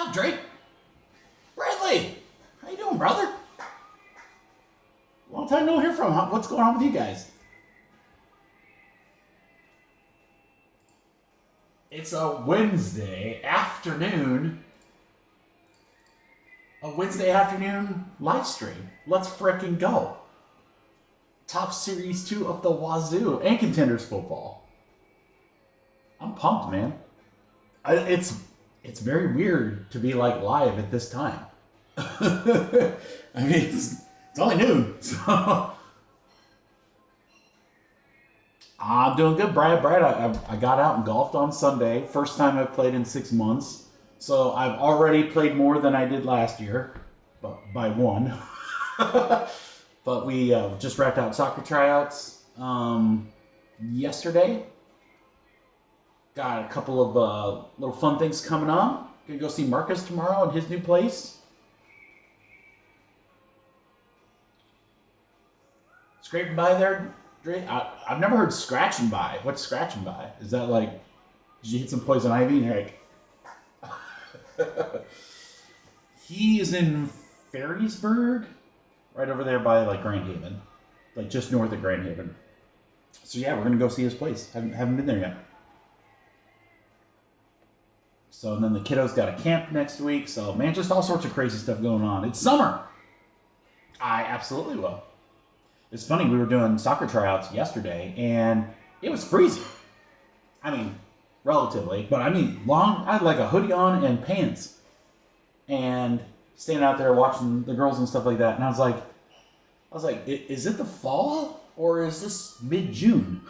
What's up, Drake? Bradley! How you doing, brother? Long time no hear from. What's going on with you guys? It's a Wednesday afternoon. A Wednesday afternoon live stream. Let's frickin' go. Top Series 2 of the Wazoo and Contenders Football. I'm pumped, man. It's very weird to be like live at this time. I mean, it's only noon, so I'm doing good, Brad. I got out and golfed on Sunday. First time I've played in 6 months. So I've already played more than I did last year, but by one. But we just wrapped out soccer tryouts yesterday. Got a couple of little fun things coming on. Gonna go see Marcus tomorrow in his new place. Scraping by there, Drake? I've never heard scratching by. What's scratching by? Is that like, did you hit some poison ivy and you're like... He is in Ferrisburgh, right over there by like Grand Haven, like just north of Grand Haven. So yeah, we're gonna go see his place. Haven't been there yet. So and then the kiddos got a camp next week. So man, just all sorts of crazy stuff going on. It's summer. I absolutely will. It's funny, we were doing soccer tryouts yesterday and it was freezing. I mean, relatively, but I mean long. I had like a hoodie on and pants, and standing out there watching the girls and stuff like that. And I was like, is it the fall or is this mid-June?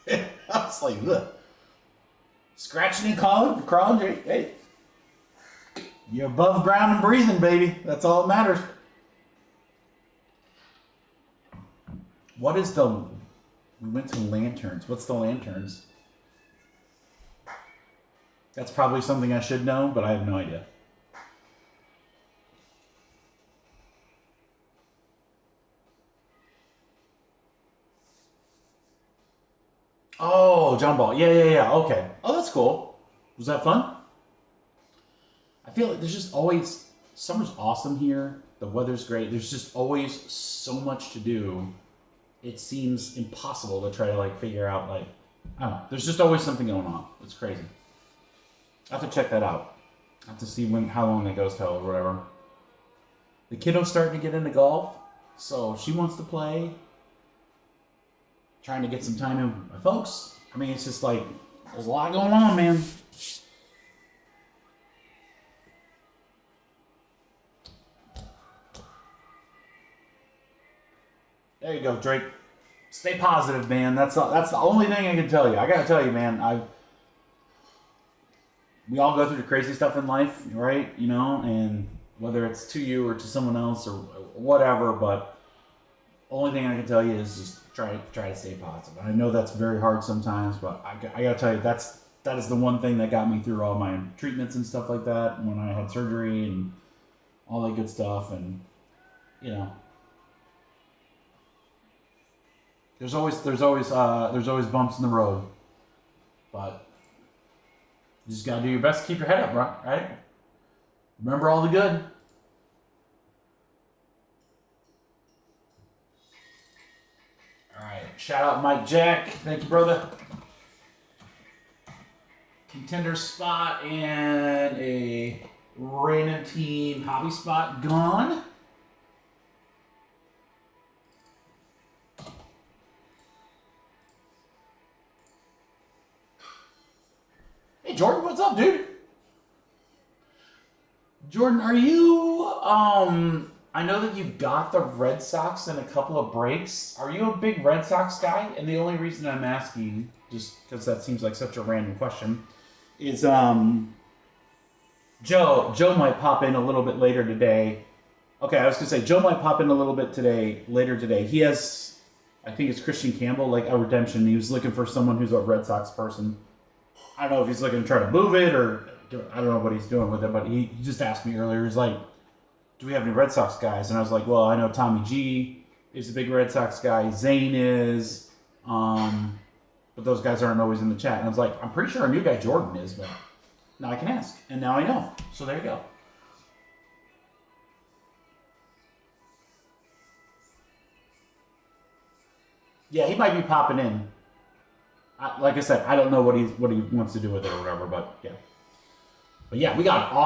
I was like, look, scratching and crawling. Hey, you're above ground and breathing, baby. That's all that matters. What is the? We went to lanterns. What's the lanterns? That's probably something I should know, but I have no idea. Oh, John Ball. Yeah. Okay. Oh, that's cool. Was that fun? I feel like there's just always... Summer's awesome here. The weather's great. There's just always so much to do. It seems impossible to try to like figure out like... I don't know. There's just always something going on. It's crazy. I have to check that out. I have to see how long that goes till or whatever. The kiddo's starting to get into golf, so she wants to play. Trying to get some time in with my folks. I mean, it's just like, there's a lot going on, man. There you go, Drake. Stay positive, man. That's the only thing I can tell you. I gotta tell you, man, we all go through the crazy stuff in life, right? You know, and whether it's to you or to someone else or whatever, but only thing I can tell you is just try to stay positive. I know that's very hard sometimes, but I gotta tell you, that is the one thing that got me through all my treatments and stuff like that when I had surgery and all that good stuff. And you know, there's always bumps in the road, but you just gotta do your best to keep your head up, right? Remember all the good. All right, shout out Mike Jack. Thank you, brother. Contender spot and a random team hobby spot gone. Hey, Jordan, what's up, dude? Jordan, are you, I know that you got the Red Sox in a couple of breaks. Are you a big Red Sox guy? And the only reason I'm asking, just because that seems like such a random question, is Joe might pop in a little bit later today. Okay, I was going to say, Joe might pop in a little bit later today. He has, I think it's Christian Campbell, like a redemption. He was looking for someone who's a Red Sox person. I don't know if he's looking to try to move it or I don't know what he's doing with it, but he just asked me earlier. He's like, do we have any Red Sox guys? And I was like, well, I know Tommy G is a big Red Sox guy. Zane is, but those guys aren't always in the chat. And I was like, I'm pretty sure our new guy Jordan is, but Now I can ask, and now I know. So there you go. Yeah, he might be popping in. Like I said, I don't know what he wants to do with it or whatever, but yeah. But yeah, we got an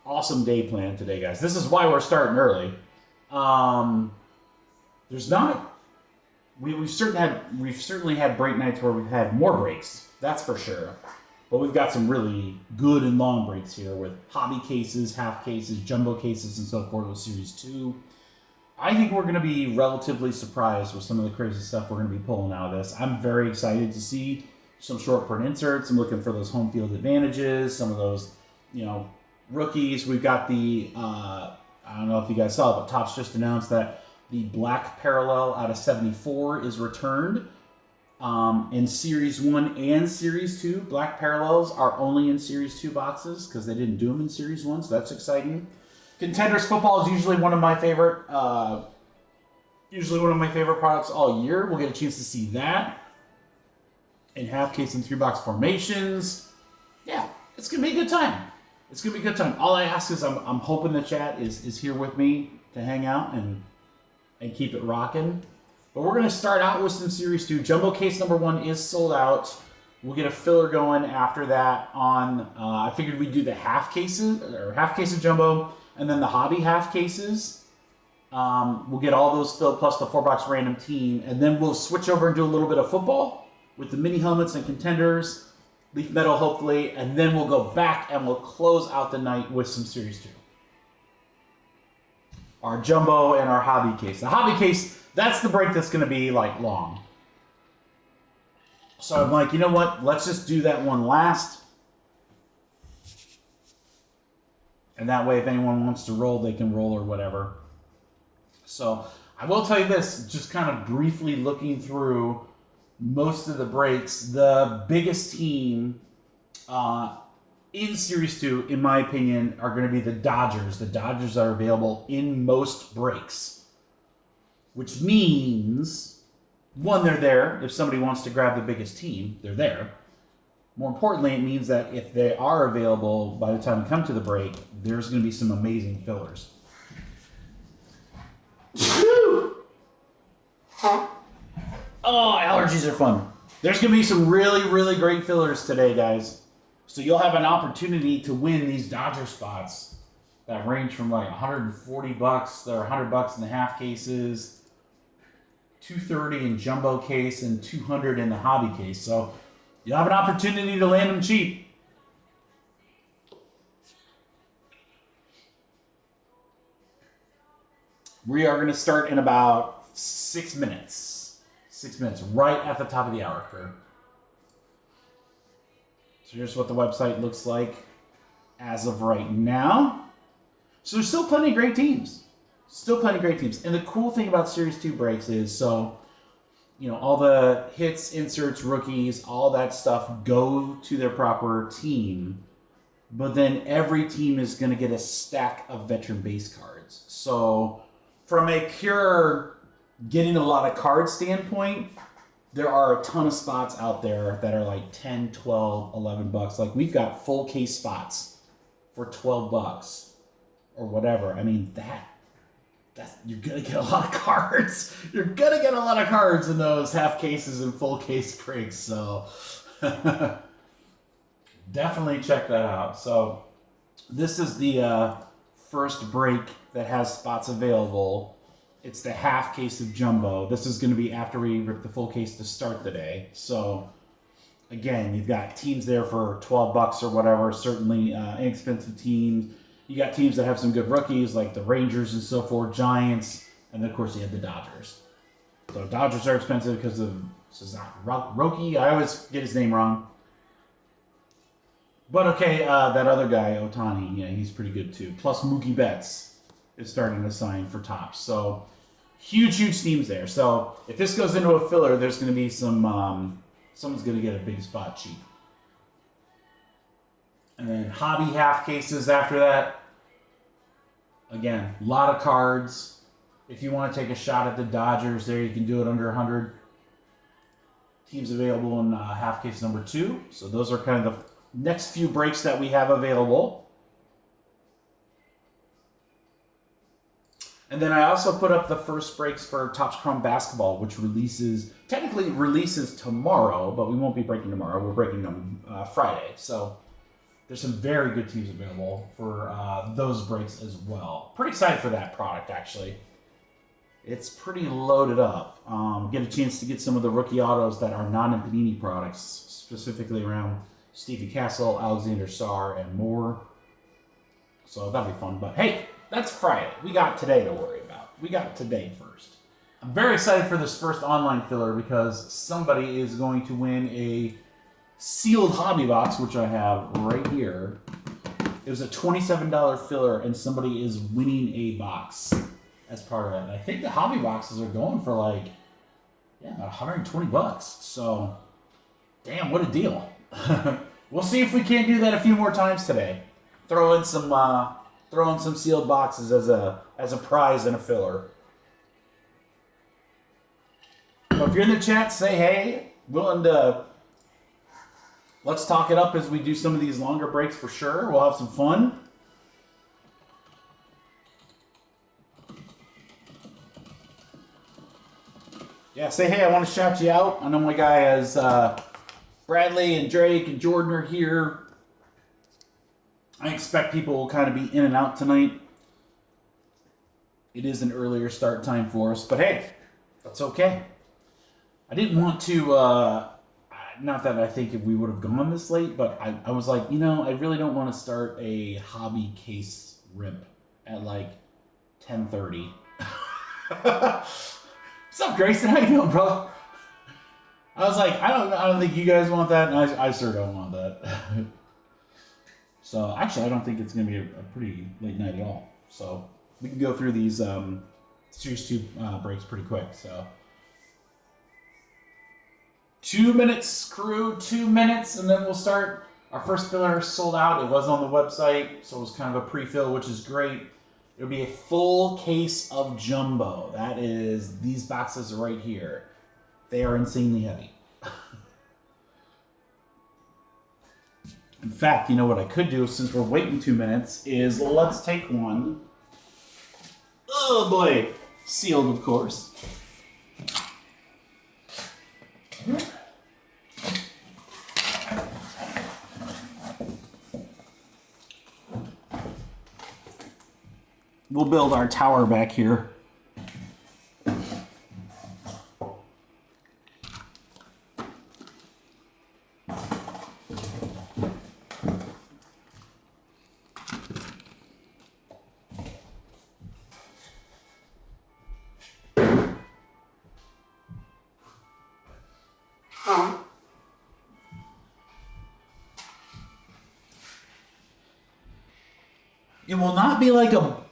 awesome day planned today, guys. This is why we're starting early. There's not. We've certainly had break nights where we've had more breaks. That's for sure. But we've got some really good and long breaks here with hobby cases, half cases, jumbo cases, and so forth with Series 2. I think we're going to be relatively surprised with some of the crazy stuff we're going to be pulling out of this. I'm very excited to see some short print inserts. I'm looking for those home field advantages, some of those, rookies. We've got the, I don't know if you guys saw it, but Topps just announced that the black parallel out of 74 is returned. In Series 1 and Series 2, black parallels are only in Series 2 boxes because they didn't do them in Series 1, so that's exciting. Contenders Football is usually one of my favorite products all year. We'll get a chance to see that in half case and 3-box formations. Yeah, it's gonna be a good time. It's gonna be a good time. All I ask is I'm hoping the chat is here with me to hang out and keep it rocking. But we're gonna start out with some Series 2. Jumbo case number 1 is sold out. We'll get a filler going after that on. I figured we'd do the half cases or half case of jumbo. And then the hobby half cases, we'll get all those filled plus the 4-box random team. And then we'll switch over and do a little bit of football with the mini helmets and contenders, leaf metal hopefully. And then we'll go back and we'll close out the night with some Series 2. Our jumbo and our hobby case. The hobby case, that's the break that's going to be long. So I'm like, you know what? Let's just do that one last. And that way, if anyone wants to roll, they can roll or whatever. So I will tell you this, just kind of briefly looking through most of the breaks, the biggest team in Series 2, in my opinion, are going to be the Dodgers. The Dodgers are available in most breaks, which means, one, they're there. If somebody wants to grab the biggest team, they're there. More importantly, it means that if they are available by the time we come to the break, there's going to be some amazing fillers. Oh, allergies are fun. There's going to be some really, really great fillers today, guys. So you'll have an opportunity to win these Dodger spots that range from $140, they're $100 in the half cases, $230 in jumbo case, and $200 in the hobby case. So you'll have an opportunity to land them cheap. We are going to start in about 6 minutes. 6 minutes, right at the top of the hour, crew. So here's what the website looks like as of right now. So there's still plenty of great teams. Still plenty of great teams. And the cool thing about Series 2 breaks is, all the hits, inserts, rookies, all that stuff go to their proper team. But then every team is going to get a stack of veteran base cards. So from a pure getting a lot of cards standpoint, there are a ton of spots out there that are $10, $12, $11. We've got full case spots for $12 or whatever. I mean, that's you're gonna get a lot of cards. You're gonna get a lot of cards in those half cases and full case breaks. So definitely check that out. So this is the first break that has spots available. It's the half case of jumbo. This is going to be after we rip the full case to start the day. So again, you've got teams there for $12 or whatever. Certainly inexpensive teams. You got teams that have some good rookies like the Rangers and so forth, Giants, and then of course you have the Dodgers. So Dodgers are expensive because of Roki. I always get his name wrong. But okay, that other guy, Otani, yeah, he's pretty good too. Plus Mookie Betts is starting to sign for Topps. So huge teams there. So if this goes into a filler, there's going to be some, someone's going to get a big spot cheap. And then hobby half cases after that. Again, a lot of cards. If you want to take a shot at the Dodgers there, you can do it under 100. Teams available in half case number 2. So those are kind of next few breaks that we have available. And then I also put up the first breaks for Topps Chrome Basketball, which technically releases tomorrow, but we won't be breaking tomorrow. We're breaking them Friday. So there's some very good teams available for those breaks as well. Pretty excited for that product, actually. It's pretty loaded up. Get a chance to get some of the rookie autos that are non-Panini products, specifically around Stevie Castle, Alexander Sarr, and more. So that'll be fun. But hey, that's Friday. We got today to worry about. We got today first. I'm very excited for this first online filler because somebody is going to win a sealed hobby box, which I have right here. It was a $27 filler, and somebody is winning a box as part of it. And I think the hobby boxes are going for like, about 120 bucks. So, damn, what a deal. We'll see if we can't do that a few more times today. Throw in some sealed boxes as a prize and a filler. So if you're in the chat, say hey. Let's talk it up as we do some of these longer breaks for sure. We'll have some fun. Yeah, say hey. I want to shout you out. I know my guy has Bradley and Drake and Jordan are here. I expect people will kind of be in and out tonight. It is an earlier start time for us, but hey, that's okay. I didn't want to, not that I think we would have gone this late, but I was like, I really don't want to start a hobby case rip at like 10:30. What's up, Grayson? How you doing, bro? I was like, I don't think you guys want that, and I sure don't want that. So actually, I don't think it's going to be a pretty late night at all. So we can go through these Series 2 breaks pretty quick. So 2 minutes, crew, 2 minutes, and then we'll start. Our first filler sold out. It was on the website, so it was kind of a pre-fill, which is great. It'll be a full case of jumbo. That is these boxes right here. They are insanely heavy. In fact, you know what I could do since we're waiting 2 minutes is let's take one. Oh boy, sealed of course. We'll build our tower back here.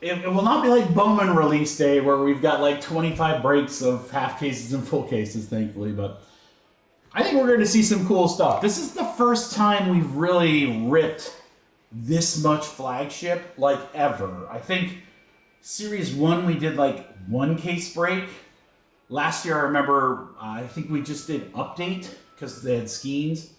It will not be like Bowman release day where we've got like 25 breaks of half cases and full cases, thankfully. But I think we're going to see some cool stuff. This is the first time we've really ripped this much flagship like ever. I think Series 1 we did like one case break. Last year I remember I think we just did Update because they had Skeens.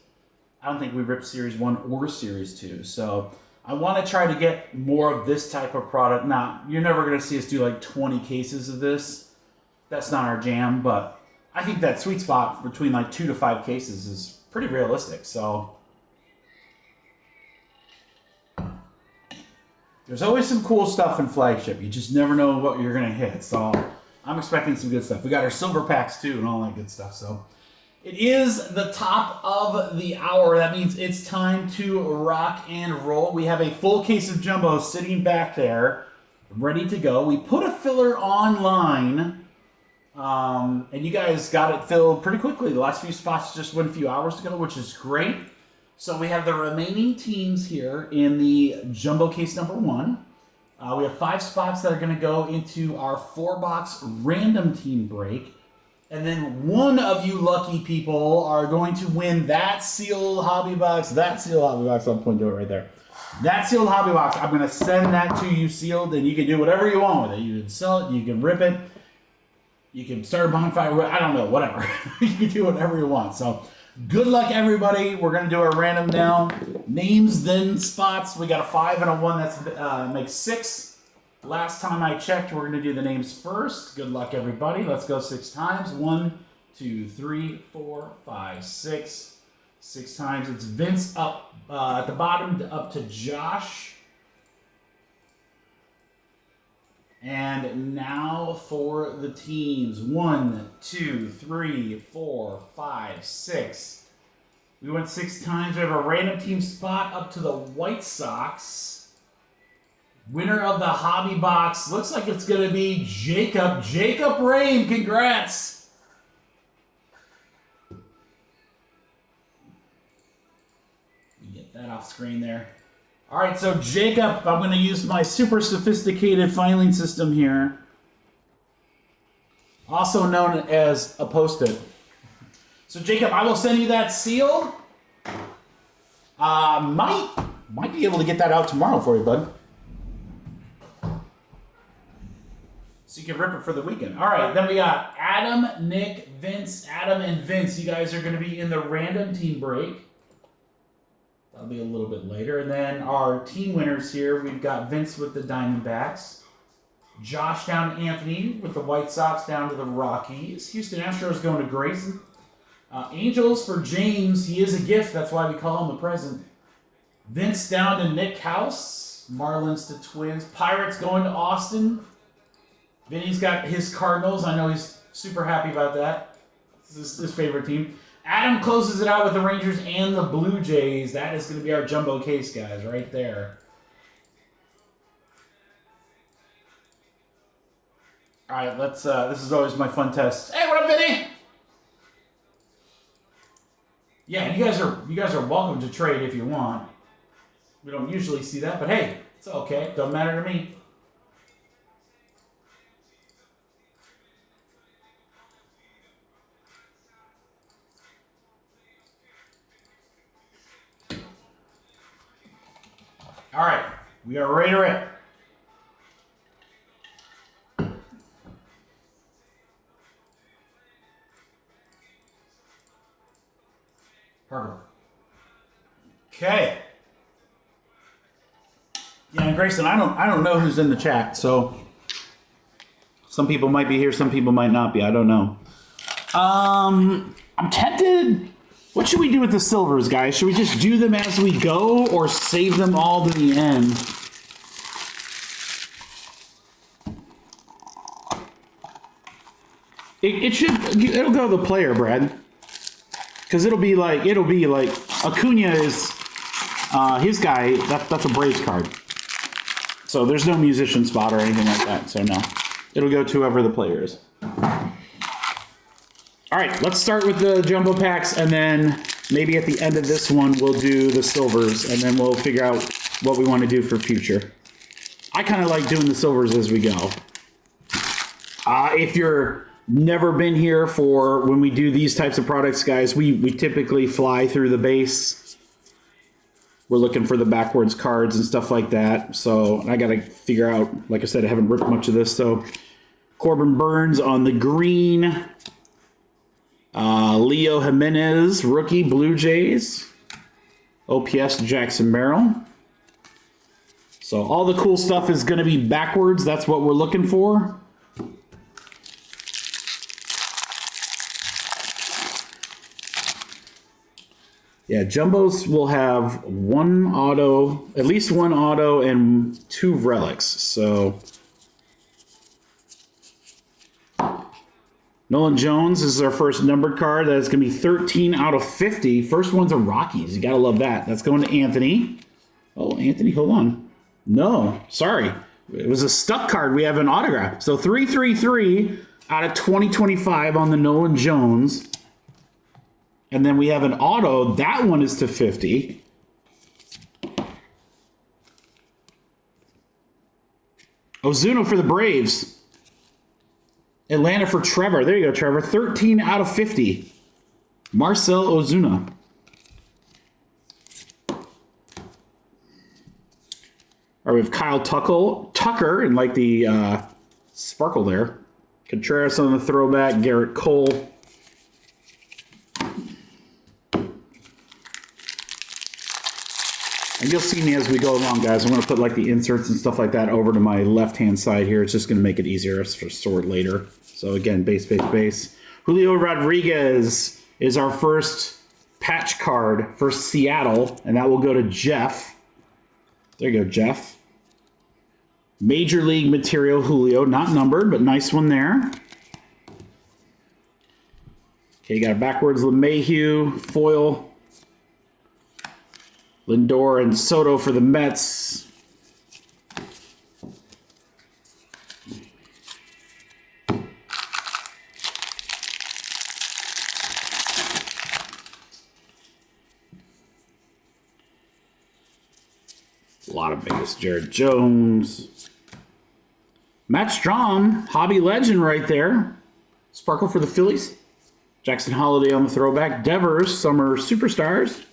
I don't think we ripped Series 1 or Series 2. So I want to try to get more of this type of product. Now, you're never going to see us do like 20 cases of this. That's not our jam, but I think that sweet spot between like 2 to 5 cases is pretty realistic. So there's always some cool stuff in flagship. You just never know what you're going to hit. So I'm expecting some good stuff. We got our silver packs too and all that good stuff. So it is the top of the hour. That means it's time to rock and roll. We have a full case of jumbo sitting back there, ready to go. We put a filler online, and you guys got it filled pretty quickly. The last few spots just went a few hours ago, which is great. So we have the remaining teams here in the jumbo case number 1. We have 5 spots that are going to go into our 4-box random team break. And then one of you lucky people are going to win that sealed hobby box. That sealed hobby box, I'll point to it right there. That sealed hobby box, I'm going to send that to you sealed, and you can do whatever you want with it. You can sell it, you can rip it, you can start a bonfire, I don't know, whatever. You can do whatever you want. So Good luck, everybody. We're going to do our random now. Names, then spots. We got a 5 and a 1. That makes 6. Last time I checked, we're going to do the names first. Good luck, everybody. Let's go 6 times. 1, 2, 3, 4, 5, 6. 6 times. It's Vince up at the bottom up to Josh. And now for the teams. 1, 2, 3, 4, 5, 6. We went 6 times. We have a random team spot up to the White Sox. Winner of the hobby box. Looks like it's going to be Jacob. Jacob Rain. Congrats. Get that off screen there. All right, so Jacob, I'm going to use my super sophisticated filing system here, also known as a Post-it. So Jacob, I will send you that seal. Might be able to get that out tomorrow for you, bud. So you can rip it for the weekend. All right, then we got Adam, Nick, Vince. Adam and Vince, you guys are going to be in the random team break. That'll be a little bit later. And then our team winners here, we've got Vince with the Diamondbacks. Josh down to Anthony with the White Sox down to the Rockies. Houston Astros going to Grayson. Angels for James. He is a gift. That's why we call him the present. Vince down to Nick House. Marlins to Twins. Pirates going to Austin. Vinny's got his Cardinals. I know he's super happy about that. This is his favorite team. Adam closes it out with the Rangers and the Blue Jays. That is going to be our jumbo case, guys, right there. All right, let's. This is always my fun test. Hey, what up, Vinny? Yeah, and you guys are welcome to trade if you want. We don't usually see that, but hey, it's okay. Doesn't matter to me. All right, we are ready to rip. Perfect. Okay. Yeah, and Grayson, I don't know who's in the chat, so some people might be here, some people might not be. I don't know. I'm tempted. What should we do with the silvers, guys? Should we just do them as we go or save them all to the end? It'll go to the player, Brad. Because it'll be like Acuna is his guy. That's a Braves card. So there's no musician spot or anything like that. So no, it'll go to whoever the player is. All right, let's start with the jumbo packs, and then maybe at the end of this one, we'll do the silvers, and then we'll figure out what we want to do for future. I kind of like doing the silvers as we go. If you're never been here for when we do these types of products, guys, we typically fly through the base. We're looking for the backwards cards and stuff like that. So I got to figure out, like I said, I haven't ripped much of this. So Corbin Burns on the green. Leo Jimenez, rookie, Blue Jays. OPS, Jackson Merrill. So all the cool stuff is going to be backwards. That's what we're looking for. Yeah, jumbos will have one auto, at least one auto, and 2 relics. So Nolan Jones is our first numbered card. That's going to be 13 out of 50. First one's a Rockies. You got to love that. That's going to Anthony. Oh, Anthony, hold on. No, sorry. It was a stuck card. We have an autograph. So 333 out of 2025 on the Nolan Jones. And then we have an auto. That one is to 50. Ozuna for the Braves. Atlanta for Trevor. There you go, Trevor. 13 out of 50. Marcell Ozuna. All right, we have Kyle Tucker, and like the sparkle there. Contreras on the throwback. Garrett Cole. And you'll see me as we go along, guys. I'm going to put like the inserts and stuff like that over to my left-hand side here. It's just going to make it easier for sort later. So again, base, base, base. Julio Rodriguez is our first patch card for Seattle, and that will go to Jeff. There you go, Jeff. Major League Material Julio, not numbered, but nice one there. Okay, you got a backwards LeMahieu, foil. Lindor and Soto for the Mets. A lot of Vegas. Jared Jones. Matt Strahm, hobby legend right there. Sparkle for the Phillies. Jackson Holiday on the throwback. Devers, summer superstars.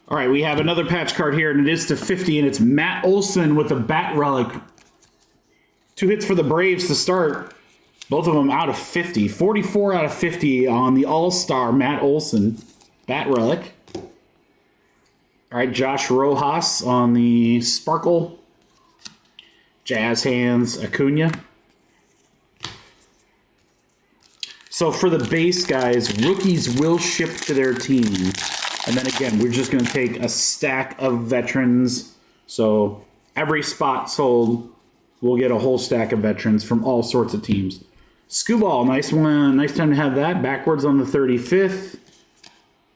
All right, we have another patch card here, and it is to 50, and it's Matt Olson with the bat relic. 2 hits for the Braves to start. Both of them out of 50. 44 out of 50 on the All-Star Matt Olson bat relic. All right, Josh Rojas on the Sparkle. Jazz Hands Acuna. So for the base, guys, rookies will ship to their team. And then again, we're just going to take a stack of veterans. So every spot sold, we'll get a whole stack of veterans from all sorts of teams. Skubal, nice one. Nice time to have that. Backwards on the 35th.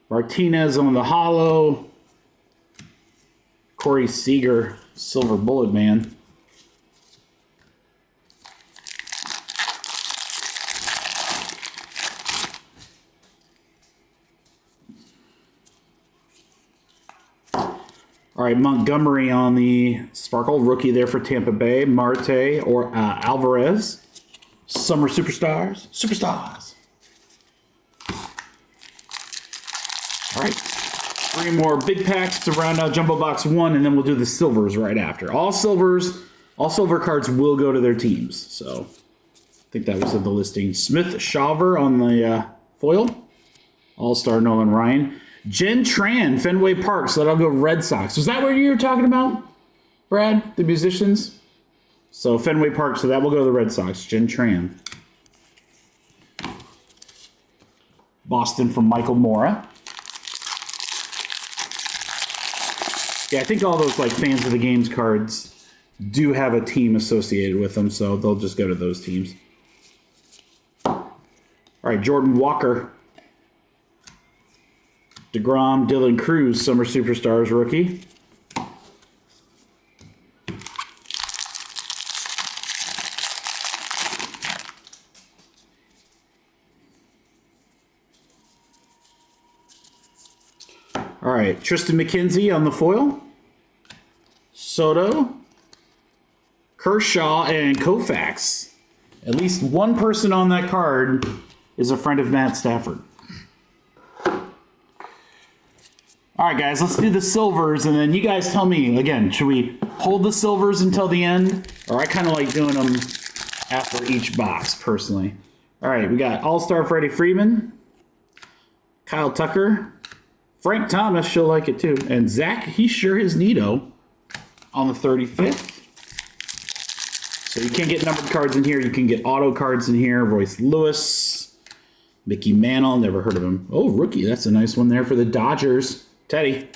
Martinez on the hollow. Corey Seager, Silver Bullet Man. All right, Montgomery on the Sparkle. Rookie there for Tampa Bay. Marte or Alvarez. Summer Superstars. Superstars. All right. 3 more big packs to round out Jumbo Box 1, and then we'll do the silvers right after. All silver cards will go to their teams. So I think that was in the listing. Smith Shawver on the foil. All-Star Nolan Ryan. Jen Tran, Fenway Park, so that'll go Red Sox. Was that what you were talking about, Brad? The musicians? So Fenway Park, so that will go to the Red Sox. Jen Tran. Boston from Michael Mora. Yeah, I think all those like fans of the games cards do have a team associated with them, so they'll just go to those teams. All right, Jordan Walker. DeGrom, Dylan Cruz, Summer Superstars rookie. All right, Tristan McKenzie on the foil. Soto, Kershaw, and Koufax. At least one person on that card is a friend of Matt Stafford. All right, guys, let's do the silvers, and then you guys tell me, again, should we hold the silvers until the end? Or I kind of like doing them after each box, personally. All right, we got All-Star Freddie Freeman, Kyle Tucker, Frank Thomas, she'll like it too, and Zach, he sure is neato on the 35th. So you can't get numbered cards in here. You can get auto cards in here. Royce Lewis, Mickey Mantle, never heard of him. Oh, rookie, that's a nice one there for the Dodgers. Teddy.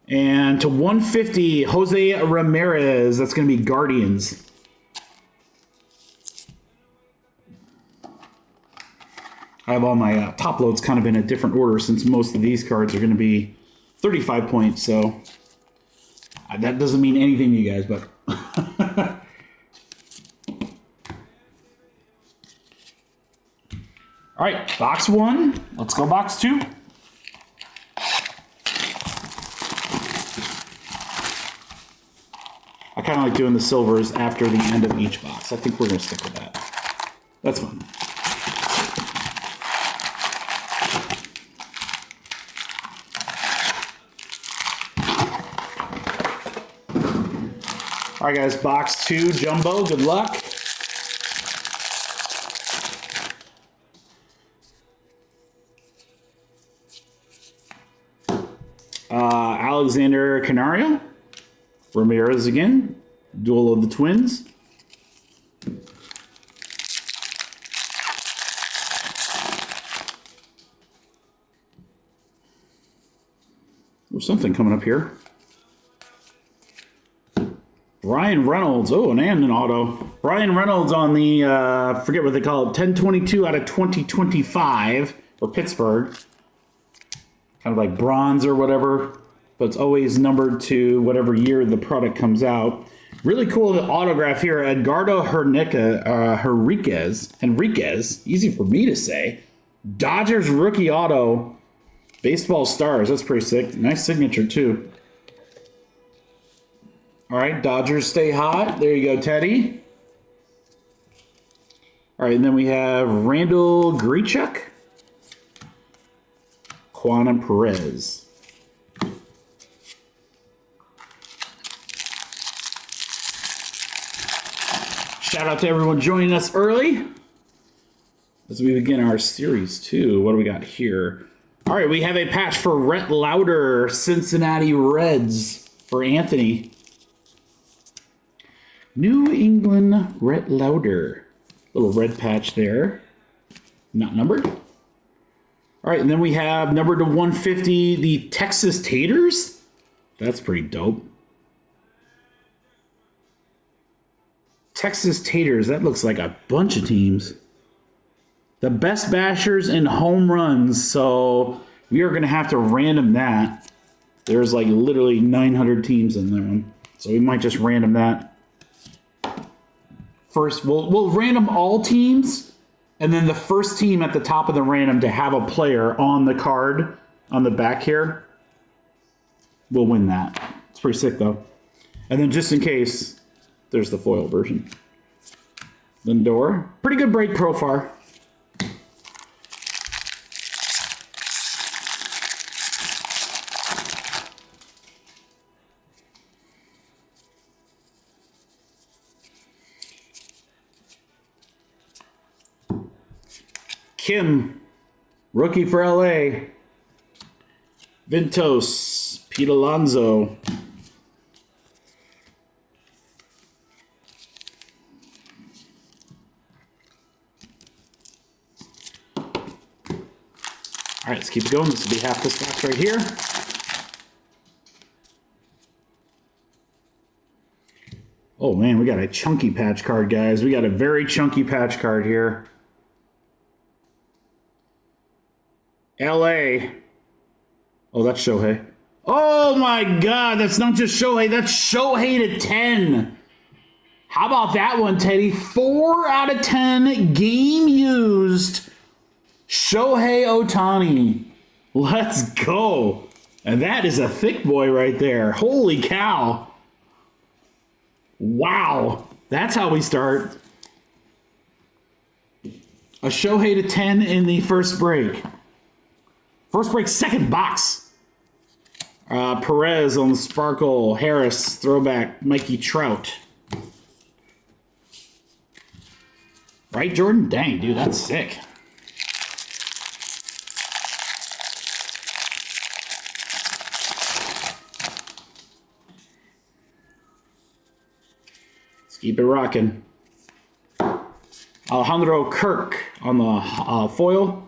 And to 150, Jose Ramirez. That's going to be Guardians. I have all my top loads kind of in a different order since most of these cards are going to be 35 points. So that doesn't mean anything to you guys, but... All right, box 1. Let's go box 2. I kind of like doing the silvers after the end of each box. I think we're going to stick with that. That's fun. All right, guys, box 2, Jumbo. Good luck. Alexander Canario. Ramirez again. Duel of the Twins. There's something coming up here. Ryan Reynolds. Oh, and an auto. Ryan Reynolds on the, forget what they call it, 1022 out of 2025 for Pittsburgh. Kind of like bronze or whatever, but it's always numbered to whatever year the product comes out. Really cool autograph here. Edgardo Henriquez, easy for me to say. Dodgers rookie auto, baseball stars. That's pretty sick. Nice signature too. All right, Dodgers stay hot. There you go, Teddy. All right, and then we have Randall Grichuk. Juan Perez. Shout out to everyone joining us early as we begin our series 2. What do we got here? All right, we have a patch for Rhett Lauder, Cincinnati Reds for Anthony. New England Rhett Lauder. Little red patch there. Not numbered. All right, and then we have numbered to 150, the Texas Taters. That's pretty dope. Texas Taters, that looks like a bunch of teams. The best bashers and home runs, so we are going to have to random that. There's like literally 900 teams in there one, so we might just random that. First, we'll random all teams, and then the first team at the top of the random to have a player on the card on the back here will win that. It's pretty sick, though. And then just in case, there's the foil version. Lindor. Pretty good break pro far. Kim, rookie for LA. Ventos, Pete Alonso. All right, let's keep it going. This will be half this box right here. Oh man, we got a chunky patch card, guys. We got a very chunky patch card here. LA. Oh, that's Shohei. Oh my God, that's not just Shohei. That's Shohei to 10. How about that one, Teddy? 4 out of 10 game used. Shohei Ohtani. Let's go. And that is a thick boy right there. Holy cow. Wow. That's how we start. A Shohei to 10 in the first break. First break, second box. Perez on the Sparkle. Harris, throwback, Mikey Trout. Right, Jordan? Dang, dude, that's sick. Let's keep it rocking. Alejandro Kirk on the foil.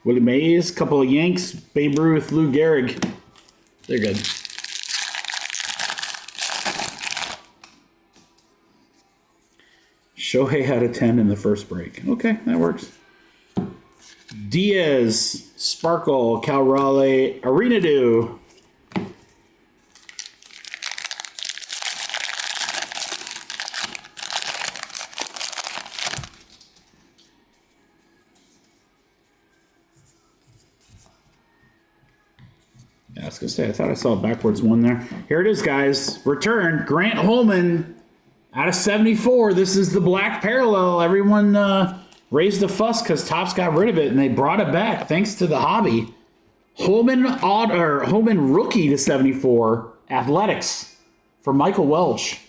Willie Mays, couple of Yanks, Babe Ruth, Lou Gehrig. They're good. Shohei had a 10 in the first break. Okay, that works. Diaz, Sparkle, Cal Raleigh, Arenado. I was going to say, I thought I saw a backwards one there. Here it is, guys. Return. Grant Holman out of 74. This is the black parallel. Everyone raised a fuss because Topps got rid of it, and they brought it back thanks to the hobby. Holman rookie to 74. Athletics for Michael Welch.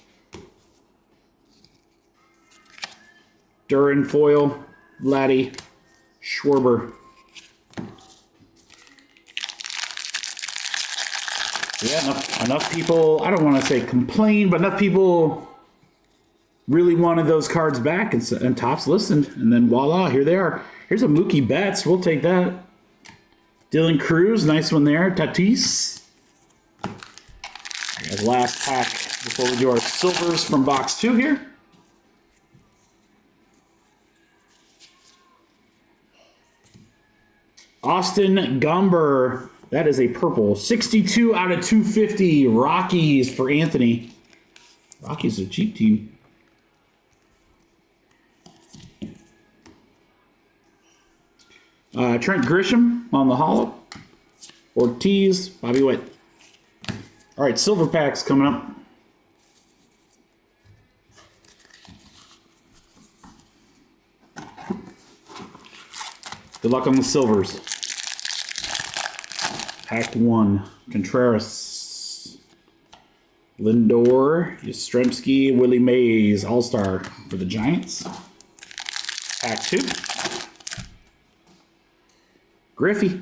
Duran foil, Vladdy, Schwarber. Yeah, enough people, I don't want to say complain, but enough people really wanted those cards back, and Topps listened, and then voila, here they are. Here's a Mookie Betts, we'll take that. Dylan Cruz, nice one there. Tatis. Last pack before we do our silvers from box 2 here. Austin Gomber. That is a purple. 62 out of 250. Rockies for Anthony. Rockies are a cheap team. Trent Grisham on the hollow. Ortiz, Bobby Witt. All right, silver packs coming up. Good luck on the silvers. Pack 1, Contreras, Lindor, Yastrzemski, Willie Mays, All-Star for the Giants. Pack 2. Griffey.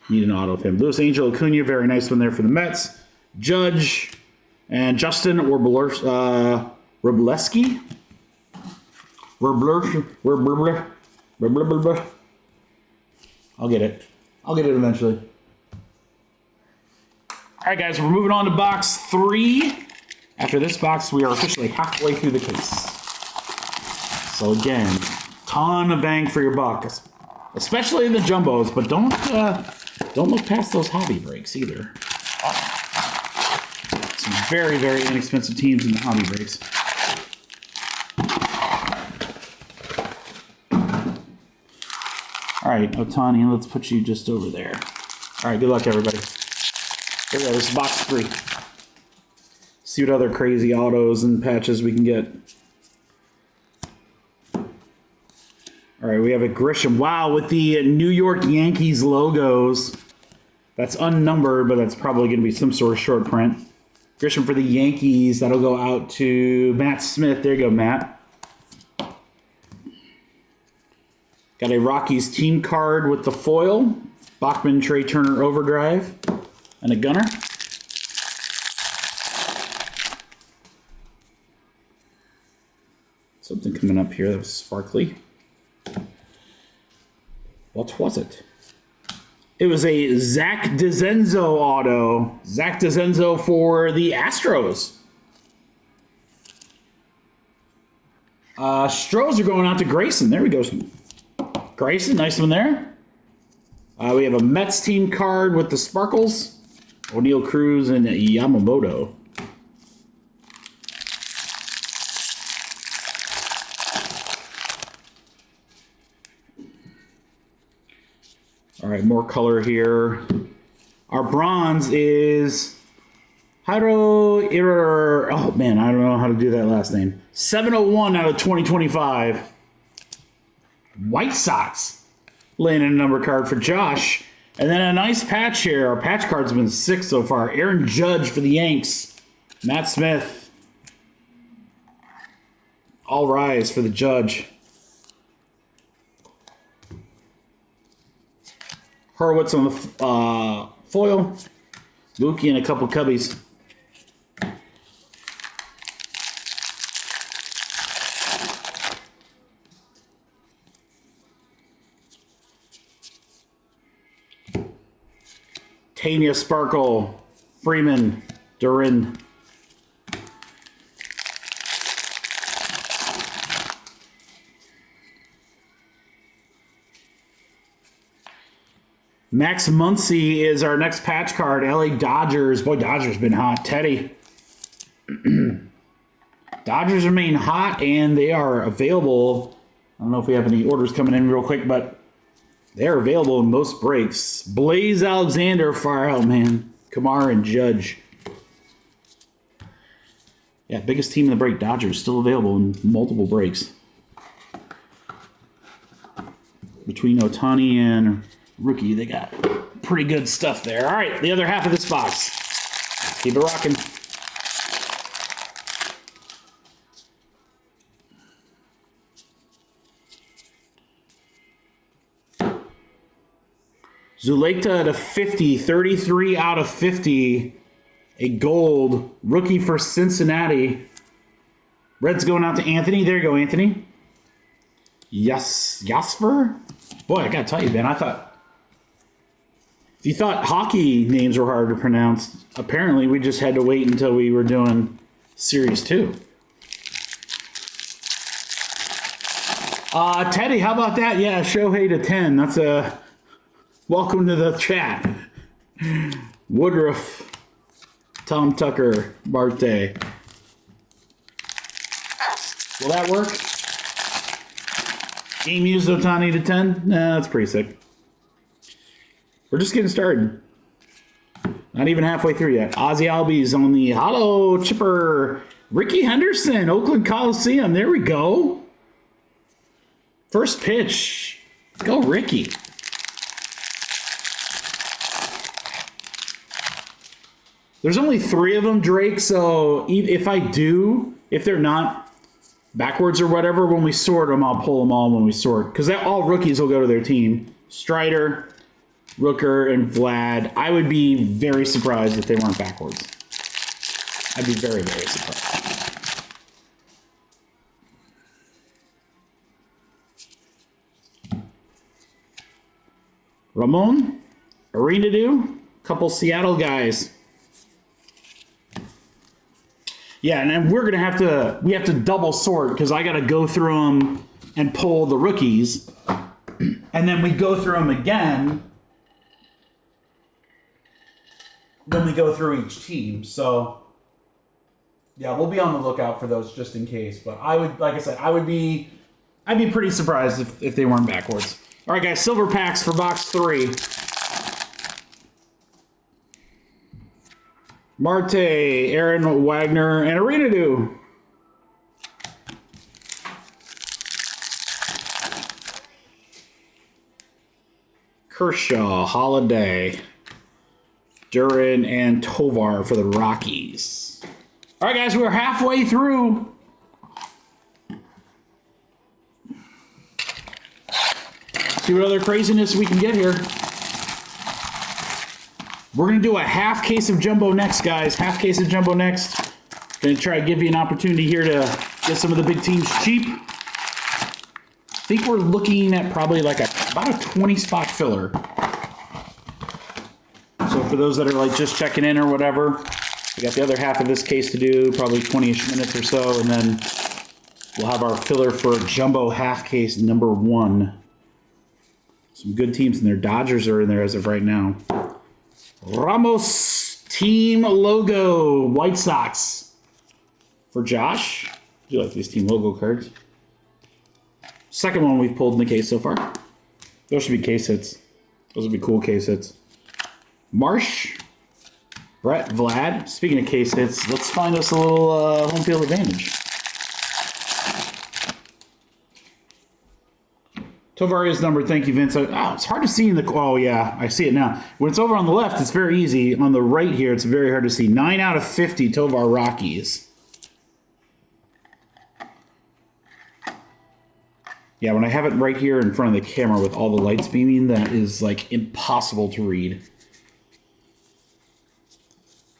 Need an auto of him. Luis Angel Acuna, very nice one there for the Mets. Judge and Justin Wroblewski. I'll get it. I'll get it eventually. All right, guys, we're moving on to box 3. After this box, we are officially halfway through the case. So again, ton of bang for your buck, especially in the jumbos. But don't look past those hobby breaks either. Some very, very inexpensive teams in the hobby breaks. All right, Otani, let's put you just over there. All right, good luck, everybody. Here we go, this is box 3. See what other crazy autos and patches we can get. All right, we have a Grisham. Wow, with the New York Yankees logos. That's unnumbered, but that's probably going to be some sort of short print. Grisham for the Yankees. That'll go out to Matt Smith. There you go, Matt. Got a Rockies team card with the foil. Bachman, Trey Turner overdrive. And a gunner. Something coming up here that was sparkly. What was it? It was a Zach DeZenzo auto. Zach DeZenzo for the Astros. Stros are going out to Grayson. There we go. Grayson, nice one there. We have a Mets team card with the sparkles. O'Neal Cruz and Yamamoto. All right, more color here. Our bronze is Jairo oh man, I don't know how to do that last name. 701 out of 2025. White Sox. Laying in a number card for Josh. And then a nice patch here. Our patch cards have been 6 so far. Aaron Judge for the Yanks. Matt Smith. All rise for the Judge. Hurwitz on the foil. Mookie and a couple Cubbies. Tanya Sparkle, Freeman, Duran. Max Muncy is our next patch card. LA Dodgers. Boy, Dodgers been hot. Teddy. Dodgers remain hot, and they are available. I don't know if we have any orders coming in real quick, but they're available in most breaks. Blaze Alexander, far out, man. Kamar and Judge. Yeah, biggest team in the break. Dodgers still available in multiple breaks. Between Otani and Rookie, they got pretty good stuff there. All right, the other half of this box. Keep it rocking. Zulekta to 50, 33 out of 50. A gold rookie for Cincinnati. Red's going out to Anthony. There you go, Anthony. Yes, Jasper? Boy, I gotta tell you, Ben, if you thought hockey names were hard to pronounce, apparently we just had to wait until we were doing Series 2. Teddy, how about that? Yeah, Shohei to 10. That's a welcome to the chat. Woodruff, Tom Tucker, Marte. Will that work? Game used Otani to 10? Nah, that's pretty sick. We're just getting started. Not even halfway through yet. Ozzy Albies on the hollow chipper. Ricky Henderson, Oakland Coliseum. There we go. First pitch. Go, Ricky. There's only 3 of them, Drake, so if they're not backwards or whatever, when we sort them, I'll pull them all when we sort. Because all rookies will go to their team. Strider, Rooker, and Vlad. I would be very surprised if they weren't backwards. I'd be very, very surprised. Ramon, Arenado, couple Seattle guys. Yeah, and then we have to double sort because I got to go through them and pull the rookies. And then we go through them again when we go through each team. So, yeah, we'll be on the lookout for those just in case. But I'd be pretty surprised if they weren't backwards. All right, guys, silver packs for box 3. Marte, Aaron Wagner, and Arenado. Kershaw, Holiday, Duran, and Tovar for the Rockies. All right, guys, we're halfway through. See what other craziness we can get here. We're going to do a half case of Jumbo next, guys. Half case of Jumbo next. Going to try to give you an opportunity here to get some of the big teams cheap. I think we're looking at probably like about a 20-spot filler. So for those that are like just checking in or whatever, we got the other half of this case to do, probably 20-ish minutes or so, and then we'll have our filler for Jumbo half case number 1. Some good teams in there. Dodgers are in there as of right now. Ramos team logo. White Sox for Josh. I do like these team logo cards. Second one we've pulled in the case so far. Those should be case hits. Those would be cool case hits. Marsh. Brett, Vlad. Speaking of case hits, let's find us a little home field advantage. Tovar is numbered. Thank you, Vince. It's hard to see in the... Oh, yeah. I see it now. When it's over on the left, it's very easy. On the right here, it's very hard to see. 9 out of 50 Tovar Rockies. Yeah, when I have it right here in front of the camera with all the lights beaming, that is, like, impossible to read.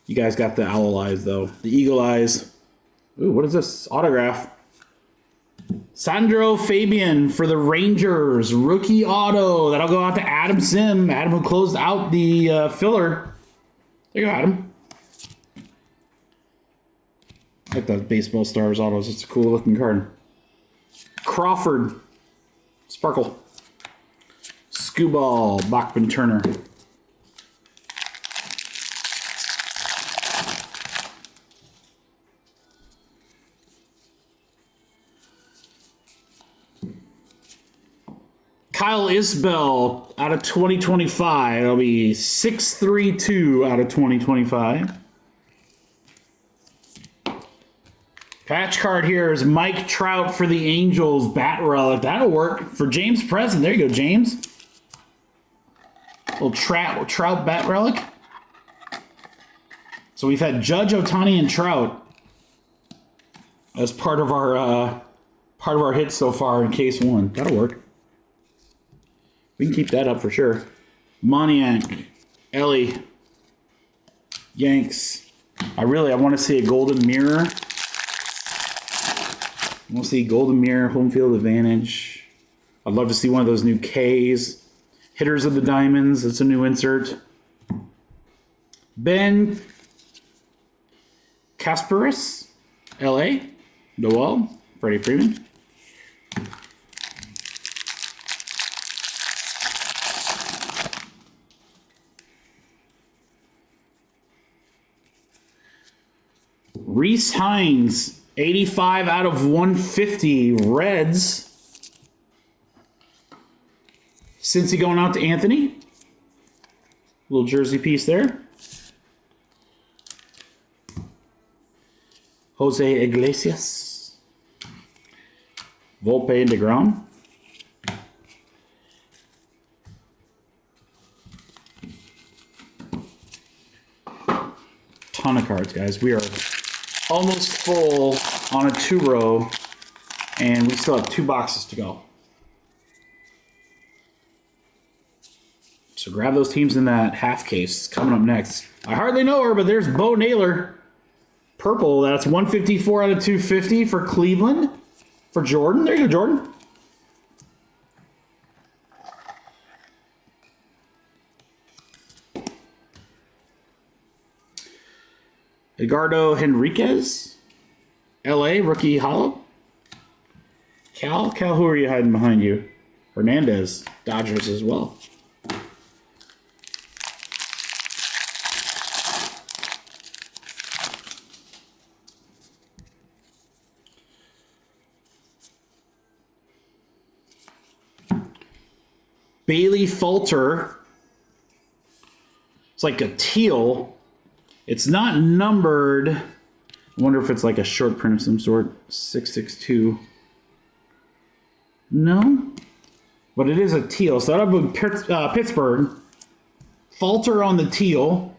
You guys got the owl eyes, though. The eagle eyes. Ooh, what is this? Autograph. Sandro Fabian for the Rangers. Rookie auto. That'll go out to Adam Sim. Adam who closed out the filler. There you go, Adam. I like the Baseball Stars autos. It's a cool looking card. Crawford. Sparkle. Skubal. Bachman Turner. Kyle Isbell out of 2025. It'll be 632 out of 2025. Patch card here is Mike Trout for the Angels. Bat relic. That'll work for James Present. There you go, James. Little Trout bat relic. So we've had Judge, Otani, and Trout as part of our hits so far in case 1. That'll work. We can keep that up for sure. Moniak, Ellie, Yanks. I want to see a golden mirror. I want to see golden mirror, home field advantage. I'd love to see one of those new Ks. Hitters of the Diamonds. That's a new insert. Ben Kasparis, LA. Noel, Freddie Freeman. Reese Hines, 85 out of 150, Reds. Cincy going out to Anthony. Little jersey piece there. Jose Iglesias. Volpe and DeGrom. Ton of cards, guys. We are almost full on a 2-row, and we still have 2 boxes to go. So grab those teams in that half case. Coming up next. I hardly know her, but there's Bo Naylor. Purple, that's 154 out of 250 for Cleveland. For Jordan. There you go, Jordan. Edgardo Henriquez, LA, rookie hollow. Cal, who are you hiding behind you? Hernandez, Dodgers as well. Bailey Falter. It's like a teal. It's not numbered. I wonder if it's like a short print of some sort. 662. No. But it is a teal. So that'll be Pittsburgh. Falter on the teal.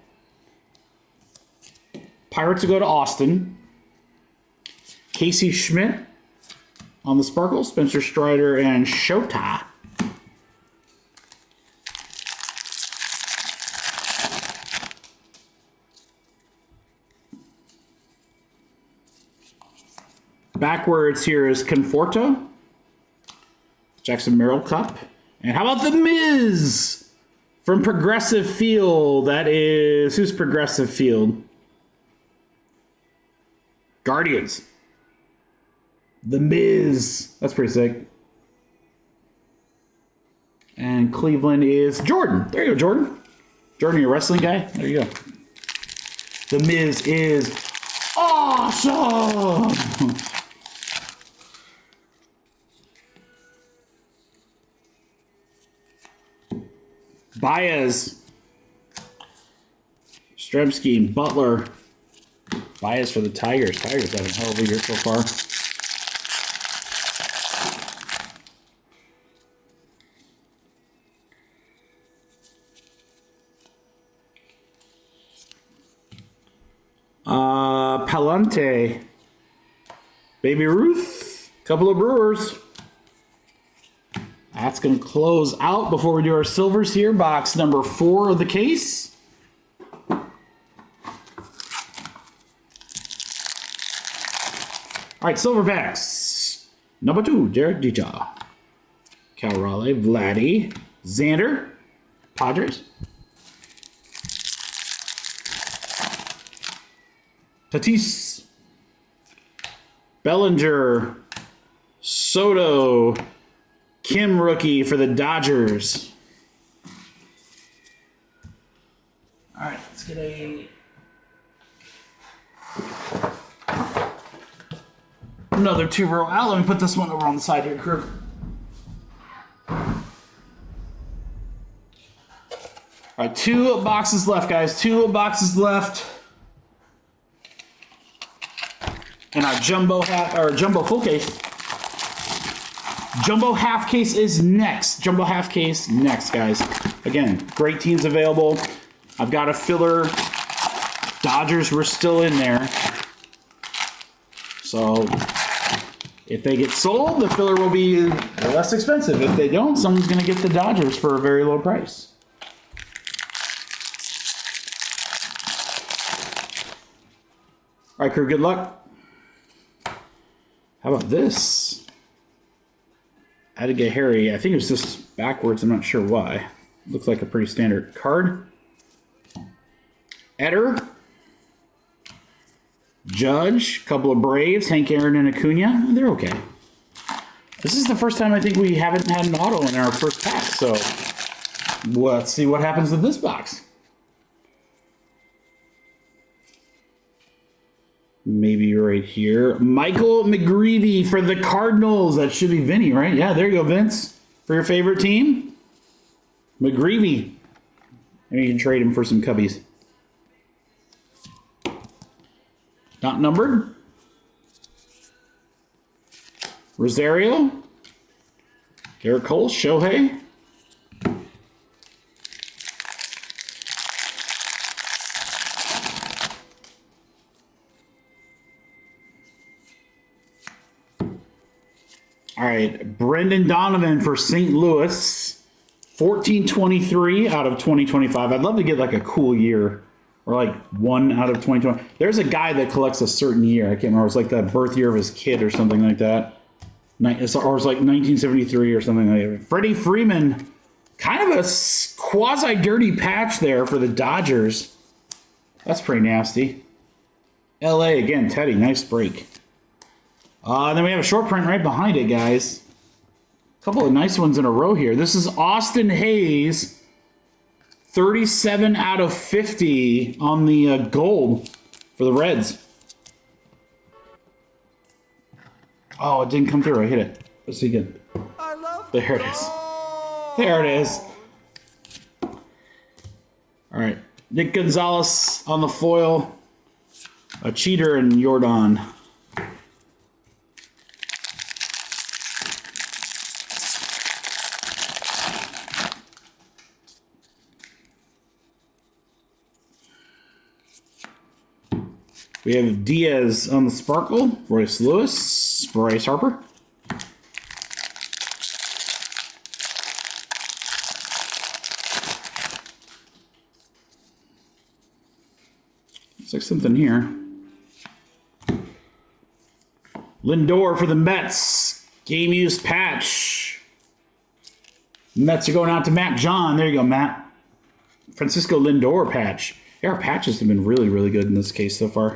Pirates will go to Austin. Casey Schmidt on the sparkle. Spencer Strider and Shota. Backwards here is Conforto, Jackson Merrill Cup. And how about The Miz from Progressive Field? That is, who's Progressive Field? Guardians. The Miz. That's pretty sick. And Cleveland is Jordan. There you go, Jordan. Jordan, you're a wrestling guy? There you go. The Miz is awesome. Baez, Stremski, Butler. Baez for the Tigers. Tigers having a hell of a year so far. Palante, Baby Ruth, couple of Brewers. That's going to close out before we do our silvers here. Box number 4 of the case. All right, silver packs. Number 2, Jared Dija. Cal Raleigh, Vladdy, Xander, Padres. Tatis, Bellinger, Soto, Kim rookie for the Dodgers. All right, let's get another 2-row out. Let me put this one over on the side here, crew. All right, 2 boxes left, guys. 2 boxes left. And our jumbo full case. Jumbo half case is next. Jumbo half case next, guys. Again, great teams available. I've got a filler. Dodgers were still in there. So if they get sold, the filler will be less expensive. If they don't, someone's going to get the Dodgers for a very low price. All right, crew, good luck. How about this? I had to get Harry. I think it was just backwards. I'm not sure why. Looks like a pretty standard card. Eder. Judge. Couple of Braves. Hank Aaron and Acuna. They're okay. This is the first time I think we haven't had an auto in our first pack. So let's see what happens with this box. Maybe right here. Michael McGreevy for the Cardinals. That should be Vinny, right? Yeah, there you go, Vince. For your favorite team. McGreevy. Maybe you can trade him for some Cubbies. Not numbered. Rosario. Garrett Cole. Shohei. All right, Brendan Donovan for St. Louis, 1423 out of 2025. I'd love to get like a cool year, or like 1 out of 2020. There's a guy that collects a certain year. I can't remember. It's like the birth year of his kid or something like that. Or it's like 1973 or something like that. Freddie Freeman, kind of a quasi-dirty patch there for the Dodgers. That's pretty nasty. LA again, Teddy, nice break. Then we have a short print right behind it, guys. A couple of nice ones in a row here. This is Austin Hayes, 37 out of 50 on the gold for the Reds. Oh, it didn't come through. I hit it. Let's see again. There it is. There it is. All right. Nick Gonzalez on the foil. A cheater and Jordan. We have Diaz on the sparkle, Royce Lewis, Bryce Harper. Looks like something here. Lindor for the Mets, game use patch. Mets are going out to Matt John. There you go, Matt. Francisco Lindor patch. Yeah, our patches have been really, really good in this case so far.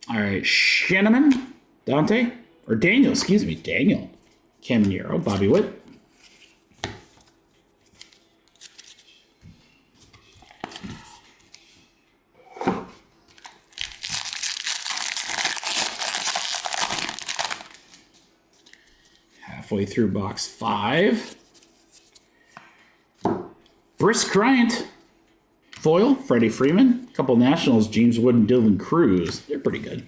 All right, Shanneman, Dante, or Daniel, excuse me, Daniel. Caminero, Bobby Witt. Halfway through box 5. Brisk Bryant, foil, Freddie Freeman. A couple Nationals, James Wood and Dylan Cruz. They're pretty good.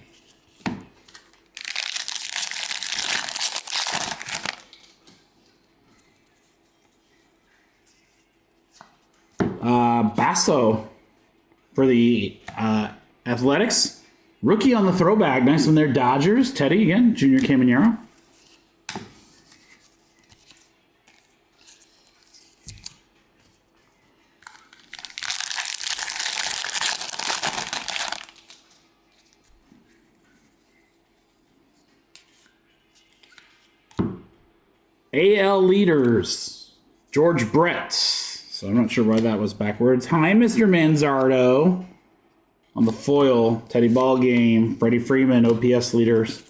Basso for the Athletics. Rookie on the throwback. Nice one there, Dodgers. Teddy again, Junior Caminero. AL leaders, George Brett. So I'm not sure why that was backwards. Hi, Mr. Manzardo. On the foil, Teddy Ballgame, Freddie Freeman, OPS leaders.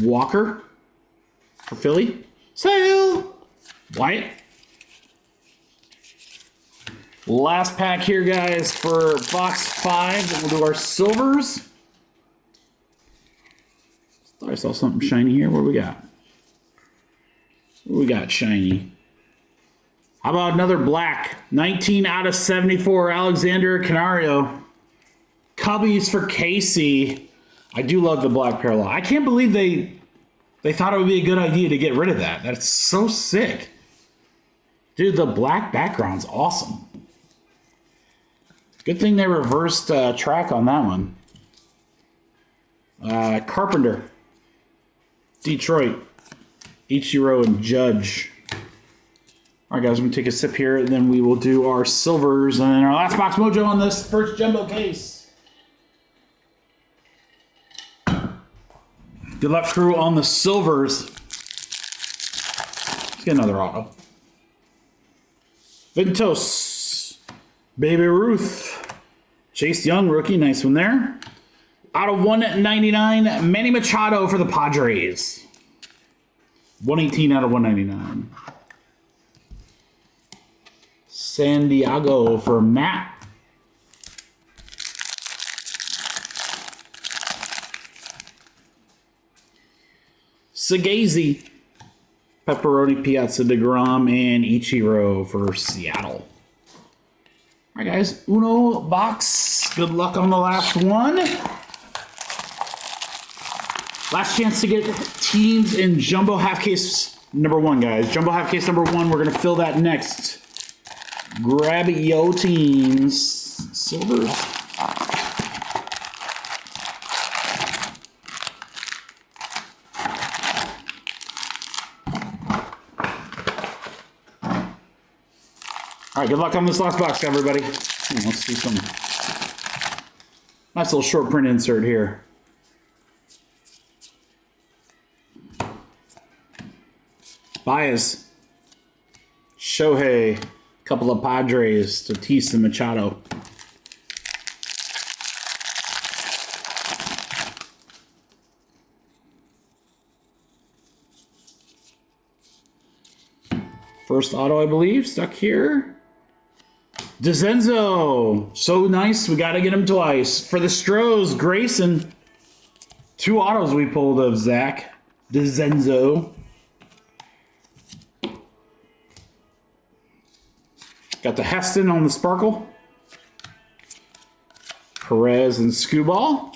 Walker for Philly. Sale. Wyatt. Last pack here, guys, for box 5. Then we'll do our silvers. Thought I saw something shiny here. What do we got? What do we got shiny? How about another black? 19 out of 74, Alexander Canario. Cubbies for Casey. I do love the black parallel. I can't believe they thought it would be a good idea to get rid of that. That's so sick. Dude, the black background's awesome. Good thing they reversed track on that one. Carpenter. Detroit, Ichiro and Judge. All right, guys, I'm going to take a sip here, and then we will do our silvers and then our last box mojo on this first jumbo case. Good luck, crew, on the silvers. Let's get another auto. Ventos, Baby Ruth, Chase Young, rookie, nice one there. Out of 199, Manny Machado for the Padres. 118 out of 199. San Diego for Matt. Sagazy, Pepperoni, Piazza, DeGrom, and Ichiro for Seattle. All right, guys. Uno box. Good luck on the last one. Last chance to get teams in jumbo half case number 1, guys. Jumbo half case number 1. We're going to fill that next. Grab yo teams. Silver. All right, good luck on this last box, everybody. Let's see some nice little short print insert here. Baez, Shohei, couple of Padres, Tatis and Machado. First auto, I believe, stuck here. DeZenzo, so nice. We got to get him twice. For the Stros, Grayson. 2 autos we pulled of Zach DeZenzo. Got the Heston on the Sparkle. Perez and Skubal.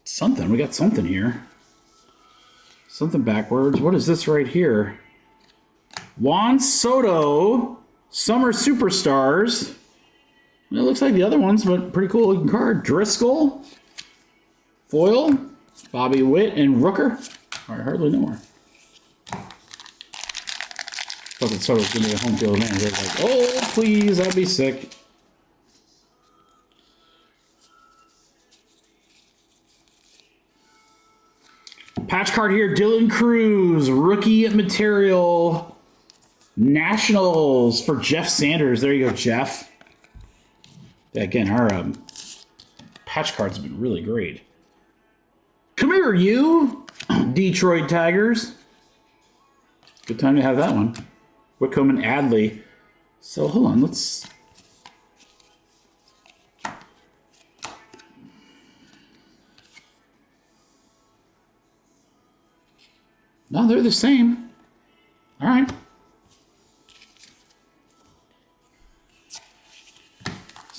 Something. We got something here. Something backwards. What is this right here? Juan Soto. Summer Superstars. It looks like the other ones, but pretty cool looking card. Driscoll. Foil, Bobby Witt, and Rooker. All right, hardly know her. Thought that Soto's going to be a home field advantage. Like, oh, please, that'd be sick. Patch card here, Dylan Cruz, rookie material, Nationals for Jeff Sanders. There you go, Jeff. Yeah, again, our patch cards have been really great. Come here, you. Detroit Tigers. Good time to have that one. Whitcomb and Adley. So, hold on. Let's... No, they're the same. All right.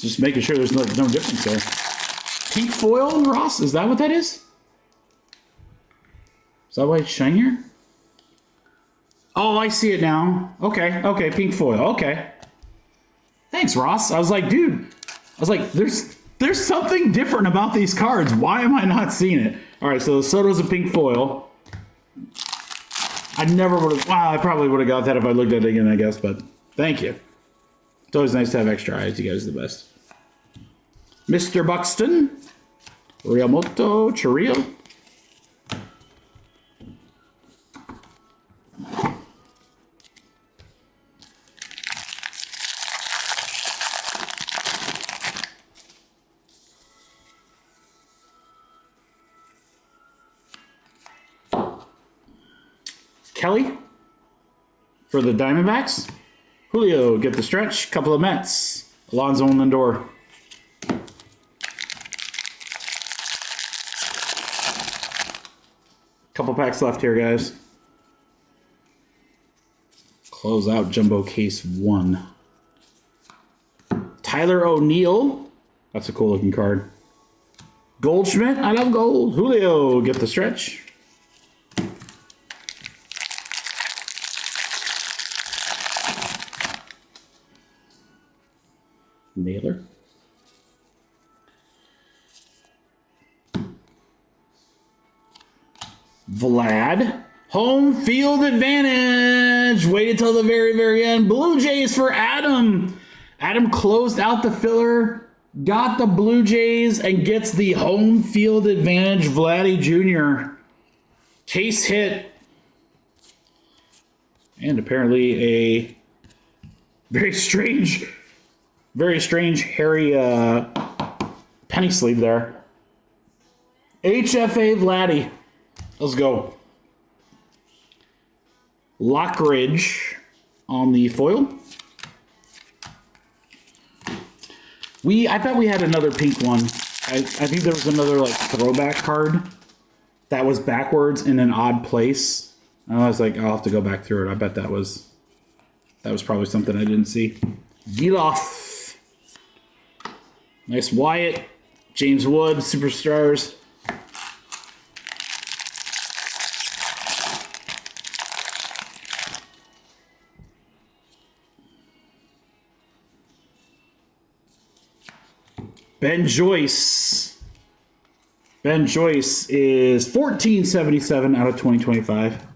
Just making sure there's no difference there. Pink foil, Ross? Is that what that is? Is that why it's shinier? Oh, I see it now. Okay, okay, pink foil. Okay. Thanks, Ross. I was like, dude. I was like, there's something different about these cards. Why am I not seeing it? All right, so the Soto's a pink foil. I never would have. Wow, I probably would have got that if I looked at it again, I guess. But thank you. It's always nice to have extra eyes. You guys are the best. Mr. Buxton, Riamoto, Chiriyo. Kelly for the Diamondbacks. Julio, get the stretch. Couple of Mets. Alonso and Lindor. Couple packs left here, guys. Close out Jumbo Case 1. Tyler O'Neill. That's a cool looking card. Goldschmidt. I love gold. Julio, get the stretch. Naylor. Vlad. Home field advantage. Waited till the very, very end. Blue Jays for Adam. Adam closed out the filler, got the Blue Jays, and gets the home field advantage. Vladdy Jr. Case hit. And apparently a very strange hairy penny sleeve there. HFA Vladdy. Let's go. Lockridge on the foil. I bet we had another pink one. I think there was another like throwback card that was backwards in an odd place. And I was like, I'll have to go back through it. I bet that was probably something I didn't see. Giloff. Nice Wyatt. James Wood, Superstars. Ben Joyce. Ben Joyce is 1477 out of 2025.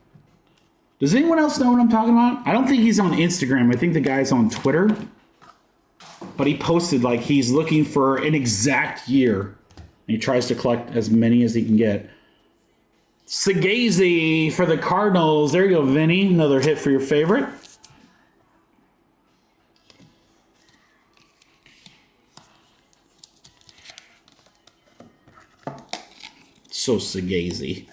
Does anyone else know what I'm talking about? I don't think he's on Instagram. I think the guy's on Twitter. But he posted like he's looking for an exact year. And he tries to collect as many as he can get. Sagazy for the Cardinals. There you go, Vinny. Another hit for your favorite. So Sagazy.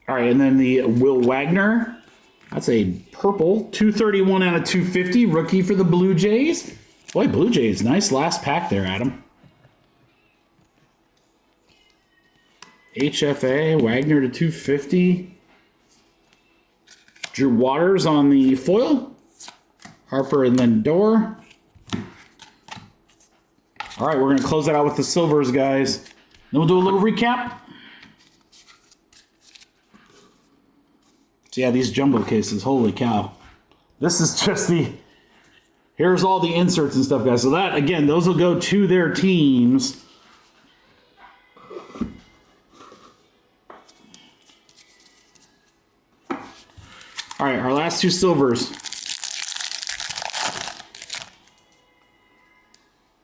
All right, and then the Will Wagner. That's a purple. 231 out of 250. Rookie for the Blue Jays. Boy, Blue Jays. Nice last pack there, Adam. HFA. Wagner to 250. Drew Waters on the foil. Harper and Lindor. All right, we're going to close that out with the silvers, guys. Then we'll do a little recap. So yeah, these jumbo cases, holy cow. This is just here's all the inserts and stuff, guys. So that, again, those will go to their teams. All right, our last two silvers.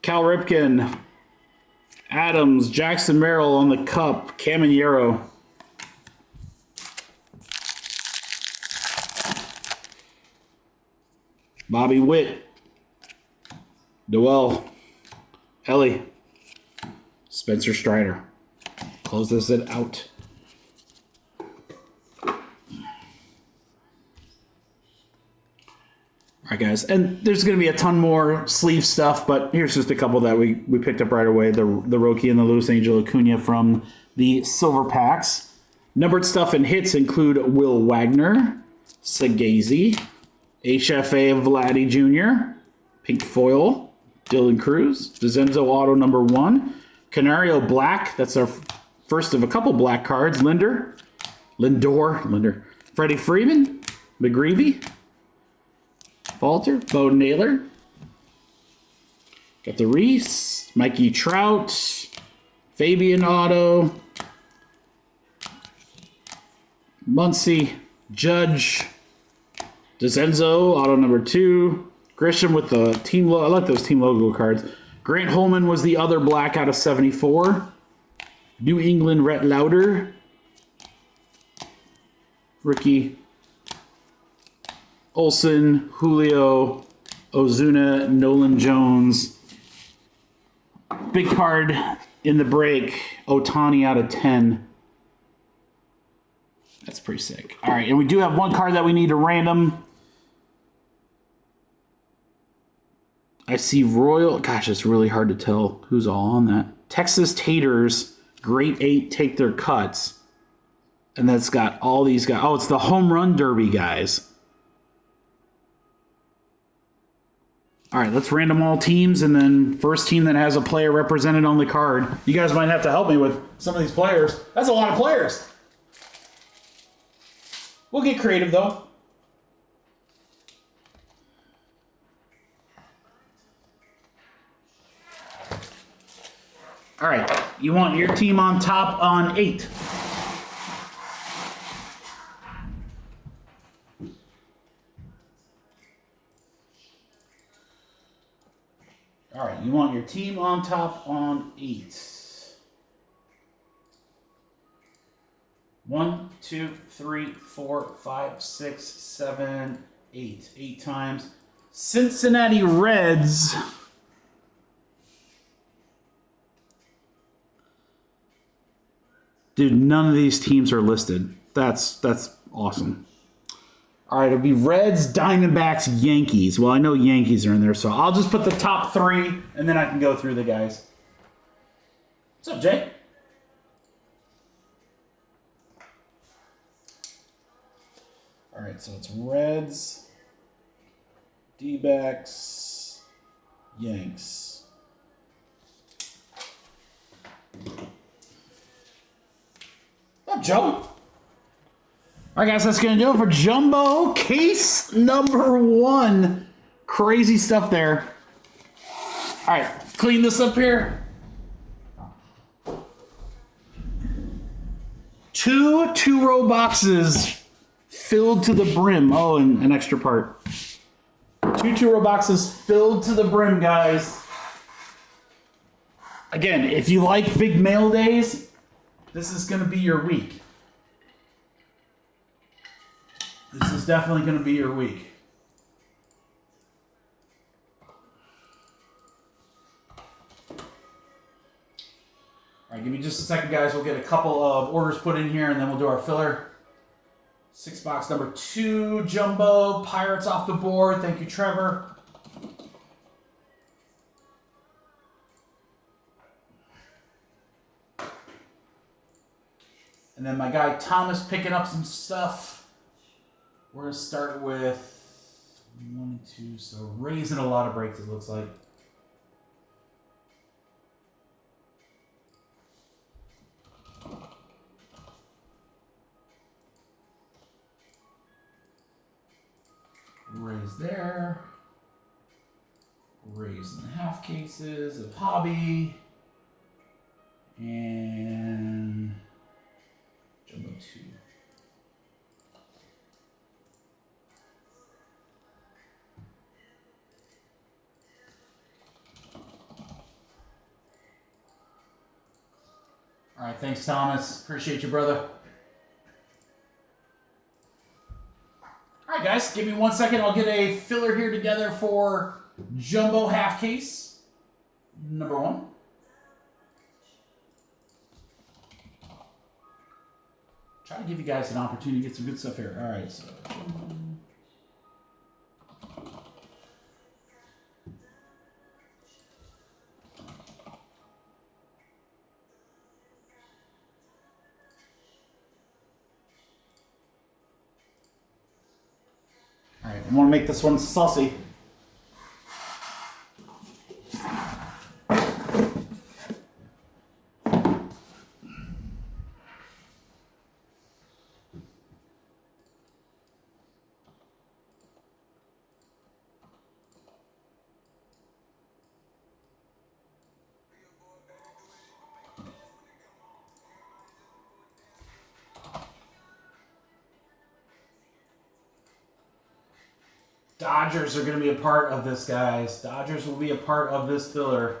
Cal Ripken, Adams, Jackson Merrill on the cup, Caminero. Bobby Witt, Noel, Ellie, Spencer Strider. Closes it out. All right, guys, and there's going to be a ton more sleeve stuff, but here's just a couple that we picked up right away. The Roki and the Luis Angel Acuna from the silver packs. Numbered stuff and hits include Will Wagner, Sagazy, HFA Vladdy Jr., pink foil, Dylan Cruz, DeZenzo auto number 1, Canario Black, that's our first of a couple black cards, Lindor, Freddie Freeman, McGreevy, Falter, Bo Naylor. Got the Reese, Mikey Trout, Fabian Auto, Muncy, Judge, DeZenzo, auto number 2. Grisham with the team logo. I like those team logo cards. Grant Holman was the other black out of 74. New England Rhett Lauder. Ricky Olson, Julio, Ozuna, Nolan Jones. Big card in the break. Ohtani out of 10. That's pretty sick. All right, and we do have one card that we need to random. I see Royal. Gosh, it's really hard to tell who's all on that. Texas Taters, Great 8 take their cuts. And that's got all these guys. Oh, it's the Home Run Derby guys. All right, let's random all teams, and then first team that has a player represented on the card. You guys might have to help me with some of these players. That's a lot of players. We'll get creative, though. All right, you want your team on top on 8. All right, you want your team on top on 8. 1, 2, 3, 4, 5, 6, 7, 8. 8 times. Cincinnati Reds. Dude, none of these teams are listed. That's awesome. All right, it'll be Reds, Diamondbacks, Yankees. Well, I know Yankees are in there, so I'll just put the top 3, and then I can go through the guys. What's up, Jay? All right, so it's Reds, D-backs, Yanks. What's up, Joe? All right, guys, that's going to do it for Jumbo case number 1. Crazy stuff there. All right, clean this up here. 2 2-row boxes filled to the brim. Oh, and an extra part. 2 2-row boxes filled to the brim, guys. Again, if you like big mail days, this is going to be your week. This is definitely going to be your week. All right, give me just a second, guys. We'll get a couple of orders put in here, and then we'll do our filler. 6 box number 2, Jumbo. Pirates off the board. Thank you, Trevor. And then my guy Thomas picking up some stuff. We're going to start with 1 and 2. So raising a lot of breaks, it looks like. Raise there. Raise in the half cases of Hobby. And Jumbo 2. All right, thanks, Thomas. Appreciate you, brother. All right, guys, give me 1 second. I'll get a filler here together for Jumbo half case number 1. Try to give you guys an opportunity to get some good stuff here. All right, so. All right, I want to make this one saucy. Dodgers are going to be a part of this, guys. Dodgers will be a part of this filler.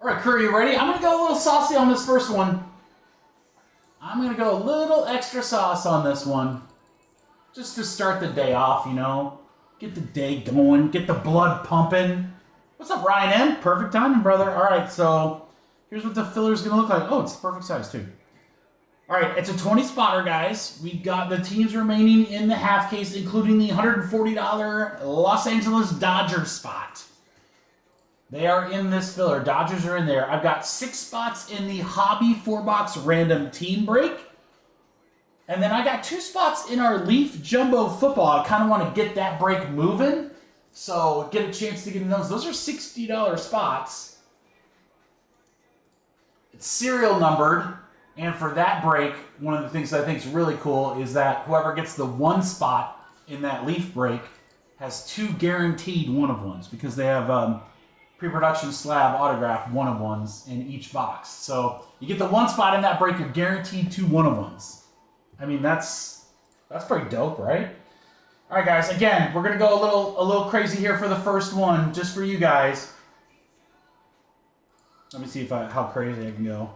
All right, crew, you ready? I'm going to go a little saucy on this first one. I'm going to go a little extra sauce on this one. Just to start the day off, you know. Get the day going. Get the blood pumping. What's up, Ryan M? Perfect timing, brother. All right, so here's what the filler is going to look like. Oh, it's the perfect size, too. All right, it's a 20 spotter, guys. We've got the teams remaining in the half case, including the $140 Los Angeles Dodgers spot. They are in this filler. Dodgers are in there. I've got 6 spots in the Hobby 4-box random team break. And then I got 2 spots in our Leaf Jumbo Football. I kind of want to get that break moving. So get a chance to get in those. Those are $60 spots. It's serial numbered. And for that break, one of the things I think is really cool is that whoever gets the 1 spot in that Leaf break has 2 guaranteed 1-of-1s because they have pre-production slab autographed 1-of-1s in each box. So you get the 1 spot in that break, you're guaranteed 2 1-of-1s. I mean, that's pretty dope, right? All right, guys. Again, we're gonna go a little crazy here for the first one, just for you guys. Let me see how crazy I can go.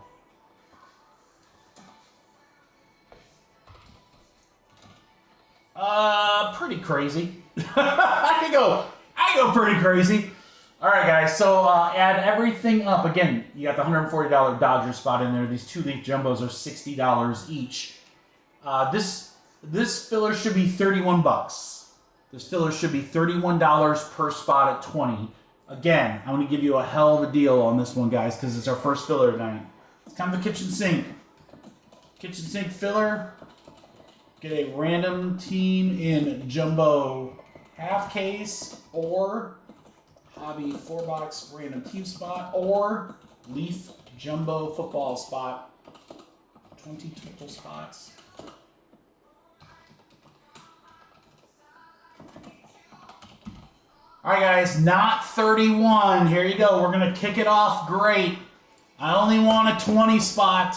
Pretty crazy. I go pretty crazy. All right, guys. So add everything up. Again, you got the $140 Dodger spot in there. These 2 Leaf Jumbos are $60 each. This filler should be $31. This filler should be $31 per spot at 20. Again, I'm going to give you a hell of a deal on this one, guys, because it's our first filler tonight. It's kind of a kitchen sink. Kitchen sink filler. Get a random team in jumbo half case or hobby 4-box random team spot or Leaf Jumbo Football spot. 20 total spots. All right, guys, not 31. Here you go. We're going to kick it off great. I only want a 20 spot.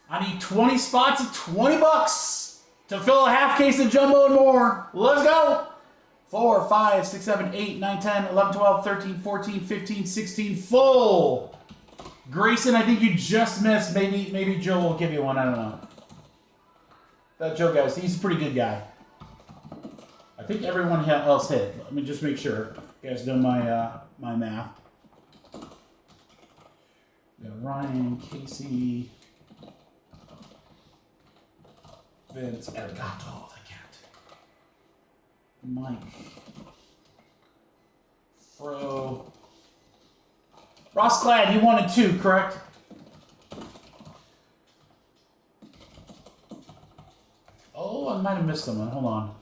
I need 20 spots at $20 to fill a half case of jumbo and more. Let's go. 4, 5, 6, 7, 8, 9, 10, 11, 12, 13, 14, 15, 16. Full. Grayson, I think you just missed. Maybe Joe will give you one. I don't know. That Joe, guys, he's a pretty good guy. I think everyone else hit. Let me just make sure. You guys know my math. We got Ryan, Casey, Vince, Arigato, the cat. Mike, Fro. Ross Glad, you wanted 2, correct? Oh, I might have missed someone. Hold on.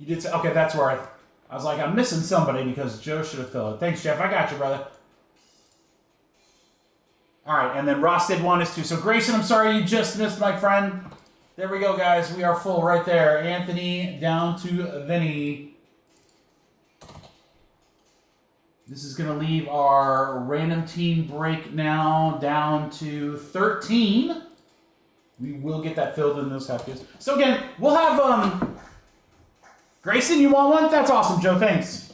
You did say, okay, that's where I was like, I'm missing somebody because Joe should have filled it. Thanks, Jeff. I got you, brother. All right, and then Ross did want us to. So, Grayson, I'm sorry you just missed, my friend. There we go, guys. We are full right there. Anthony down to Vinny. This is going to leave our random team break now down to 13. We will get that filled in those half days. So, again, we'll have... Grayson, you want one? That's awesome, Joe. Thanks.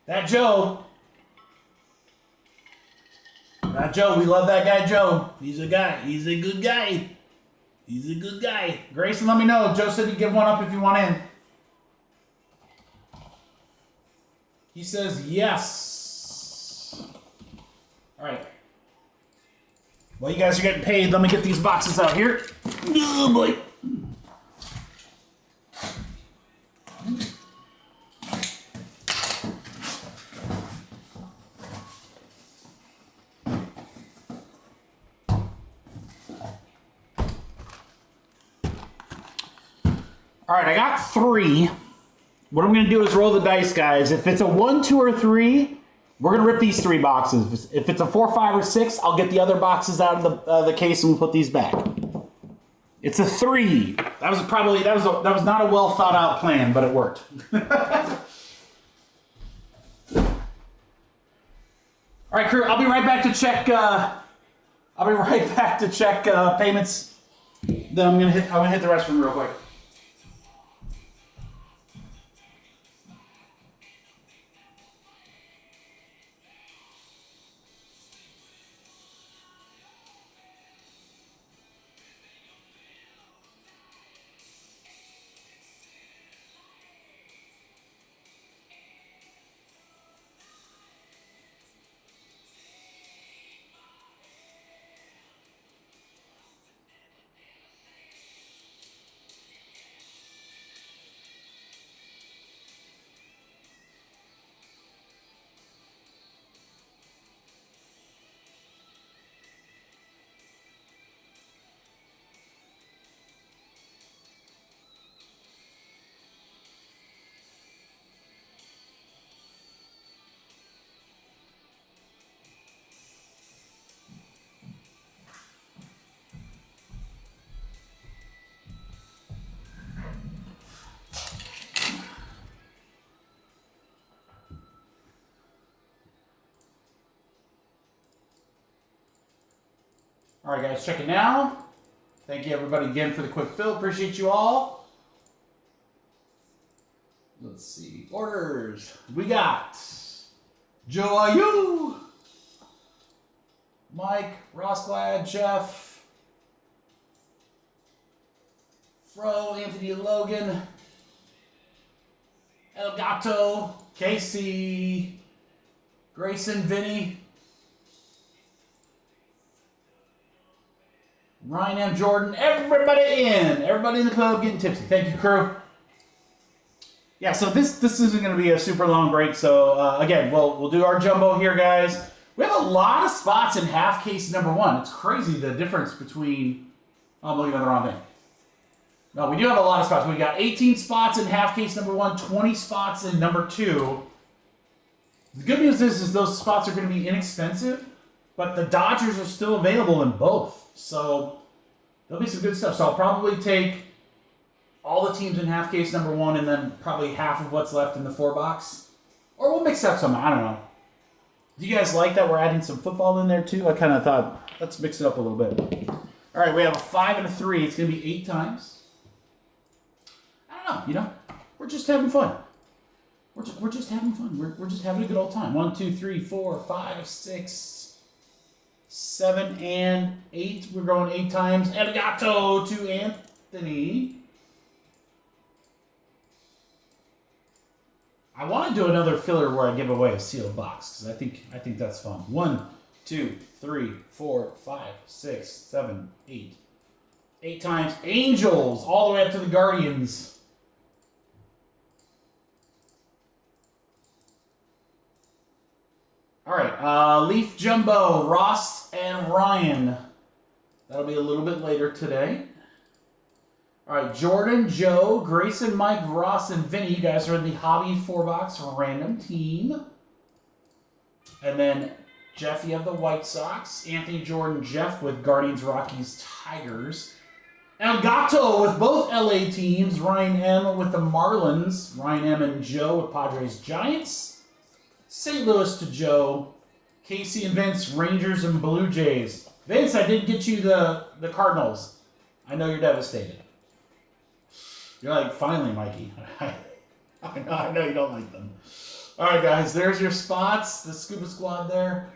That Joe, we love that guy, Joe. He's a guy. He's a good guy. He's a good guy. Grayson, let me know. Joe said he'd give one up if you want in. He says yes. All right. Well, you guys are getting paid. Let me get these boxes out here. Oh, boy. All right, I got 3. What I'm going to do is roll the dice, guys. If it's a 1, 2, or 3, we're going to rip these 3 boxes. If it's a 4, 5, or 6, I'll get the other boxes out of the case and we'll put these back. It's a 3. That was not a well thought out plan, but it worked. All right, crew. I'll be right back to check. Payments. Then I'm gonna hit the restroom real quick. All right, guys, check it now. Thank you, everybody, again for the quick fill. Appreciate you all. Let's see. Orders. We got Joe Ayu, Mike, Rossglad, Jeff, Fro, Anthony Logan, El Gato, Casey, Grayson, Vinny, Ryan M. Jordan, everybody in the club getting tipsy. Thank you, crew. Yeah, so this isn't going to be a super long break. So again, we'll do our jumbo here, guys. We have a lot of spots in half case number 1. It's crazy the difference between. Oh, I'm looking at the wrong thing. No, we do have a lot of spots. We got 18 spots in half case number 1, 20 spots in number 2. The good news is those spots are going to be inexpensive, but the Dodgers are still available in both. So there'll be some good stuff. So I'll probably take all the teams in half case number 1 and then probably half of what's left in the 4-box. Or we'll mix up some. I don't know. Do you guys like that we're adding some football in there too? I kind of thought, let's mix it up a little bit. All right, we have a 5 and a 3. It's going to be 8 times. I don't know, we're just having fun. We're just having fun. We're just having a good old time. 1, 2, 3, 4, 5, 6, 7, and 8. We're going 8 times. Arigato to Anthony. I want to do another filler where I give away a sealed box because I think that's fun. 1, 2, 3, 4, 5, 6, 7, 8. 8 times. Angels all the way up to the Guardians. All right, Leaf Jumbo, Ross and Ryan. That'll be a little bit later today. All right, Jordan, Joe, Grayson, Mike, Ross, and Vinny. You guys are in the Hobby 4-box random team. And then Jeff, you have the White Sox. Anthony, Jordan, Jeff with Guardians, Rockies, Tigers. El Gato with both LA teams. Ryan M with the Marlins. Ryan M and Joe with Padres, Giants. St. Louis to Joe. Casey and Vince, Rangers and Blue Jays. Vince, I did get you the Cardinals. I know you're devastated. You're like, finally, Mikey. I know you don't like them. All right, guys, there's your spots. The Scuba Squad there.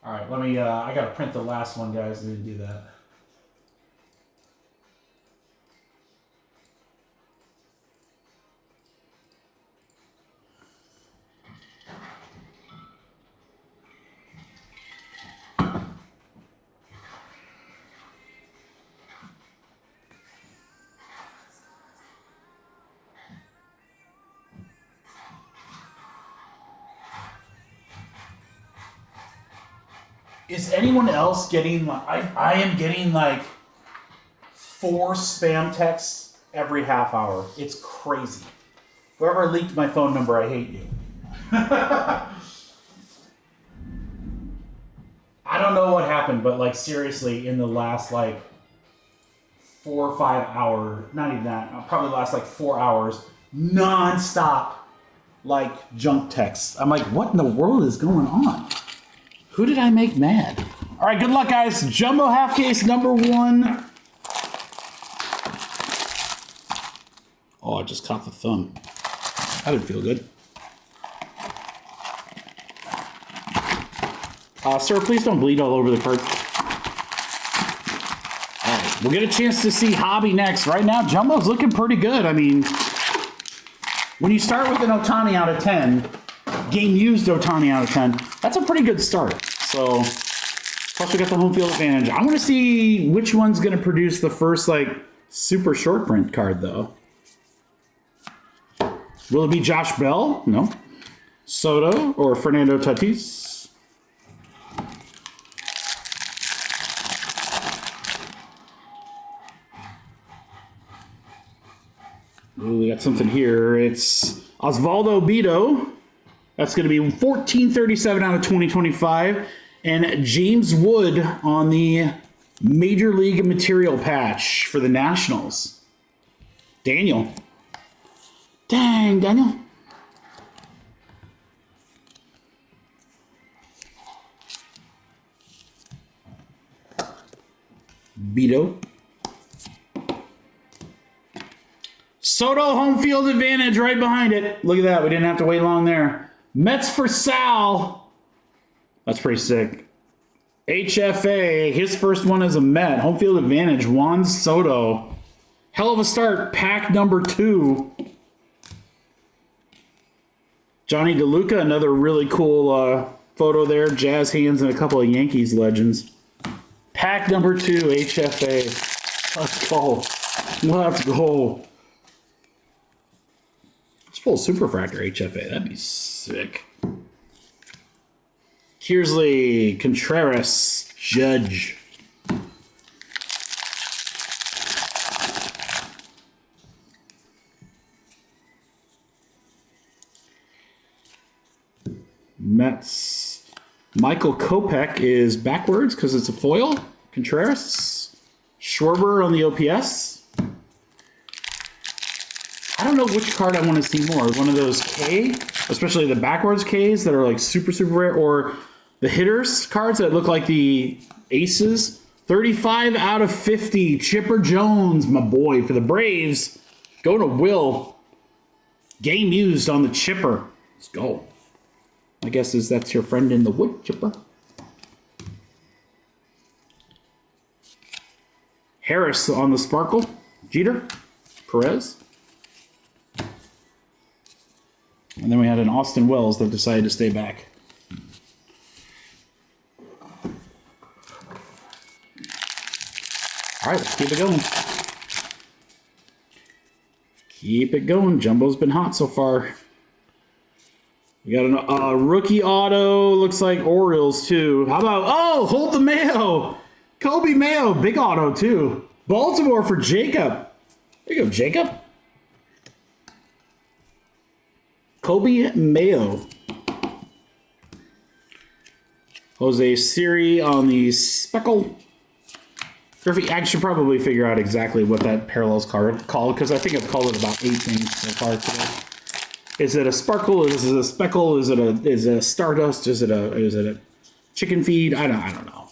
All right, let me, I got to print the last one, guys. I didn't do that. Is anyone else getting, I am getting like 4 spam texts every half hour. It's crazy. Whoever leaked my phone number, I hate you. I don't know what happened, but like seriously, in the last like 4 or 5 hours, not even that, probably the last like 4 hours, non-stop like junk texts. I'm like, what in the world is going on? Who did I make mad? All right, good luck, guys. Jumbo half case number 1. Oh, I just caught the thumb. That didn't feel good. Sir, please don't bleed all over the cards. All right, we'll get a chance to see Hobby next. Right now, Jumbo's looking pretty good. I mean, when you start with an Ohtani out of 10, game used Ohtani out of 10, that's a pretty good start. So, plus we got the home field advantage. I want to see which one's going to produce the first, like, super short print card, though. Will it be Josh Bell? No. Soto or Fernando Tatis? Ooh, we got something here. It's Osvaldo Bido. That's going to be 1437 out of 2025. And James Wood on the Major League Material patch for the Nationals. Daniel. Dang, Daniel. Beto. Soto home field advantage right behind it. Look at that. We didn't have to wait long there. Mets for Sal. That's pretty sick. HFA. His first one as a Met. Home field advantage. Juan Soto. Hell of a start. Pack number 2. Johnny DeLuca. Another really cool photo there. Jazz hands and a couple of Yankees legends. Pack number 2. HFA. Let's go. Let's go. Full Superfractor HFA. That'd be sick. Kearsley, Contreras, Judge. Mets. Michael Kopech is backwards because it's a foil. Contreras. Schwarber on the OPS. I don't know which card I want to see more. One of those K, especially the backwards Ks that are like super, super rare, or the hitters cards that look like the aces. 35 out of 50. Chipper Jones, my boy, for the Braves. Go to Will. Game used on the Chipper. Let's go. I guess that's your friend in the wood, Chipper. Harris on the Sparkle. Jeter. Perez. And then we had an Austin Wells that decided to stay back. All right, let's keep it going. Keep it going. Jumbo's been hot so far. We got a rookie auto. Looks like Orioles, too. How about, oh, hold the Mayo. Kobe Mayo, big auto, too. Baltimore for Jacob. There you go, Jacob. Kobe Mayo. Jose Siri on the Speckle. I should probably figure out exactly what that parallels card called, because I think I've called it about 8 things so far today. Is it a Sparkle? Is it a Speckle? Is it a Stardust? Is it a chicken feed? I don't know.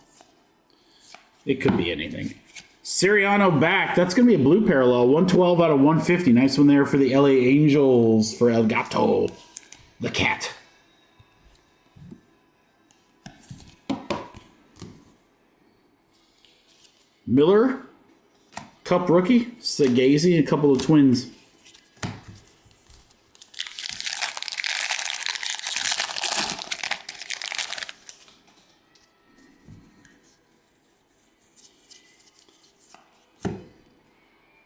It could be anything. Siriano back. That's going to be a blue parallel. 112 out of 150. Nice one there for the LA Angels for El Gato. The cat. Miller. Cup rookie. Sagazi. A couple of Twins.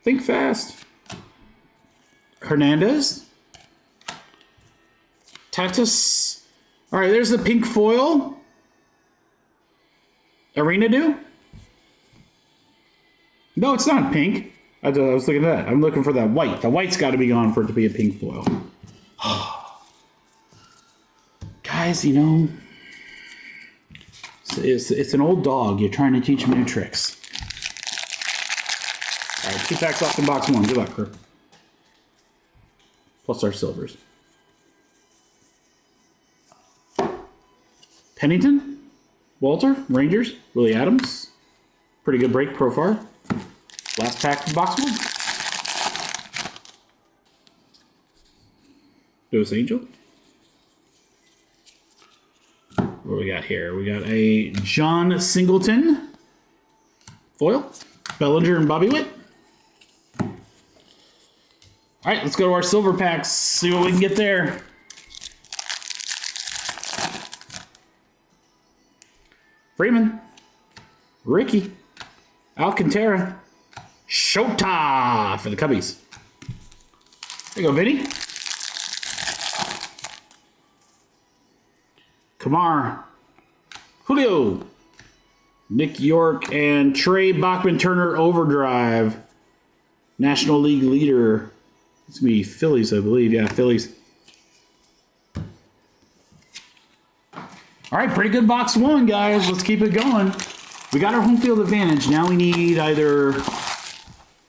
Think fast. Hernandez. Tatis. All right, there's the pink foil. Arena do? No, it's not pink. I was looking at that. I'm looking for that white. The white's got to be gone for it to be a pink foil. Guys, you know, it's an old dog. You're trying to teach him new tricks. All right, 2 packs off in box 1. Good luck, Kirk. Plus our silvers. Pennington, Walter, Rangers, Willie Adams. Pretty good break pro far. Last pack from box 1. Dos Angel. What do we got here? We got a John Singleton. Foil. Bellinger and Bobby Witt. All right, let's go to our silver packs, see what we can get there. Freeman, Ricky, Alcantara, Shota for the Cubbies. There you go, Vinny. Kamar, Julio, Nick York, and Trey Bachman-Turner Overdrive. National League leader. It's going to be Phillies, I believe. Yeah, Phillies. All right, pretty good box 1, guys. Let's keep it going. We got our home field advantage. Now we need either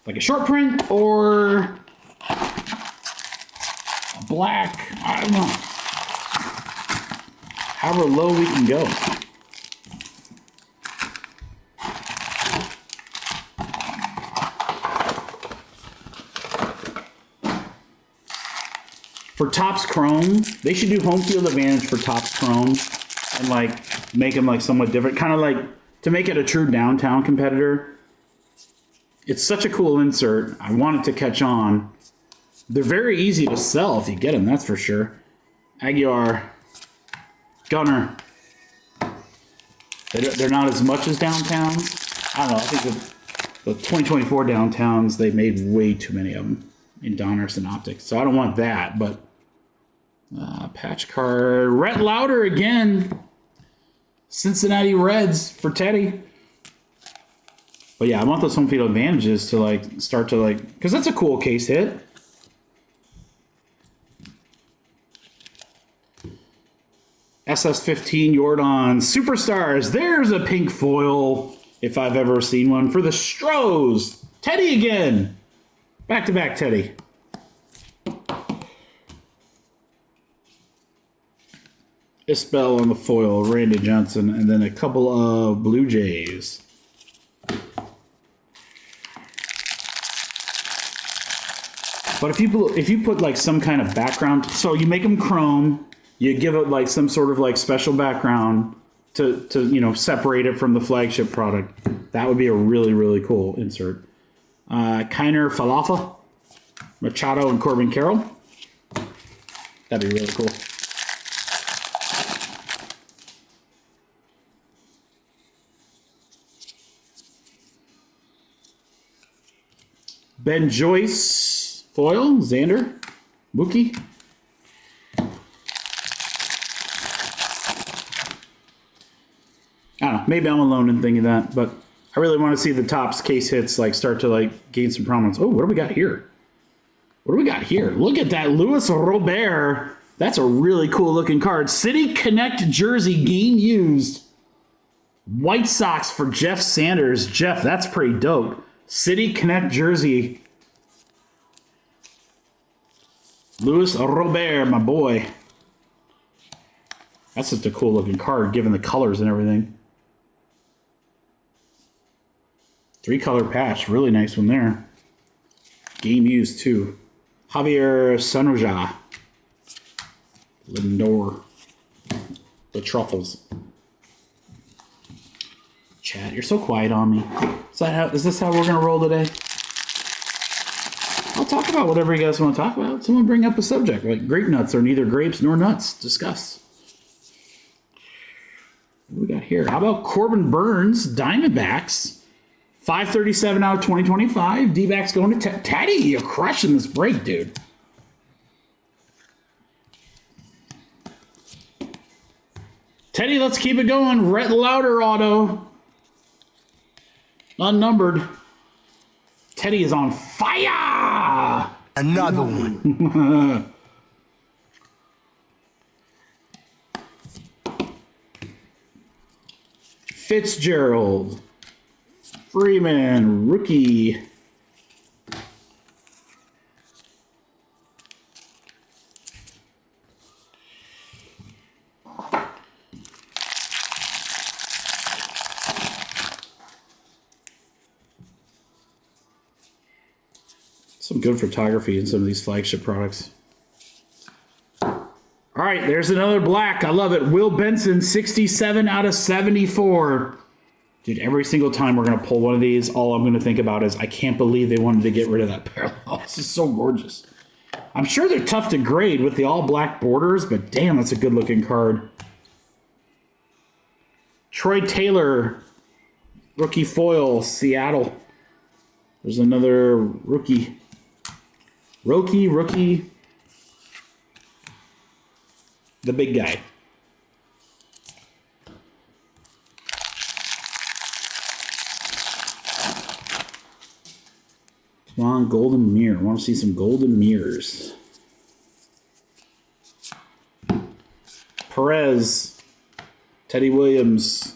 like a short print or black. I don't know. However low we can go. For Topps Chrome, they should do home field advantage for Topps Chrome and like make them like somewhat different. Kind of like to make it a true downtown competitor. It's such a cool insert. I want it to catch on. They're very easy to sell if you get them, that's for sure. Aguilar, Gunner. They're not as much as downtowns. I don't know. I think the 2024 downtowns, they made way too many of them in Donruss and Optics. So I don't want that, but patch card. Rhett Lauder again. Cincinnati Reds for Teddy. But yeah, I want those home field advantages to like start to like, because that's a cool case hit. SS15 Jordan Superstars. There's a pink foil, if I've ever seen one, for the Stros. Teddy again. Back to back Teddy. Isbell on the foil, Randy Johnson, and then a couple of Blue Jays. But if you put like some kind of background, so you make them chrome, you give it like some sort of like special background to you know separate it from the flagship product. That would be a really, really cool insert. Kiner Falafa, Machado, and Corbin Carroll. That'd be really cool. Ben Joyce, foil, Xander, Mookie. I don't know, maybe I'm alone in thinking that, but I really want to see the Topps case hits like start to like gain some prominence. Oh, what do we got here? What do we got here? Look at that, Luis Robert. That's a really cool looking card. City Connect jersey, game used. White Sox for Jeff Sanders. Jeff, that's pretty dope. City Connect jersey. Luis Robert, my boy. That's just a cool looking card given the colors and everything. 3-color patch, really nice one there. Game used too. Javier Sanoja. Lindor. The Truffles. Chad, you're so quiet on me. Is this how we're gonna roll today? I'll talk about whatever you guys want to talk about. Someone bring up a subject, like grape nuts are neither grapes nor nuts. Discuss. What do we got here? How about Corbin Burns, Diamondbacks? 537 out of 2025. D-backs going to Teddy. You're crushing this break, dude. Teddy, let's keep it going. Rhett Lauder auto. Unnumbered. Teddy is on fire. Another one. Fitzgerald. Freeman, rookie. Some good photography in some of these flagship products. All right, there's another black. I love it. Will Benson, 67 out of 74. Dude, every single time we're going to pull one of these, all I'm going to think about is I can't believe they wanted to get rid of that parallel. This is so gorgeous. I'm sure they're tough to grade with the all-black borders, but damn, that's a good-looking card. Troy Taylor, rookie foil, Seattle. There's another rookie. Rookie. The big guy. Come on, golden mirror. I want to see some golden mirrors. Perez, Teddy Williams,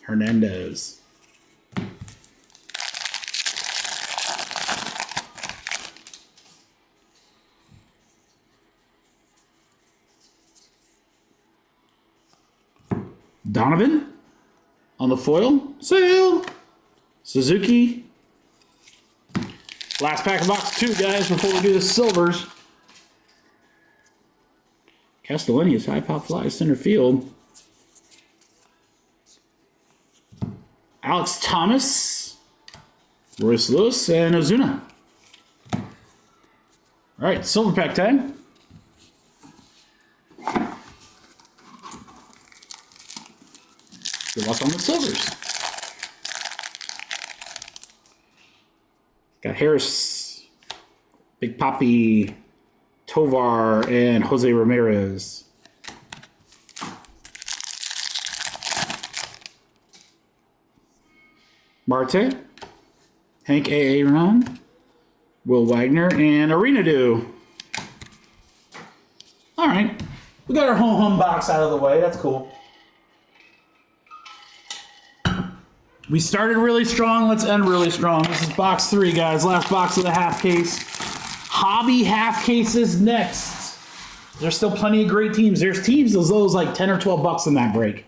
Hernandez. Donovan on the foil. Sale. Suzuki. Last pack of box 2, guys, before we do the silvers. Castellani's high pop fly center field. Alex Thomas, Royce Lewis, and Ozuna. All right, silver pack time. Good luck on the silvers. Got Harris, Big Papi, Tovar, and Jose Ramirez. Marte, Hank A. Ron, Will Wagner, and Arena Do. All right. We got our home box out of the way. That's cool. We started really strong. Let's end really strong. This is box 3, guys. Last box of the half case. Hobby half cases next. There's still plenty of great teams. There's teams as low as like 10 or 12 bucks in that break.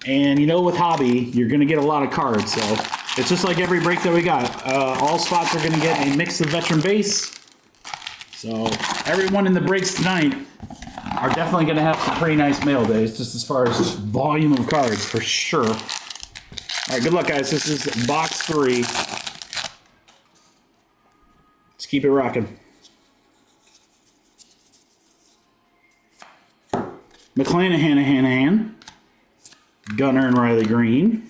And you know, with Hobby, you're going to get a lot of cards. So it's just like every break that we got. All spots are going to get a mix of veteran base. So everyone in the breaks tonight are definitely going to have some pretty nice mail days, just as far as volume of cards, for sure. All right, good luck, guys. This is box 3. Let's keep it rocking. McClanahan, Gunnar and Riley Green.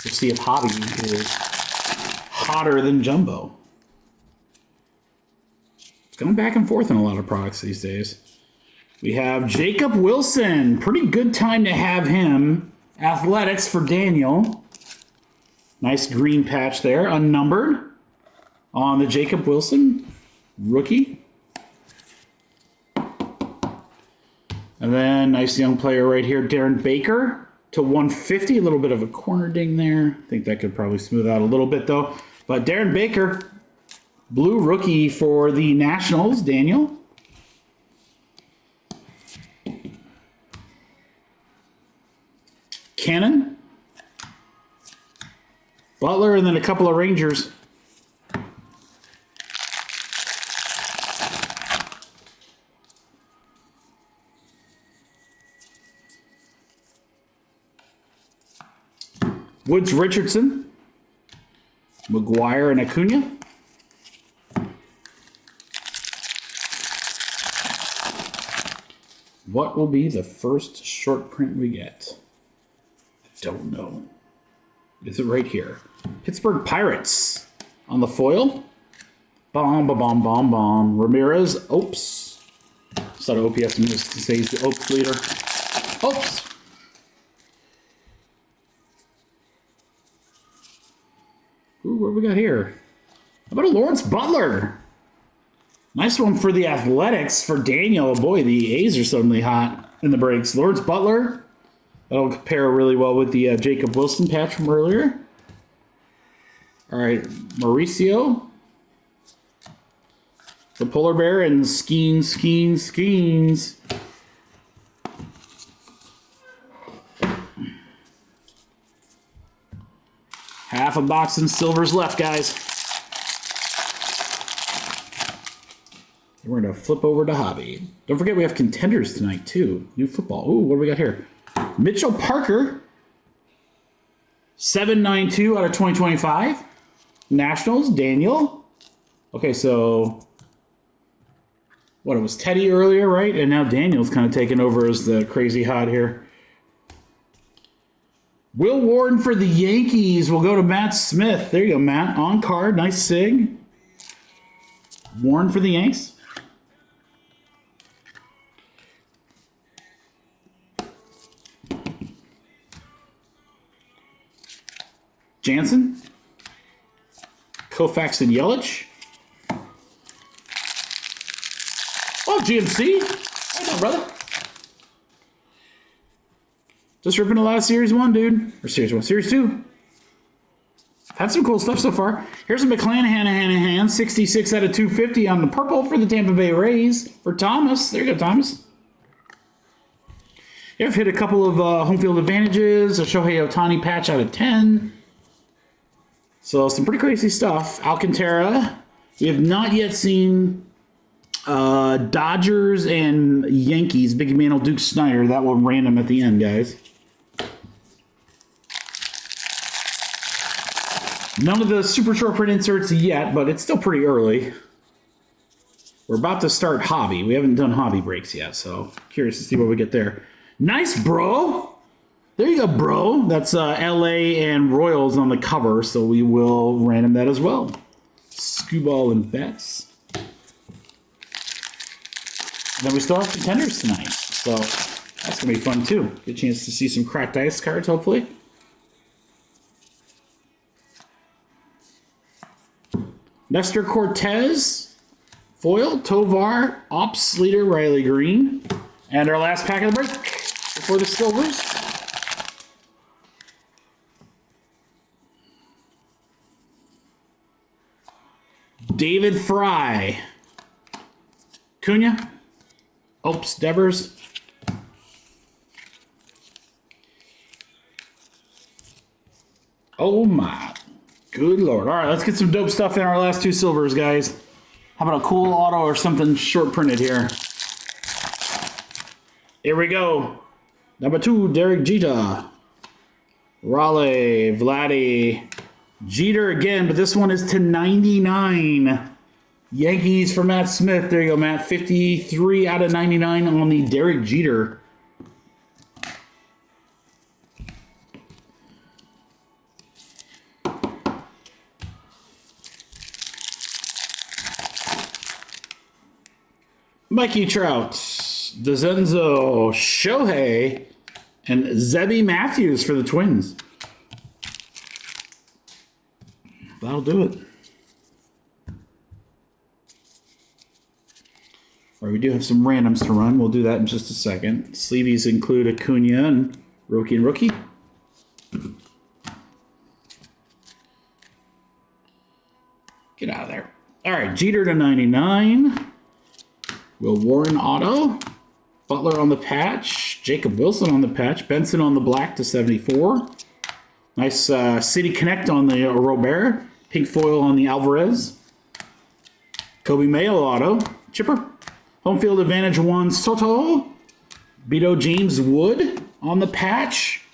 Let's see if Hobby is hotter than Jumbo. It's going back and forth in a lot of products these days. We have Jacob Wilson. Pretty good time to have him. Athletics for Daniel. Nice green patch there, unnumbered. On the Jacob Wilson, rookie. And then nice young player right here, Darren Baker to 150. A little bit of a corner ding there. I think that could probably smooth out a little bit though. But Darren Baker, blue rookie for the Nationals, Daniel. Cannon, Butler, and then a couple of Rangers. Woods Richardson, McGuire, and Acuna. What will be the first short print we get? Don't know. Is it right here? Pittsburgh Pirates on the foil. Bomb. Ramirez, Opes. It's not OPS, I'm just to say he's the Opes leader. Opes. Ooh, what do we got here? How about a Lawrence Butler? Nice one for the Athletics for Daniel. Boy, the A's are suddenly hot in the breaks. Lawrence Butler. That'll pair really well with the Jacob Wilson patch from earlier. All right, Mauricio. The Polar Bear and Skeens. Half a box in silvers left, guys. We're going to flip over to Hobby. Don't forget we have contenders tonight, too. New football. Ooh, what do we got here? Mitchell Parker, 792 out of 2025. Nationals, Daniel. Okay, so what, it was Teddy earlier, right? And now Daniel's kind of taking over as the crazy hot here. Will Warren for the Yankees. We'll go to Matt Smith. There you go, Matt. On card, nice sig. Warren for the Yanks. Jansen, Koufax, and Yelich. Oh, GMC. How you doing, brother? Just ripping a lot of Series 1, dude. Or Series 1. Series 2. Had some cool stuff so far. Here's a McClanahan, 66 out of 250 on the purple for the Tampa Bay Rays. For Thomas. There you go, Thomas. I've hit a couple of home field advantages, a Shohei Ohtani patch out of 10. So some pretty crazy stuff. Alcantara. We have not yet seen Dodgers and Yankees. Big man Duke Snyder. That one random at the end, guys. None of the super short print inserts yet, but it's still pretty early. We're about to start hobby. We haven't done hobby breaks yet, so curious to see what we get there. Nice, bro. There you go, bro. That's LA and Royals on the cover, so we will random that as well. Skewball and Bets. And then we still have contenders tonight, so that's going to be fun too. Get a chance to see some cracked ice cards, hopefully. Nestor Cortez, foil, Tovar, Ops leader, Riley Green. And our last pack of the break before the silvers. David Fry. Cunha. Opes Devers. Oh my good lord. All right, let's get some dope stuff in our last two silvers, guys. How about a cool auto or something short printed here? Here we go. Number 2, Derek Jeter. Raleigh, Vladdy. Jeter again, but this one is to 99. Yankees for Matt Smith. There you go, Matt. 53 out of 99 on the Derek Jeter. Mikey Trout, DeZenzo, Shohei, and Zebby Matthews for the Twins. That'll do it. All right, we do have some randoms to run. We'll do that in just a second. Sleeveys include Acuna and rookie. Get out of there. All right, Jeter to 99. Will Warren auto. Butler on the patch. Jacob Wilson on the patch. Benson on the black to 74. Nice City Connect on the Robert. Pink foil on the Alvarez. Kobe Mayo auto. Chipper. Home field advantage 1 Soto. Beto James Wood on the patch.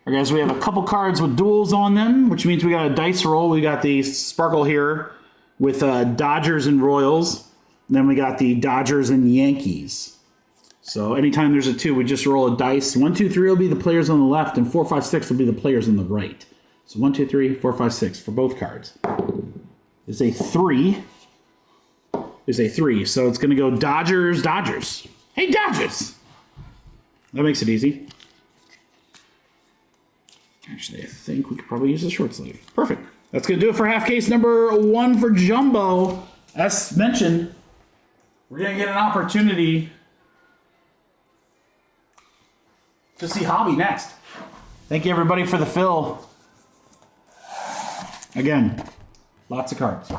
All right, guys, we have a couple cards with duels on them, which means we got a dice roll. We got the Sparkle here with Dodgers and Royals. And then we got the Dodgers and Yankees. So anytime there's a 2, we just roll a dice. 1, 2, 3 will be the players on the left, and 4, 5, 6 will be the players on the right. So 1, 2, 3, 4, 5, 6 for both cards. Is a 3. Is a 3. So it's going to go Dodgers, Dodgers. Hey, Dodgers! That makes it easy. Actually, I think we could probably use a short sleeve. Perfect. That's going to do it for half case number 1 for Jumbo. As mentioned, we're going to get an opportunity to see Hobby next. Thank you, everybody, for the fill. Again, lots of cards.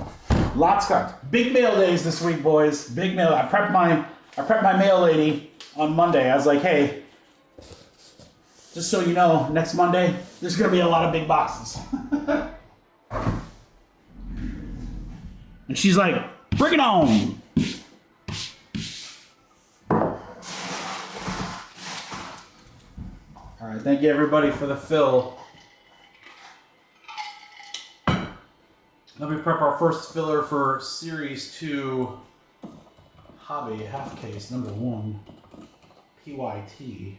Lots of cards. Big mail days this week, boys. Big mail. I prepped my mail lady on Monday. I was like, hey, just so you know, next Monday, there's going to be a lot of big boxes. And she's like, bring it on. All right, thank you, everybody, for the fill. Let me prep our first filler for Series 2 Hobby half case number 1 PYT.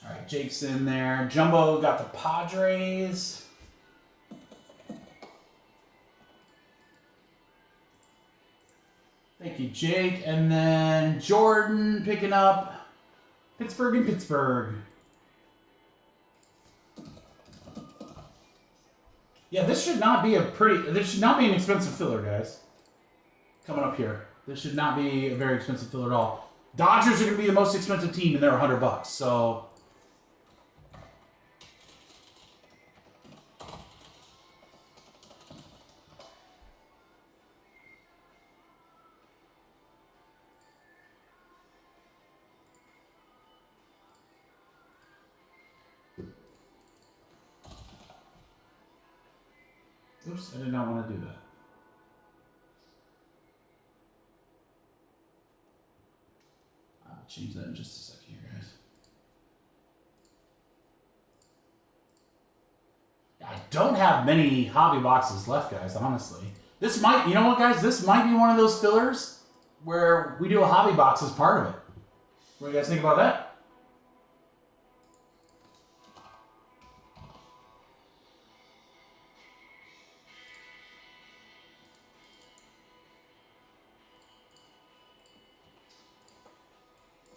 All right, Jake's in there. Jumbo got the Padres. Thank you, Jake. And then Jordan picking up Pittsburgh and Pittsburgh. Yeah, this should not be an expensive filler, guys. Coming up here. This should not be a very expensive filler at all. Dodgers are going to be the most expensive team, and they're $100, so Oops, I did not want to do that. I'll change that in just a second here, guys. I don't have many hobby boxes left, guys, honestly. This might, you know what, guys? This might be one of those fillers where we do a hobby box as part of it. What do you guys think about that?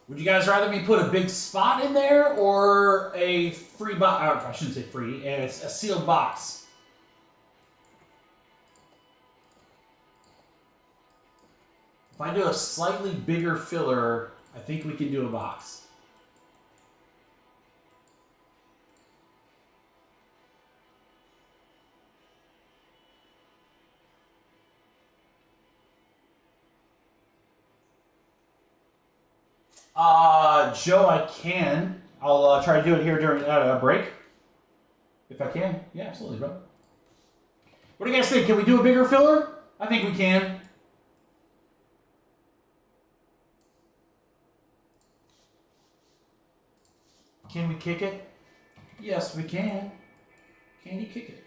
Would you guys rather me put a big spot in there or a free box? I shouldn't say free. It's a sealed box. If I do a slightly bigger filler, I think we can do a box. Joe, I can. I'll try to do it here during a break. If I can. Yeah, absolutely, bro. What do you guys think? Can we do a bigger filler? I think we can. Can we kick it? Yes, we can. Can you kick it?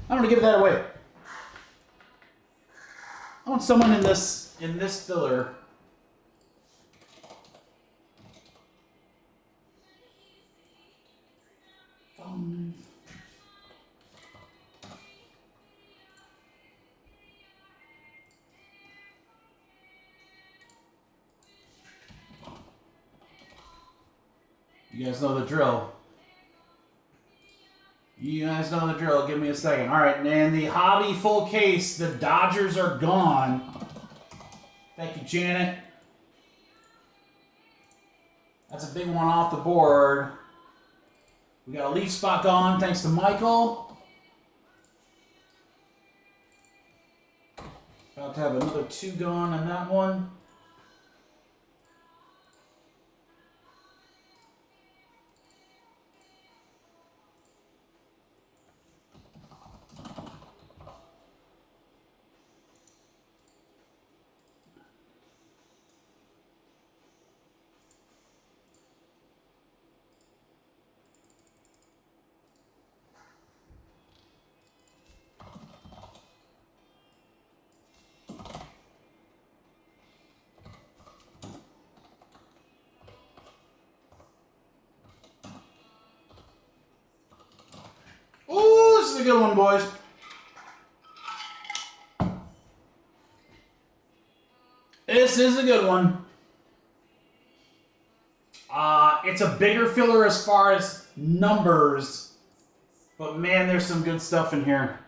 I'm gonna give that away. I want someone in this filler. You guys know the drill. You guys know the drill. Give me a second. All right, and the hobby full case. The Dodgers are gone. Thank you, Janet. That's a big one off the board. We got a leaf spot gone, thanks to Michael. About to have another 2 gone on that one. Ooh, this is a good one, boys. This is a good one. It's a bigger filler as far as numbers, but man, there's some good stuff in here.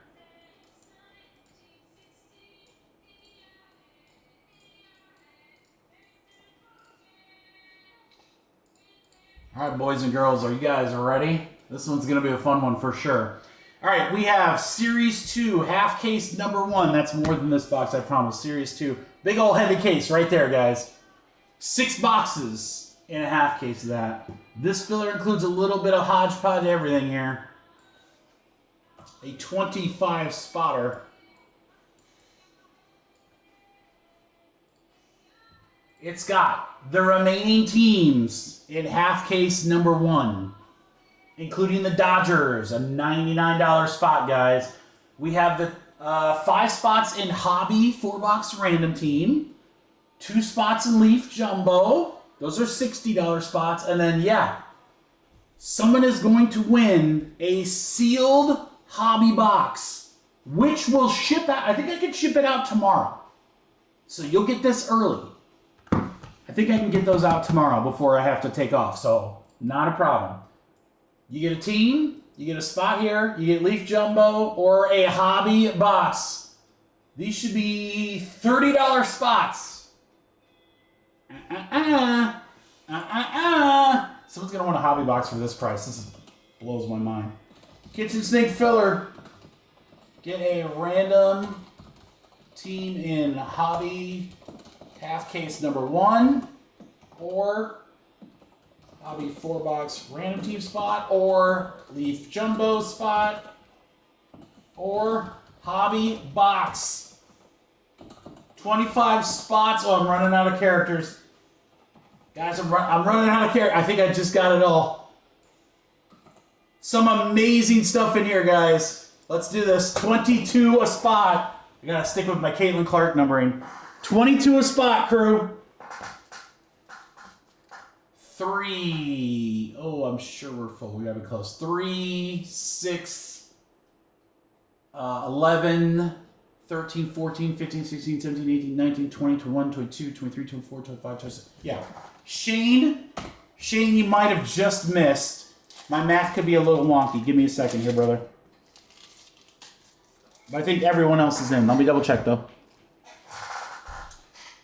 All right, boys and girls, are you guys ready? This one's going to be a fun one for sure. All right, we have Series 2, half case number 1. That's more than this box, I promise. Series 2. Big old heavy case right there, guys. 6 boxes in a half case of that. This filler includes a little bit of hodgepodge everything here. A 25 spotter. It's got the remaining teams in half case number 1, including the Dodgers, a $99 spot, guys. We have the 5 spots in Hobby 4-box random team. 2 spots in Leaf Jumbo. Those are $60 spots. And then, yeah, someone is going to win a sealed hobby box, which will ship out. I think I can ship it out tomorrow. So you'll get this early. I think I can get those out tomorrow before I have to take off. So not a problem. You get a team, you get a spot here, you get Leaf Jumbo or a hobby box. These should be $30 spots. Someone's going to want a hobby box for this price. This blows my mind. Kitchen Sink Filler. Get a random team in hobby half case number 1 or hobby 4-box random team spot or Leaf Jumbo spot or hobby box. 25 spots. Oh, I'm running out of characters. Guys, I'm running out of characters. I think I just got it all. Some amazing stuff in here, guys. Let's do this. 22 a spot. I gotta stick with my Caitlin Clark numbering. 22 a spot, crew. 3. Oh, I'm sure we're full. We gotta be close. 3, 6, 11, 13, 14, 15, 16, 17, 18, 19, 20, 21, 22, 23, 24, 25, 26. Yeah. Shane, you might have just missed. My math could be a little wonky. Give me a second here, brother. But I think everyone else is in. Let me double check, though. All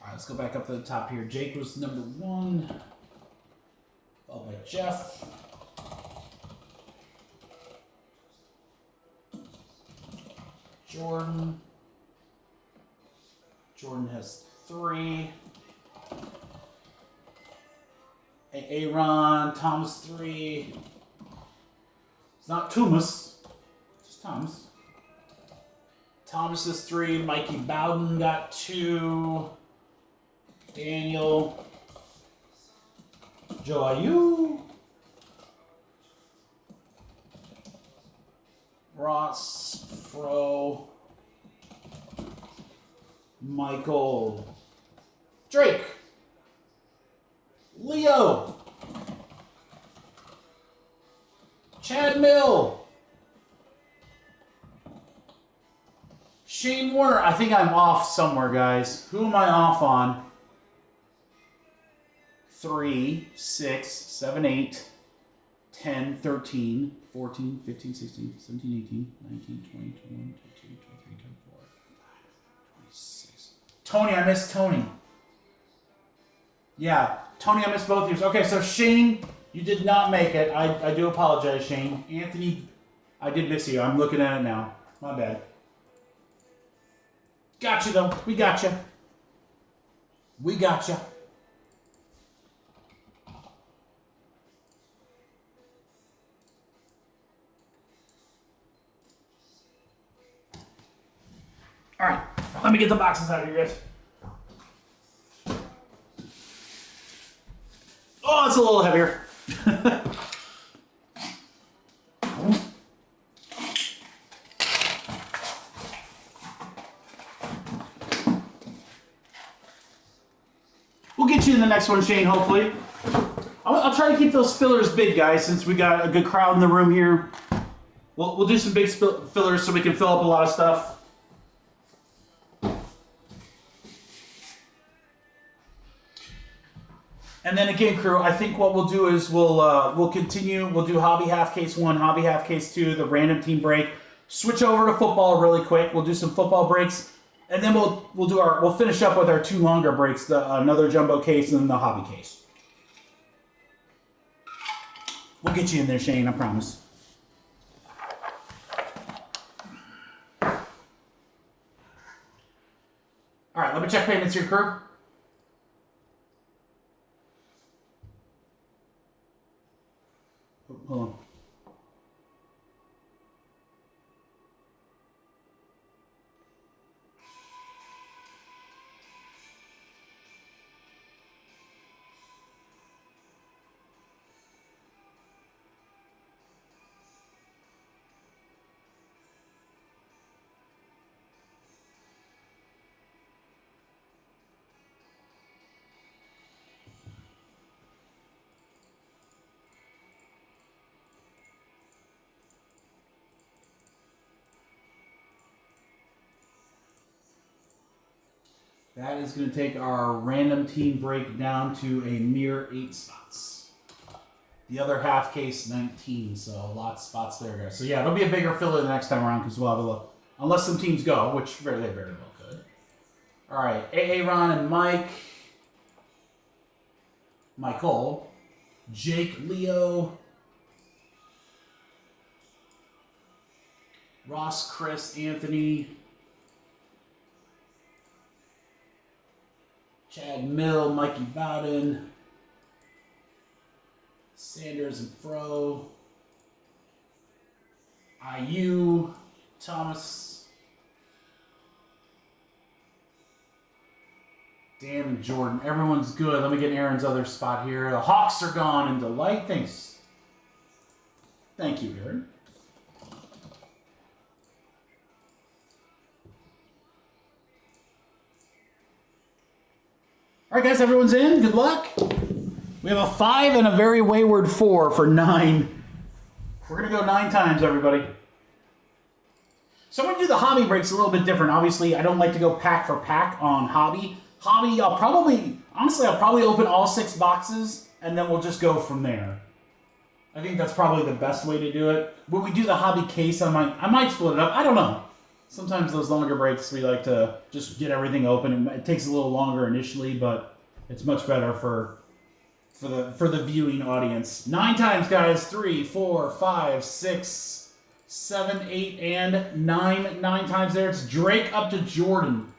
right, let's go back up to the top here. Jake was number 1. Followed by Jeff. Jordan. Jordan has 3. Aaron, Thomas 3. It's not Tumas, just Thomas. Thomas is 3. Mikey Bowden got 2. Daniel. Joe Ayu. Ross. Fro. Michael. Drake. Leo. Chad Mill. Shane Warner. I think I'm off somewhere, guys. Who am I off on? 3, 6, 7, 8, 10, 13, 14, 15, 16, 17, 18, 19, 20, 21, 22, 23, 24, 26. Tony, I missed Tony. Yeah, Tony, I missed both of yours. Okay, so Shane, you did not make it. I do apologize, Shane. Anthony, I did miss you. I'm looking at it now. My bad. Got you, though. We got you. We got you. All right, let me get the boxes out of here, guys. Oh, it's a little heavier. We'll get you in the next one, Shane, hopefully. I'll try to keep those fillers big, guys, since we got a good crowd in the room here. We'll do some big fillers so we can fill up a lot of stuff. And then again, crew, I think what we'll do is we'll continue. We'll do hobby half case 1, hobby half case 2, the random team break. Switch over to football really quick. We'll do some football breaks, and then we'll finish up with our 2 longer breaks, another jumbo case and then the hobby case. We'll get you in there, Shane. I promise. All right, let me check payments here, crew. Hold on. That is going to take our random team break down to a mere 8 spots. The other half case, 19, so lots of spots there, guys. So yeah, it'll be a bigger filler the next time around because we'll have a look. Unless some teams go, which they very well could. All right, Ron and Mike. Michael. Jake, Leo. Ross, Chris, Anthony. Chad Mill, Mikey Bowden. Sanders and Fro. IU. Thomas. Dan and Jordan. Everyone's good. Let me get Aaron's other spot here. The Hawks are gone and Delight. Thanks. Thank you, Aaron. All right, guys, everyone's in. Good luck. We have a 5 and a very wayward 4 for 9. We're going to go 9 times, everybody. So I'm going to do the hobby breaks a little bit different. Obviously, I don't like to go pack for pack on hobby. Hobby, I'll probably open all 6 boxes, and then we'll just go from there. I think that's probably the best way to do it. When we do the hobby case, I might split it up. I don't know. Sometimes those longer breaks, we like to just get everything open. It takes a little longer initially, but it's much better for the viewing audience. 9 times, guys. 3, 4, 5, 6, 7, 8, and 9. 9 times there. It's Drake up to Jordan.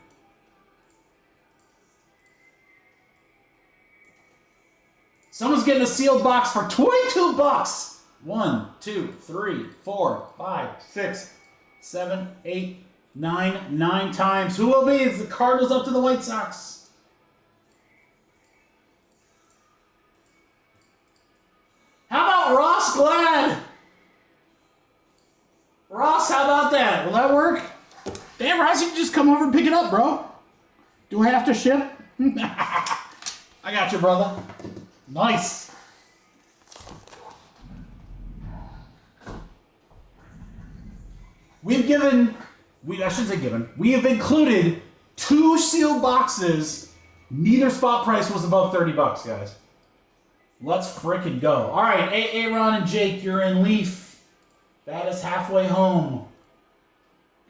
Someone's getting a sealed box for $22. 1, 2, 3, 4, 5, 6, 7, 8, 9. 9 times. Who will be? It's the Cardinals up to the White Sox. How about Ross Glad? Ross, how about that? Will that work? Damn, Ross, you can just come over and pick it up, bro. Do I have to ship? I got you, brother. Nice. We have included 2 sealed boxes. Neither spot price was above $30, guys. Let's frickin' go. All right, Aaron and Jake, you're in Leaf. That is halfway home.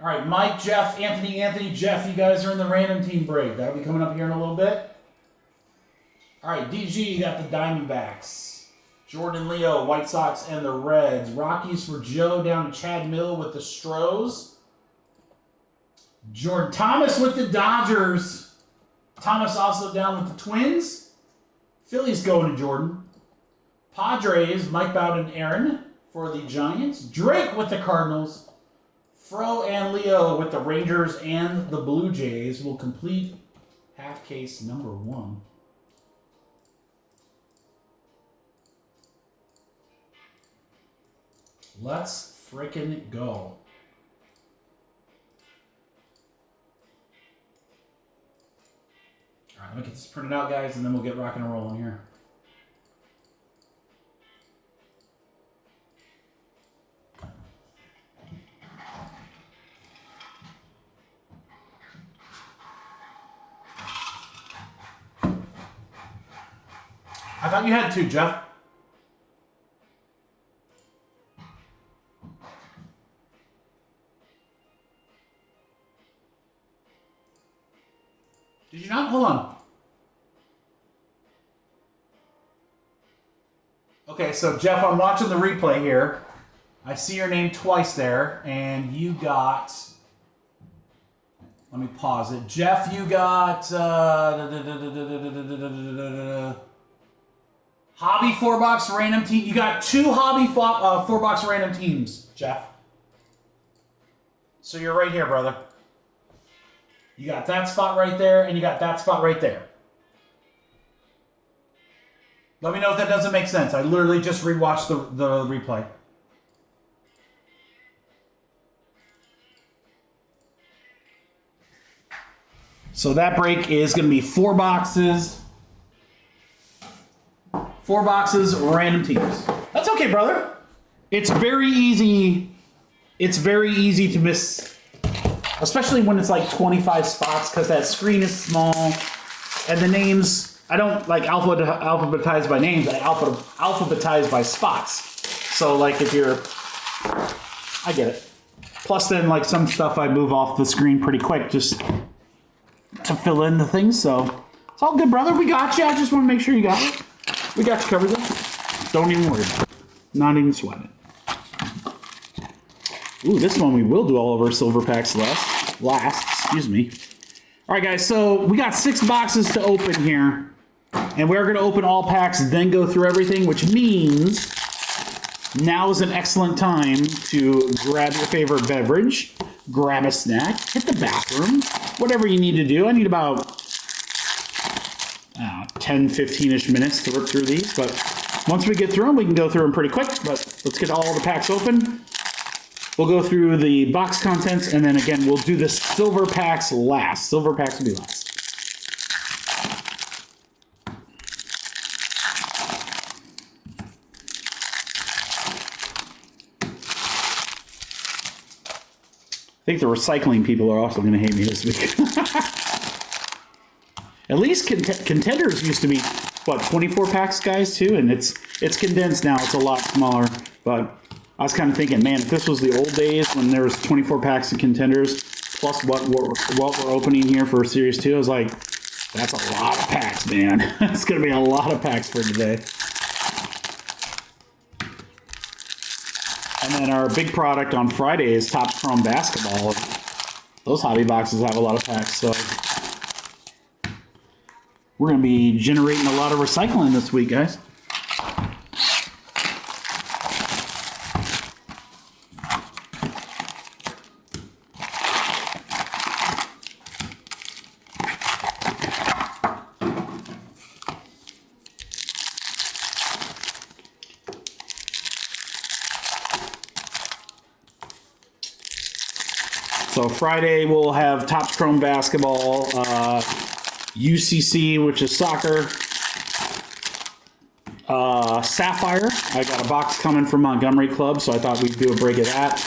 All right, Mike, Jeff, Anthony, Jeff, you guys are in the random team break. That'll be coming up here in a little bit. All right, DG, you got the Diamondbacks. Jordan, Leo, White Sox, and the Reds. Rockies for Joe down to Chad Mill with the Stros. Jordan Thomas with the Dodgers. Thomas also down with the Twins. Phillies going to Jordan. Padres, Mike Bowden and Aaron for the Giants. Drake with the Cardinals. Fro and Leo with the Rangers and the Blue Jays will complete half case number 1. Let's frickin' go. All right, let me get this printed out, guys, and then we'll get rocking and rolling here. I thought you had 2, Jeff. Did you not? Hold on. Okay, so Jeff, I'm watching the replay here. I see your name twice there, and you got... Let me pause it. Jeff, you got... Hobby 4-box random team. You got 2 hobby 4-box random teams, Jeff. So you're right here, brother. You got that spot right there, and you got that spot right there. Let me know if that doesn't make sense. I literally just rewatched the replay. So that break is going to be 4 boxes. 4 boxes, random teams. That's okay, brother. It's very easy. It's very easy to miss especially when it's like 25 spots, because that screen is small, and the names, I don't like alphabetize by names, I alphabetize by spots. So like if you're, I get it. Plus then like some stuff I move off the screen pretty quick just to fill in the things, so it's all good, brother. We got you. I just want to make sure you got it. We got you covered though. Don't even worry about it. Not even sweat it. Ooh, this one we will do all of our silver packs last, excuse me. All right, guys, so we got 6 boxes to open here, and we're going to open all packs, then go through everything, which means now is an excellent time to grab your favorite beverage, grab a snack, hit the bathroom, whatever you need to do. I need about 10, 15-ish minutes to work through these, but once we get through them, we can go through them pretty quick, but let's get all the packs open. We'll go through the box contents, and then again, we'll do the silver packs last. Silver packs will be last. I think the recycling people are also going to hate me this week. At least Contenders used to be, what, 24 packs, guys, too? And it's condensed now. It's a lot smaller, but I was kind of thinking, man, if this was the old days when there was 24 packs of Contenders, plus what we're opening here for Series 2, I was like, that's a lot of packs, man. It's going to be a lot of packs for today. And then our big product on Friday is Topps Chrome Basketball. Those hobby boxes have a lot of packs, so we're going to be generating a lot of recycling this week, guys. So Friday we'll have Topps Chrome Basketball, UCC, which is soccer, Sapphire. I got a box coming from Montgomery Club, so I thought we'd do a break of that.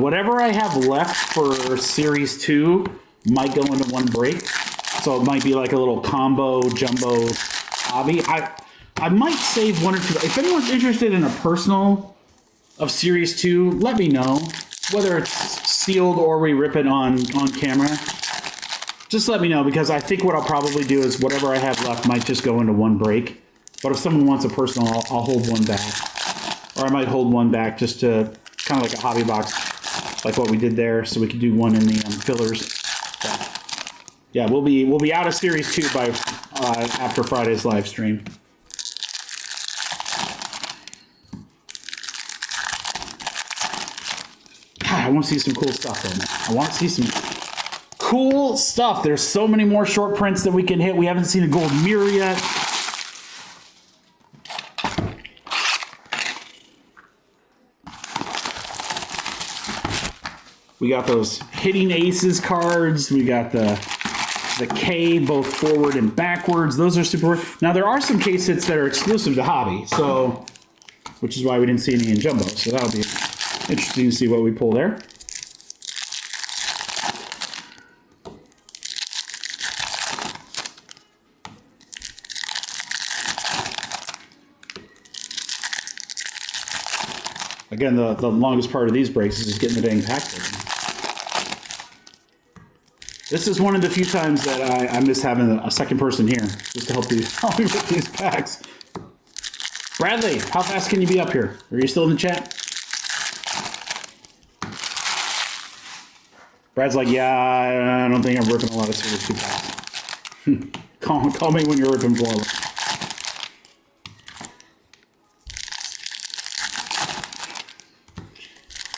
Whatever I have left for Series 2 might go into one break, so it might be like a little combo jumbo hobby. I might save one or two. If anyone's interested in a personal of Series 2, let me know. Whether it's sealed or we rip it on camera, just let me know, because I think what I'll probably do is whatever I have left might just go into one break. But if someone wants a personal, I'll hold one back. Or I might hold one back just to kind of like a hobby box, like what we did there, so we could do one in the fillers. But yeah, we'll be out of Series 2 by after Friday's live stream. I want to see some cool stuff, though. I want to see some cool stuff. There's so many more short prints that we can hit. We haven't seen a gold mirror yet. We got those hitting aces cards. We got the K both forward and backwards. Those are super. Now there are some case hits that are exclusive to hobby, so which is why we didn't see any in jumbo. So that'll be interesting to see what we pull there. Again, the longest part of these breaks is just getting the dang pack open. This is one of the few times that I miss having a second person here just to help me with these packs. Bradley, how fast can you be up here? Are you still in the chat? Brad's like, yeah, I don't think I'm ripping a lot of Series 2 packs. Call me when you're ripping flawless.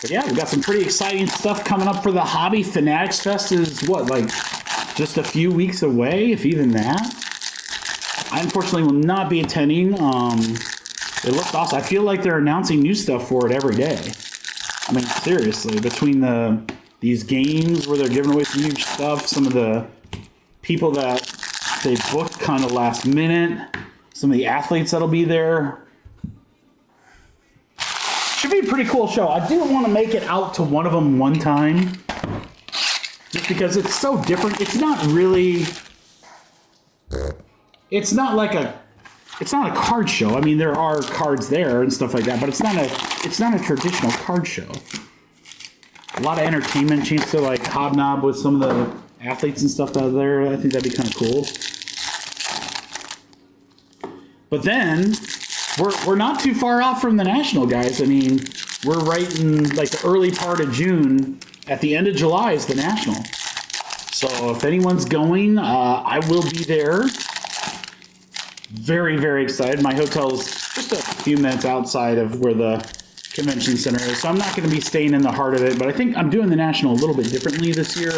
But yeah, we got some pretty exciting stuff coming up for the Hobby. Fanatics Fest is what, like just a few weeks away, if even that. I unfortunately will not be attending. It looks awesome. I feel like they're announcing new stuff for it every day. I mean, seriously, between these games where they're giving away some huge stuff, some of the people that they booked kind of last minute, some of the athletes that'll be there. Should be a pretty cool show. I do want to make it out to one of them one time, Just because it's so different. It's not really... It's not like a... It's not a card show. I mean, there are cards there and stuff like that, but it's not a traditional card show. A lot of entertainment, chance to like hobnob with some of the athletes and stuff out there. I think that'd be kind of cool. But then we're not too far off from the National, guys. I mean, we're right in like the early part of June. At the end of July is the National. So if anyone's going, I will be there. Very, very excited. My hotel's just a few minutes outside of where the convention center is, so I'm not going to be staying in the heart of it, but I think I'm doing the National a little bit differently this year.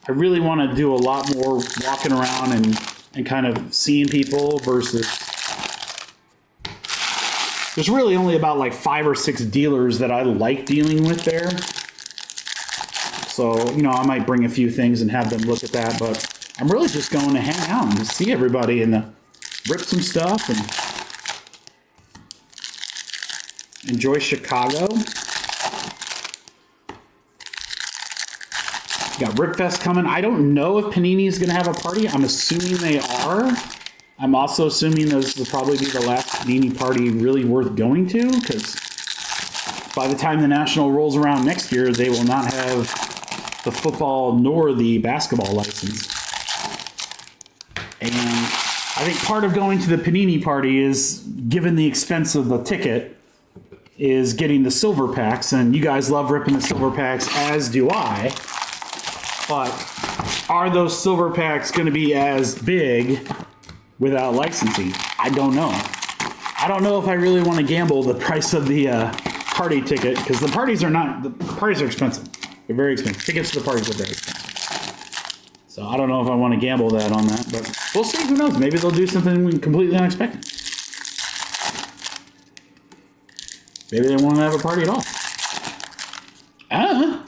I really want to do a lot more walking around and kind of seeing people versus... There's really only about like 5 or 6 dealers that I like dealing with there. So, you know, I might bring a few things and have them look at that, but I'm really just going to hang out and see everybody and rip some stuff and enjoy Chicago. Got Rip Fest coming. I don't know if Panini's going to have a party. I'm assuming they are. I'm also assuming this will probably be the last Panini party really worth going to, because by the time the National rolls around next year, they will not have the football nor the basketball license. And I think part of going to the Panini party is, given the expense of the ticket, is getting the silver packs. And you guys love ripping the silver packs, as do I. But are those silver packs going to be as big without licensing? I don't know. I don't know if I really want to gamble the price of the party ticket, because the parties are expensive. They're very expensive. Tickets to the parties are very expensive. So I don't know if I want to gamble that on that, but we'll see. Who knows? Maybe they'll do something completely unexpected. Maybe they won't have a party at all. I don't know.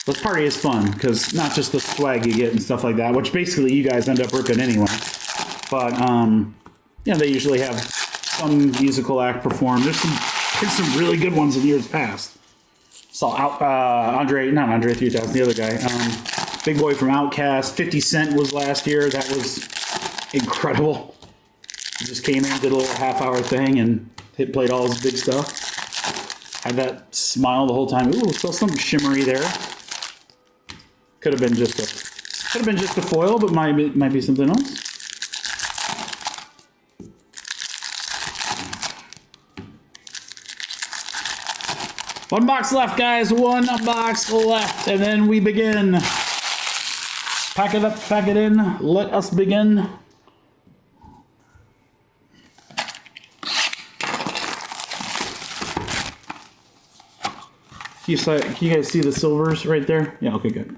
This party is fun, because not just the swag you get and stuff like that, which basically you guys end up ripping anyway. But, yeah, they usually have some musical act perform. There's some really good ones in years past. Saw not Andre 3000, the other guy. Big Boy from Outkast. 50 Cent was last year. That was incredible. He just came in, did a little half-hour thing, and played all his big stuff. Had that smile the whole time. Ooh, saw something shimmery there. Could have been just a foil, but might be something else. One box left, guys. One box left, and then we begin. Pack it up, pack it in. Let us begin. Can you guys see the silvers right there? Yeah, okay, good.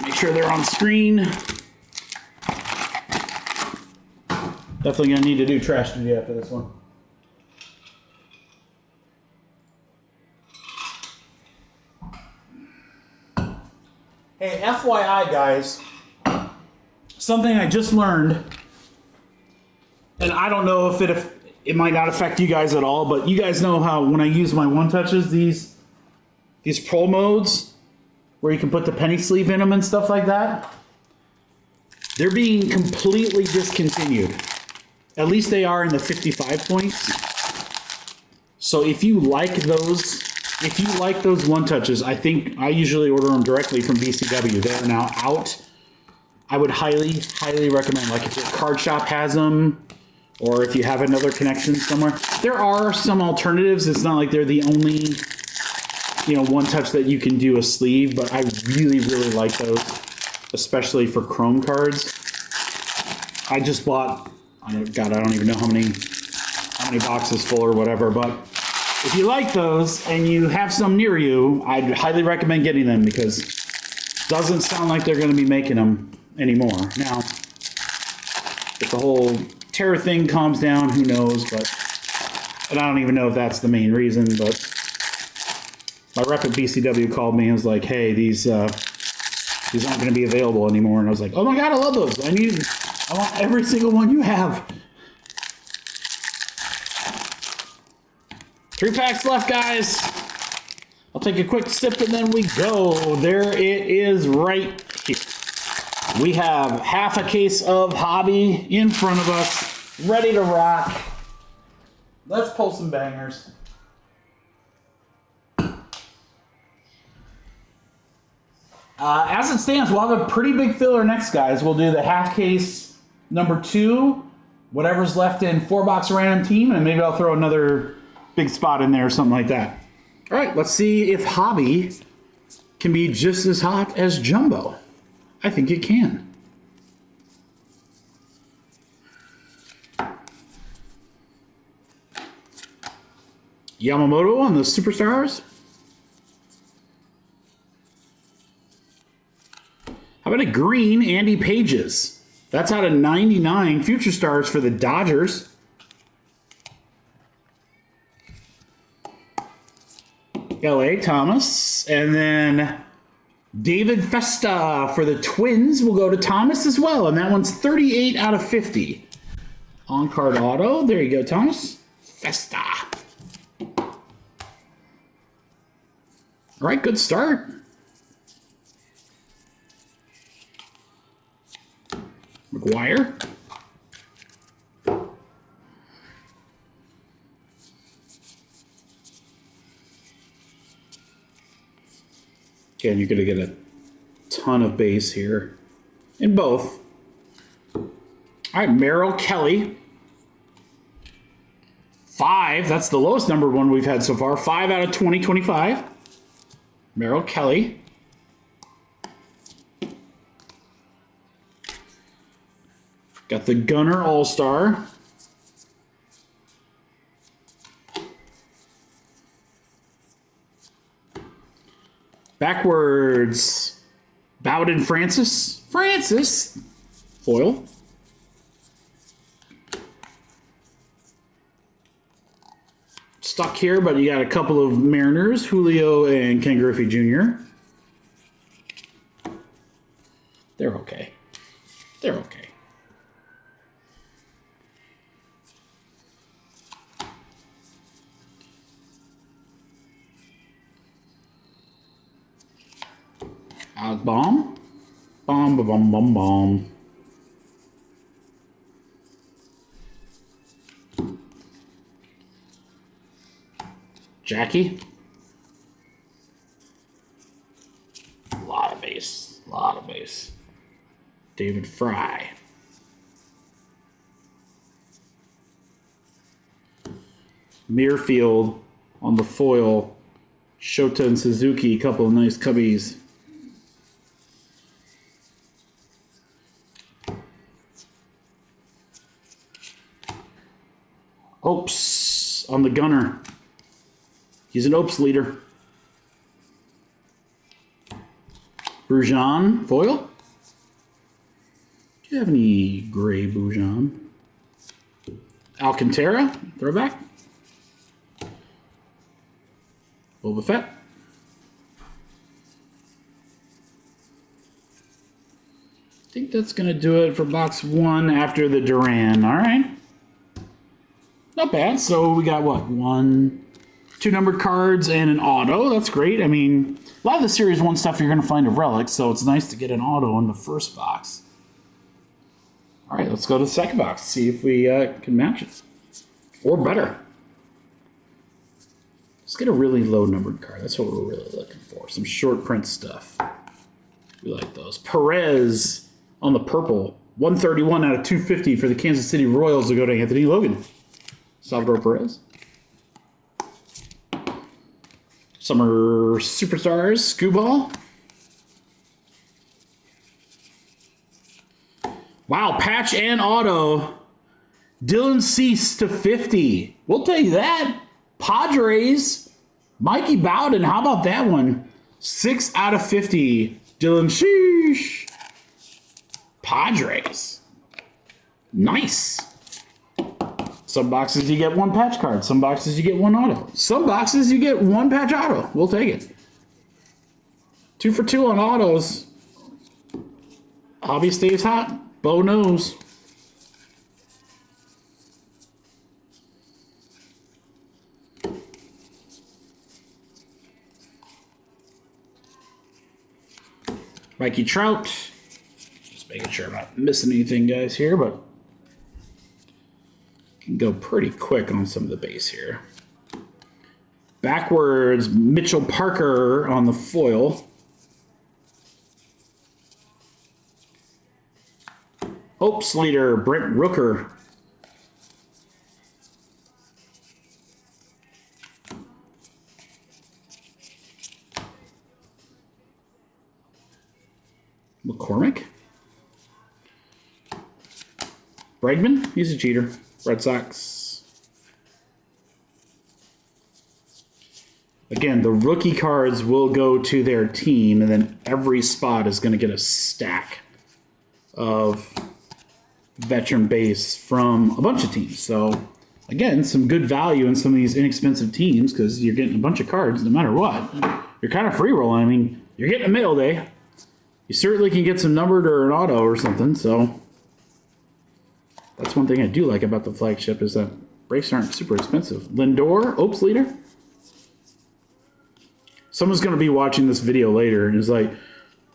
Make sure they're on screen. Definitely gonna need to do trash duty after this one. Hey, FYI, guys, something I just learned, and I don't know if it might not affect you guys at all, but you guys know how when I use my one touches, these pro modes where you can put the penny sleeve in them and stuff like that, they're being completely discontinued. At least they are in the 55 points. So if you like those one touches, I think I usually order them directly from BCW. They're now out. I would highly, highly recommend, like if your card shop has them, or if you have another connection somewhere. There are some alternatives. It's not like they're the only, one touch that you can do a sleeve, but I really, really like those, especially for Chrome cards. I just bought, I don't even know how many boxes full or whatever, but if you like those and you have some near you, I'd highly recommend getting them, because it doesn't sound like they're going to be making them anymore. Now, if the whole terror thing calms down, who knows, and I don't even know if that's the main reason, but my rep at BCW called me and was like, hey, these aren't going to be available anymore. And I was like, oh my God, I love those. I need I want every single one you have. 3 packs left, guys. I'll take a quick sip and then we go. There it is right here. We have half a case of Hobby in front of us, ready to rock. Let's pull some bangers. As it stands, we'll have a pretty big filler next, guys. We'll do the half case number 2, whatever's left in 4-box random team, and maybe I'll throw another big spot in there or something like that. All right, let's see if Hobby can be just as hot as Jumbo. I think it can. Yamamoto on the Superstars. How about a green Andy Pages? That's out of 99 Future Stars for the Dodgers. L.A. Thomas. And then David Festa for the Twins will go to Thomas as well. And that one's 38 out of 50. On-card auto. There you go, Thomas. Festa. All right, good start. McGuire. Again, you're going to get a ton of base here in both. All right, Merrill Kelly. 5. That's the lowest numbered one we've had so far. 5 out of 2025. Merrill Kelly. Got the Gunner All-Star. Backwards. Bowden Francis. Francis. Foil. Stuck here, but you got a couple of Mariners. Julio and Ken Griffey Jr. They're okay. They're okay. Bomb. Bomb, bomb, bomb, bomb, bomb. Jackie. A lot of base. A lot of base. David Fry. Muirfield on the foil. Shota and Suzuki, a couple of nice cubbies. Opes on the Gunner. He's an Opes leader. Brujan, foil. Do you have any gray Brujan? Alcantara, throwback. Boba Fett. I think that's going to do it for box 1 after the Duran. All right. Not bad. So we got what? 2 numbered cards and an auto. That's great. I mean, a lot of the Series 1 stuff you're going to find a relic, so it's nice to get an auto in the first box. All right, let's go to the second box, see if we can match it. Or better. Let's get a really low numbered card. That's what we're really looking for. Some short print stuff. We like those. Perez on the purple. 131 out of 250 for the Kansas City Royals to go to Anthony Logan. Salvador Perez. Summer Superstars, Scooball. Wow, patch and auto. Dylan Cease to 50. We'll tell you that. Padres, Mikey Bowden. How about that one? 6 out of 50. Dylan Cease. Padres. Nice. Some boxes you get 1 patch card. Some boxes you get 1 auto. Some boxes you get 1 patch auto. We'll take it. 2 for 2 on autos. Hobby stays hot. Bo knows. Mikey Trout. Just making sure I'm not missing anything, guys, here, but can go pretty quick on some of the base here. Backwards, Mitchell Parker on the foil. Hopes leader, Brent Rooker. McCormick. Bregman, he's a cheater. Red Sox. Again, the rookie cards will go to their team, and then every spot is going to get a stack of veteran base from a bunch of teams. So, again, some good value in some of these inexpensive teams because you're getting a bunch of cards no matter what. You're kind of free rolling. I mean, you're getting a mail day. You certainly can get some numbered or an auto or something, so that's one thing I do like about the flagship is that breaks aren't super expensive. Lindor, Opes leader. Someone's going to be watching this video later and is like,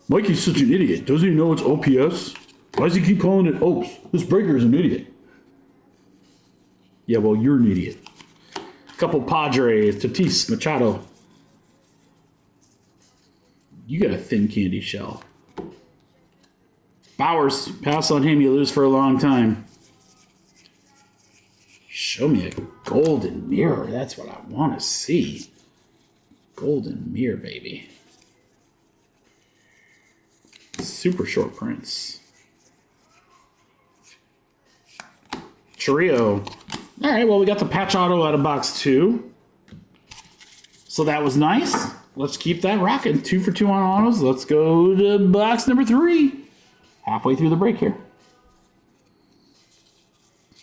Mikey's such an idiot. Doesn't he know it's OPS? Why does he keep calling it Opes? This breaker is an idiot. Yeah, well, you're an idiot. Couple Padres, Tatis, Machado. You got a thin candy shell. Bowers, pass on him, you lose for a long time. Show me a golden mirror. That's what I want to see. Golden mirror, baby. Super short prints. Trio. All right, well, we got the patch auto out of box 2. So that was nice. Let's keep that rocking. 2 for 2 on autos. Let's go to box number 3. Halfway through the break here.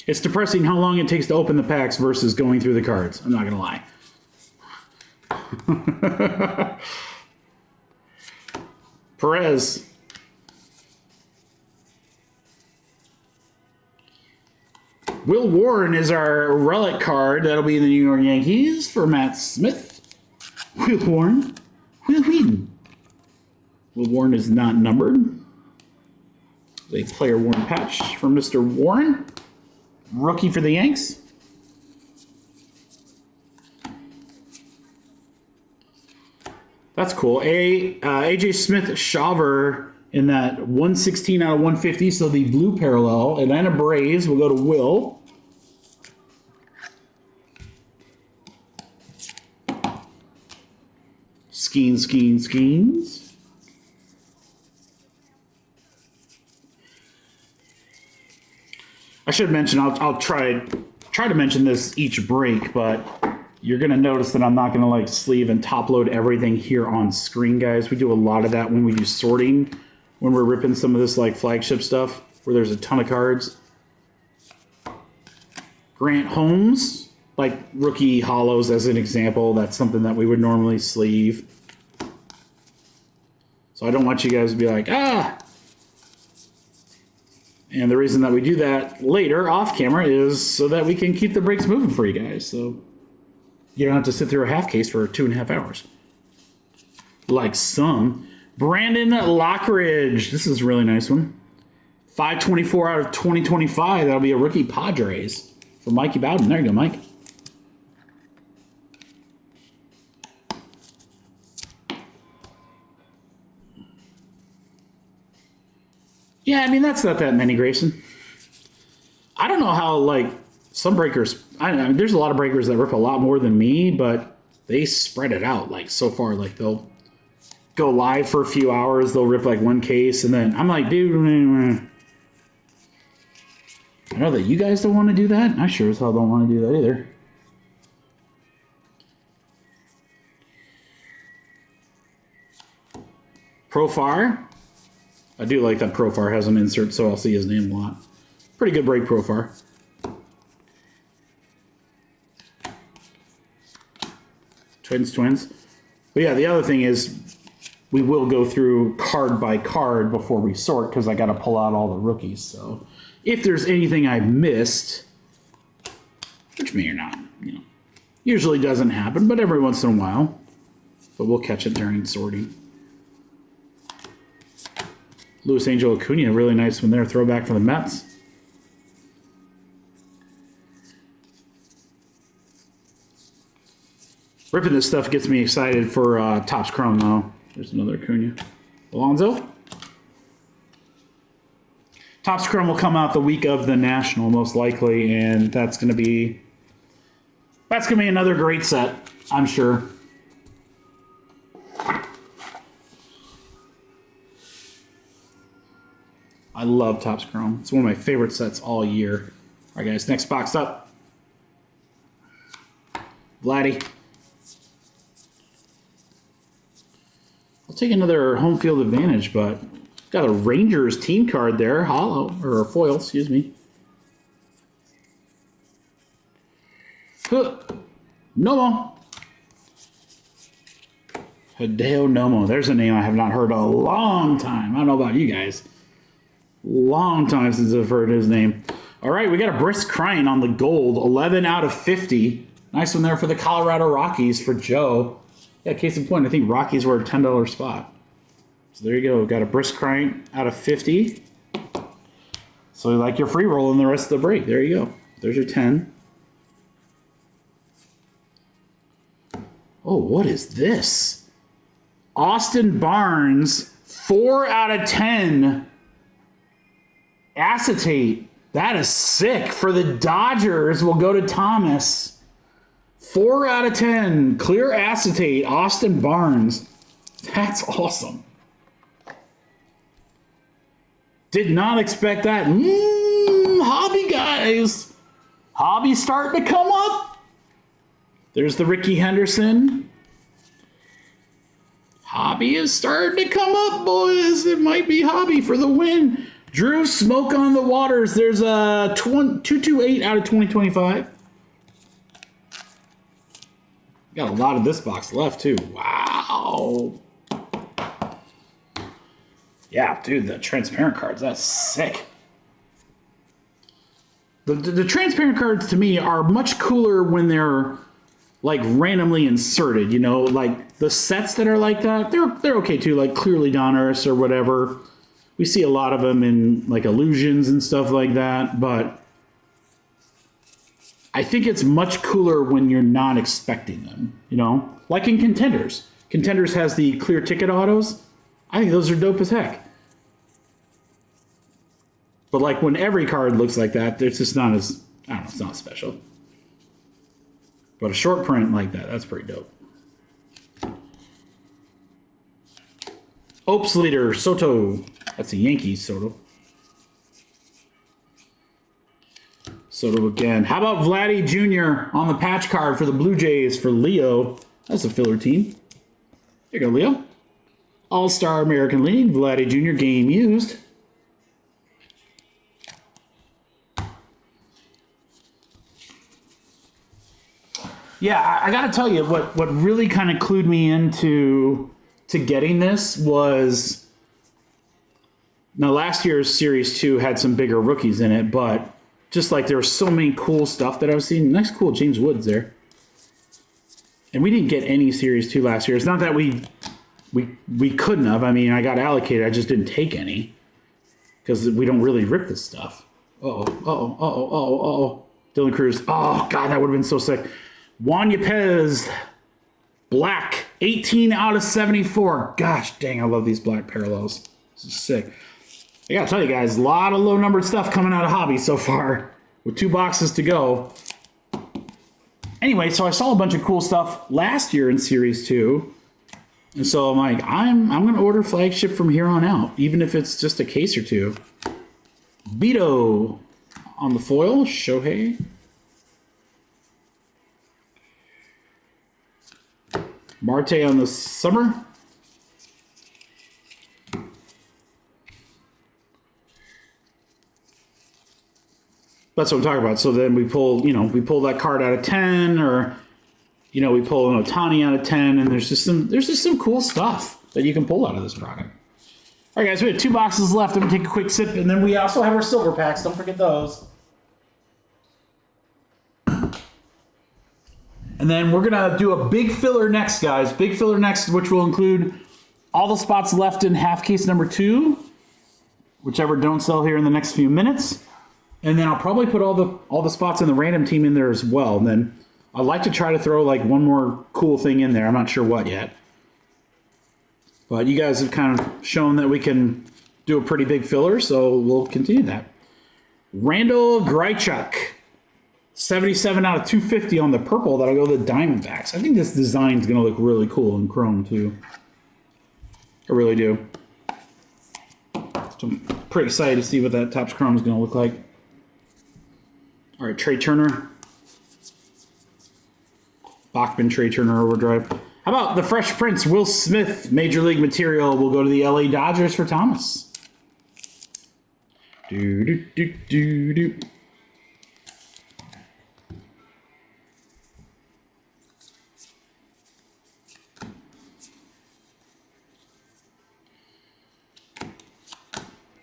It's depressing how long it takes to open the packs versus going through the cards. I'm not going to lie. Perez. Will Warren is our relic card. That'll be the New York Yankees for Matt Smith. Will Warren. Will Whedon. Will Warren is not numbered. A player worn patch from Mr. Warren. Rookie for the Yanks. That's cool. AJ Smith-Shawver in that 116 out of 150, so the blue parallel. Atlanta Braves will go to Will. Skeens. I should mention, I'll try to mention this each break, but you're going to notice that I'm not going to like sleeve and top load everything here on screen, guys. We do a lot of that when we do sorting, when we're ripping some of this like flagship stuff where there's a ton of cards. Grant Holmes, like rookie hollows as an example, that's something that we would normally sleeve. So I don't want you guys to be like, ah. And the reason that we do that later off camera is so that we can keep the breaks moving for you guys. So you don't have to sit through a half case for 2.5 hours. Like some. Brandon Lockridge. This is a really nice one. 524 out of 2025. That'll be a rookie Padres for Mikey Bowden. There you go, Mike. Yeah, I mean, that's not that many, Grayson. I don't know how, like, some breakers... I mean, there's a lot of breakers that rip a lot more than me, but they spread it out, like, so far. Like, they'll go live for a few hours, they'll rip, like, one case, and then I'm like, dude... I know that you guys don't want to do that. I sure as hell don't want to do that either. Profar. I do like that Profar has an insert, so I'll see his name a lot. Pretty good break, Profar. Twins. But yeah, the other thing is we will go through card by card before we sort because I got to pull out all the rookies. So if there's anything I missed, which may or not, usually doesn't happen, but every once in a while. But we'll catch it during sorting. Luis Angel Acuna, really nice one there. Throwback for the Mets. Ripping this stuff gets me excited for Topps Chrome, though. There's another Acuna. Alonso. Topps Chrome will come out the week of the National, most likely, and that's gonna be another great set, I'm sure. I love Topps Chrome. It's one of my favorite sets all year. All right, guys, next box up. Vladdy. I'll take another home field advantage, but got a Rangers team card there, hollow, or foil, excuse me. Nomo. Hideo Nomo. There's a name I have not heard in a long time. I don't know about you guys. Long time since I've heard his name. All right, we got a brisk crying on the gold. 11 out of 50. Nice one there for the Colorado Rockies for Joe. Yeah, case in point, I think Rockies were a $10 spot. So there you go. We've got a brisk crying out of 50. So you like your free roll in the rest of the break. There you go. There's your 10. Oh, what is this? Austin Barnes, 4 out of 10. Acetate. That is sick. For the Dodgers, we'll go to Thomas. 4 out of 10. Clear acetate. Austin Barnes. That's awesome. Did not expect that. Hobby, guys. Hobby's starting to come up. There's the Ricky Henderson. Hobby is starting to come up, boys. It might be Hobby for the win. Drew Smoke on the Waters. There's a 228 out of 2025. Got a lot of this box left, too. Wow. Yeah, dude, the transparent cards, that's sick. The transparent cards, to me, are much cooler when they're, like, randomly inserted, you know? Like, the sets that are like that, they're okay, too, like Clearly Donruss or whatever. We see a lot of them in, like, Illusions and stuff like that, but I think it's much cooler when you're not expecting them, you know? Like in Contenders. Contenders has the clear ticket autos. I think those are dope as heck. But like when every card looks like that, it's just not as, I don't know, it's not special. But a short print like that, that's pretty dope. Opes leader, Soto. That's a Yankees, Soto. Soto again. How about Vladdy Jr. on the patch card for the Blue Jays for Leo? That's a filler team. There you go, Leo. All-Star American League, Vladdy Jr. game used. Yeah, I got to tell you, what really kind of clued me into getting this was, now last year's Series 2 had some bigger rookies in it, but just like there was so many cool stuff that I was seeing. Nice cool James Woods there. And we didn't get any Series 2 last year. It's not that we couldn't have. I mean, I got allocated. I just didn't take any because we don't really rip this stuff. Uh-oh. Dylan Cruz. Oh, God, that would have been so sick. Juan Yepez, black, 18 out of 74. Gosh dang, I love these black parallels. This is sick. I gotta tell you guys, a lot of low-numbered stuff coming out of Hobby so far, with 2 boxes to go. Anyway, so I saw a bunch of cool stuff last year in Series 2. And so I'm like, I'm going to order flagship from here on out, even if it's just a case or two. Beto on the foil, Shohei. Marte on the summer. That's what I'm talking about. So then we pull that card out of 10, or, we pull an Ohtani out of 10, and there's just some cool stuff that you can pull out of this product. All right, guys, we have 2 boxes left. I'm going to take a quick sip, and then we also have our silver packs. Don't forget those. And then we're going to do a big filler next, guys. Big filler next, which will include all the spots left in half case number 2 whichever don't sell here in the next few minutes. And then I'll probably put all the spots in the random team in there as well. And then I'd like to try to throw like one more cool thing in there. I'm not sure what yet. But you guys have kind of shown that we can do a pretty big filler, so we'll continue that. Randall Grichuk. 77 out of 250 on the purple. That'll go to the Diamondbacks. I think this design is going to look really cool in chrome, too. I really do. So I'm pretty excited to see what that Topps Chrome is going to look like. All right, Trey Turner. Bachman, Trey Turner Overdrive. How about the Fresh Prince, Will Smith, Major League Material, will go to the LA Dodgers for Thomas. Do.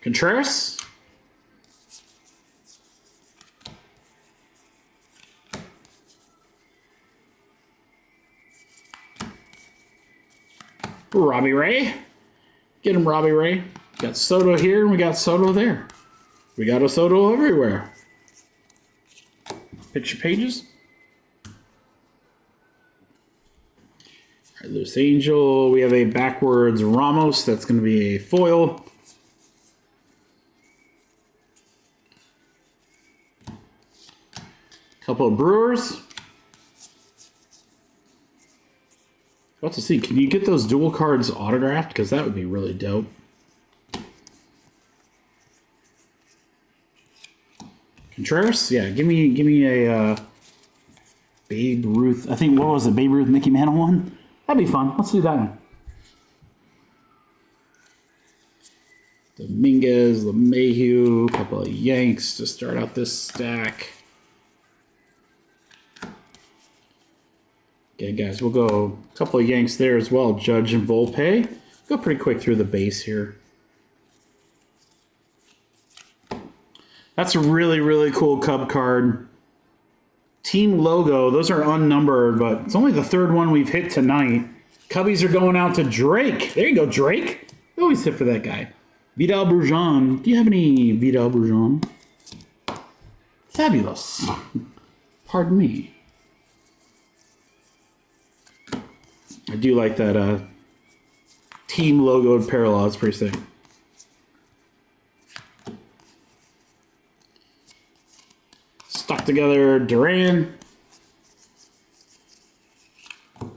Contreras. Robbie Ray. Get him, Robbie Ray. Got Soto here and we got Soto there. We got a Soto everywhere. Picture pages. All right, Loose Angel. We have a backwards Ramos. That's going to be a foil. Couple of Brewers. About to see, can you get those dual cards autographed? Because that would be really dope. Contreras, yeah, give me a Babe Ruth. I think, what was it, Babe Ruth Mickey Mantle one? That'd be fun. Let's do that one. Dominguez, LeMahieu, a couple of Yanks to start out this stack. Okay, guys, we'll go a couple of Yanks there as well. Judge and Volpe. Go pretty quick through the base here. That's a really, really cool Cub card. Team logo. Those are unnumbered, but it's only the third one we've hit tonight. Cubbies are going out to Drake. There you go, Drake. We always hit for that guy. Vidal Brujan. Do you have any Vidal Brujan? Fabulous. Pardon me. I do like that team logoed parallel. It's pretty sick. Stuck together, Duran. All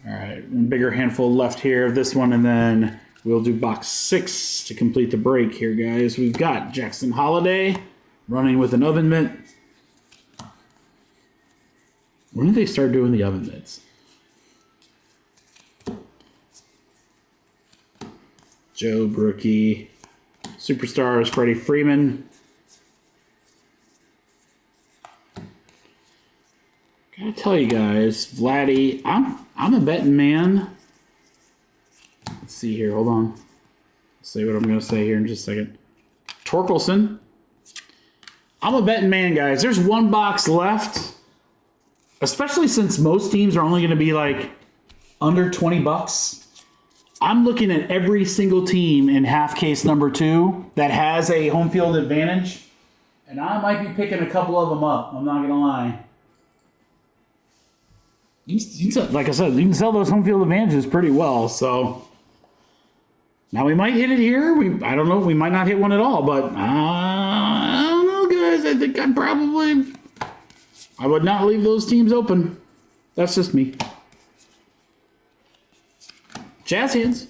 right, one bigger handful left here of this one, and then we'll do box 6 to complete the break here, guys. We've got Jackson Holiday running with an oven mitt. When did they start doing the oven mitts? Joe Brookie, Superstars, Freddie Freeman. Gotta tell you guys, Vladdy, I'm a betting man. Let's see here, hold on. Let's see what I'm gonna say here in just a second. Torkelson. I'm a betting man, guys. There's one box left. Especially since most teams are only gonna be like under 20 bucks. I'm looking at every single team in half case number 2 that has a home field advantage, and I might be picking a couple of them up. I'm not going to lie. Like I said, you can sell those home field advantages pretty well. So now we might hit it here. I don't know. We might not hit one at all, but I don't know, guys. I think I would not leave those teams open. That's just me. Jazz hands.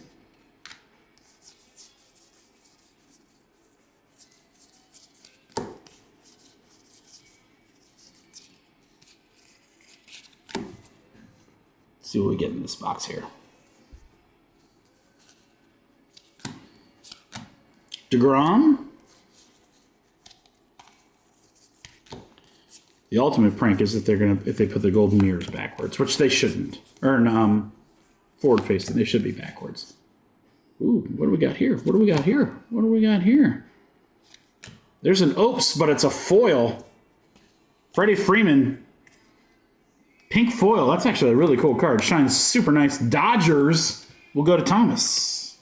Let's see what we get in this box here. DeGrom. The ultimate prank is that if they put the golden mirrors backwards, which they shouldn't. Or forward facing, they should be backwards. Ooh, what do we got here? What do we got here? What do we got here? There's an Opes, but it's a foil. Freddie Freeman. Pink foil. That's actually a really cool card. Shines super nice. Dodgers will go to Thomas.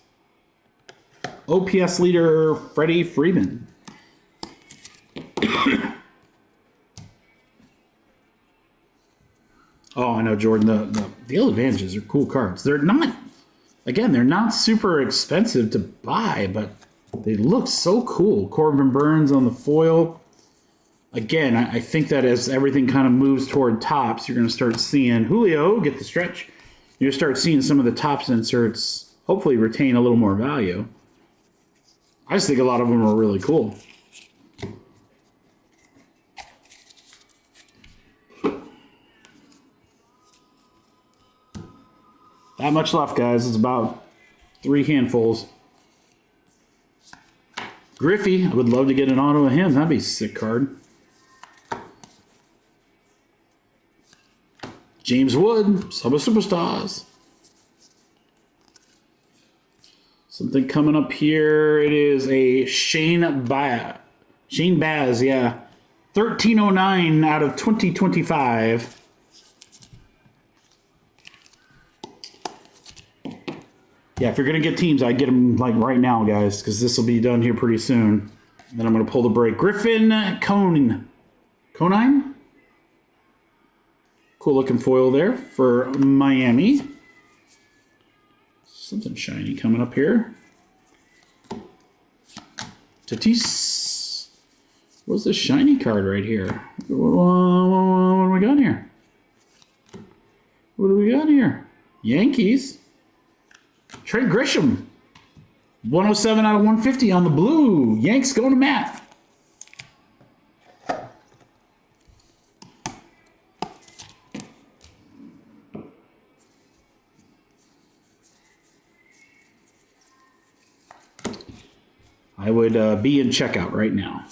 OPS leader Freddie Freeman. Oh, I know, Jordan. The Field Advantages are cool cards. They're not, again, they're not super expensive to buy, but they look so cool. Corbin Burns on the foil. Again, I think that as everything kind of moves toward tops, you're going to start seeing Julio get the stretch. You're going to start seeing some of the tops inserts hopefully retain a little more value. I just think a lot of them are really cool. Not much left, guys. It's about 3 handfuls. Griffey, I would love to get an auto of him. That'd be a sick card. James Wood, Summer Superstars. Something coming up here. It is a Shane Baz, yeah. 1309 out of 2025. Yeah, if you're going to get teams, I'd get them like right now, guys, because this will be done here pretty soon. Then I'm going to pull the break. Griffin Conine? Cool looking foil there for Miami. Something shiny coming up here. Tatis. What's this shiny card right here? What do we got here? What do we got here? Yankees. Trent Grisham. 107 out of 150 on the blue. Yanks going to Matt. I would be in checkout right now.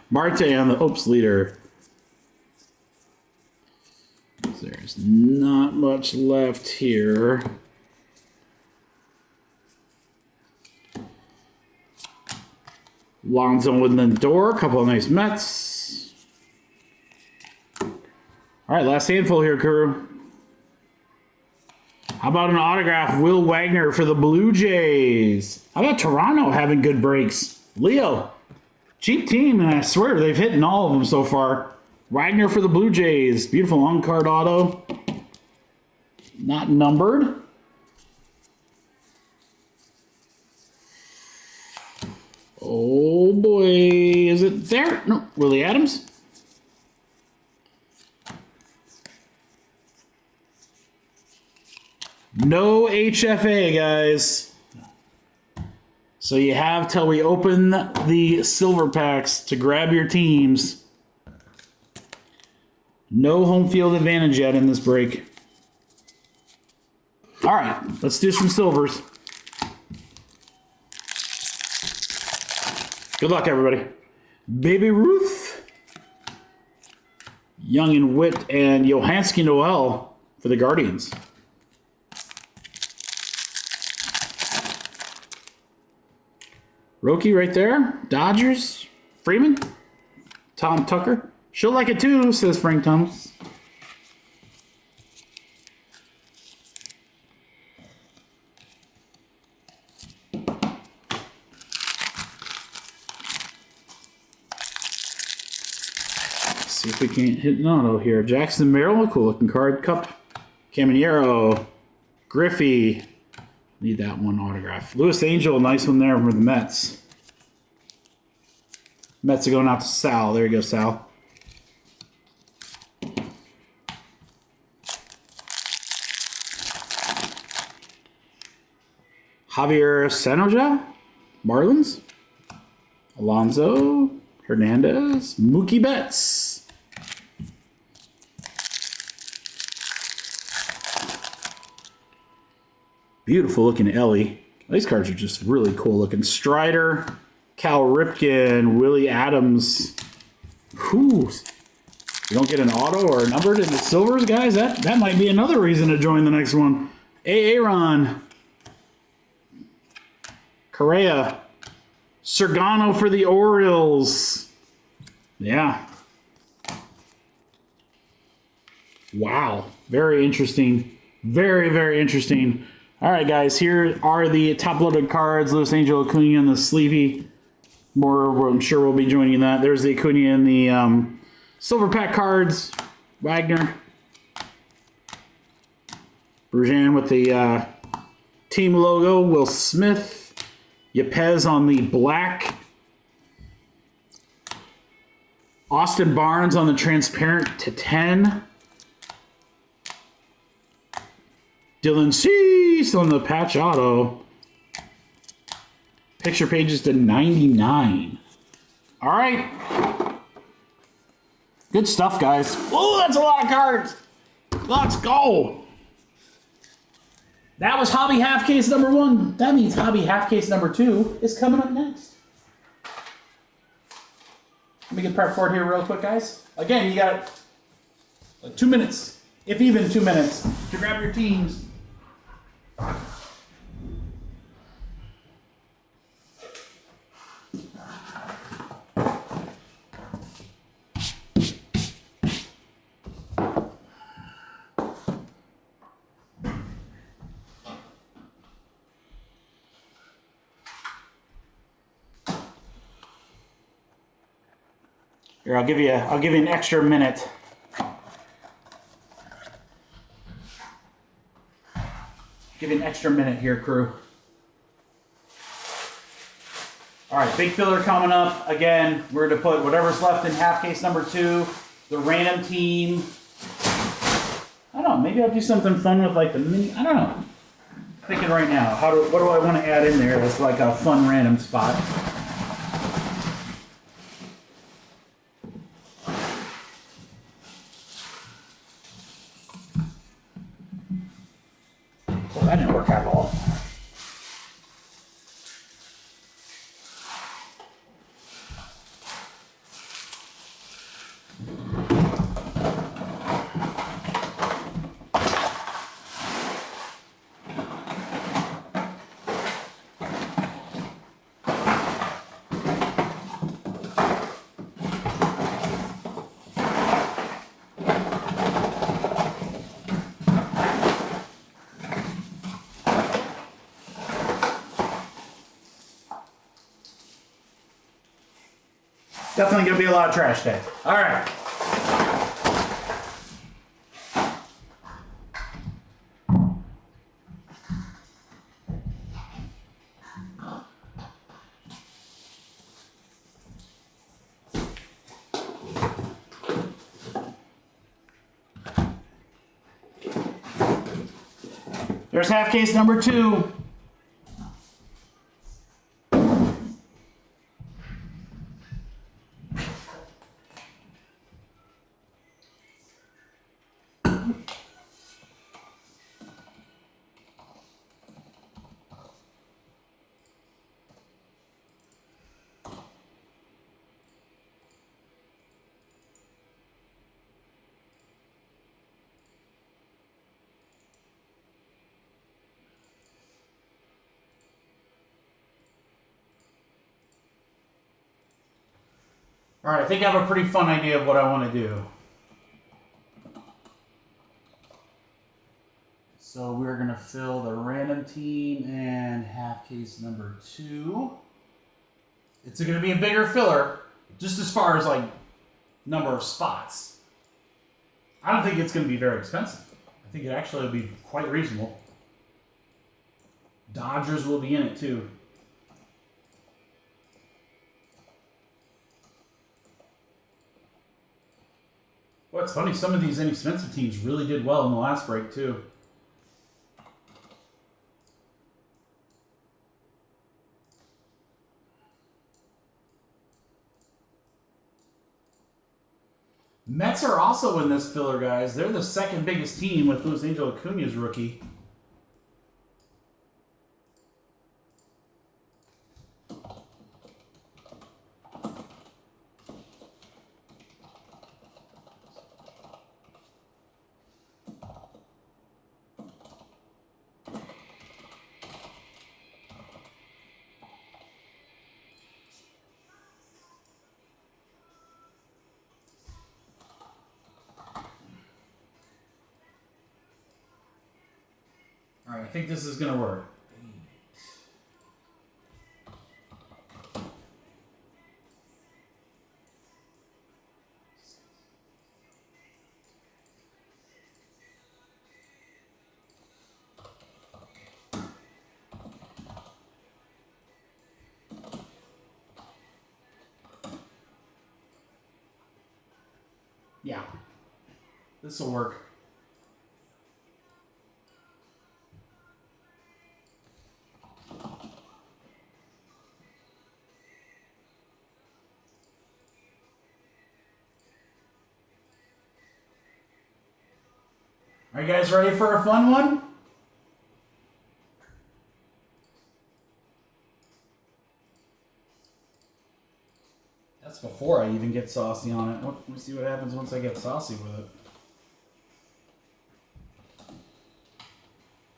Marte on the Ops leader. There's not much left here. Lonzo with Lindor, a couple of nice Mets. All right, last handful here, crew. How about an autograph, Will Wagner for the Blue Jays? How about Toronto having good breaks? Leo, cheap team, and I swear they've hit in all of them so far. Wagner for the Blue Jays. Beautiful on-card auto. Not numbered. Oh boy, is it there? No, Willie Adams. No HFA, guys. So you have till we open the silver packs to grab your teams. No home field advantage yet in this break. All right, let's do some silvers. Good luck, everybody. Baby Ruth, Young and Witt, and Johanski Noel for the Guardians. Roki right there. Dodgers. Freeman. Tom Tucker. She'll like it too, says Frank Thomas. See if we can't hit an auto here. Jackson Merrill, cool looking card. Cup. Caminero. Griffey. Need that one autograph. Louis Angel, nice one there for the Mets. Mets are going out to Sal. There you go, Sal. Javier Sanoja, Marlins. Alonso, Hernandez, Mookie Betts. Beautiful looking Ellie. These cards are just really cool looking. Strider, Cal Ripken, Willie Adams. Whew. You don't get an auto or a numbered in the silvers, guys? That might be another reason to join the next one. Aaron. Correa. Sergano for the Orioles. Yeah. Wow. Very interesting. Very, very interesting. All right, guys, here are the top-loaded cards. Luis Angel Acuna and the sleevey. More, I'm sure we'll be joining that. There's the Acuna and the silver pack cards. Wagner. Bergeron with the team logo. Will Smith. Yepez on the black. Austin Barnes on the transparent /10. Dylan Cease on the patch auto. Picture pages /99. All right. Good stuff, guys. Oh, that's a lot of cards. Let's go. That was Hobby Half Case number 1. That means Hobby Half Case number 2 is coming up next. Let me get prepped for it here real quick, guys. Again, you got 2 minutes, if even 2 minutes, to grab your teams. Here, I'll give you an extra minute. Give you an extra minute here, crew. All right, big filler coming up. Again, we're going to put whatever's left in half case number 2, the random team. I don't know, maybe I'll do something fun with like the mini, I don't know. I'm thinking right now, what do I want to add in there that's like a fun random spot? Well, that didn't work out at all. Definitely going to be a lot of trash day. All right. There's half case number 2. All right, I think I have a pretty fun idea of what I want to do. So we're going to fill the random team and half case number 2. It's going to be a bigger filler, just as far as like number of spots. I don't think it's going to be very expensive. I think it actually will be quite reasonable. Dodgers will be in it too. Well, it's funny, some of these inexpensive teams really did well in the last break, too. Mets are also in this filler, guys. They're the second biggest team with Luis Angel Acuna's rookie. think this is going to work. Yeah, this will work. Are you guys ready for a fun one? That's before I even get saucy on it. Let me see what happens once I get saucy with it.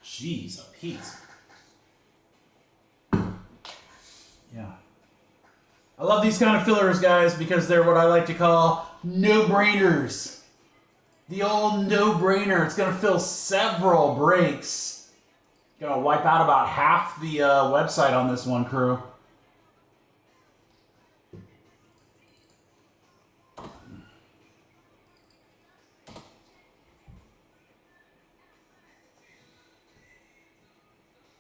Jeez, a piece. Yeah. I love these kind of fillers, guys, because they're what I like to call no-brainers. The old no-brainer. It's going to fill several breaks. Going to wipe out about half the website on this one, crew.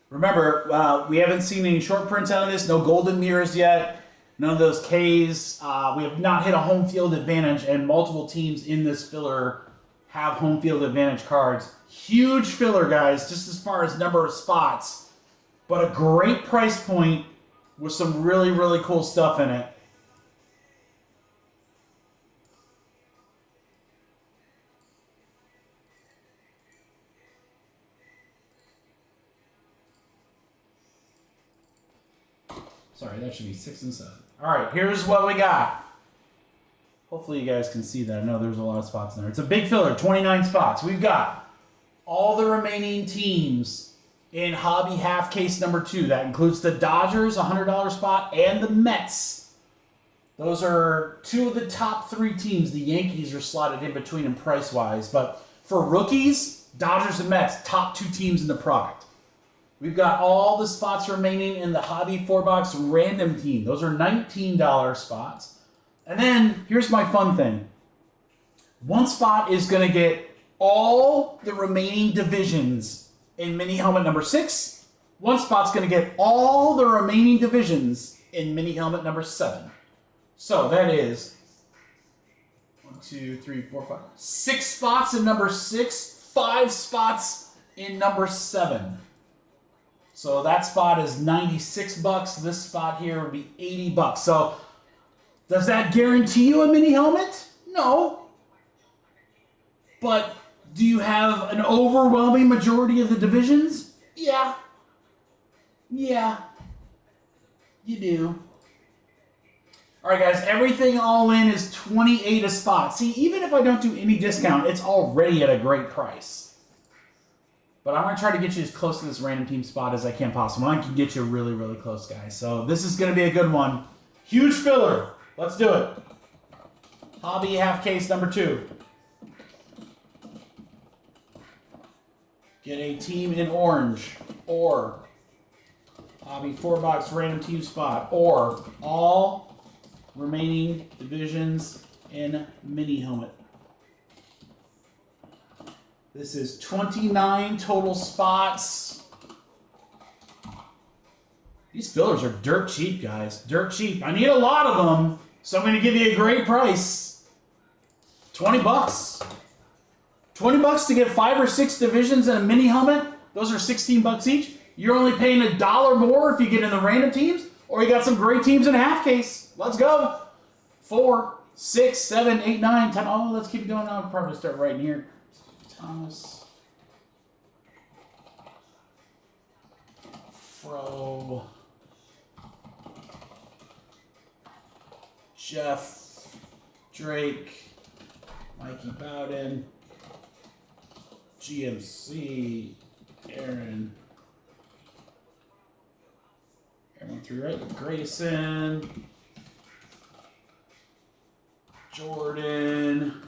Remember, we haven't seen any short prints out of this. No golden mirrors yet. None of those Ks. We have not hit a home field advantage, and multiple teams in this filler have home field advantage cards. Huge filler, guys, just as far as number of spots. But a great price point with some really, really cool stuff in it. Sorry, that should be 6 and 7. All right, here's what we got. Hopefully you guys can see that. I know there's a lot of spots in there. It's a big filler, 29 spots. We've got all the remaining teams in Hobby Half Case number 2. That includes the Dodgers, $100 spot, and the Mets. Those are 2 of the top 3 teams. The Yankees are slotted in between them price-wise. But for rookies, Dodgers and Mets, top 2 teams in the product. We've got all the spots remaining in the Hobby 4-box random team. Those are $19 spots. And then, here's my fun thing. One spot is going to get all the remaining divisions in mini helmet number 6. One spot's going to get all the remaining divisions in mini helmet number 7. So that is 1, 2, 3, 4, 5. 6 spots in number 6, 5 spots in number 7. So that spot is $96. This spot here would be $80. So does that guarantee you a mini helmet? No. But do you have an overwhelming majority of the divisions? Yeah. Yeah. You do. All right, guys. Everything all in is $28 a spot. See, even if I don't do any discount, it's already at a great price. But I'm going to try to get you as close to this random team spot as I can possible. I can get you really, really close, guys. So this is going to be a good one. Huge filler. Let's do it. Hobby Half Case number 2. Get a team in orange, or Hobby 4-box random team spot, or all remaining divisions in mini helmet. This is 29 total spots. These fillers are dirt cheap, guys. Dirt cheap. I need a lot of them, so I'm going to give you a great price. $20. $20 to get 5 or 6 divisions in a mini helmet. Those are $16 each. You're only paying $1 more if you get in the random teams, or you got some great teams in a half case. Let's go. 4, 6, 7, 8, 9, 10. Oh, let's keep going. I'll probably start right in here. Thomas, Fro, Jeff, Drake, Mikey Bowden, GMC, Aaron 3, right? Grayson, Jordan,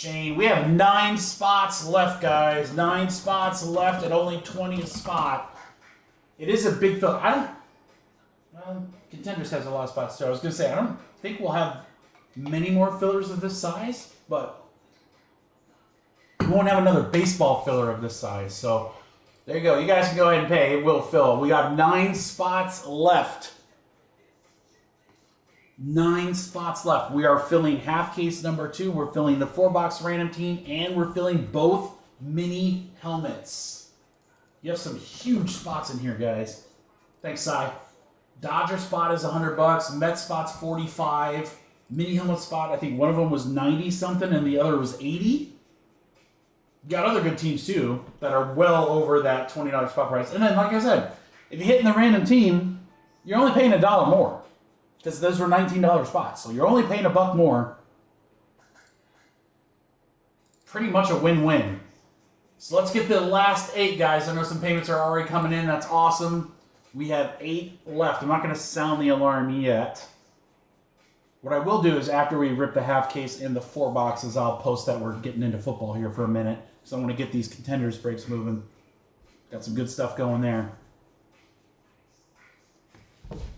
Shane, we have 9 spots left, guys. 9 spots left at only 20 a spot. It is a big fill. Well, Contenders has a lot of spots too. I was going to say, I don't think we'll have many more fillers of this size, but we won't have another baseball filler of this size. So there you go. You guys can go ahead and pay. It will fill. We got 9 spots left. 9 spots left. We are filling half case number 2. We're filling the 4-box random team, and we're filling both mini helmets. You have some huge spots in here, guys. Thanks, Cy. Dodger spot is $100. Mets spot's $45. Mini helmet spot, I think one of them was 90 something, and the other was 80. You got other good teams too that are well over that $20 spot price. And then, like I said, if you hit in the random team, you're only paying $1 more. Because those were $19 spots. So you're only paying $1 more. Pretty much a win-win. So let's get the last 8, guys. I know some payments are already coming in. That's awesome. We have 8 left. I'm not going to sound the alarm yet. What I will do is after we rip the half case in the 4 boxes, I'll post that we're getting into football here for a minute. So I want to get these Contenders breaks moving. Got some good stuff going there.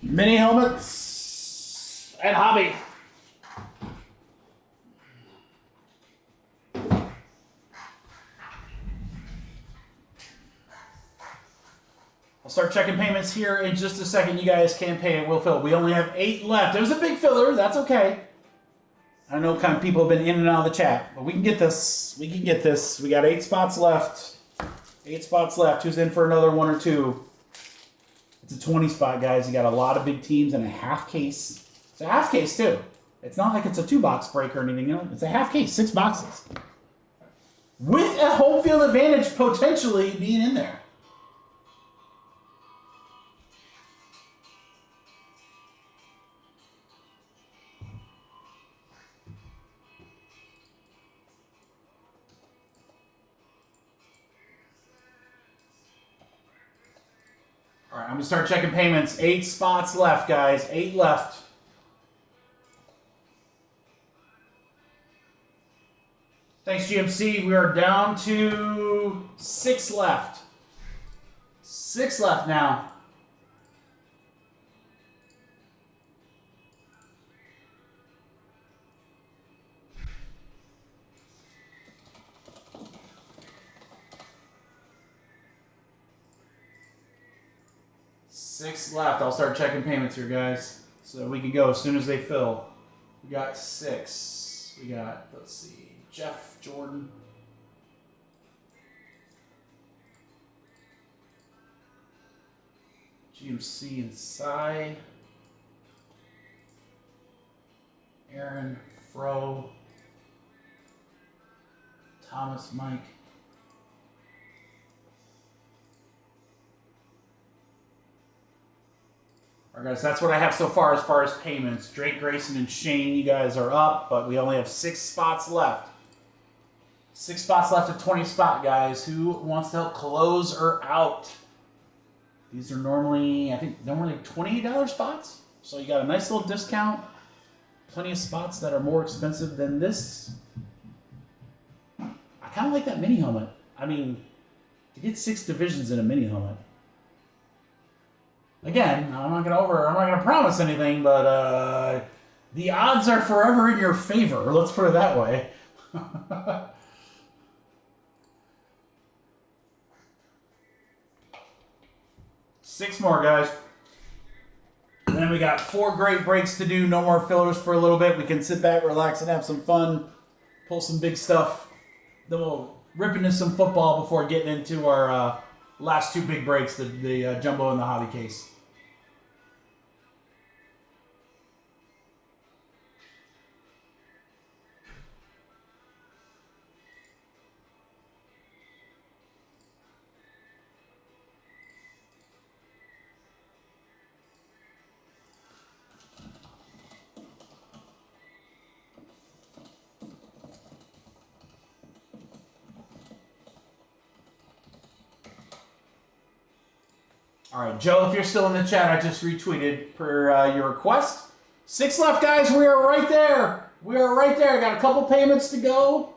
Mini helmets and hobby. I'll start checking payments here in just a second. You guys can pay it. We'll fill. We only have 8 left. It was a big filler. That's okay. I know kind of people have been in and out of the chat, but we can get this. We can get this. We got 8 spots left. 8 spots left. Who's in for another 1 or 2? It's a 20 spot, guys. You got a lot of big teams and a half case. It's a half case, too. It's not like it's a 2-box break or anything. You know, it's a half case, 6 boxes. With a home field advantage potentially being in there. All right, I'm going to start checking payments. 8 spots left, guys. 8 left. Thanks, GMC. We are down to 6 left. 6 left now. Six left. I'll start checking payments here, guys. So we can go as soon as they fill. We got 6. We got, let's see, Jeff Jordan. GMC and Cy. Aaron, Fro. Thomas, Mike. All right, guys, that's what I have so far as payments. Drake, Grayson, and Shane, you guys are up, but we only have 6 spots left. 6 spots left at 20 spot, guys. Who wants to help close her out? These are normally, I think, $28 spots. So you got a nice little discount. Plenty of spots that are more expensive than this. I kind of like that mini helmet. I mean, to get 6 divisions in a mini helmet. Again, I'm not gonna promise anything, but the odds are forever in your favor. Let's put it that way. 6 more, guys. And then we got 4 great breaks to do. No more fillers for a little bit. We can sit back, relax, and have some fun. Pull some big stuff. Then we'll rip into some football before getting into our last 2 big breaks, the jumbo and the hobby case. All right, Joe, if you're still in the chat, I just retweeted per your request. 6 left, guys. We are right there. We are right there. Got a couple payments to go.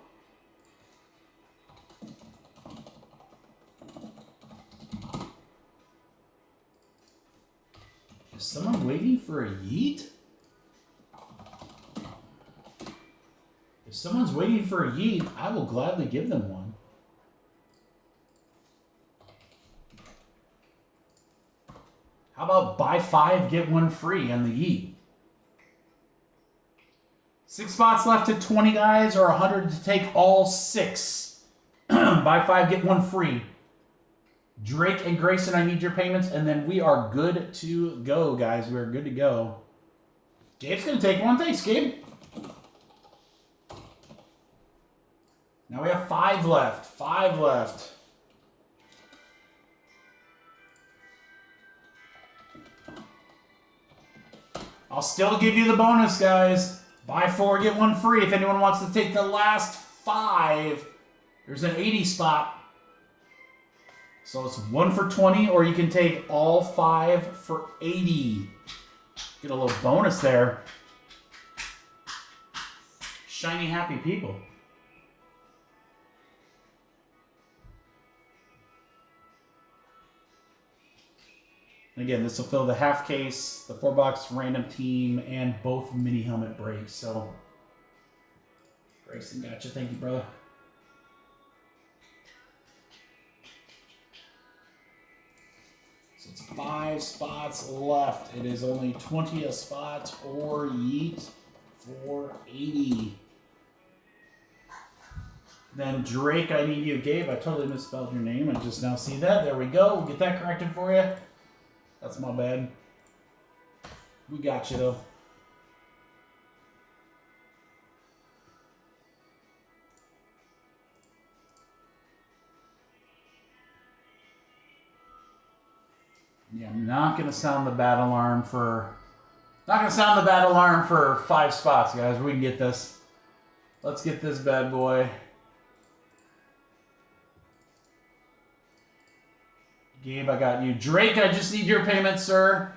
Is someone waiting for a yeet? If someone's waiting for a yeet, I will gladly give them one. How about buy 5, get 1 free on the yeet? 6 spots left at 20 guys, or 100 to take all 6. Buy 5, get 1 free. Drake and Grayson, I need your payments, and then we are good to go, guys. We are good to go. Gabe's going to take one. Thanks, Gabe. Now we have 5 left. 5 left. I'll still give you the bonus, guys. Buy 4, get 1 free. If anyone wants to take the last 5, there's an 80 spot. So it's 1 for 20, or you can take all 5 for 80. Get a little bonus there. Shiny, happy people. And again, this will fill the half case, the 4-box random team, and both mini helmet breaks. So, Grayson, gotcha. Thank you, brother. So it's 5 spots left. It is only 20 a spot, or yeet for 80. Then Drake, I need you. Gabe, I totally misspelled your name. I just now see that. There we go. We'll get that corrected for you. That's my bad. We got you, though. Yeah, I'm not gonna sound the battle alarm for. Not gonna sound the battle alarm for 5 spots, guys. We can get this. Let's get this bad boy. Gabe, I got you. Drake, I just need your payment, sir.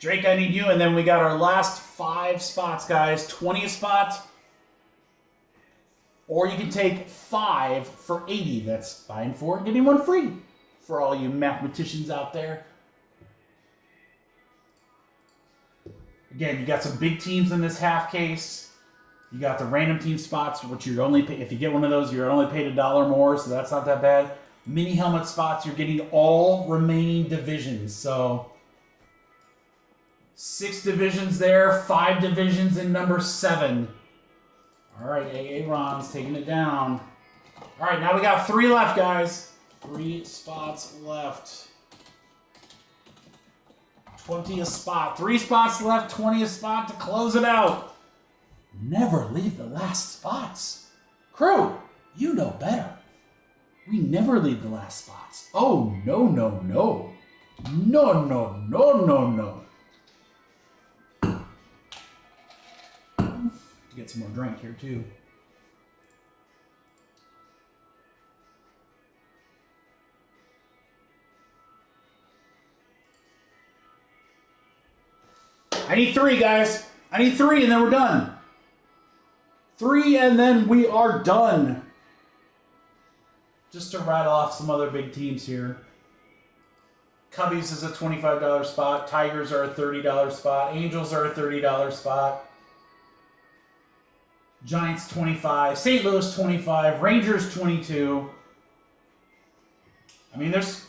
Drake, I need you. And then we got our last 5 spots, guys. 20 a spot. Or you can take 5 for 80. That's buying 4, getting 1 free. For all you mathematicians out there. Again, you got some big teams in this half case. You got the random team spots, which you're only pay, if you get one of those, you're only paid $1 more, so that's not that bad. Mini helmet spots, you're getting all remaining divisions. So 6 divisions there, 5 divisions in number 7. All right, AA Ron's taking it down. All right, now we got 3 left, guys. 3 spots left. 20 a spot. 3 spots left, 20 a spot to close it out. Never leave the last spots. Crew, you know better. We never leave the last spots. Oh, no, no, no. No, no, no, no, no. Get some more drink here, too. I need 3, guys. I need 3, and then we're done. 3, and then we are done. Just to rattle off some other big teams here. Cubbies is a $25 spot. Tigers are a $30 spot. Angels are a $30 spot. Giants 25. St. Louis 25. Rangers 22. I mean, there's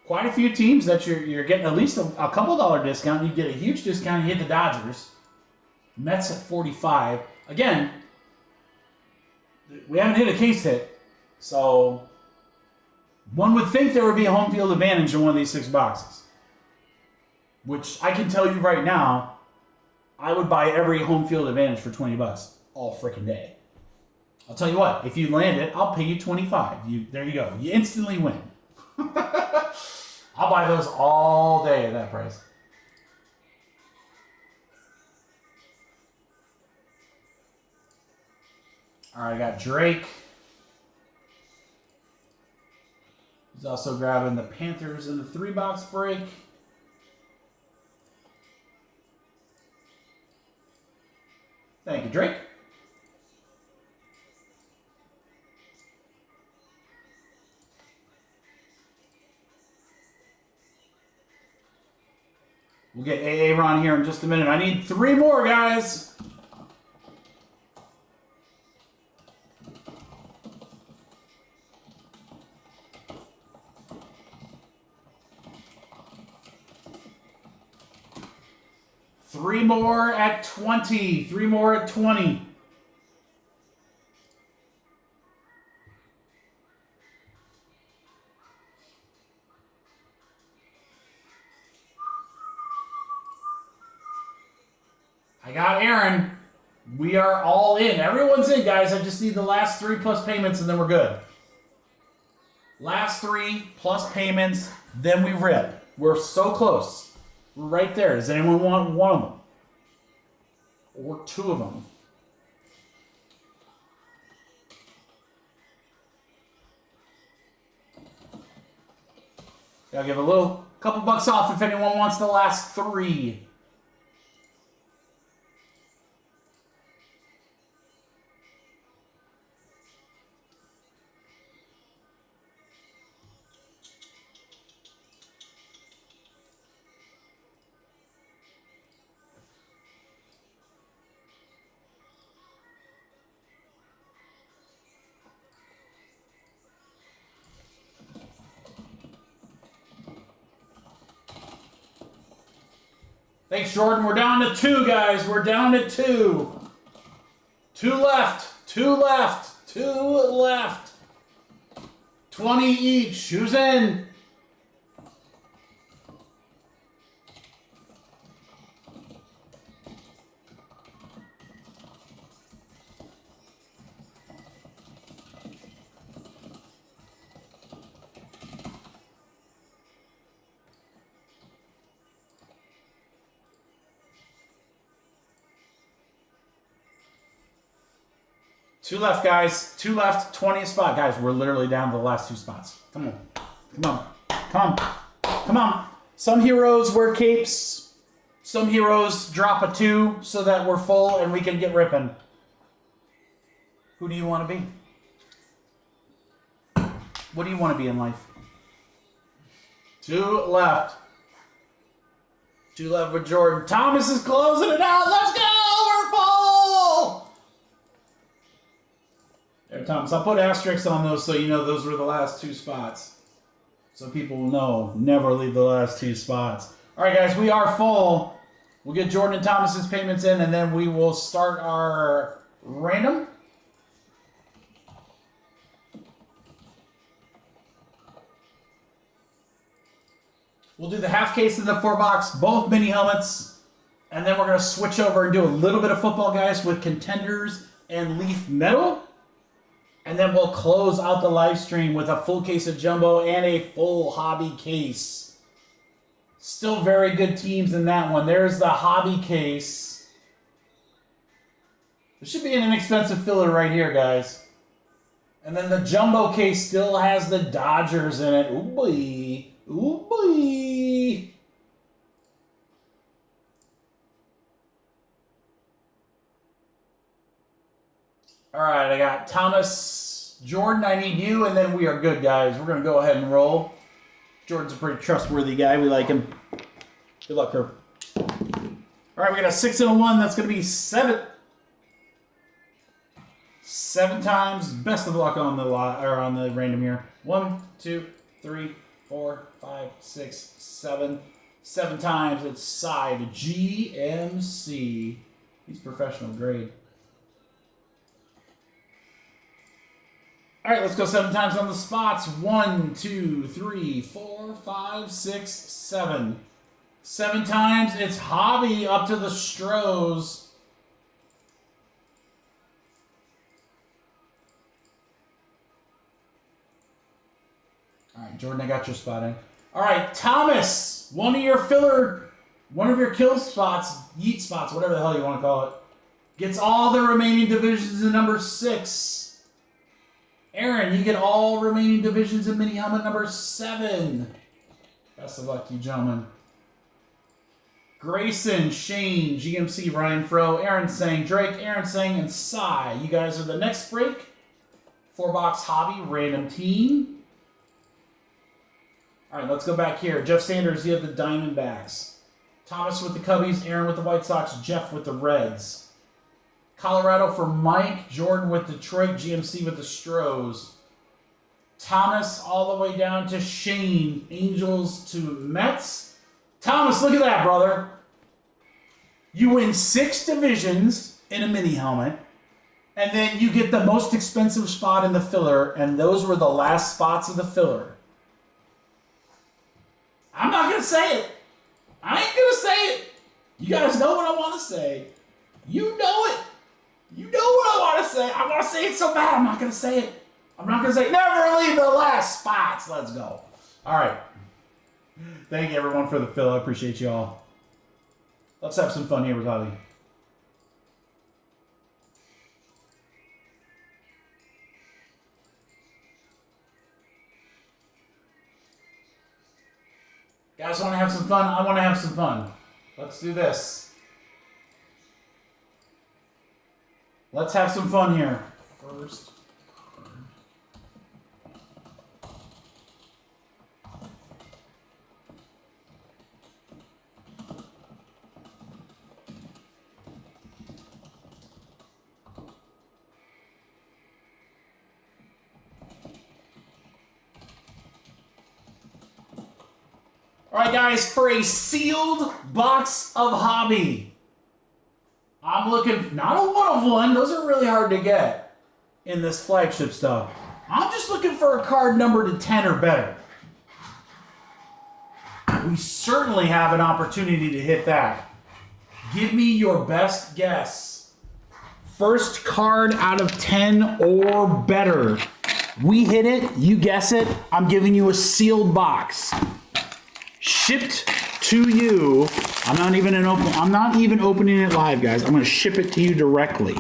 quite a few teams that you're getting at least a couple dollar discount. You get a huge discount. You hit the Dodgers. Mets at 45. Again, we haven't hit a case hit. So, one would think there would be a home field advantage in one of these 6 boxes. Which I can tell you right now, I would buy every home field advantage for $20 all freaking day. I'll tell you what, if you land it, I'll pay you $25. There you go. You instantly win. I'll buy those all day at that price. All right, I got Drake. He's also grabbing the Panthers in the 3-box break. Thank you, Drake. We'll get AA Ron here in just a minute. I need 3 more, guys. Three more at 20. 3 more at 20. I got Aaron. We are all in. Everyone's in, guys. I just need the last 3 plus payments, and then we're good. Last 3 plus payments, then we rip. We're so close. We're right there. Does anyone want 1 of them? Or 2 of them? I'll give a couple bucks off if anyone wants the last 3. Thanks, Jordan. We're down to 2, guys. We're down to 2. 2 left. 2 left. 2 left. 20 each. Who's in? Two left, guys. 2 left, 20th spot. Guys, we're literally down to the last 2 spots. Come on. Come on. Come on. Come on. Some heroes wear capes. Some heroes drop a 2 so that we're full and we can get ripping. Who do you want to be? What do you want to be in life? 2 left. 2 left with Jordan. Thomas is closing it out. Let's go. We're full. There, Thomas. I'll put asterisks on those so you know those were the last 2 spots. So people will know. Never leave the last 2 spots. All right, guys. We are full. We'll get Jordan and Thomas's payments in, and then we will start our random. We'll do the half case in the 4-box, both mini helmets, and then we're going to switch over and do a little bit of football, guys, with contenders and leaf metal. And then we'll close out the live stream with a full case of jumbo and a full hobby case. Still very good teams in that one. There's the hobby case. There should be an inexpensive filler right here, guys. And then the jumbo case still has the Dodgers in it. Ooh, boy. Ooh, boy. All right, I got Thomas, Jordan, I need you, and then we are good, guys. We're going to go ahead and roll. Jordan's a pretty trustworthy guy. We like him. Good luck, Herb. All right, we got a 6 and a 1. That's going to be 7. 7 times. Best of luck on the on the random here. 1, 2, 3, 4, 5, 6, 7. 7 times. It's side GMC. He's professional grade. All right, let's go 7 times on the spots. 1, 2, 3, 4, 5, 6, 7. 7 times. It's hobby up to the Stros. All right, Jordan, I got your spot in. All right, Thomas, one of your kill spots, yeet spots, whatever the hell you want to call it, gets all the remaining divisions in number 6. Aaron, you get all remaining divisions in mini helmet number 7. Best of luck, you gentlemen. Grayson, Shane, GMC, Ryan Fro, Aaron Sang, Drake, Aaron Sang, and Cy. You guys are the next break. 4-box hobby, random team. All right, let's go back here. Jeff Sanders, you have the Diamondbacks. Thomas with the Cubbies, Aaron with the White Sox, Jeff with the Reds. Colorado for Mike, Jordan with Detroit, GMC with the Stros. Thomas all the way down to Shane, Angels to Mets. Thomas, look at that, brother. You win 6 divisions in a mini helmet, and then you get the most expensive spot in the filler, and those were the last spots of the filler. I'm not going to say it. I ain't going to say it. You guys know what I want to say. You know it. You know what I want to say. I want to say it so bad. I'm not going to say it. I'm not going to say never leave the last spots. Let's go. All right. Thank you, everyone, for the fill. I appreciate you all. Let's have some fun here with Holly. Guys want to have some fun? I want to have some fun. Let's do this. Let's have some fun here. First. All right, guys, for a sealed box of hobby, I'm looking, not a one-of-one, those are really hard to get in this flagship stuff. I'm just looking for a card numbered to 10 or better. We certainly have an opportunity to hit that. Give me your best guess. First card out of 10 or better. We hit it, you guess it, I'm giving you a sealed box. Shipped to you. I'm not even opening it live, guys. I'm going to ship it to you directly.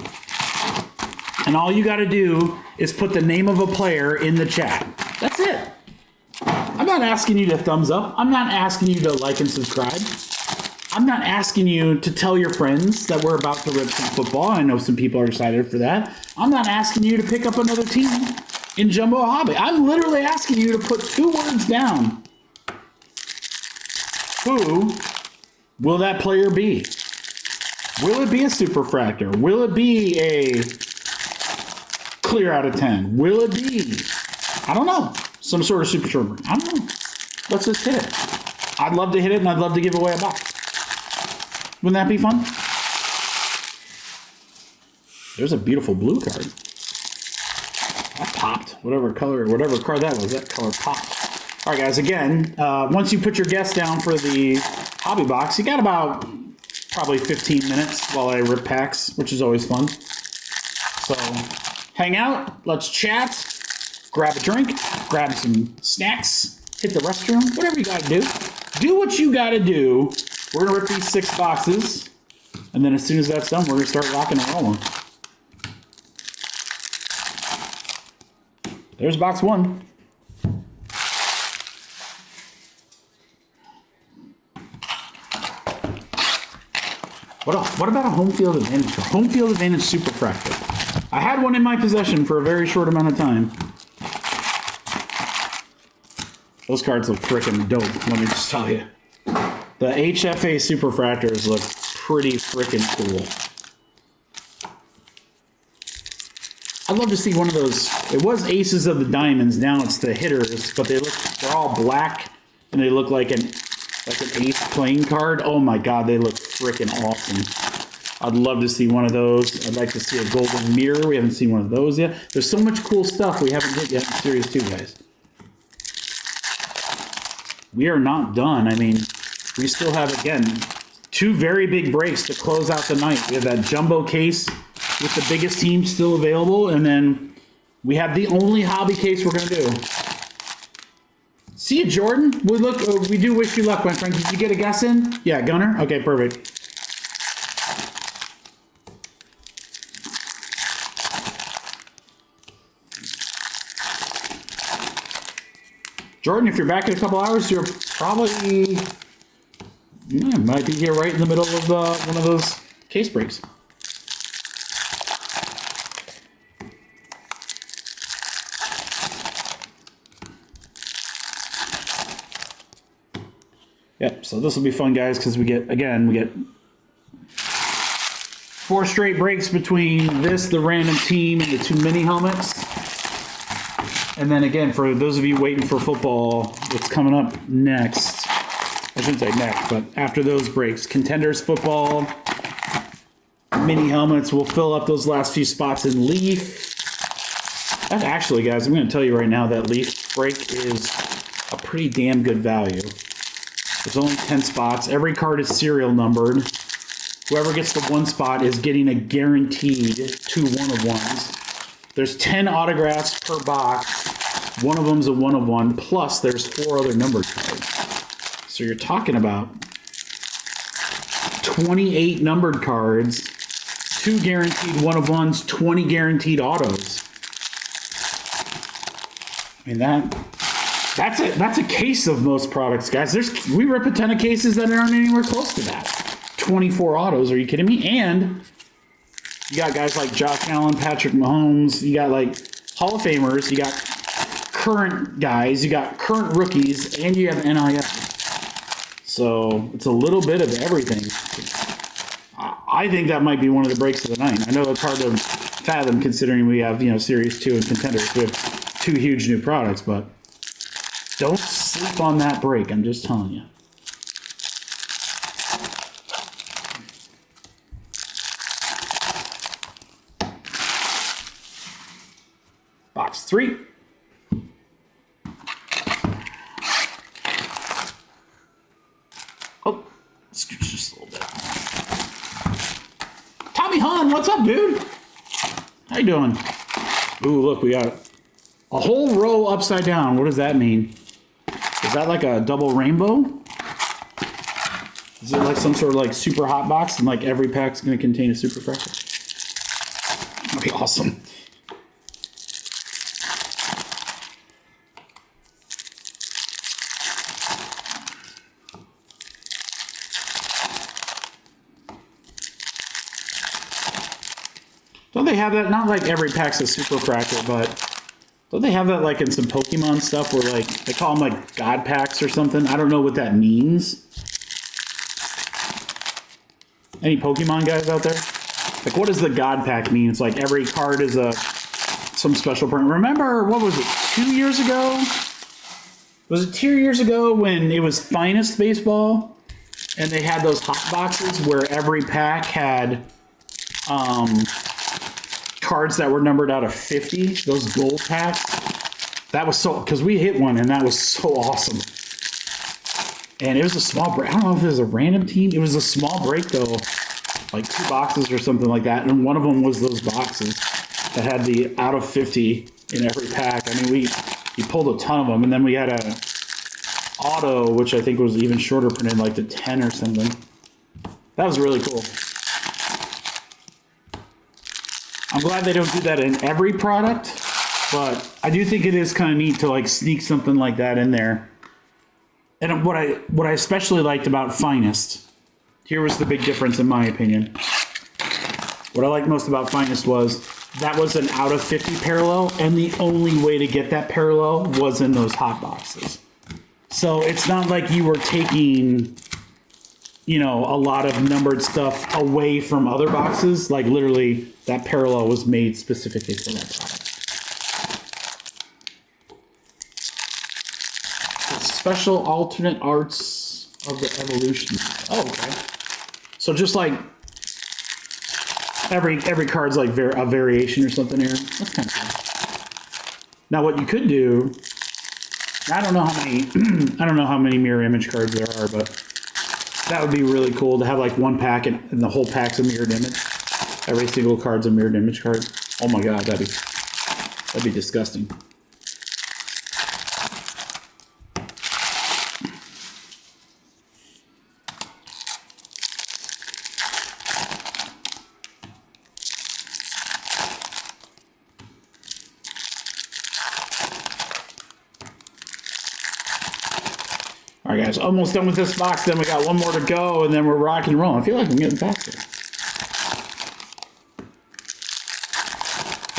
And all you got to do is put the name of a player in the chat. That's it. I'm not asking you to thumbs up. I'm not asking you to like and subscribe. I'm not asking you to tell your friends that we're about to rip some football. I know some people are excited for that. I'm not asking you to pick up another team in Jumbo Hobby. I'm literally asking you to put 2 words down. Who will that player be? Will it be a superfractor? Will it be a clear out of 10? Will it be, I don't know, some sort of super shorter? I don't know. Let's just hit it. I'd love to hit it, and I'd love to give away a box. Wouldn't that be fun? There's a beautiful blue card. That popped. Whatever color, whatever card that was, that color popped. All right, guys, again, once you put your guess down for the hobby box, you got about probably 15 minutes while I rip packs, which is always fun. So hang out, let's chat, grab a drink, grab some snacks, hit the restroom, whatever you got to do. Do what you got to do. We're going to rip these 6 boxes, and then as soon as that's done, we're going to start rocking and rolling. There's box 1. What about a home field advantage? Home field advantage superfractor. I had one in my possession for a very short amount of time. Those cards look freaking dope, let me just tell you. The HFA superfractors look pretty freaking cool. I'd love to see one of those. It was Aces of the Diamonds, now it's the hitters, but they're all black and they look like an ace playing card. Oh my god, they look freaking awesome. I'd love to see one of those. I'd like to see a golden mirror. We haven't seen one of those yet. There's so much cool stuff we haven't hit yet in Series 2, guys. We are not done. I mean, we still have, again, 2 very big breaks to close out the night. We have that jumbo case with the biggest team still available, and then we have the only hobby case we're going to do. See you, Jordan. We do wish you luck, my friend. Did you get a guess in? Yeah, Gunner? Okay, perfect. Jordan, if you're back in a couple hours, you're probably might be here right in the middle of one of those case breaks. Yep, so this will be fun, guys, because we get 4 straight breaks between this, the random team, and the 2 mini helmets. And then again, for those of you waiting for football, what's coming up next, I shouldn't say next, but after those breaks, Contenders Football, mini helmets will fill up those last few spots in Leaf. That actually, guys, I'm going to tell you right now that Leaf break is a pretty damn good value. There's only 10 spots. Every card is serial numbered. Whoever gets the 1 spot is getting a guaranteed 2 1-of-1s. There's 10 autographs per box. One of them's a 1-of-1, plus there's 4 other numbered cards. So you're talking about 28 numbered cards, 2 guaranteed 1-of-1s, 20 guaranteed autos. I mean, that's a case of most products, guys. We rip a ton of cases that aren't anywhere close to that. 24 autos, are you kidding me? And you got guys like Josh Allen, Patrick Mahomes, you got like Hall of Famers, you got current guys, you got current rookies, and you have NIL. So it's a little bit of everything. I think that might be one of the breaks of the night. I know it's hard to fathom considering we have, Series 2 and Contenders. We have 2 huge new products, but don't sleep on that break. I'm just telling you. Box 3. Oh, scooch just a little bit. Tommy Hahn, what's up, dude? How you doing? Ooh, look, we got a whole row upside down. What does that mean? Is that like a double rainbow? Is it like some sort of like super hot box and like every pack's going to contain a super fractor? That'd be awesome. Don't they have that? Not like every pack's a super fractor, but don't they have that like in some Pokemon stuff where like they call them like God packs or something? I don't know what that means. Any Pokemon guys out there? Like, what does the God pack mean? It's like every card is some special print. Remember, what was it, 2 years ago? Was it 2 years ago when it was Finest Baseball? And they had those hot boxes where every pack had cards that were numbered out of 50, those gold packs. That was so, because we hit one and that was so awesome. And it was a small break. I don't know if it was a random team. It was a small break though, like 2 boxes or something like that. And one of them was those boxes that had the out of 50 in every pack. I mean, we pulled a ton of them. And then we had a auto, which I think was even shorter printed, like the 10 or something. That was really cool. I'm glad they don't do that in every product, but I do think it is kind of neat to like sneak something like that in there. And what I especially liked about Finest, here was the big difference in my opinion. What I liked most about Finest was that was an out of 50 parallel, and the only way to get that parallel was in those hot boxes. So it's not like you were taking, a lot of numbered stuff away from other boxes. Like literally that parallel was made specifically for that product. The special alternate arts of the evolution. Oh, okay. So just like every card's like a variation or something here. That's kind of cool. Now what you could do, I don't know how many mirror image cards there are, but that would be really cool to have like one pack and the whole pack's a mirrored image. Every single card's a mirrored image card. Oh my god, that'd be disgusting. All right, guys, almost done with this box. Then we got one more to go, and then we're rock and roll. I feel like I'm getting faster.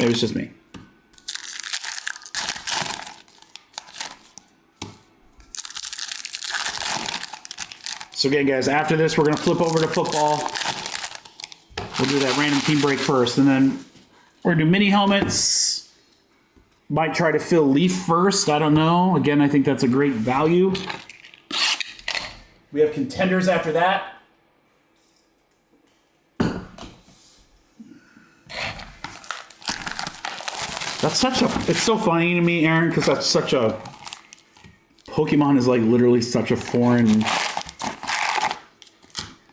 It was just me. So again, guys, after this, we're going to flip over to football. We'll do that random team break first, and then we're going to do mini helmets. Might try to fill Leaf first. I don't know. Again, I think that's a great value. We have contenders after that. That's such a... It's so funny to me, Aaron, because that's such a... Pokemon is like literally such a foreign...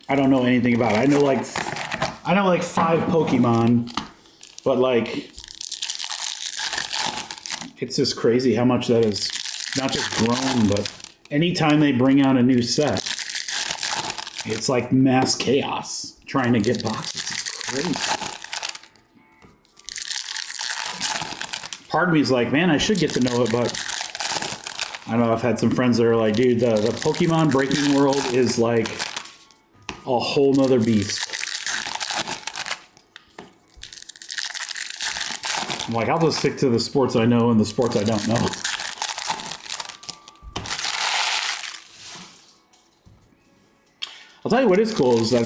I don't know anything about it. I know like 5 Pokemon, but like it's just crazy how much that is not just grown, but anytime they bring out a new set, it's like mass chaos trying to get boxes. It's crazy. Part of me is like, man, I should get to know it, but I don't know. I've had some friends that are like, dude, the Pokemon breaking world is like a whole nother beast. I'm like, I'll just stick to the sports I know and the sports I don't know. I'll tell you what is cool is that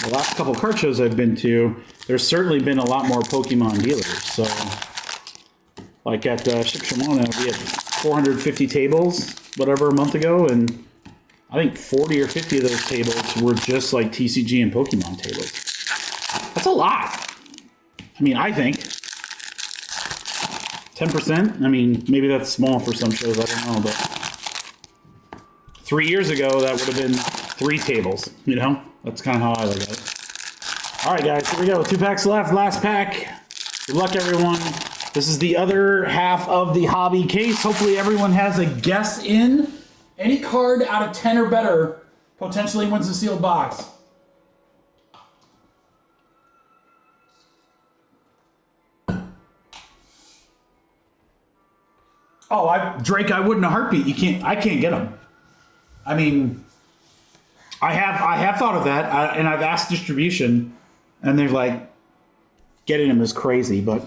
the last couple card shows I've been to, there's certainly been a lot more Pokemon dealers. So, like at Shipshamana, we had 450 tables, whatever, a month ago, and I think 40 or 50 of those tables were just like TCG and Pokemon tables. That's a lot. I mean, I think 10%. I mean, maybe that's small for some shows. I don't know, but 3 years ago that would have been 3 tables. You know, that's kind of how I look at it. All right, guys, here we go. 2 packs left. Last pack. Good luck, everyone. This is the other half of the hobby case. Hopefully, everyone has a guess in. Any card out of 10 or better potentially wins the sealed box. Oh, Drake, I wouldn't a heartbeat. I can't get them. I mean, I have thought of that, and I've asked distribution, and they're like, getting them is crazy. But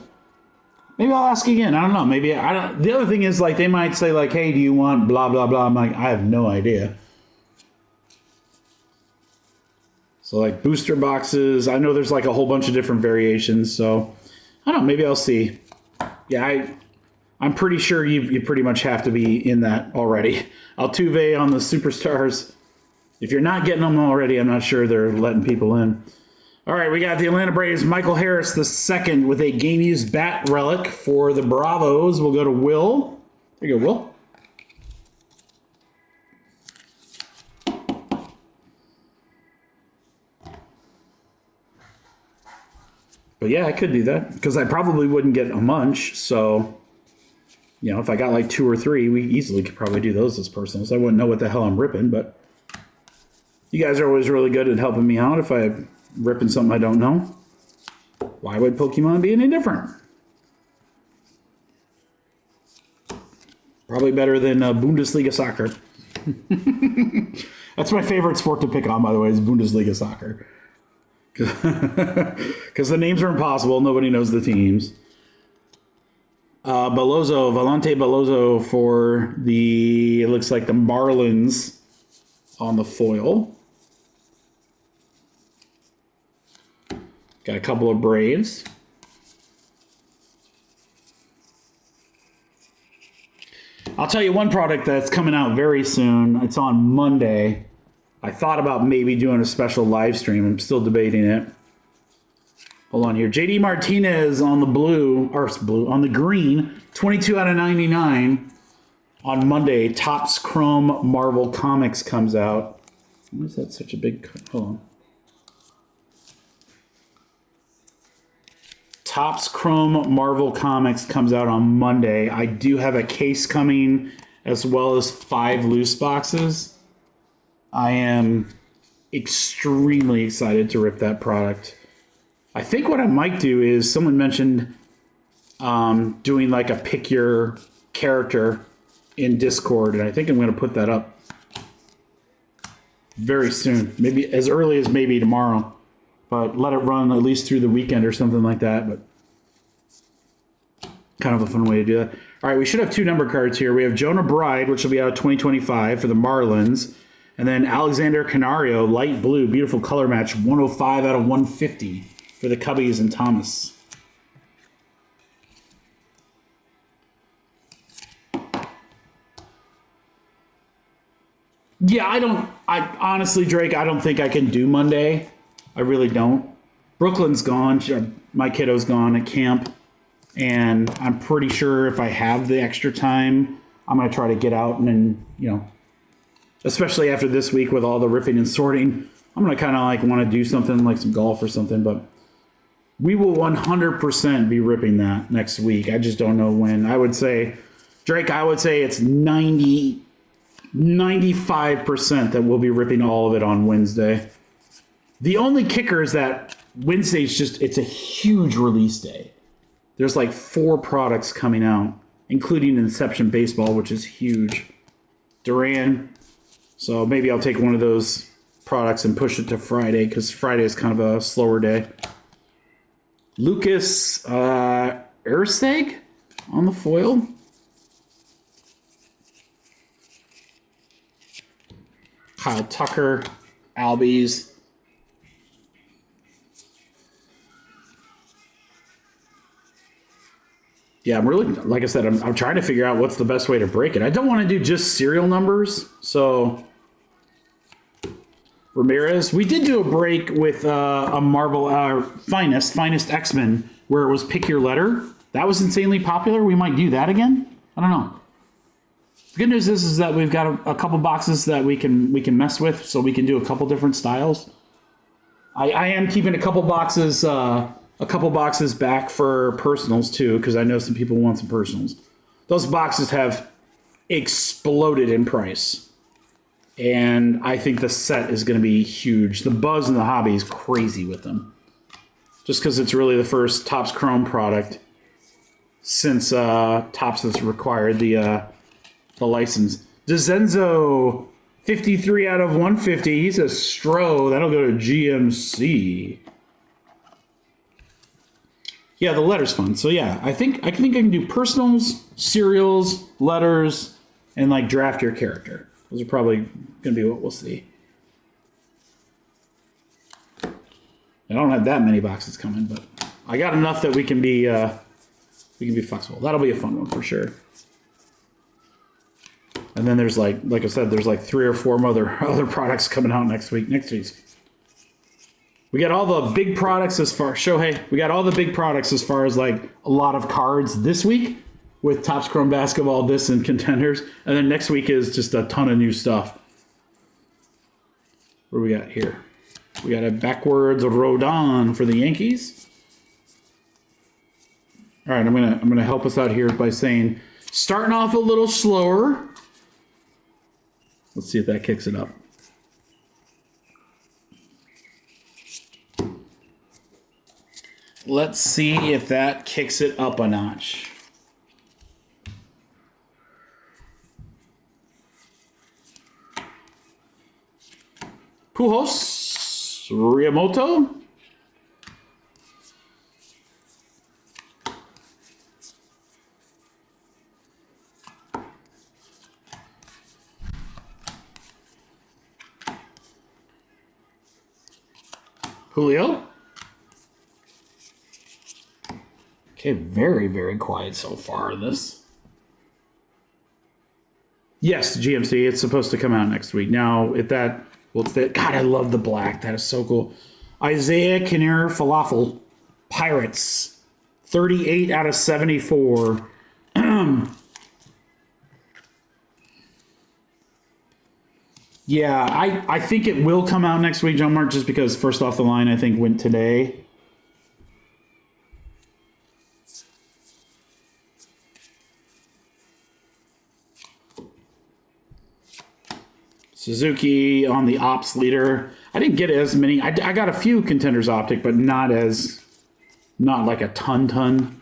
maybe I'll ask again. I don't know. Maybe I don't. The other thing is like they might say like, "Hey, do you want blah blah blah?" I'm like, I have no idea. So like booster boxes, I know there's like a whole bunch of different variations. So I don't know. Maybe I'll see. Yeah, I'm pretty sure you pretty much have to be in that already. Altuve on the superstars. If you're not getting them already, I'm not sure they're letting people in. All right, we got the Atlanta Braves, Michael Harris II with a game-used bat relic for the Bravos. We'll go to Will. There you go, Will. But yeah, I could do that because I probably wouldn't get a munch. So, you know, if I got like 2 or 3, we easily could probably do those as personals. I wouldn't know what the hell I'm ripping, but you guys are always really good at helping me out if I'm ripping something I don't know. Why would Pokemon be any different? Probably better than Bundesliga soccer. That's my favorite sport to pick on, by the way, is Bundesliga soccer. Because the names are impossible. Nobody knows the teams. Volante Beloso for the, it looks like the Marlins on the foil. Got a couple of Braves. I'll tell you one product that's coming out very soon. It's on Monday. I thought about maybe doing a special live stream. I'm still debating it. Hold on here. JD Martinez on the on the green. 22 out of 99 on Monday. Topps Chrome Marvel Comics comes out. Why is that such a big... Hold on. Topps Chrome Marvel Comics comes out on Monday. I do have a case coming as well as 5 loose boxes. I am extremely excited to rip that product. I think what I might do is someone mentioned doing like a pick your character in Discord, and I think I'm going to put that up very soon, maybe as early as maybe tomorrow. But let it run at least through the weekend or something like that. But kind of a fun way to do that. All right, we should have 2 number cards here. We have Jonah Bride, which will be out of 2025 for the Marlins. And then Alexander Canario, light blue, beautiful color match, 105 out of 150 for the Cubbies and Thomas. Yeah, I honestly, Drake, I don't think I can do Monday. I really don't. Brooklyn's gone. My kiddo's gone at camp. And I'm pretty sure if I have the extra time, I'm going to try to get out and then, you know, especially after this week with all the ripping and sorting, I'm going to kind of like want to do something like some golf or something. But we will 100% be ripping that next week. I just don't know when. I would say, Drake, I would say it's 95% that we'll be ripping all of it on Wednesday. The only kicker is that Wednesday's just, it's a huge release day. There's like 4 products coming out, including Inception Baseball, which is huge. Duran. So maybe I'll take one of those products and push it to Friday, because Friday is kind of a slower day. Lucas Ersteg on the foil. Kyle Tucker, Albies. Yeah, I'm really, like I said, I'm trying to figure out what's the best way to break it. I don't want to do just serial numbers. So, Ramirez. We did do a break with a Marvel Finest X-Men, where it was pick your letter. That was insanely popular. We might do that again. I don't know. The good news is that we've got a couple boxes that we can mess with, so we can do a couple different styles. I am keeping a couple boxes back for personals too, because I know some people want some personals. Those boxes have exploded in price, and I think the set is going to be huge. The buzz in the hobby is crazy with them, just because it's really the first Topps Chrome product since Topps has required the license. DeZenzo, 53 out of 150. He's a Stro. That'll go to GMC. Yeah, the letter's fun. So yeah, I think I can do personals, serials, letters, and like draft your character. Those are probably gonna be what we'll see. I don't have that many boxes coming, but I got enough that we can be flexible. That'll be a fun one for sure. And then there's like I said, there's like 3 or 4 other products coming out next week. We got all the big products as far we got all the big products as far as like a lot of cards this week with Topps Chrome Basketball, this and Contenders. And then next week is just a ton of new stuff. What do we got here? We got a backwards Rodon for the Yankees. All right, I'm gonna help us out here by saying starting off a little slower. Let's see if that kicks it up. Let's see if that kicks it up a notch. Pujols, Riamoto. Julio. Okay, very, very quiet so far in this. Yes, GMC, it's supposed to come out next week. Now, if that, well, it's that, God, I love the black. That is so cool. Isaiah Kinnear Falafel, Pirates, 38 out of 74. Yeah, I think it will come out next week, John Mark, just because first off the line, I think, went today. Suzuki on the Ops leader. I didn't get as many. I got a few Contenders Optic, but not like a ton.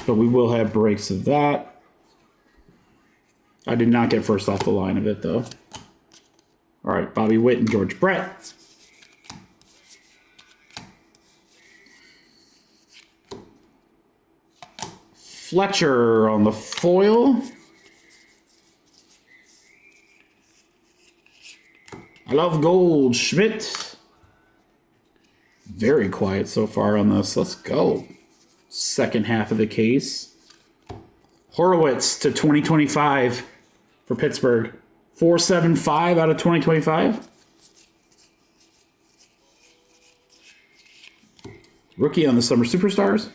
But we will have breaks of that. I did not get first off the line of it, though. All right, Bobby Witt and George Brett. Fletcher on the foil. I love gold. Schmidt. Very quiet so far on this. Let's go. Second half of the case. Horowitz to 2025 for Pittsburgh. 475 out of 2025. Rookie on the Summer Superstars.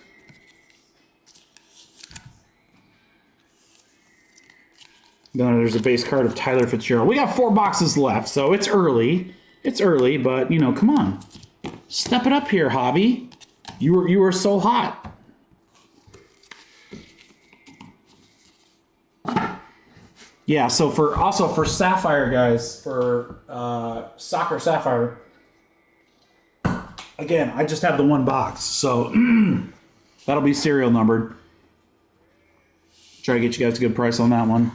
Then there's a base card of Tyler Fitzgerald. We got 4 boxes left, so it's early. It's early, but, you know, come on. Step it up here, Hobby. You were so hot. Yeah, so for Sapphire, guys, for Soccer Sapphire, again, I just have the 1 box, so that'll be serial numbered. Try to get you guys a good price on that one.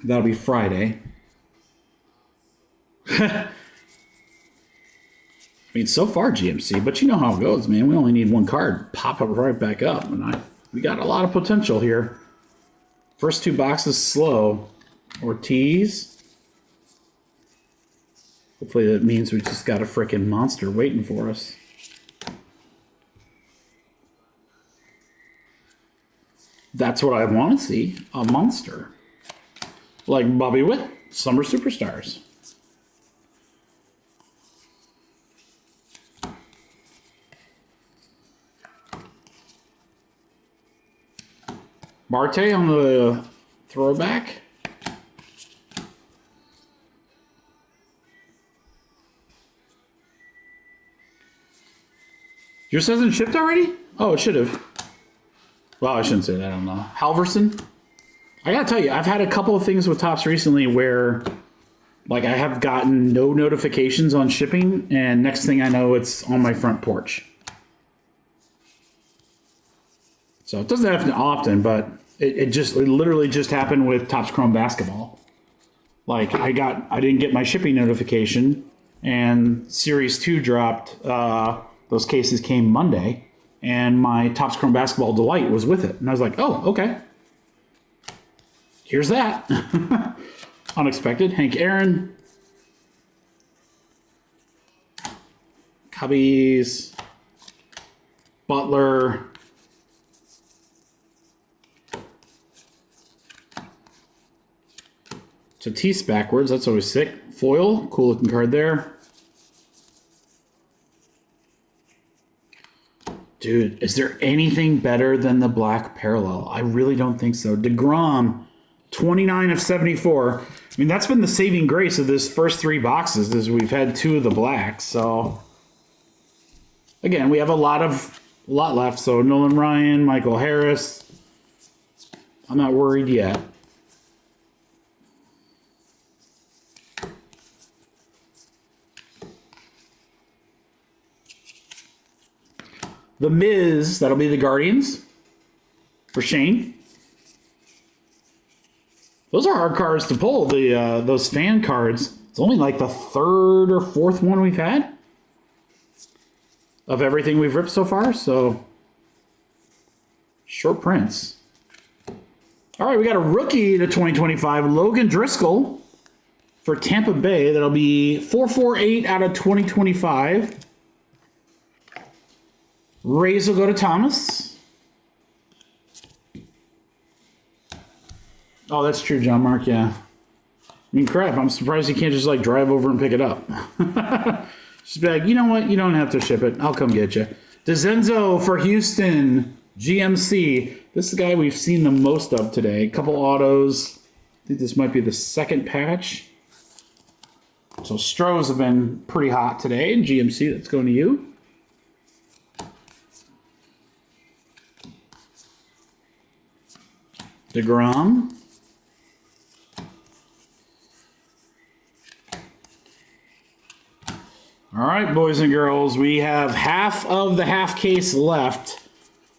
That'll be Friday. I mean, so far GMC, but you know how it goes, man. We only need 1 card. Pop it right back up, and we got a lot of potential here. First 2 boxes slow. Ortiz. Hopefully that means we just got a freaking monster waiting for us. That's what I want to see. A monster. Like Bobby Witt, Summer Superstars. Marte on the throwback. Yours hasn't shipped already? Oh, it should have. Well, I shouldn't say that. I don't know. Halverson. I gotta tell you, I've had a couple of things with Topps recently where, like, I have gotten no notifications on shipping, and next thing I know, it's on my front porch. So it doesn't happen often, but it literally just happened with Topps Chrome Basketball. Like, I didn't get my shipping notification, and Series 2 dropped. Those cases came Monday, and my Topps Chrome Basketball Delight was with it. And I was like, oh, okay. Here's that. Unexpected. Hank Aaron. Cubbies. Butler. Tatis backwards. That's always sick. Foil. Cool looking card there. Dude, is there anything better than the black parallel? I really don't think so. DeGrom, 29 of 74. I mean, that's been the saving grace of this first 3 boxes, is we've had 2 of the blacks. So, again, we have a lot left. So, Nolan Ryan, Michael Harris. I'm not worried yet. The Miz, that'll be the Guardians for Shane. Those are hard cards to pull, those fan cards. It's only like the 3rd or 4th one we've had of everything we've ripped so far, so short prints. All right, we got a rookie to 2025, Logan Driscoll for Tampa Bay. That'll be 448 out of 2025. Rays will go to Thomas. Oh, that's true, John Mark, yeah. I mean, crap, I'm surprised you can't just, like, drive over and pick it up. Just be like, you know what? You don't have to ship it. I'll come get you. DeZenzo for Houston. GMC. This is the guy we've seen the most of today. A couple autos. I think this might be the 2nd patch. So Stros have been pretty hot today. And GMC, that's going to you. DeGrom. All right, boys and girls, we have half of the half case left.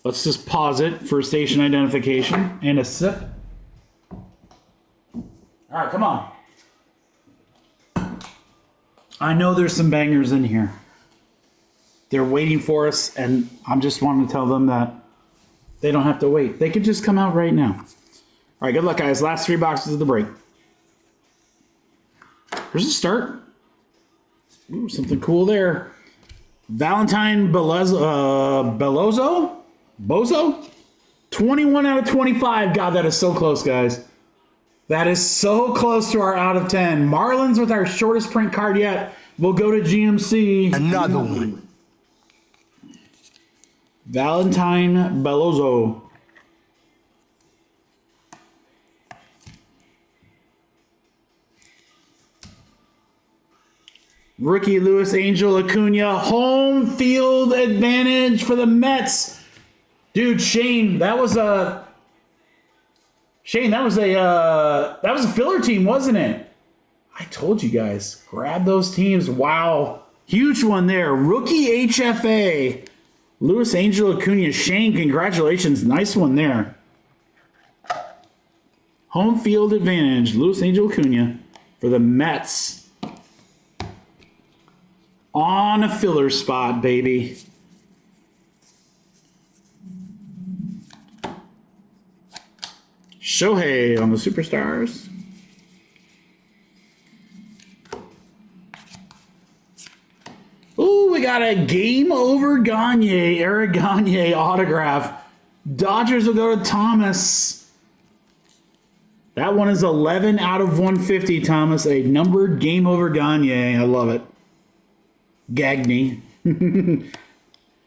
Let's just pause it for station identification and a sip. All right, come on. I know there's some bangers in here. They're waiting for us, and I'm just wanting to tell them that they don't have to wait. They could just come out right now. All right, good luck, guys. Last 3 boxes of the break. Here's a start. Ooh, something cool there. Valentine Bozo? 21 out of 25. God, that is so close, guys. That is so close to our out of 10. Marlins with our shortest print card yet. We'll go to GMC. Another one. Valentine Bellozo. Rookie Luis Angel Acuna. Home field advantage for the Mets. Dude, Shane, that was a filler team, wasn't it? I told you guys, grab those teams. Wow. Huge one there. Rookie HFA. Luis Angel Acuna. Shane, congratulations. Nice one there. Home field advantage. Luis Angel Acuna for the Mets. On a filler spot, baby. Shohei on the Superstars. Ooh, we got a game over Gagne, Eric Gagne autograph. Dodgers will go to Thomas. That one is 11 out of 150, Thomas. A numbered game over Gagne. I love it. Gagne.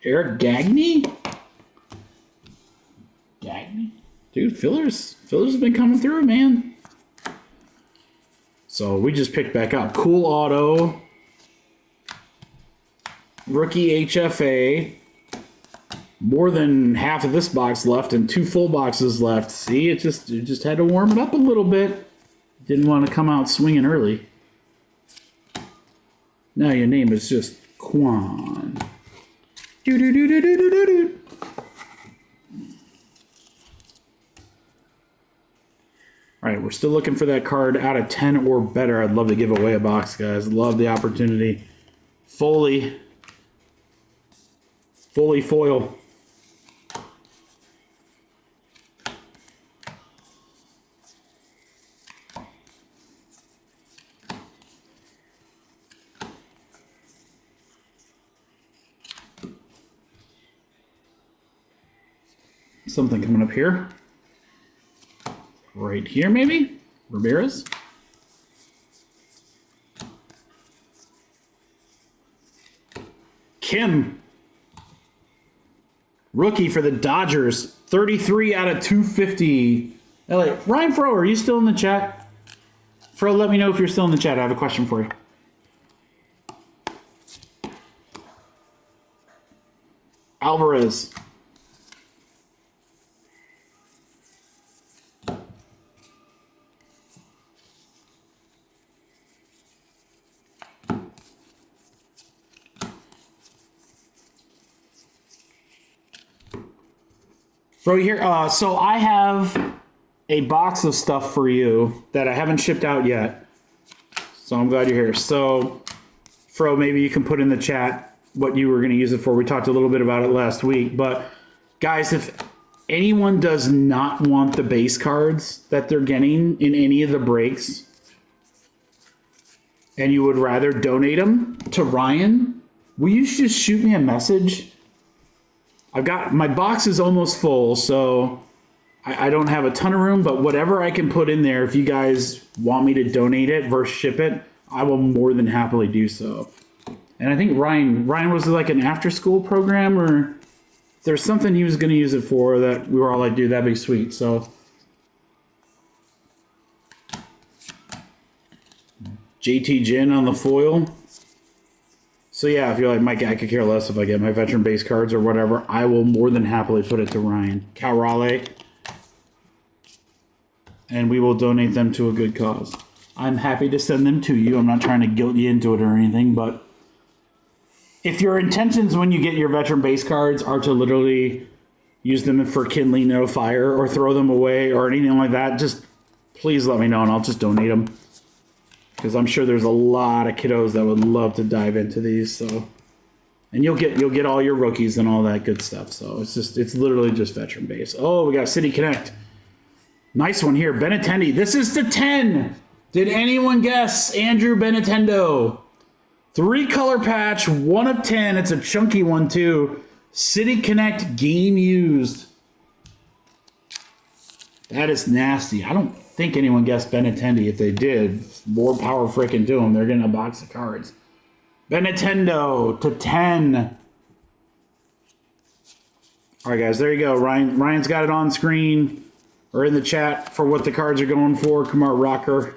Eric Gagne? Gagne? Dude, fillers have been coming through, man. So we just picked back up. Cool auto. Rookie HFA. More than half of this box left and 2 full boxes left. See, it just had to warm it up a little bit. Didn't want to come out swinging early. Now your name is just Quan. Do-do-do-do-do-do-do. All right, we're still looking for that card out of 10 or better. I'd love to give away a box, guys. Love the opportunity. Foley foil. Something coming up here. Right here, maybe? Ramirez? Kim. Rookie for the Dodgers. 33 out of 250. LA. Ryan Fro, are you still in the chat? Fro, let me know if you're still in the chat. I have a question for you. Alvarez. Bro, here. So I have a box of stuff for you that I haven't shipped out yet. So I'm glad you're here. So, Fro, maybe you can put in the chat what you were going to use it for. We talked a little bit about it last week. But, guys, if anyone does not want the base cards that they're getting in any of the breaks, and you would rather donate them to Ryan, will you just shoot me a message? I've got, my box is almost full, so I don't have a ton of room, but whatever I can put in there, if you guys want me to donate it versus ship it, I will more than happily do so. And I think Ryan was like an after-school program, or there's something he was going to use it for that we were all like, dude, that'd be sweet. So JT Gin on the foil. So yeah, if you're like, Mike, I could care less if I get my veteran base cards or whatever, I will more than happily put it to Ryan. Cal Raleigh. And we will donate them to a good cause. I'm happy to send them to you. I'm not trying to guilt you into it or anything, but if your intentions when you get your veteran base cards are to literally use them for kindling no fire or throw them away or anything like that, just please let me know and I'll just donate them. Because I'm sure there's a lot of kiddos that would love to dive into these. So, and you'll get all your rookies and all that good stuff. So it's literally just veteran base. Oh, we got City Connect. Nice one here, Benintendi. This is the 10. Did anyone guess Andrew Benintendi? 3-color patch, 1 of 10. It's a chunky one, too. City Connect game used. That is nasty. I don't think anyone guessed Benintendi. If they did, more power freaking to them. They're getting a box of cards. Benintendi to 10. All right, guys, there you go. Ryan's got it on screen or in the chat for what the cards are going for. Kamar Rocker.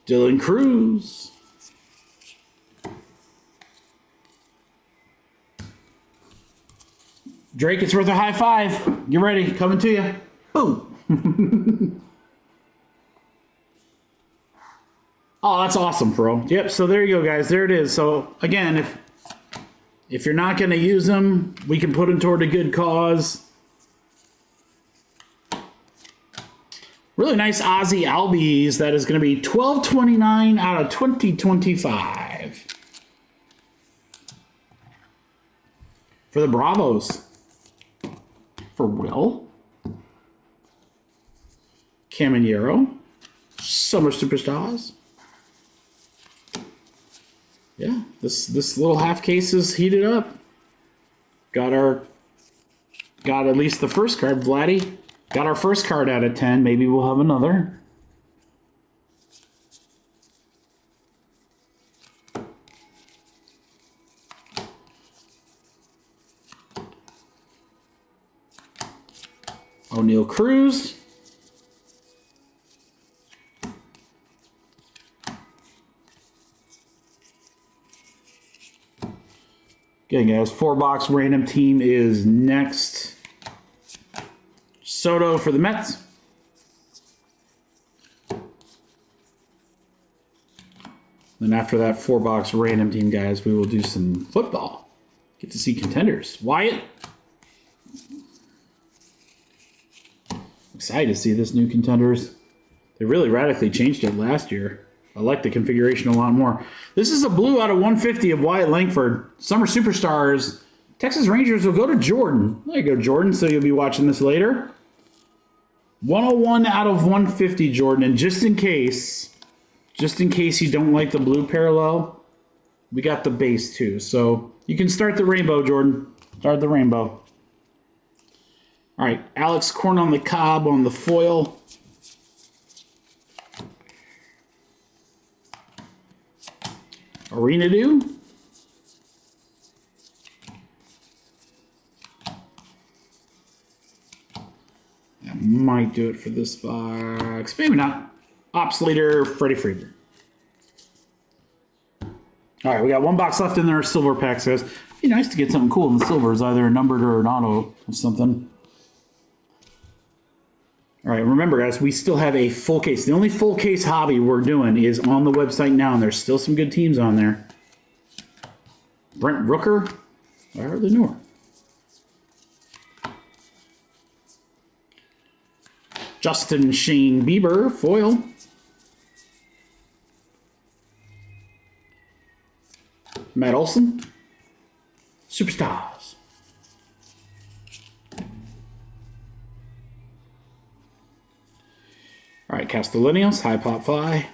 Dylan Cruz. Drake, it's worth a high five. Get ready. Coming to you. Boom. Oh, that's awesome, bro. Yep, so there you go, guys. There it is. So, again, if you're not going to use them, we can put them toward a good cause. Really nice Ozzy Albies. That is going to be $12.29 out of 2025. For the Bravos. For Will. Caminero. Summer Superstars. Yeah, this little half case is heated up. Got at least the first card, Vladdy. Got our first card out of 10. Maybe we'll have another. O'Neal Cruz. Again, guys, 4-box random team is next. Soto for the Mets. Then after that 4-box random team, guys, we will do some football. Get to see contenders. Wyatt. Excited to see this new contenders. They really radically changed it last year. I like the configuration a lot more. This is a blue out of 150 of Wyatt Langford. Summer Superstars. Texas Rangers will go to Jordan. There you go, Jordan. So you'll be watching this later. 101 out of 150, Jordan. And just in case you don't like the blue parallel, we got the base too. So you can start the rainbow, Jordan. Start the rainbow. All right, Alex Corn on the Cob on the foil. Arena Dew. That might do it for this box. Maybe not. Ops leader, Freddie Freeman. All right, we got 1 box left in there. Silver pack says. It'd be nice to get something cool in the silvers, either a numbered or an auto or something. All right, remember, guys, we still have a full case. The only full case hobby we're doing is on the website now, and there's still some good teams on there. Brent Rooker, I hardly knew her. Justin Shane Bieber, foil. Matt Olson, Superstars. All right, Castellanos, High Pop Fly.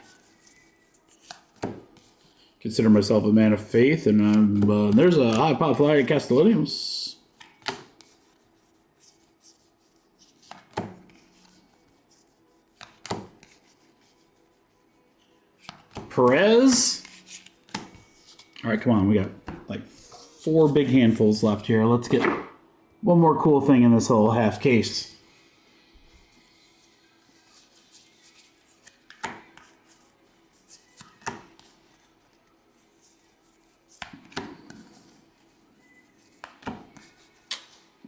Consider myself a man of faith, and there's a High Pop Fly at Castellanos. Perez. All right, come on. We got like 4 big handfuls left here. Let's get one more cool thing in this whole half case.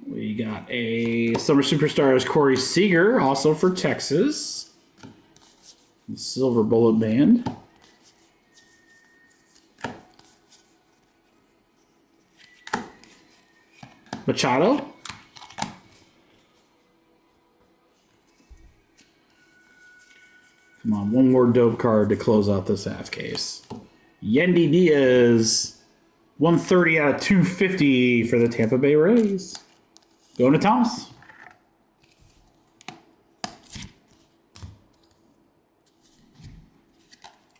We got a Summer Superstars Corey Seager, also for Texas. Silver bullet band. Machado. Come on, one more dope card to close out this half case. Yendy Diaz. 130 out of 250 for the Tampa Bay Rays. Going to Thomas.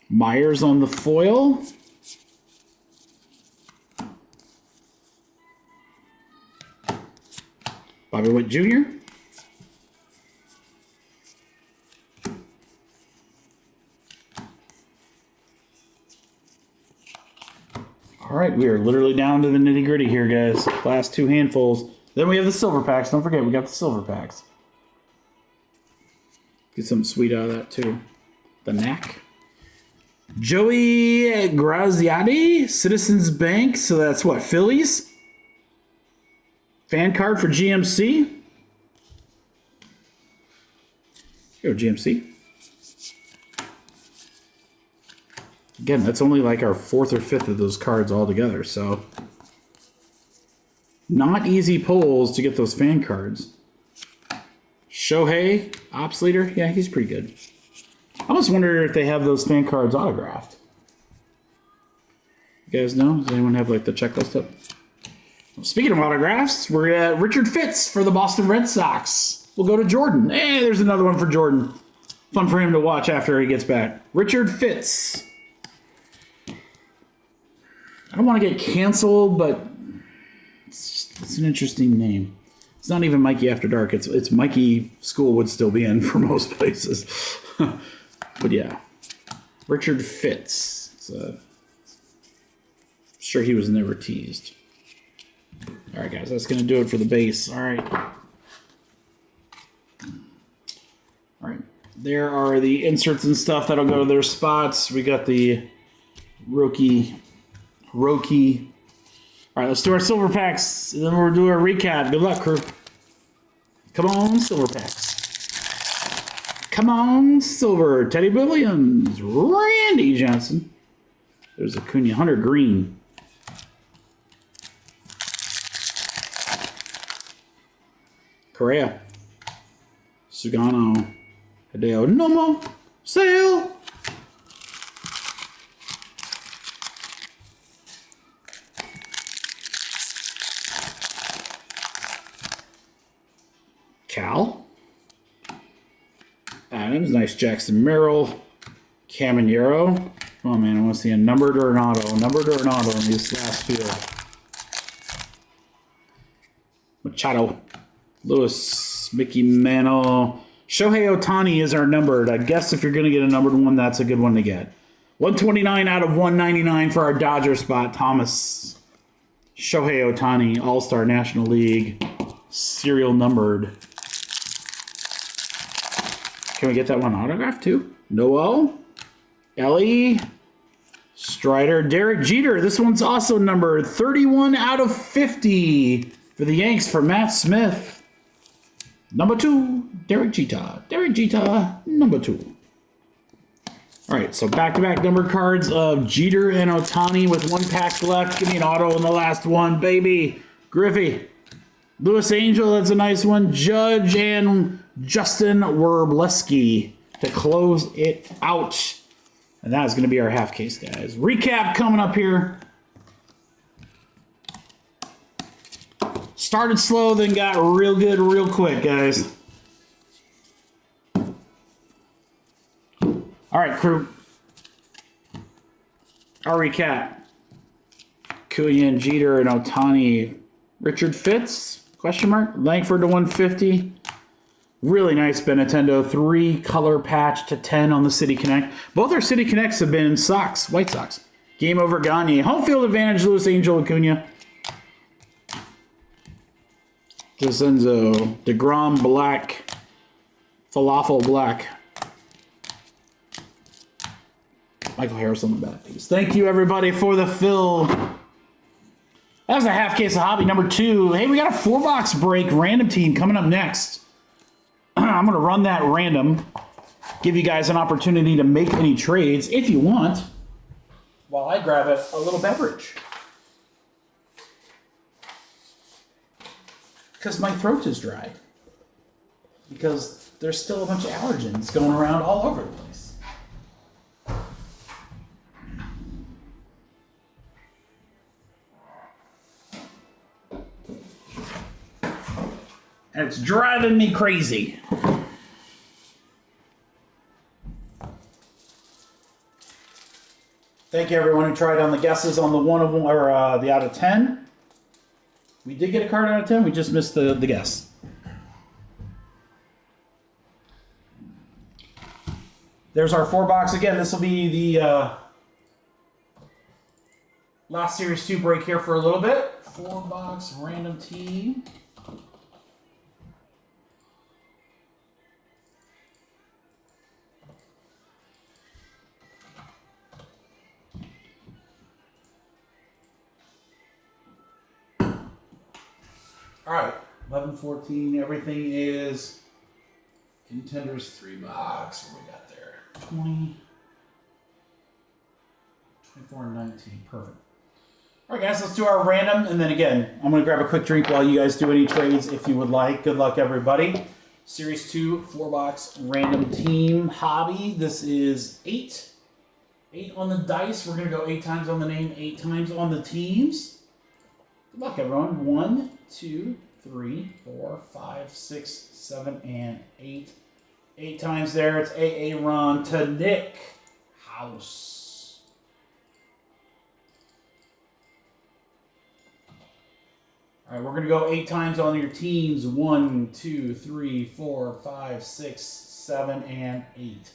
Myers on the foil. Bobby Witt Jr. All right, we are literally down to the nitty gritty here, guys. Last two handfuls. Then we have the silver packs. Don't forget, we got the silver packs. Get something sweet out of that, too. The knack. Joey Graziati, Citizens Bank. So that's what, Phillies? Fan card for GMC. Here, GMC. Again, that's only like our fourth or fifth of those cards all together, so not easy pulls to get those fan cards. Shohei, Ops Leader, yeah, he's pretty good. I almost wonder if they have those fan cards autographed. You guys know? Does anyone have like the checklist up? Well, speaking of autographs, we're at Richard Fitz for the Boston Red Sox. We'll go to Jordan. Hey, there's another one for Jordan. Fun for him to watch after he gets back. Richard Fitz. I don't want to get canceled, but it's an interesting name. It's not even Mikey After Dark. It's Mikey School would still be in for most places. But yeah, Richard Fitz. Sure he was never teased. All right, guys, that's going to do it for the base. All right. All right. There are the inserts and stuff that'll go to their spots. We got the Roki. All right, let's do our silver packs, and then we'll do our recap. Good luck, crew. Come on, silver packs. Come on, silver. Teddy Williams. Randy Johnson. There's Acuna. Hunter Green. Correa. Sugano. Hideo Nomo. Sale. Cal. Adams. Nice Jackson Merrill. Caminero. Come on, man. I want to see a numbered or an auto. Numbered or an auto in these last few. Machado. Lewis. Mickey Mantle. Shohei Ohtani is our numbered. I guess if you're going to get a numbered one, that's a good one to get. 129 out of 199 for our Dodger spot. Thomas. Shohei Ohtani. All-Star National League. Serial numbered. Can we get that one autographed too? Noel. Ellie. Strider. Derek Jeter. This one's also numbered 31 out of 50 for the Yanks for Matt Smith. Number 2, Derek Jeter. Derek Jeter, number 2. All right, so back-to-back numbered cards of Jeter and Ohtani with one pack left. Give me an auto in the last one, baby. Griffey. Louis Angel, that's a nice one. Judge and Justin Werbleski to close it out. And that is going to be our half case, guys. Recap coming up here. Started slow, then got real good real quick, guys. All right, crew. Our recap. Kuyan, Jeter, and Ohtani. Richard Fitz, question mark. Langford to 150. Really nice Benintendo. 3-color patch to 10 on the City Connect. Both our City Connects have been in Sox, White Sox. Game over Gagne. Home field advantage, Louis Angel, Acuna. Desenzo, DeGrom Black, Falafel Black. Michael Harris on the back. Thank you, everybody, for the fill. That was a half case of hobby number 2. Hey, we got a 4-box break random team coming up next. I'm going to run that random. Give you guys an opportunity to make any trades if you want. While I grab a little beverage. Because my throat is dry. Because there's still a bunch of allergens going around all over the place. And it's driving me crazy. Thank you, everyone who tried on the guesses on the one of or the out of 10. We did get a card out of 10. We just missed the guess. There's our 4-box. Again, this will be the last Series 2 break here for a little bit. 4-box random team. All right, 11-14. Everything is Contenders 3-box. What we got there? 20, 24, and 19. Perfect. All right, guys, let's do our random. And then again, I'm going to grab a quick drink while you guys do any trades if you would like. Good luck, everybody. Series 2, 4-box random team hobby. This is 8. 8 on the dice. We're going to go 8 times on the name, 8 times on the teams. Good luck, everyone. 1, 2, 3, 4, 5, 6, 7, and 8. 8 times there. It's AA Ron to Nick House. All right, we're going to go 8 times on your teams. 1, 2, 3, 4, 5, 6, 7, and 8.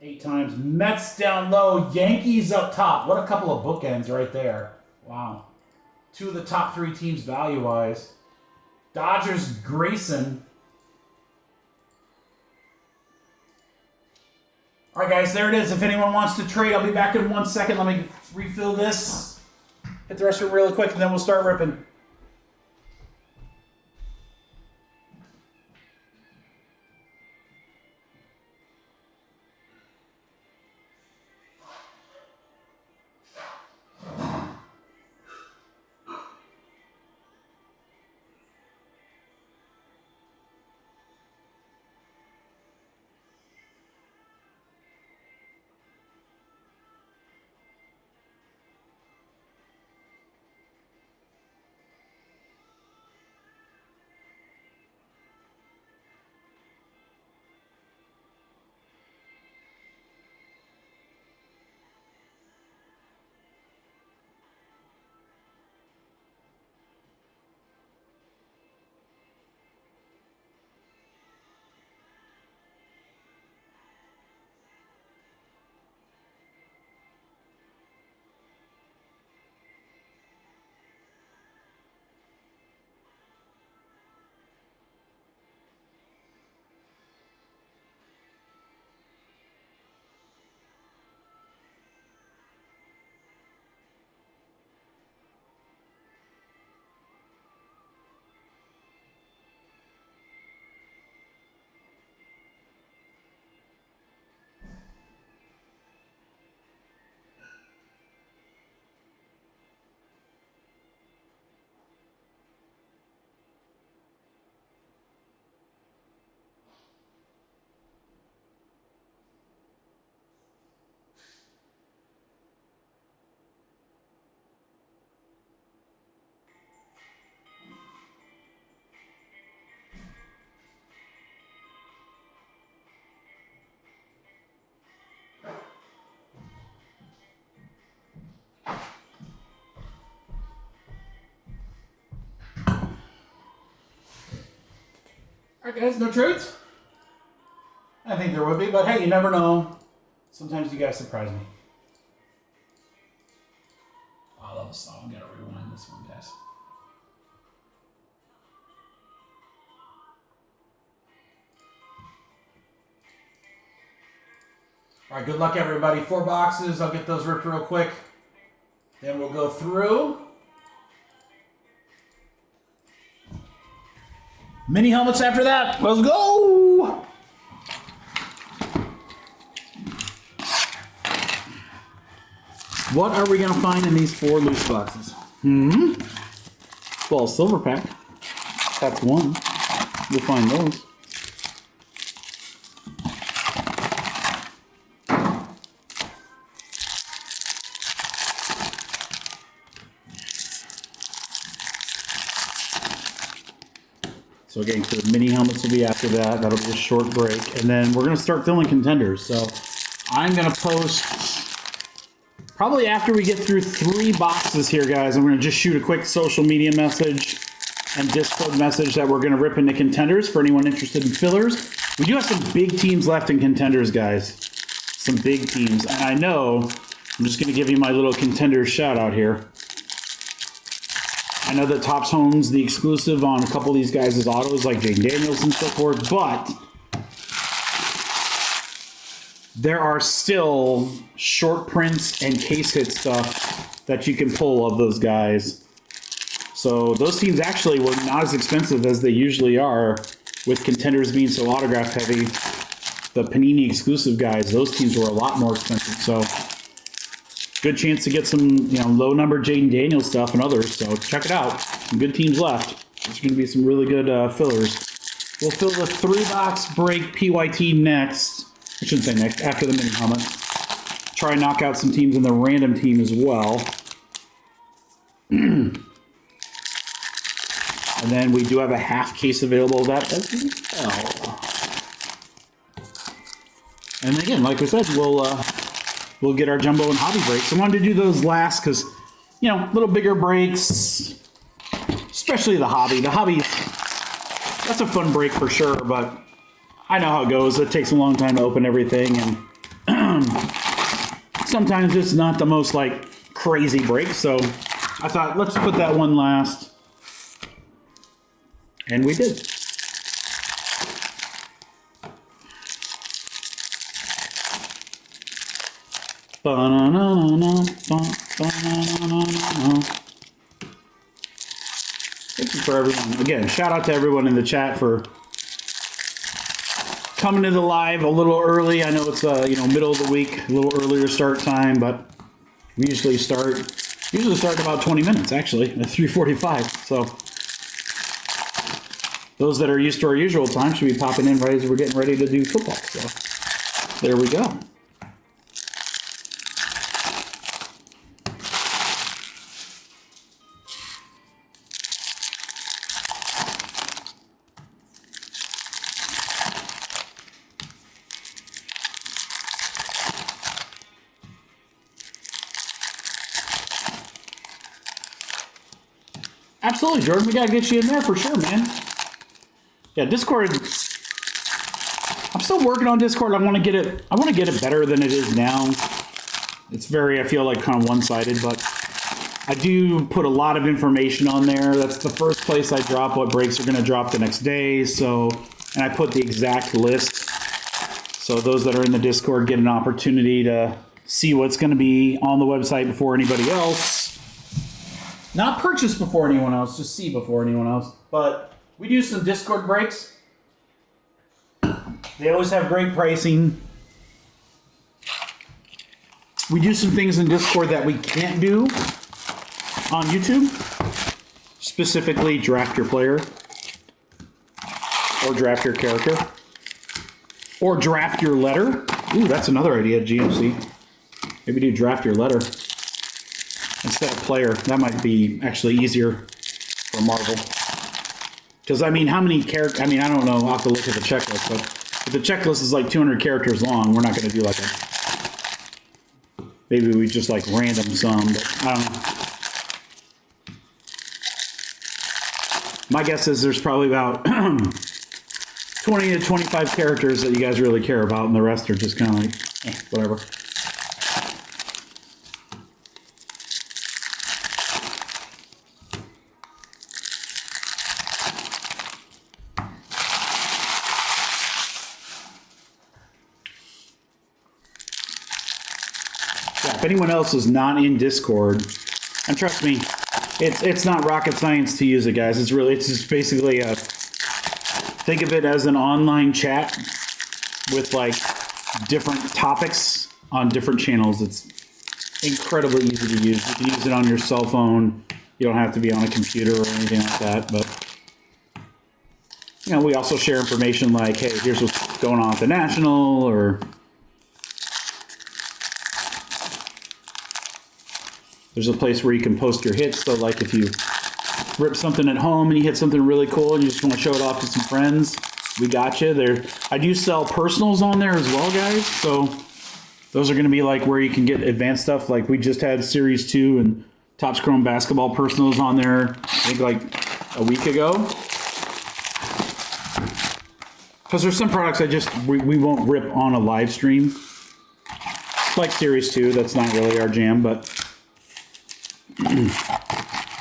8 times. Mets down low. Yankees up top. What a couple of bookends right there. Wow. 2 of the top 3 teams value-wise. Dodgers, Grayson. All right, guys, there it is. If anyone wants to trade, I'll be back in 1 second. Let me refill this. Hit the rest of it really quick, and then we'll start ripping. All right, guys, no trades? I think there would be, but hey, you never know. Sometimes you guys surprise me. Oh, I love this song. I gotta rewind this one, guys. All right, good luck, everybody. 4 boxes. I'll get those ripped real quick. Then we'll go through. Mini helmets after that. Let's go! What are we going to find in these 4 loose boxes? Well, silver pack. That's one. We'll find those. So again, the mini helmets will be after that. That'll be a short break. And then we're going to start filling contenders. So I'm going to post probably after we get through 3 boxes here, guys. I'm going to just shoot a quick social media message and Discord message that we're going to rip into contenders for anyone interested in fillers. We do have some big teams left in contenders, guys. Some big teams. And I know, I'm just going to give you my little contenders shout out here. I know that Topps Home's the exclusive on a couple of these guys' autos, like Jane Daniels and so forth, but there are still short prints and case hit stuff that you can pull of those guys. So those teams actually were not as expensive as they usually are, with contenders being so autograph heavy. The Panini exclusive guys, those teams were a lot more expensive. So good chance to get some, low number Jaden Daniels stuff and others. So check it out. Some good teams left. There's going to be some really good fillers. We'll fill the 3-box break PYT next. I shouldn't say next, after the mini helmet. Try and knock out some teams in the random team as well. And then we do have a half case available of that as well. And again, like I said, we'll get our jumbo and hobby breaks. I wanted to do those last because, little bigger breaks, especially the hobby. The hobby, that's a fun break for sure, but I know how it goes. It takes a long time to open everything, and sometimes it's not the most crazy break. So I thought, let's put that one last. And we did. Thank you for everyone. Again, shout out to everyone in the chat for coming to the live a little early. I know it's middle of the week, a little earlier start time, but we usually start about 20 minutes actually at 3:45. So those that are used to our usual time should be popping in right as we're getting ready to do football. So there we go. Absolutely, Jordan. We gotta get you in there for sure, man. Yeah, Discord. I'm still working on Discord. I want to get it better than it is now. It's very, I feel like, kind of one-sided, but I do put a lot of information on there. That's the first place I drop what breaks are going to drop the next day. So, and I put the exact list. So those that are in the Discord get an opportunity to see what's going to be on the website before anybody else. Not purchase before anyone else, just see before anyone else. But we do some Discord breaks. They always have great pricing. We do some things in Discord that we can't do on YouTube. Specifically, draft your player. Or draft your character. Or draft your letter. Ooh, that's another idea, GMC. Maybe do draft your letter instead of player. That might be actually easier for Marvel. Because, how many characters... I don't know. I'll have to look at the checklist. But if the checklist is 200 characters long, we're not going to do a... Maybe we just random some, but I don't know. My guess is there's probably about 20 to 25 characters that you guys really care about, and the rest are just kind of whatever. If anyone else is not in Discord, and trust me, it's not rocket science to use it, guys. It's just basically think of it as an online chat with different topics on different channels. It's incredibly easy to use. You can use it on your cell phone. You don't have to be on a computer or anything like that. But we also share information like, hey, here's what's going on at the National, or there's a place where you can post your hits. So if you rip something at home and you hit something really cool and you just want to show it off to some friends, we got you. There, I do sell personals on there as well, guys. So those are going to be like where you can get advanced stuff. Like we just had Series 2 and Topps Chrome basketball personals on there, I think like a week ago. Because there's some products we won't rip on a live stream. Like Series 2, that's not really our jam, but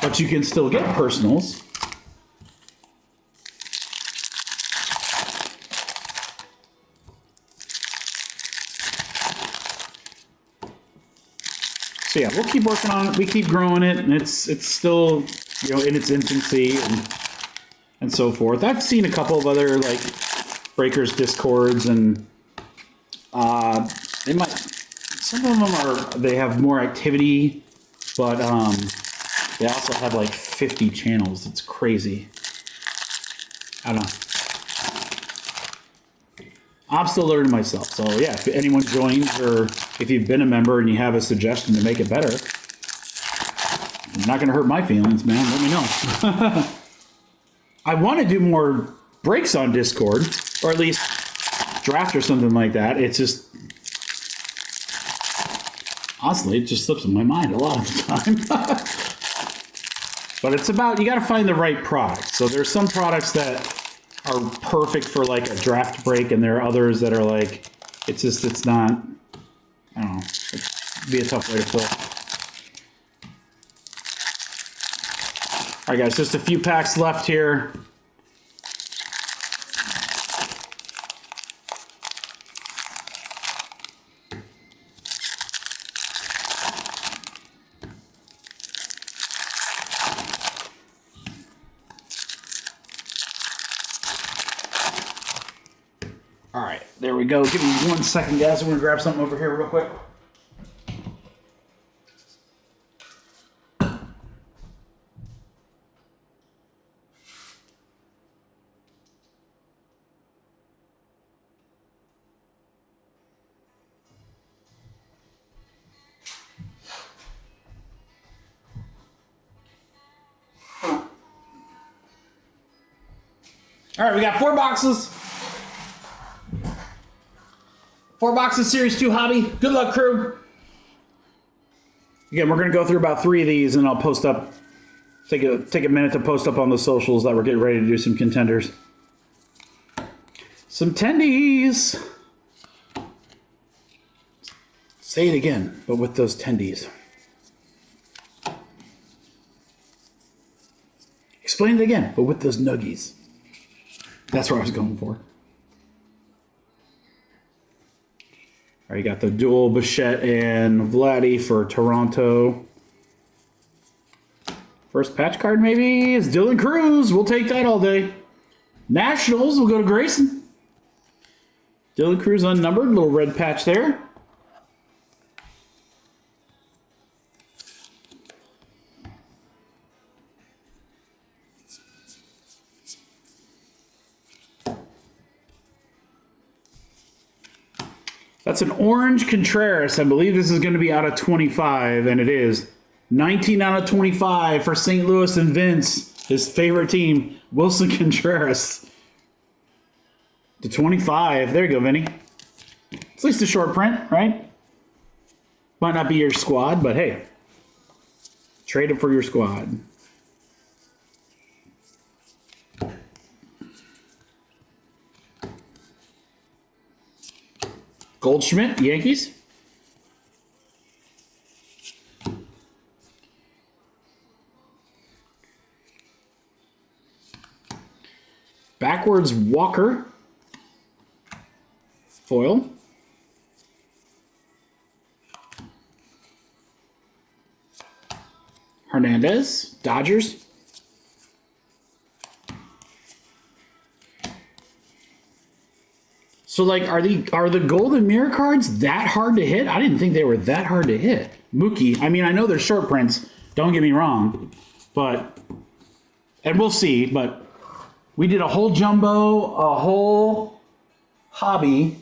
but you can still get personals. So yeah, we'll keep working on it. We keep growing it, and it's still, you know, in its infancy and so forth. I've seen a couple of other like breakers discords, and they might, some of them they have more activity, but they also have like 50 channels. It's crazy. I don't know. I'm still learning myself. So yeah, if anyone joins or if you've been a member and you have a suggestion to make it better, I'm not going to hurt my feelings, man. Let me know. I want to do more breaks on Discord, or at least draft or something like that. It's just, honestly, it just slips in my mind a lot of the time. But it's about, you got to find the right product. So there's some products that are perfect for like a draft break, and there are others that are like, it's not, I don't know, it'd be a tough way to fill. All right, guys, just a few packs left here. All right, there we go. Give me 1 second, guys. I'm going to grab something over here real quick. All right, we got 4 boxes. 4 boxes, Series 2 hobby. Good luck, crew. Again, we're going to go through about 3 of these, and I'll post up, take a minute to post up on the socials that we're getting ready to do some contenders. Some tendies. Say it again, but with those tendies. Explain it again, but with those nuggies. That's what I was going for. All right, you got the dual Bichette and Vladdy for Toronto. First patch card maybe is Dylan Cruz. We'll take that all day. Nationals, we'll go to Grayson. Dylan Cruz unnumbered, little red patch there. That's an orange Contreras. I believe this is going to be out of 25, and it is. 19 out of 25 for St. Louis and Vince, his favorite team, Wilson Contreras. To 25. There you go, Vinny. It's at least a short print, right? Might not be your squad, but hey, trade it for your squad. Goldschmidt, Yankees. Backwards Walker. Foil. Hernandez, Dodgers. So, like, are the golden mirror cards that hard to hit? I didn't think they were that hard to hit. Mookie, I mean, I know they're short prints. Don't get me wrong, but and we'll see. But we did a whole jumbo, a whole hobby,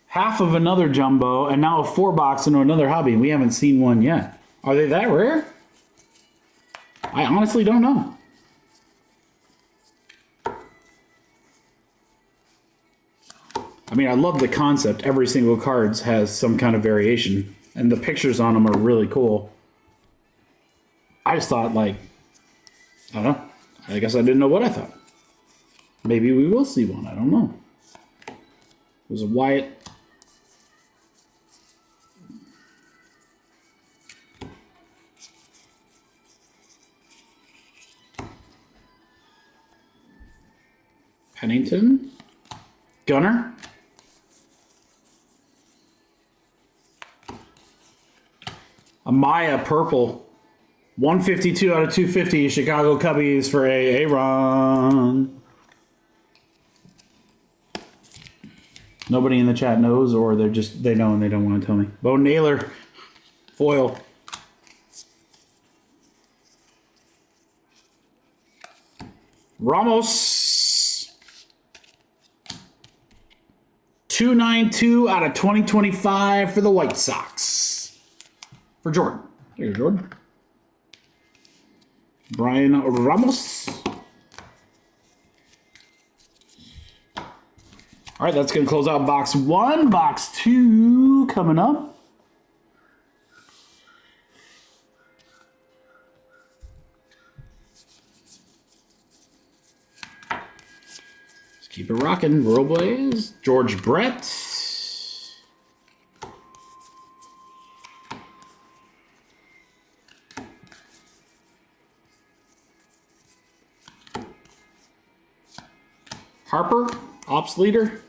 half of another jumbo, and now a 4-box into another hobby, and we haven't seen one yet. Are they that rare? I honestly don't know. I mean, I love the concept. Every single card has some kind of variation, and the pictures on them are really cool. I just thought, like, I don't know. I guess I didn't know what I thought. Maybe we will see one. I don't know. It was a Wyatt. Pennington. Gunner. Amaya purple. 152 out of 250. Chicago Cubbies for Aaron. Nobody in the chat knows, or they know and they don't want to tell me. Bo Naylor. Foil. Ramos. 292 out of 2025 for the White Sox. For Jordan. There you go, Jordan. Brian Ramos. All right, that's going to close out box 1. Box 2 coming up. Let's keep it rocking. Robles. George Brett. Harper, ops leader.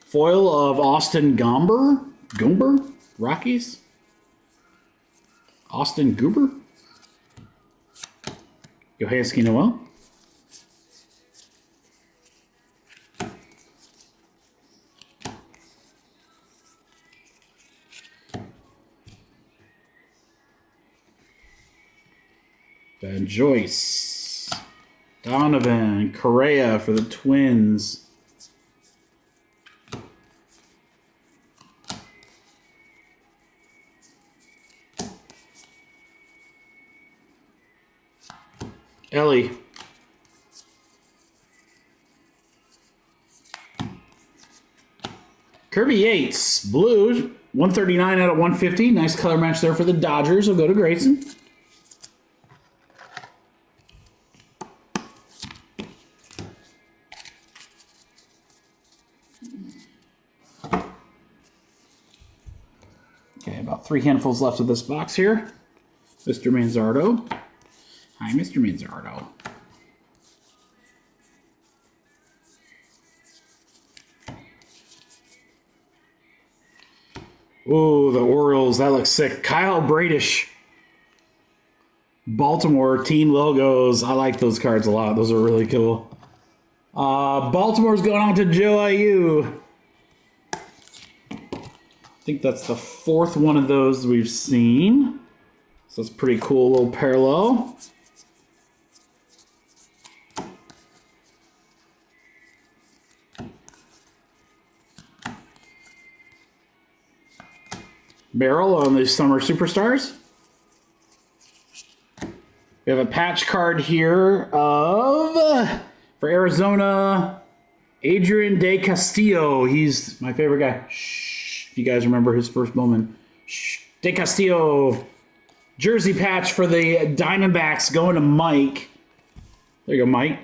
Foil of Austin Gomber, Rockies. Austin Goober. Yohanski Noel. Van Joyce, Donovan, Correa for the Twins. Ellie. Kirby Yates, blue, 139 out of 150. Nice color match there for the Dodgers. Will go to Grayson. Okay, about 3 handfuls left of this box here. Mr. Manzardo. Hi, Mr. Manzardo. Oh, the Orioles. That looks sick. Kyle Bradish. Baltimore team logos. I like those cards a lot. Those are really cool. Baltimore's going on to Joe IU. I think that's the 4th one of those we've seen. So it's pretty cool, little parallel. Barrel on the Summer Superstars. We have a patch card here of, for Arizona, Adrian De Castillo. He's my favorite guy. Shh. If you guys remember his first moment. Shh. De Castillo. Jersey patch for the Diamondbacks going to Mike. There you go, Mike.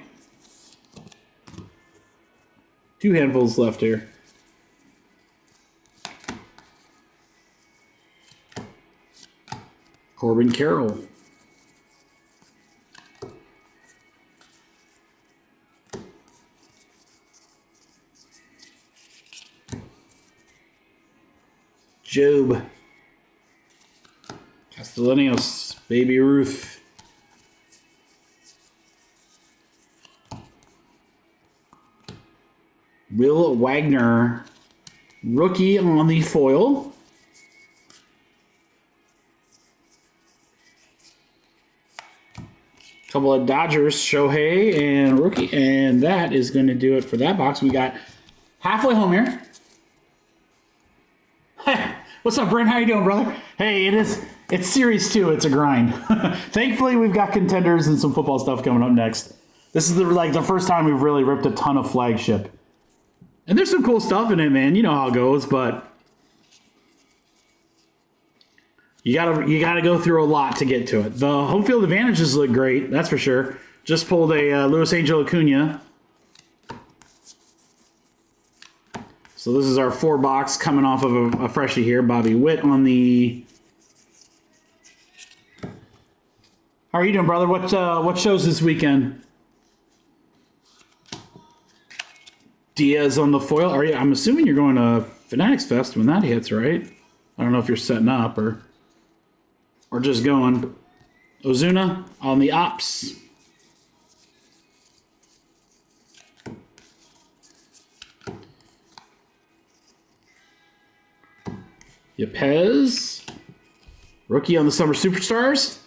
2 handfuls left here. Corbin Carroll. Job. Castellanos. Baby Ruth. Will Wagner. Rookie on the foil. Couple of Dodgers, Shohei and rookie. And that is going to do it for that box. We got halfway home here. Hey, what's up, Brent? How you doing, brother? Hey, it It's Series 2. It's a grind. Thankfully, we've got Contenders and some football stuff coming up next. This is the first time we've really ripped a ton of flagship. And there's some cool stuff in it, man. You know how it goes, but you gotta go through a lot to get to it. The home field advantages look great, that's for sure. Just pulled a Luis Angel Acuna. So this is our 4-box coming off of a freshie here. Bobby Witt on the... How are you doing, brother? What shows this weekend? Diaz on the foil. Are you? I'm assuming you're going to Fanatics Fest when that hits, right? I don't know if you're setting up or just going. Ozuna on the ops. Yepez. Rookie on the Summer Superstars.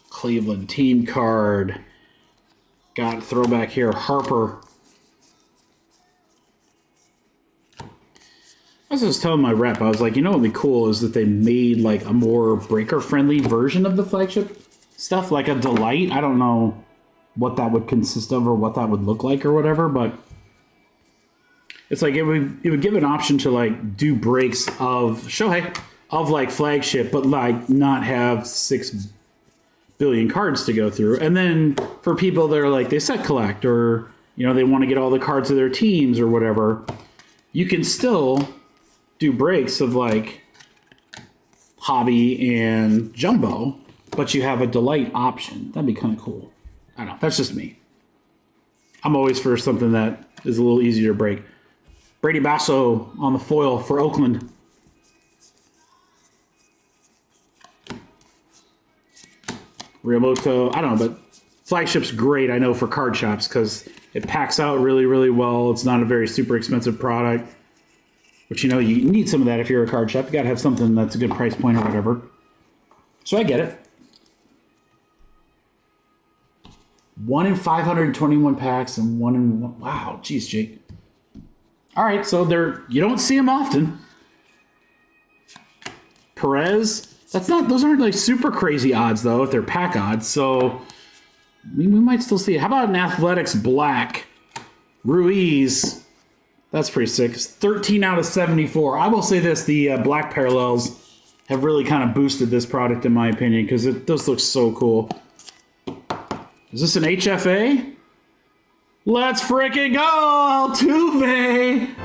Cleveland team card. Got a throwback here. Harper. I was just telling my rep, I was like, you know what would be cool is that they made like a more breaker-friendly version of the flagship stuff, like a Delight. I don't know what that would consist of or what that would look like or whatever, but it's like it would give an option to like do breaks of Shohei of like flagship, but like not have 6 billion cards to go through. And then for people that are like they set collect or you know they want to get all the cards of their teams or whatever, you can still do breaks of like hobby and jumbo, but you have a Delight option. That'd be kind of cool. I don't know. That's just me. I'm always for something that is a little easier to break. Brady Basso on the foil for Oakland. Realmoto, I don't know, but flagship's great, I know, for card shops because it packs out really, really well. It's not a very super expensive product. But you know, you need some of that if you're a card shop. You got to have something that's a good price point or whatever. So I get it. 1 in 521 packs and 1 in 1. Wow, geez, Jake. All right, so you don't see them often. Perez, those aren't like super crazy odds though if they're pack odds. So we might still see it. How about an Athletics Black? Ruiz. That's pretty sick. It's 13 out of 74. I will say this, the black parallels have really kind of boosted this product in my opinion because it does look so cool. Is this an HFA? Let's freaking go, Altuve!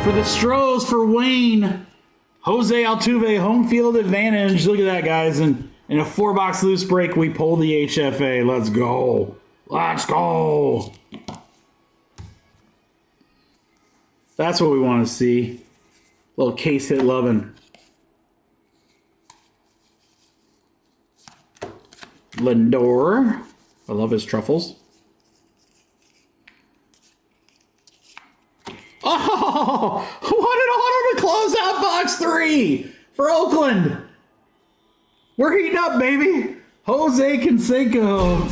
For the Stros for Wayne. Jose Altuve, home field advantage. Look at that, guys. And in a 4-box loose break, we pull the HFA. Let's go. Let's go. That's what we want to see. Little case hit loving. Lindor. I love his truffles. Oh, what an auto to close out box 3 for Oakland. We're heating up, baby. Jose Canseco.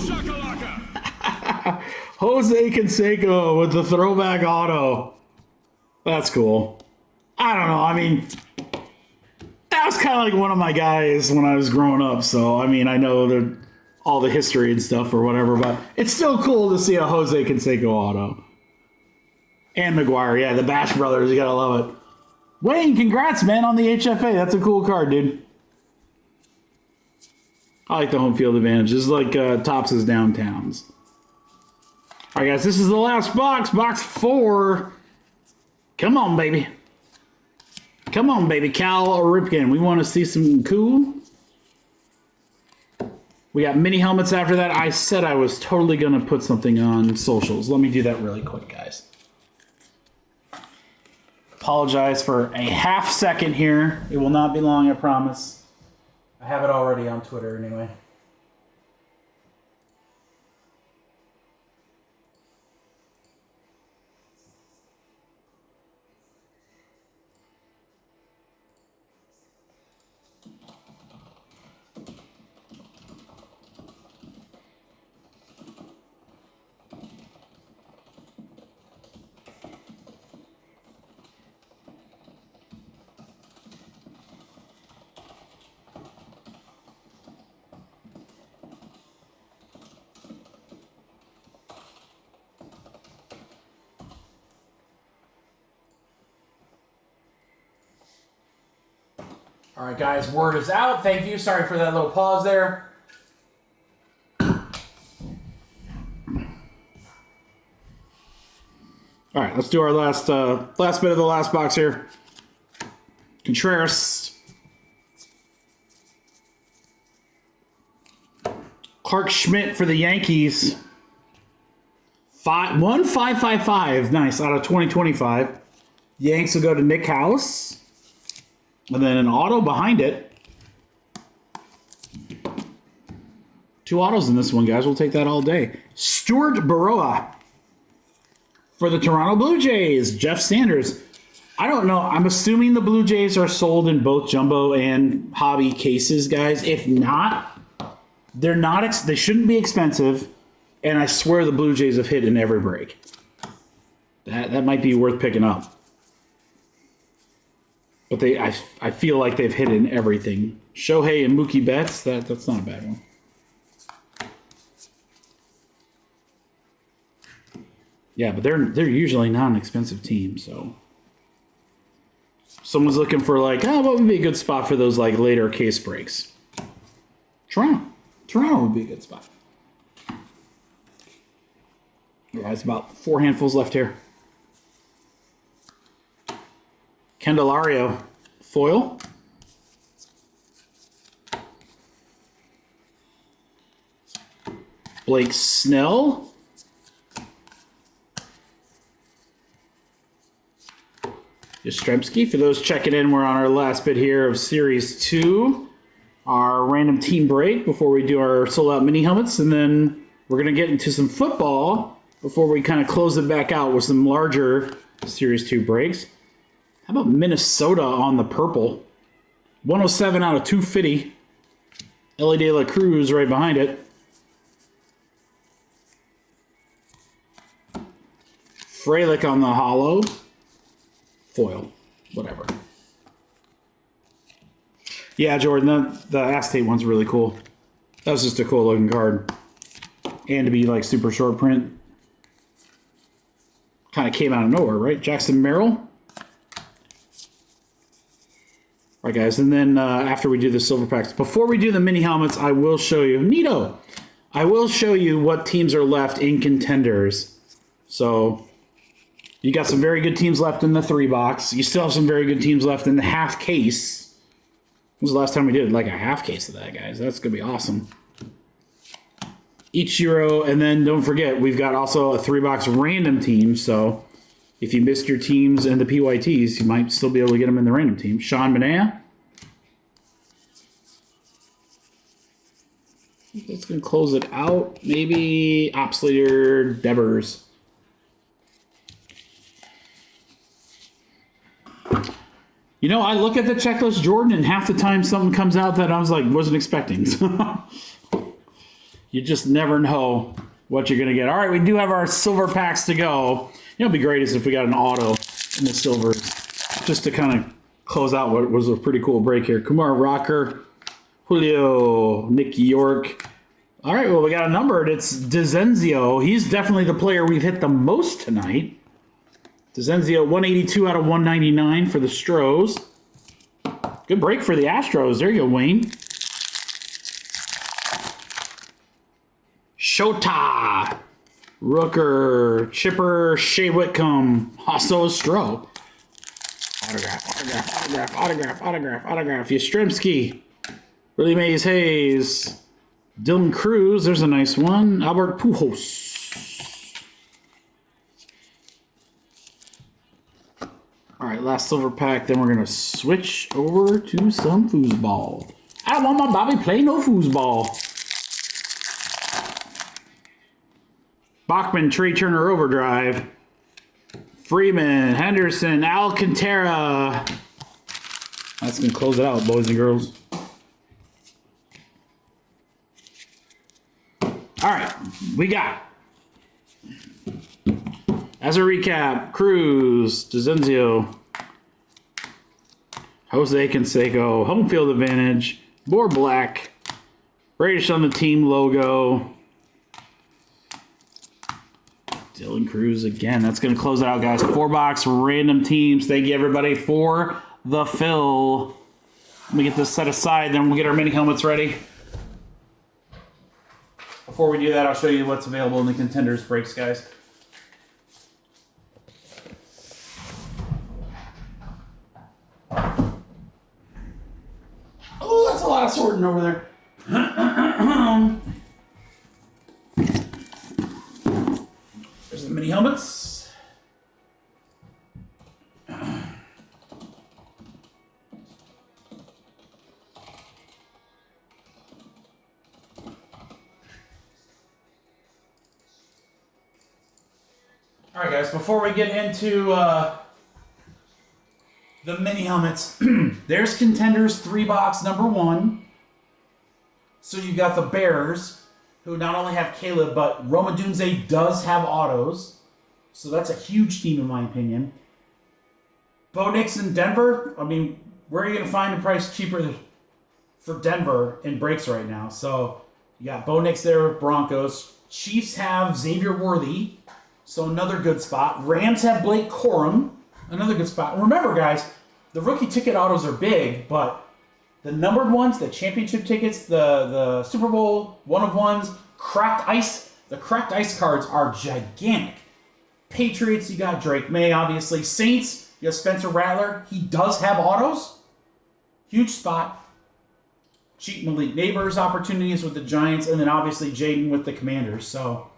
Jose Canseco with the throwback auto. That's cool. I don't know. I mean, that was kind of like one of my guys when I was growing up. So, I mean, I know all the history and stuff or whatever, but it's still cool to see a Jose Canseco auto. And McGuire, yeah, the Bash Brothers, you gotta love it. Wayne, congrats, man, on the HFA. That's a cool card, dude. I like the home field advantage. This is like Topps' Downtowns. All right, guys, this is the last box. Box 4. Come on, baby. Come on, baby. Cal Ripken. We want to see some cool. We got mini helmets after that. I said I was totally going to put something on socials. Let me do that really quick, guys. Apologize for a half second here. It will not be long, I promise. I have it already on Twitter anyway. All right, guys, word is out. Thank you. Sorry for that little pause there. All right, let's do our last bit of the last box here. Contreras. Clark Schmidt for the Yankees. 1-5-5-5. Nice, out of 2025. Yanks will go to Nick House. And then an auto behind it. 2 autos in this one, guys. We'll take that all day. Stuart Baroa for the Toronto Blue Jays. Jeff Sanders. I don't know. I'm assuming the Blue Jays are sold in both jumbo and hobby cases, guys. If not, they're not. They shouldn't be expensive. And I swear the Blue Jays have hit in every break. That might be worth picking up. But I feel like they've hit in everything. Shohei and Mookie Betts, that's not a bad one. Yeah, but they're usually not an expensive team, so someone's looking for like, what would be a good spot for those like later case breaks? Toronto would be a good spot. Yeah, it's about 4 handfuls left here. Candelario, foil. Blake Snell. Yastrzemski. For those checking in, we're on our last bit here of Series 2. Our random team break before we do our sold-out mini helmets. And then we're going to get into some football before we kind of close it back out with some larger Series 2 breaks. How about Minnesota on the purple? 107 out of 250. Ellie De La Cruz right behind it. Frelick on the hollow. Foil. Whatever. Yeah, Jordan, the Acetate one's really cool. That was just a cool looking card. And to be like super short print. Kind of came out of nowhere, right? Jackson Merrill. All right, guys, and then after we do the silver packs, before we do the mini helmets, I will show you, neato, I will show you what teams are left in contenders. So you got some very good teams left in the 3-box. You still have some very good teams left in the half case. When was the last time we did like a half case of that, guys? That's going to be awesome. Ichiro, and then don't forget, we've got also a 3-box random team, so if you missed your teams and the PYTs, you might still be able to get them in the random team. Sean Manaea. That's going to close it out. Maybe Ops Leader Devers. You know, I look at the checklist, Jordan, and half the time something comes out that I was like, wasn't expecting. You just never know what you're going to get. All right, we do have our silver packs to go. You know, it'd be great is if we got an auto in the silvers, just to kind of close out what was a pretty cool break here. Kumar Rocker, Julio, Nick York. All right, well, we got a numbered. It's DeZenzio. He's definitely the player we've hit the most tonight. DeZenzio, 182 out of 199 for the Stros. Good break for the Astros. There you go, Wayne. Shota. Rooker, Chipper, Shea Whitcomb, Hasso Stro. Autograph. Yastrzemski, Willie Mays Hayes, Dylan Cruz, there's a nice one. Albert Pujols. All right, last silver pack, then we're going to switch over to some foosball. I don't want my Bobby play no foosball. Bachman, Trey Turner Overdrive. Freeman, Henderson, Alcantara. That's going to close it out, boys and girls. All right, we got, as a recap, Cruz, DeZenzio, Jose Canseco, home field advantage, more black, British on the team logo. Dylan Cruz again. That's going to close it out, guys. 4-box random teams. Thank you, everybody, for the fill. Let me get this set aside, then we'll get our mini helmets ready. Before we do that, I'll show you what's available in the Contenders breaks, guys. Oh, that's a lot of sorting over there. There's the mini helmets. All right, guys, before we get into the mini helmets, there's Contenders 3-box number 1. So you got the Bears, who not only have Caleb, but Roma Dunze does have autos. So that's a huge team in my opinion. Bo Nix in Denver, I mean, where are you going to find a price cheaper for Denver in breaks right now? So you got Bo Nix there with Broncos. Chiefs have Xavier Worthy, so another good spot. Rams have Blake Corum, another good spot. Remember, guys, the rookie ticket autos are big, but the numbered ones, the championship tickets, the Super Bowl one-of-ones, cracked ice, the cracked ice cards are gigantic. Patriots, you got Drake May, obviously. Saints, you have Spencer Rattler. He does have autos. Huge spot. Cheat Malik Neighbors opportunities with the Giants, and then obviously Jaden with the Commanders. So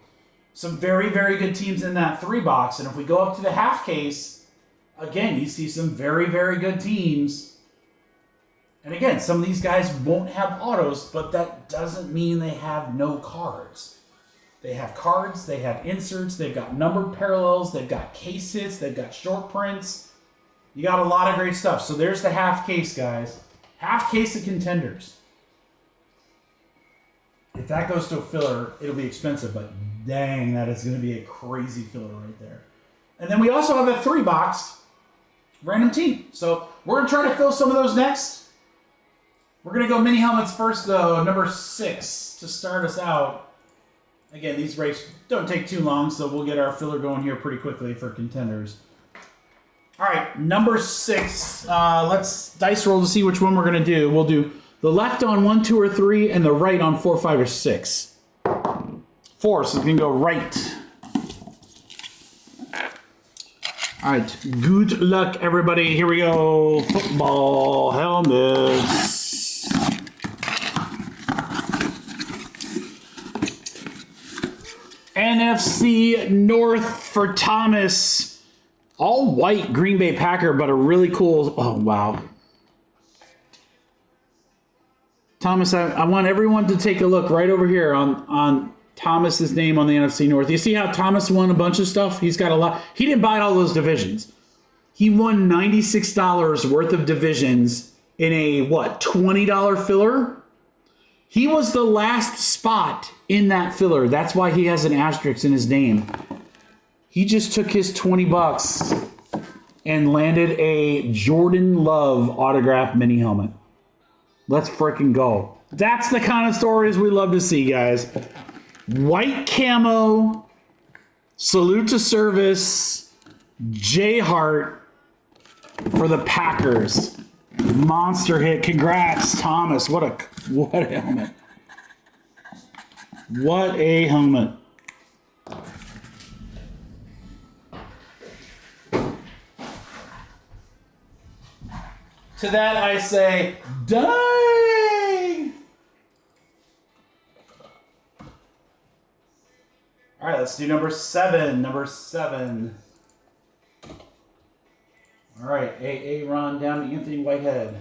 some very, very good teams in that 3-box. And if we go up to the half case, again, you see some very, very good teams. And again, some of these guys won't have autos, but that doesn't mean they have no cards. They have cards, they have inserts, they've got numbered parallels, they've got case hits, they've got short prints. You got a lot of great stuff. So there's the half case, guys. Half case of Contenders. If that goes to a filler, it'll be expensive, but dang, that is going to be a crazy filler right there. And then we also have a 3-box random team. So we're going to try to fill some of those next. We're going to go mini helmets first, though. Number 6 to start us out. Again, these breaks don't take too long, so we'll get our filler going here pretty quickly for Contenders. All right, number 6. Let's dice roll to see which one we're going to do. We'll do the left on 1, 2, or 3, and the right on 4, 5, or 6. 4, so we can go right. All right, good luck, everybody. Here we go. Football helmets. NFC North for Thomas. All white Green Bay Packer, but a really cool... Oh, wow. Thomas, I want everyone to take a look right over here on Thomas's name on the NFC North. You see how Thomas won a bunch of stuff? He's got a lot. He didn't buy all those divisions. He won $96 worth of divisions in a, what, $20 filler? He was the last spot in that filler. That's why he has an asterisk in his name. He just took his $20 and landed a Jordan Love autographed mini helmet. Let's freaking go. That's the kind of stories we love to see, guys. White camo, salute to service, J Hart for the Packers. Monster hit. Congrats, Thomas. What a helmet. What a helmet. To that I say, dang! All right, let's do number 7. Number 7. All right, Ron down to Anthony Whitehead.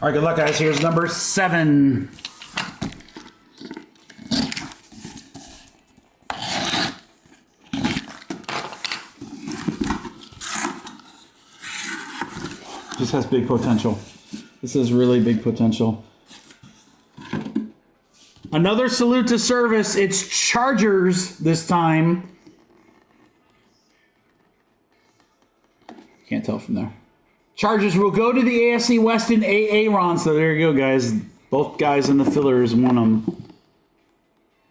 All right, good luck, guys. Here's number 7. This has big potential. This is really big potential. Another salute to service. It's Chargers this time. Can't tell from there. Chargers will go to the AFC West in Ron. So there you go, guys. Both guys in the fillers won them.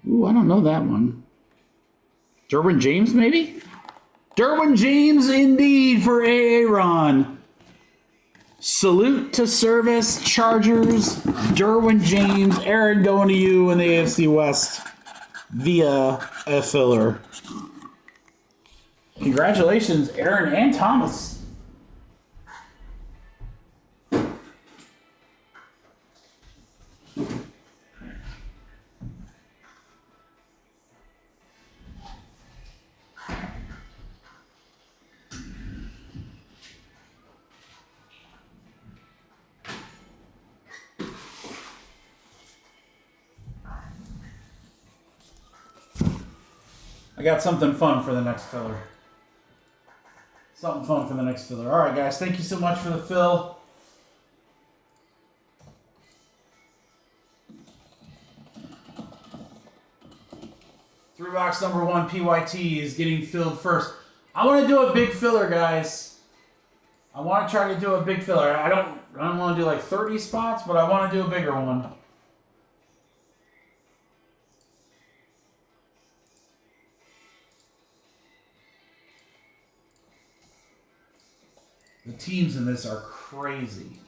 Ooh, I don't know that one. Derwin James, maybe? Derwin James, indeed, for Aaron. Salute to service, Chargers. Derwin James, Aaron going to you in the AFC West via a filler. Congratulations, Aaron and Thomas. I got something fun for the next filler. Something fun for the next filler. All right, guys. Thank you so much for the fill. Three box number 1 PYT is getting filled first. I want to do a big filler, guys. I want to try to do a big filler. I don't want to do like 30 spots, but I want to do a bigger one. The teams in this are crazy.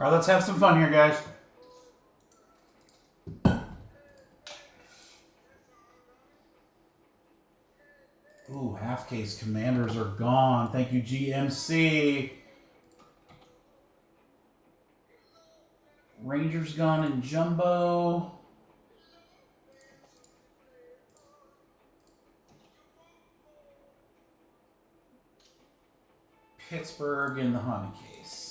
All right, let's have some fun here, guys. Ooh, half case Commanders are gone. Thank you, GMC. Rangers gone in jumbo. Pittsburgh in the honey case.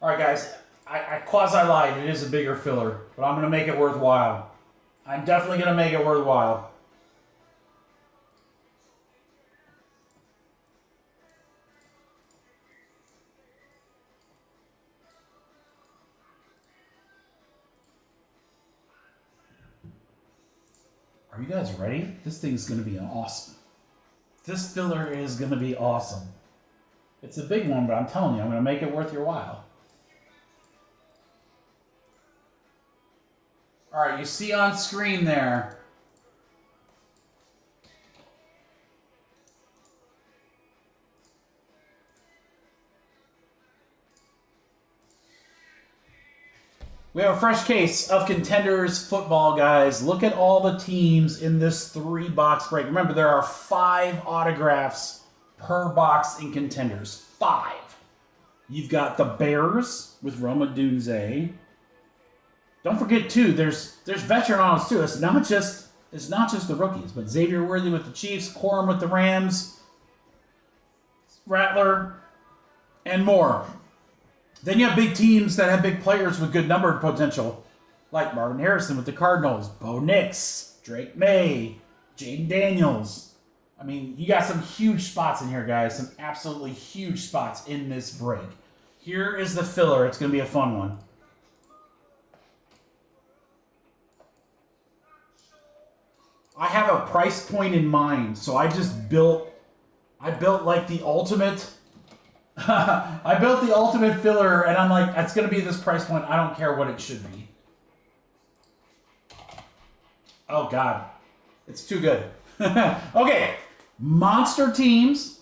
All right, guys, I quasi-lied. It is a bigger filler, but I'm going to make it worthwhile. I'm definitely going to make it worthwhile. Are you guys ready? This thing's going to be awesome. This filler is going to be awesome. It's a big one, but I'm telling you, I'm going to make it worth your while. All right, you see on screen there. We have a fresh case of Contenders Football, guys. Look at all the teams in this 3-box break. Remember, there are 5 autographs per box in Contenders. 5. You've got the Bears with Roma Dunze. Don't forget, too, there's veteran autos, too. It's not just the rookies, but Xavier Worthy with the Chiefs, Corum with the Rams, Rattler, and more. Then you have big teams that have big players with good numbered potential, like Marvin Harrison with the Cardinals, Bo Nix, Drake May, Jaden Daniels. I mean, you got some huge spots in here, guys. Some absolutely huge spots in this break. Here is the filler. It's going to be a fun one. I have a price point in mind, so I built like the ultimate. I built the ultimate filler, and I'm like, that's going to be this price point. I don't care what it should be. Oh, God. It's too good. Okay. Monster teams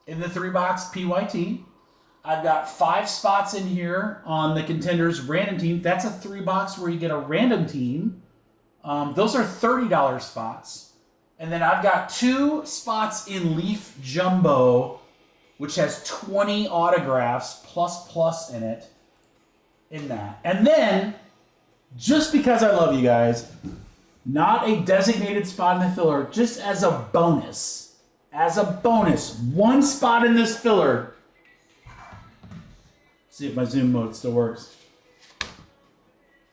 in the 3-box PYT. I've got 5 spots in here on the Contenders random team. That's a 3-box where you get a random team. Those are $30 spots. And then I've got 2 spots in Leaf Jumbo, which has 20 autographs plus in it. In that. And then, just because I love you guys, not a designated spot in the filler, just as a bonus. As a bonus, 1 spot in this filler. See if my zoom mode still works.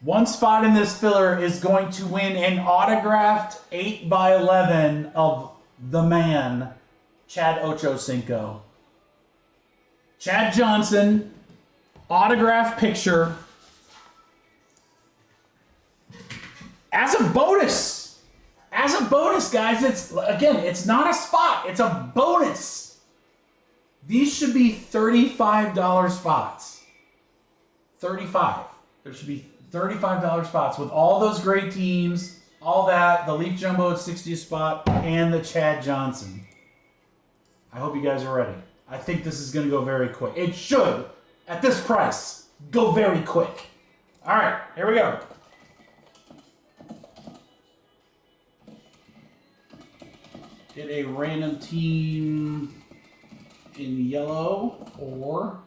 1 spot in this filler is going to win an autographed 8x11 of the man, Chad Ochocinco. Chad Johnson, autographed picture. As a bonus. As a bonus, guys. It's not a spot. It's a bonus. These should be $35 spots. 35. There should be $35 spots with all those great teams, all that, the Leaf Jumbo at 60th spot, and the Chad Johnson. I hope you guys are ready. I think this is going to go very quick. It should, at this price, go very quick. All right, here we go. Get a random team in yellow or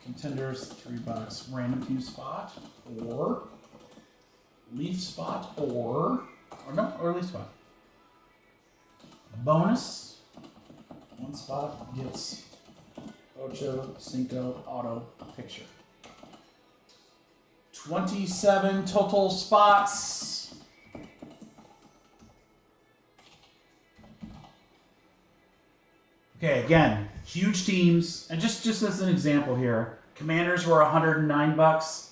Contenders 3-box random team spot or Leaf spot or Leaf spot. Bonus. 1 spot gets Ocho Cinco auto picture. 27 total spots. Okay, again, huge teams, and just as an example here, Commanders were $109,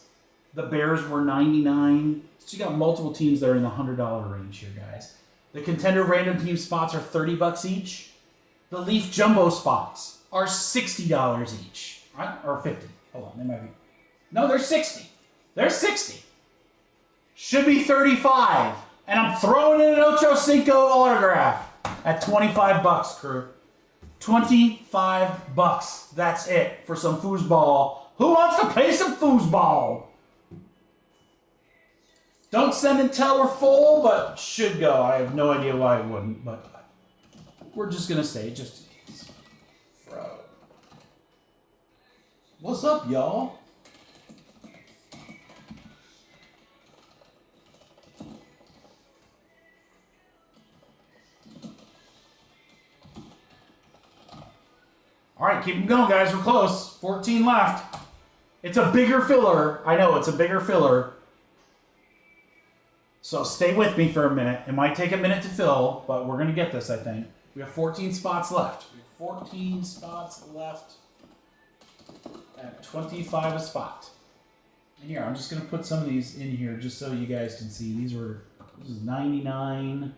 the Bears were $99. So you got multiple teams that are in the $100 range here, guys. The Contender random team spots are $30 each. The Leaf Jumbo spots are $60 each, right? Or 50. Hold on, they might be. No, they're 60. They're 60. Should be 35. And I'm throwing in an Ocho Cinco autograph at $25, crew. $25. That's it for some foosball. Who wants to play some foosball? Don't send and tell we're full, but should go. I have no idea why it wouldn't, but we're just gonna say just in case. Bro. What's up, y'all? All right, keep them going, guys. We're close. 14 left. It's a bigger filler. I know, it's a bigger filler. So stay with me for a minute. It might take a minute to fill, but we're going to get this, I think. We have 14 spots left. We have 14 spots left at 25 a spot. And here, I'm just going to put some of these in here just so you guys can see. This is 99,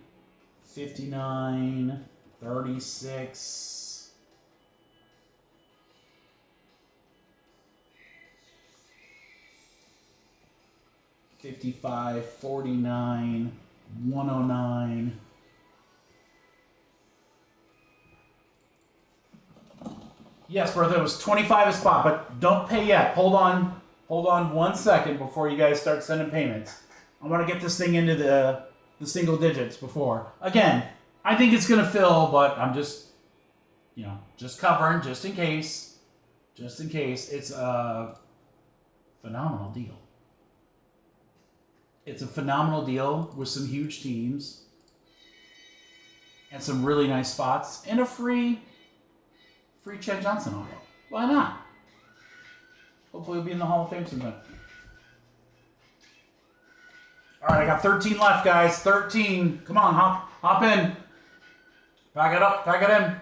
59, 36... 55, 49, 109. Yes, brother, it was 25 a spot, but don't pay yet. Hold on 1 second before you guys start sending payments. I want to get this thing into the single digits before. Again, I think it's going to fill, but I'm just covering just in case. Just in case. It's a phenomenal deal. It's a phenomenal deal with some huge teams and some really nice spots and a free Chad Johnson auto. Why not? Hopefully he'll be in the Hall of Fame sometime. All right, I got 13 left, guys. 13. Come on, hop in. Pack it up, pack it in.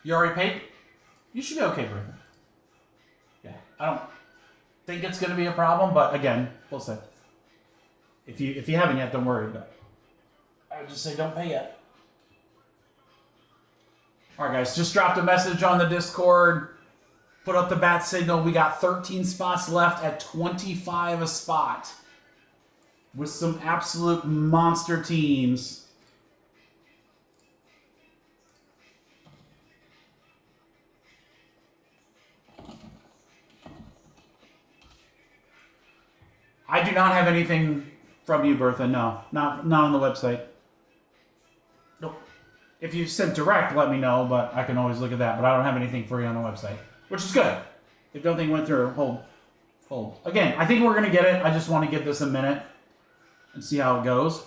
You already paid? You should be okay, Brittany. Yeah, I don't think it's going to be a problem, but again, we'll see. If you haven't yet, don't worry about it. I would just say don't pay yet. All right, guys, just dropped a message on the Discord. Put up the bat signal. We got 13 spots left at 25 a spot with some absolute monster teams. I do not have anything from you, Bertha. No, not on the website. Nope. If you sent direct, let me know, but I can always look at that. But I don't have anything for you on the website, which is good. If nothing went through, hold. Again, I think we're going to get it. I just want to give this a minute and see how it goes.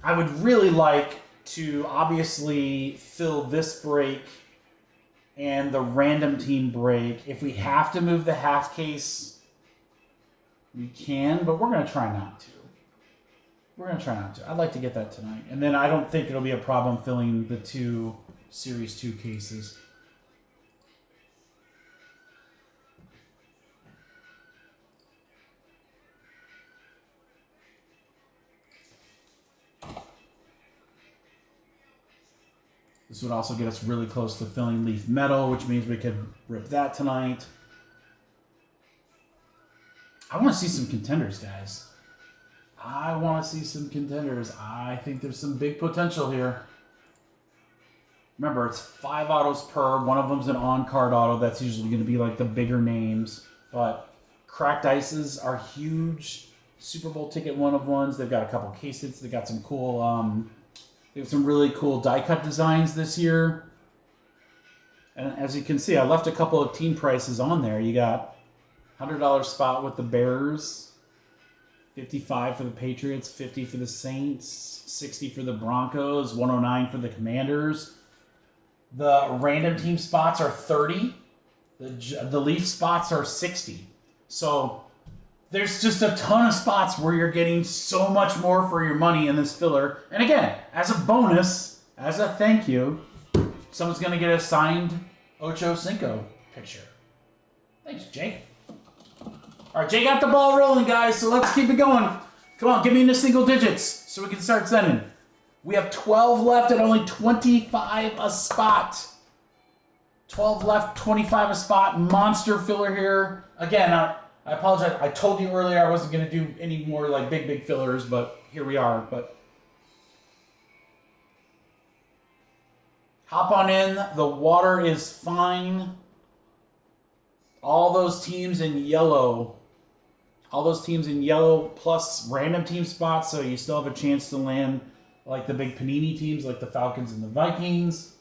I would really like to obviously fill this break and the random team break. If we have to move the half case, we can, but we're going to try not to. I'd like to get that tonight. And then I don't think it'll be a problem filling the 2 Series 2 cases. This would also get us really close to filling Leaf Metal, which means we could rip that tonight. I want to see some contenders, guys. I want to see some contenders. I think there's some big potential here. Remember, it's 5 autos per. One of them's an on-card auto. That's usually going to be like the bigger names. But cracked ices are huge. Super Bowl ticket one-of-ones. They've got a couple case hits. They got some cool... they have some really cool die-cut designs this year. And as you can see, I left a couple of team prices on there. You got $100 spot with the Bears, $55 for the Patriots, $50 for the Saints, $60 for the Broncos, $109 for the Commanders. The random team spots are $30. The Leaf spots are $60. So there's just a ton of spots where you're getting so much more for your money in this filler. And again, as a bonus, as a thank you, someone's going to get a signed Ocho Cinco picture. Thanks, Jake. All right, Jay got the ball rolling, guys, so let's keep it going. Come on, give me into single digits so we can start sending. We have 12 left at only 25 a spot. 12 left, 25 a spot. Monster filler here. Again, I apologize. I told you earlier I wasn't going to do any more like big fillers, but here we are. But hop on in. The water is fine. All those teams in yellow. All those teams in yellow plus random team spots, so you still have a chance to land like the big Panini teams like the Falcons and the Vikings.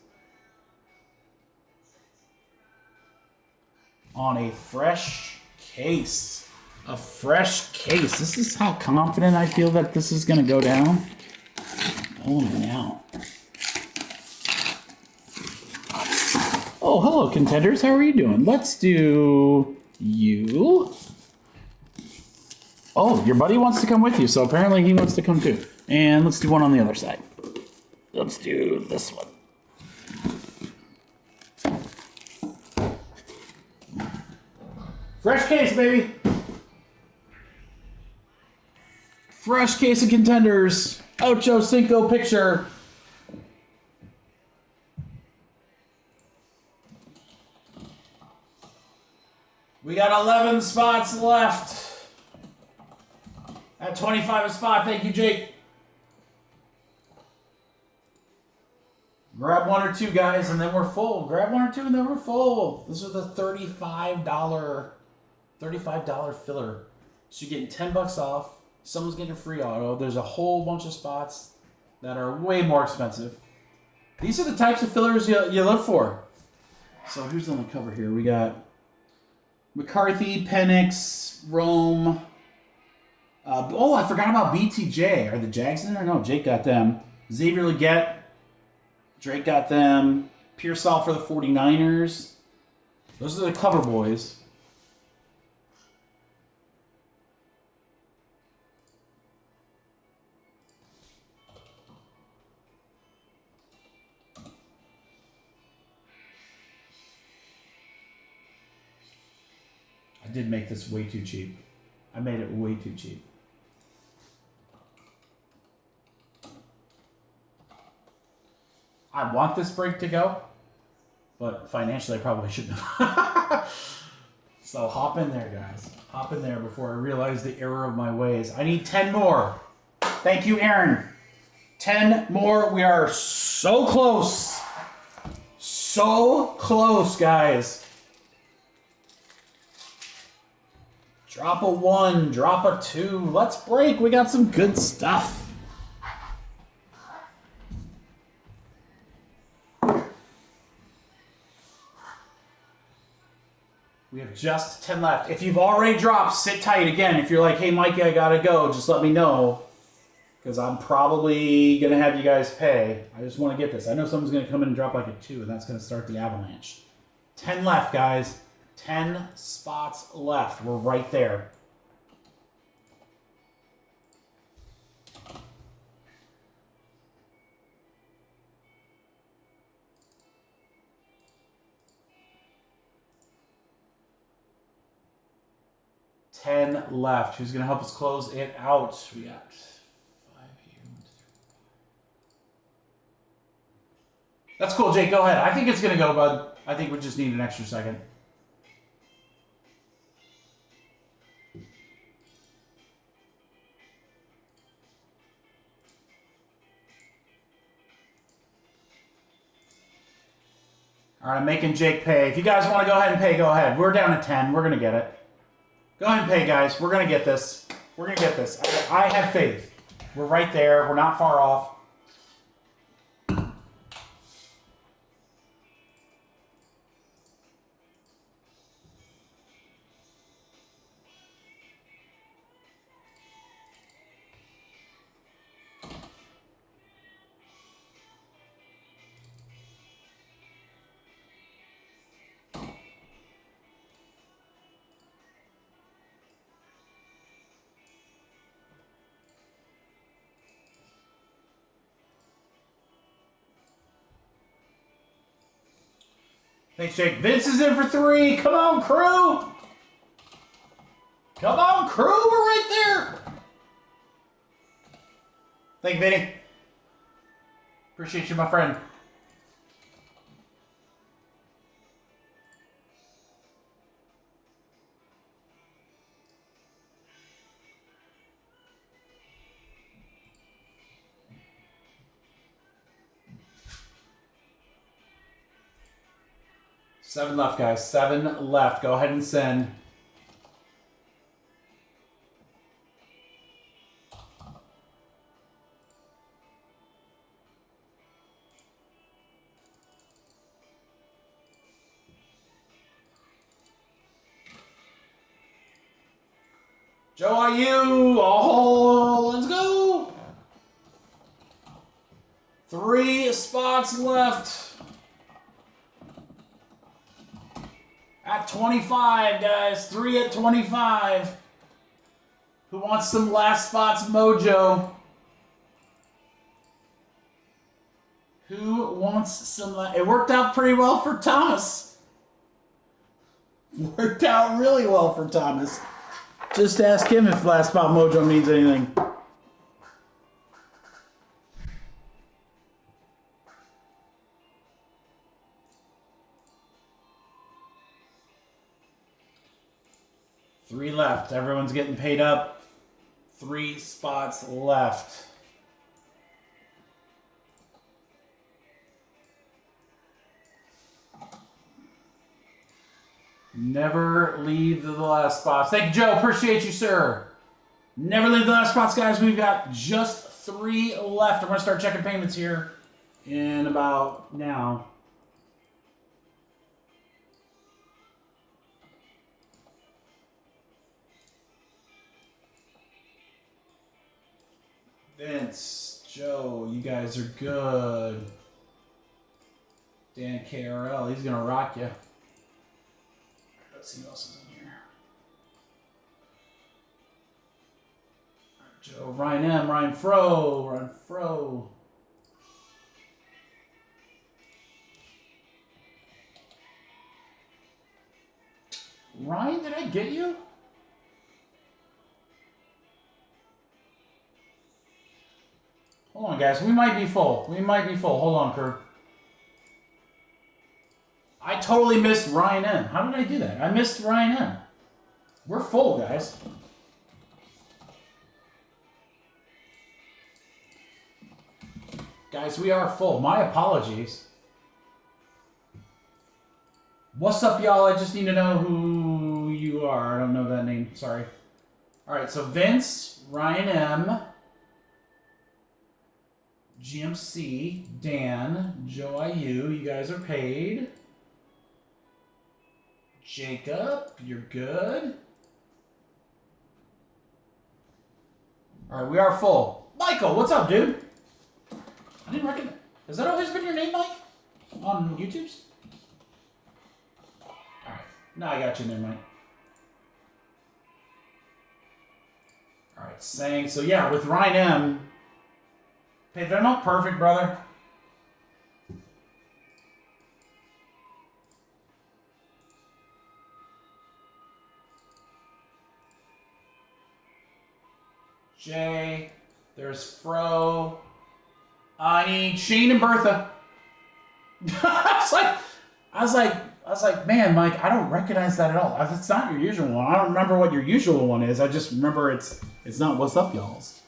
On a fresh case. A fresh case. This is how confident I feel that this is going to go down. Pulling it out. Oh, hello, contenders. How are you doing? Let's do you. Oh, your buddy wants to come with you, so apparently he wants to come too. And let's do one on the other side. Let's do this one. Fresh case, baby. Fresh case of contenders. Ocho Cinco picture. We got 11 spots left. At 25 a spot. Thank you, Jake. Grab one or two, guys, and then we're full. Grab one or two, and then we're full. This is the $35 filler. So you're getting $10 off. Someone's getting a free auto. There's a whole bunch of spots that are way more expensive. These are the types of fillers you look for. So who's on the cover here? We got McCarthy, Penix, Rome. I forgot about BTJ. Are the Jags in there? No, Jake got them. Xavier Legette. Drake got them. Pearsall for the 49ers. Those are the cover boys. I did make this way too cheap. I made it way too cheap. I want this break to go, but financially I probably shouldn't have. So hop in there, guys. Hop in there before I realize the error of my ways. I need 10 more. Thank you, Aaron. 10 more. We are so close. So close, guys. Drop a 1, drop a 2. Let's break. We got some good stuff. We have just 10 left. If you've already dropped, sit tight. Again, if you're like, hey, Mikey, I gotta go, just let me know. Because I'm probably going to have you guys pay. I just want to get this. I know someone's going to come in and drop like a 2, and that's going to start the avalanche. 10 left, guys. 10 spots left. We're right there. $10 left. Who's going to help us close it out? We got 5 here. That's cool, Jake. Go ahead. I think it's going to go, bud. I think we just need an extra second. All right, I'm making Jake pay. If you guys want to go ahead and pay, go ahead. We're down to 10. We're going to get it. Go ahead and pay, guys. We're going to get this. We're going to get this. I have faith. We're right there. We're not far off. Thanks, Jake. Vince is in for 3. Come on, crew. Come on, crew. We're right there. Thank you, Vinny. Appreciate you, my friend. Seven left, guys. 7 left. Go ahead and send. Joe, are you? Oh, let's go. 3 spots left. At 25, guys. 3 at 25. Who wants some last spots mojo? Who wants some... It worked out pretty well for Thomas. Worked out really well for Thomas. Just ask him if last spot mojo means anything. Three left. Everyone's getting paid up. 3 spots left. Never leave the last spots. Thank you, Joe. Appreciate you, sir. Never leave the last spots, guys. We've got just 3 left. I'm going to start checking payments here in about now. Vince, Joe, you guys are good. Dan KRL, he's going to rock you. Let's see what else is in here. Joe, Ryan M, Ryan Fro. Ryan, did I get you? Hold on, guys. We might be full. We might be full. Hold on, crew. I totally missed Ryan M. How did I do that? I missed Ryan M. We're full, guys. Guys, we are full. My apologies. What's up, y'all? I just need to know who you are. I don't know that name. Sorry. All right, so Vince, Ryan M., GMC, Dan, Joe IU, you guys are paid. Jacob, you're good. All right, we are full. Michael, what's up, dude? I didn't recognize. Has that always been your name, Mike? On YouTube's? All right, now I got you there, Mike. All right, saying so. Yeah, with Ryan M. Hey, they're not perfect, brother. Jay, there's Fro. I need Shane and Bertha. I was like, man, Mike, I don't recognize that at all. It's not your usual one. I don't remember what your usual one is. I just remember it's not what's up, y'all's.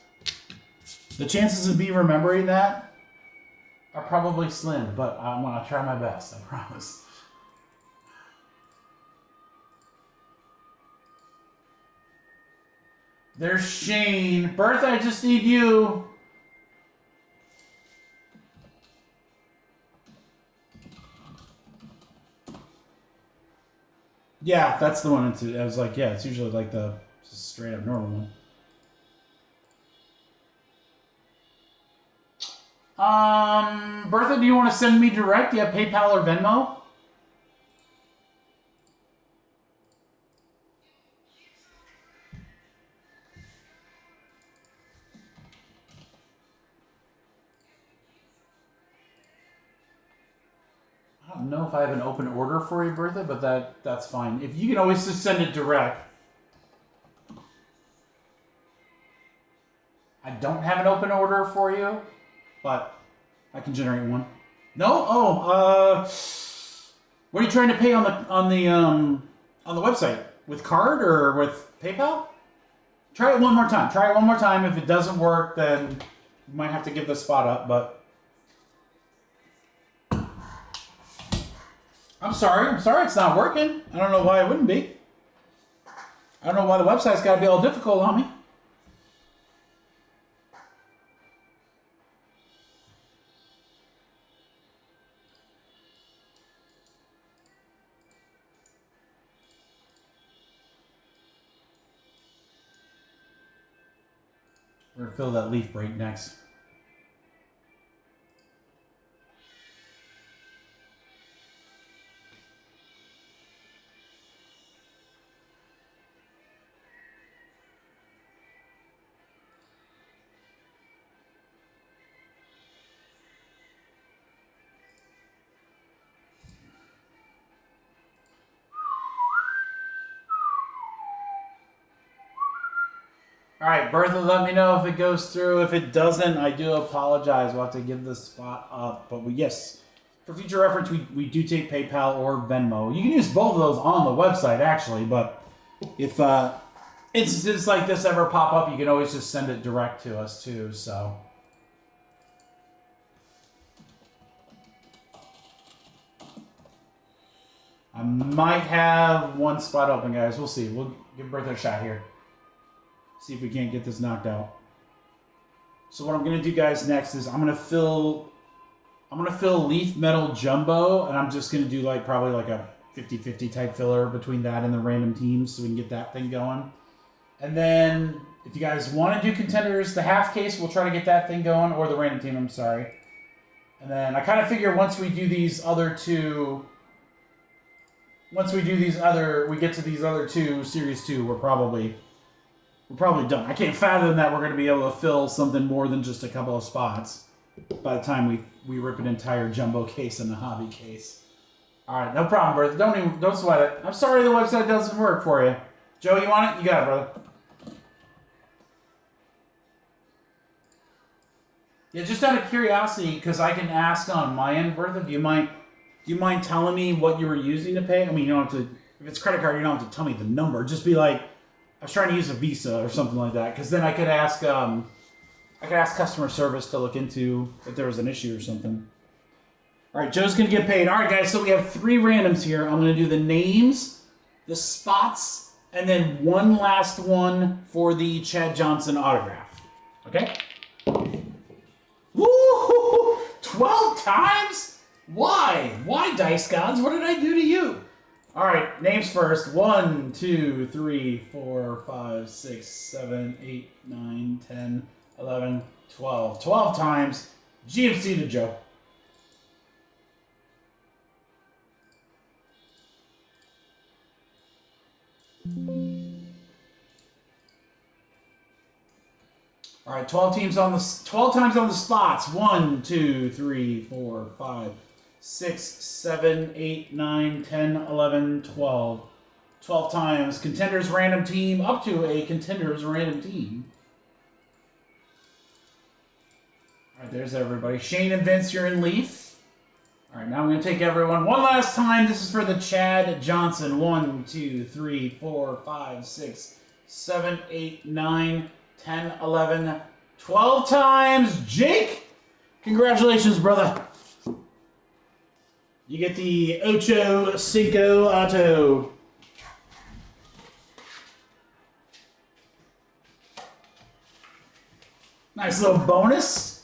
The chances of me remembering that are probably slim, but I'm gonna try my best. I promise. There's Shane. Bertha, I just need you. Yeah, that's the one. I was like, yeah, it's usually like the straight up normal one. Bertha, do you want to send me direct? Do you have PayPal or Venmo? I don't know if I have an open order for you, Bertha, but that's fine. If you can always just send it direct. I don't have an open order for you, but I can generate one. No? Oh, what are you trying to pay on the website? With card or with PayPal? Try it one more time. Try it one more time. If it doesn't work, then you might have to give the spot up, but I'm sorry it's not working. I don't know why it wouldn't be. I don't know why the website's got to be all difficult on me. We're going to fill that leaf break next. All right, Bertha, let me know if it goes through. If it doesn't, I do apologize. We'll have to give this spot up. But yes, for future reference, we do take PayPal or Venmo. You can use both of those on the website, actually. But if instances like this ever pop up, you can always just send it direct to us, too. So I might have one spot open, guys. We'll see. We'll give Bertha a shot here. See if we can't get this knocked out. So what I'm gonna do, guys, next is I'm gonna fill Leaf Metal Jumbo, and I'm just gonna do probably a 50-50 type filler between that and the random teams, so we can get that thing going. And then if you guys want to do Contenders, the half case, we'll try to get that thing going, or the random team. I'm sorry. And then I kind of figure once we do these other two, we get to these other two, Series 2, we're probably done. I can't fathom that we're going to be able to fill something more than just a couple of spots by the time we rip an entire jumbo case and a hobby case. All right, no problem, brother. Don't sweat it. I'm sorry the website doesn't work for you. Joe, you want it? You got it, brother. Yeah, just out of curiosity, because I can ask on my end, Bertha, do you mind telling me what you were using to pay? I mean, you don't have to, if it's credit card, you don't have to tell me the number. Just be like, I was trying to use a Visa or something like that, because then I could ask customer service to look into if there was an issue or something. All right, Joe's going to get paid. All right, guys, so we have 3 randoms here. I'm going to do the names, the spots, and then one last one for the Chad Johnson autograph. Okay? Woo! 12 times? Why? Why, Dice Gods? What did I do to you? All right, names first. 1, 2, 3, 4, 5, 6, 7, 8, 9, 10, 11, 12. 12 times. GMC to Joe. All right, 12 times on the spots. 1, 2, 3, 4, 5, 6, 7, 8, 9, 10, 11, 12. 12 times. Contenders random team up to a contenders random team. All right, there's everybody. Shane and Vince, you're in Leaf. All right, now I'm going to take everyone one last time. This is for the Chad Johnson. 1, 2, 3, 4, 5, 6, 7, 8, 9, 10, 11, 12 times. Jake, congratulations, brother. You get the Ocho Cinco Auto. Nice little bonus.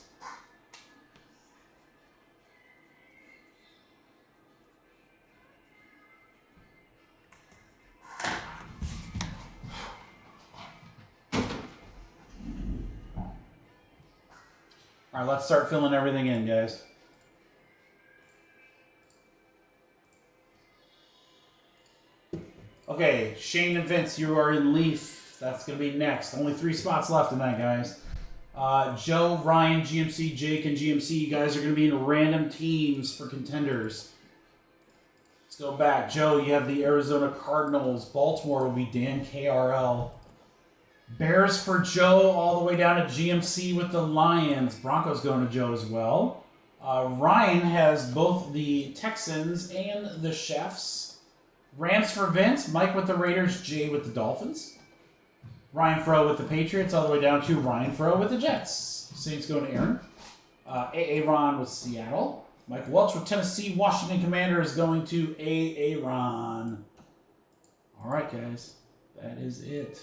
All right, let's start filling everything in, guys. Okay, Shane and Vince, you are in Leaf. That's going to be next. Only 3 spots left tonight, guys. Joe, Ryan, GMC, Jake, and GMC, you guys are going to be in random teams for contenders. Let's go back. Joe, you have the Arizona Cardinals. Baltimore will be Dan KRL. Bears for Joe all the way down to GMC with the Lions. Broncos going to Joe as well. Ryan has both the Texans and the Chefs. Rams for Vince. Mike with the Raiders. Jay with the Dolphins. Ryan Fro with the Patriots all the way down to Ryan Fro with the Jets. Saints going to Aaron. Aaron with Seattle. Mike Welch with Tennessee. Washington Commanders going to Aaron. All right, guys. That is it.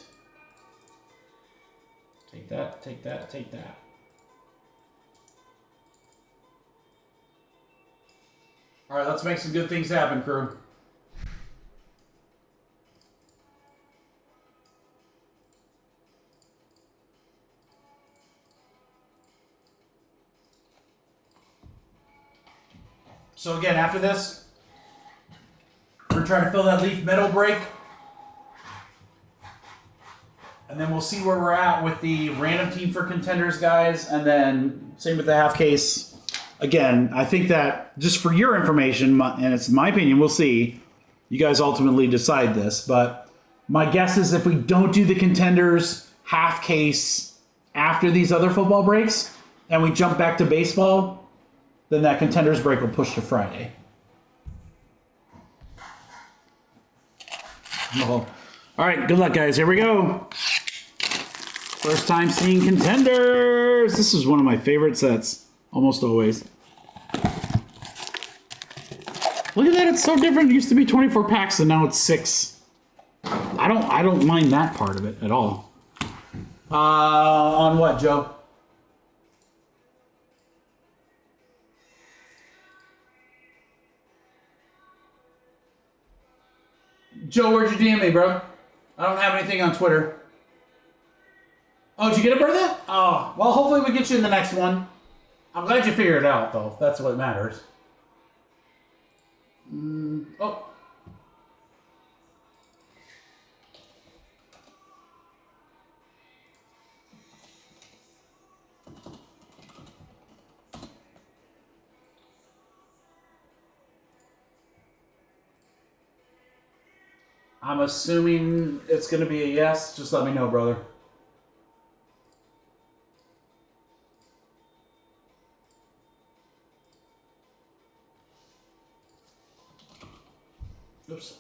Take that, take that, take that. All right, let's make some good things happen, crew. So again, after this, we're trying to fill that Leaf Meadow break. And then we'll see where we're at with the random team for contenders, guys. And then same with the half case. Again, I think that just for your information, and it's my opinion, we'll see. You guys ultimately decide this. But my guess is if we don't do the contenders half case after these other football breaks, and we jump back to baseball, then that contenders break will push to Friday. Well, all right, good luck, guys. Here we go. First time seeing contenders. This is one of my favorite sets, almost always. Look at that, it's so different. It used to be 24 packs and now it's 6. I don't mind that part of it at all. On what, Joe? Joe, where'd you DM me, bro? I don't have anything on Twitter. Oh, did you get it, Bertha? Oh, well, hopefully we get you in the next one. I'm glad you figured it out, though. That's what matters. Oh. I'm assuming it's going to be a yes. Just let me know, brother. Oops.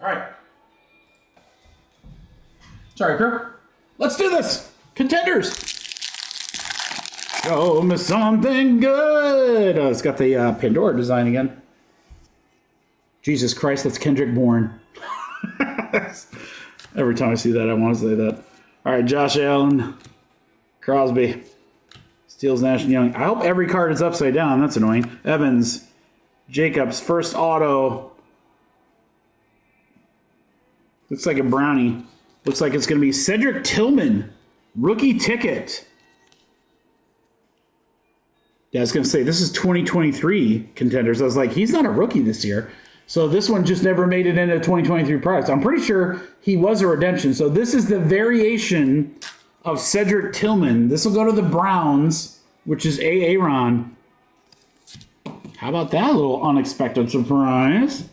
All right. Sorry, Kirk. Let's do this. Contenders. Show me something good. Oh, it's got the Pandora design again. Jesus Christ, that's Kendrick Bourne. Every time I see that, I want to say that. All right, Josh Allen, Crosby, steals Nash and Young. I hope every card is upside down. That's annoying. Evans, Jacobs, first auto. Looks like a brownie. Looks like it's going to be Cedric Tillman, rookie ticket. Yeah, I was going to say, this is 2023 Contenders. I was like, he's not a rookie this year. So this one just never made it into 2023 products. I'm pretty sure he was a redemption. So this is the variation of Cedric Tillman. This will go to the Browns, which is Aaron. How about that little unexpected surprise?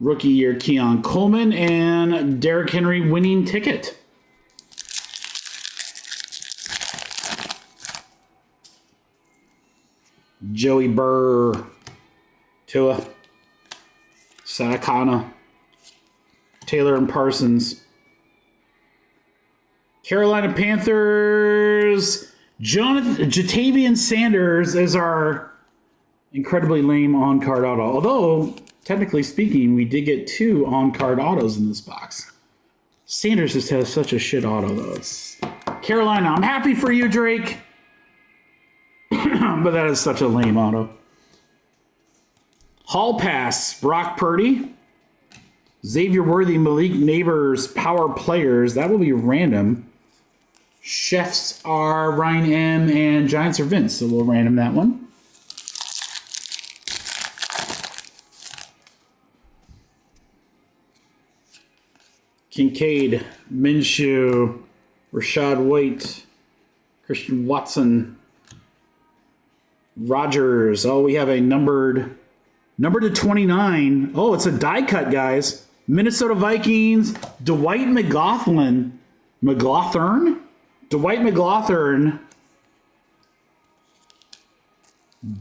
Rookie year, Keon Coleman and Derrick Henry winning ticket. Joey Burr, Tua, Sakana, Taylor and Parsons. Carolina Panthers, Jatavian Sanders is our incredibly lame on-card auto. Although, technically speaking, we did get 2 on-card autos in this box. Sanders just has such a shit auto, though. It's Carolina, I'm happy for you, Drake. But that is such a lame auto. Hall Pass, Brock Purdy. Xavier Worthy, Malik Neighbors, Power Players. That will be random. Chefs are Ryan M. and Giants are Vince. So we'll random that one. Kincaid, Minshew, Rashad White, Christian Watson, Rodgers. Oh, we have a numbered to 29. Oh, it's a die cut, guys. Minnesota Vikings, Dwight McLaughlin. Dwight McLaughlin.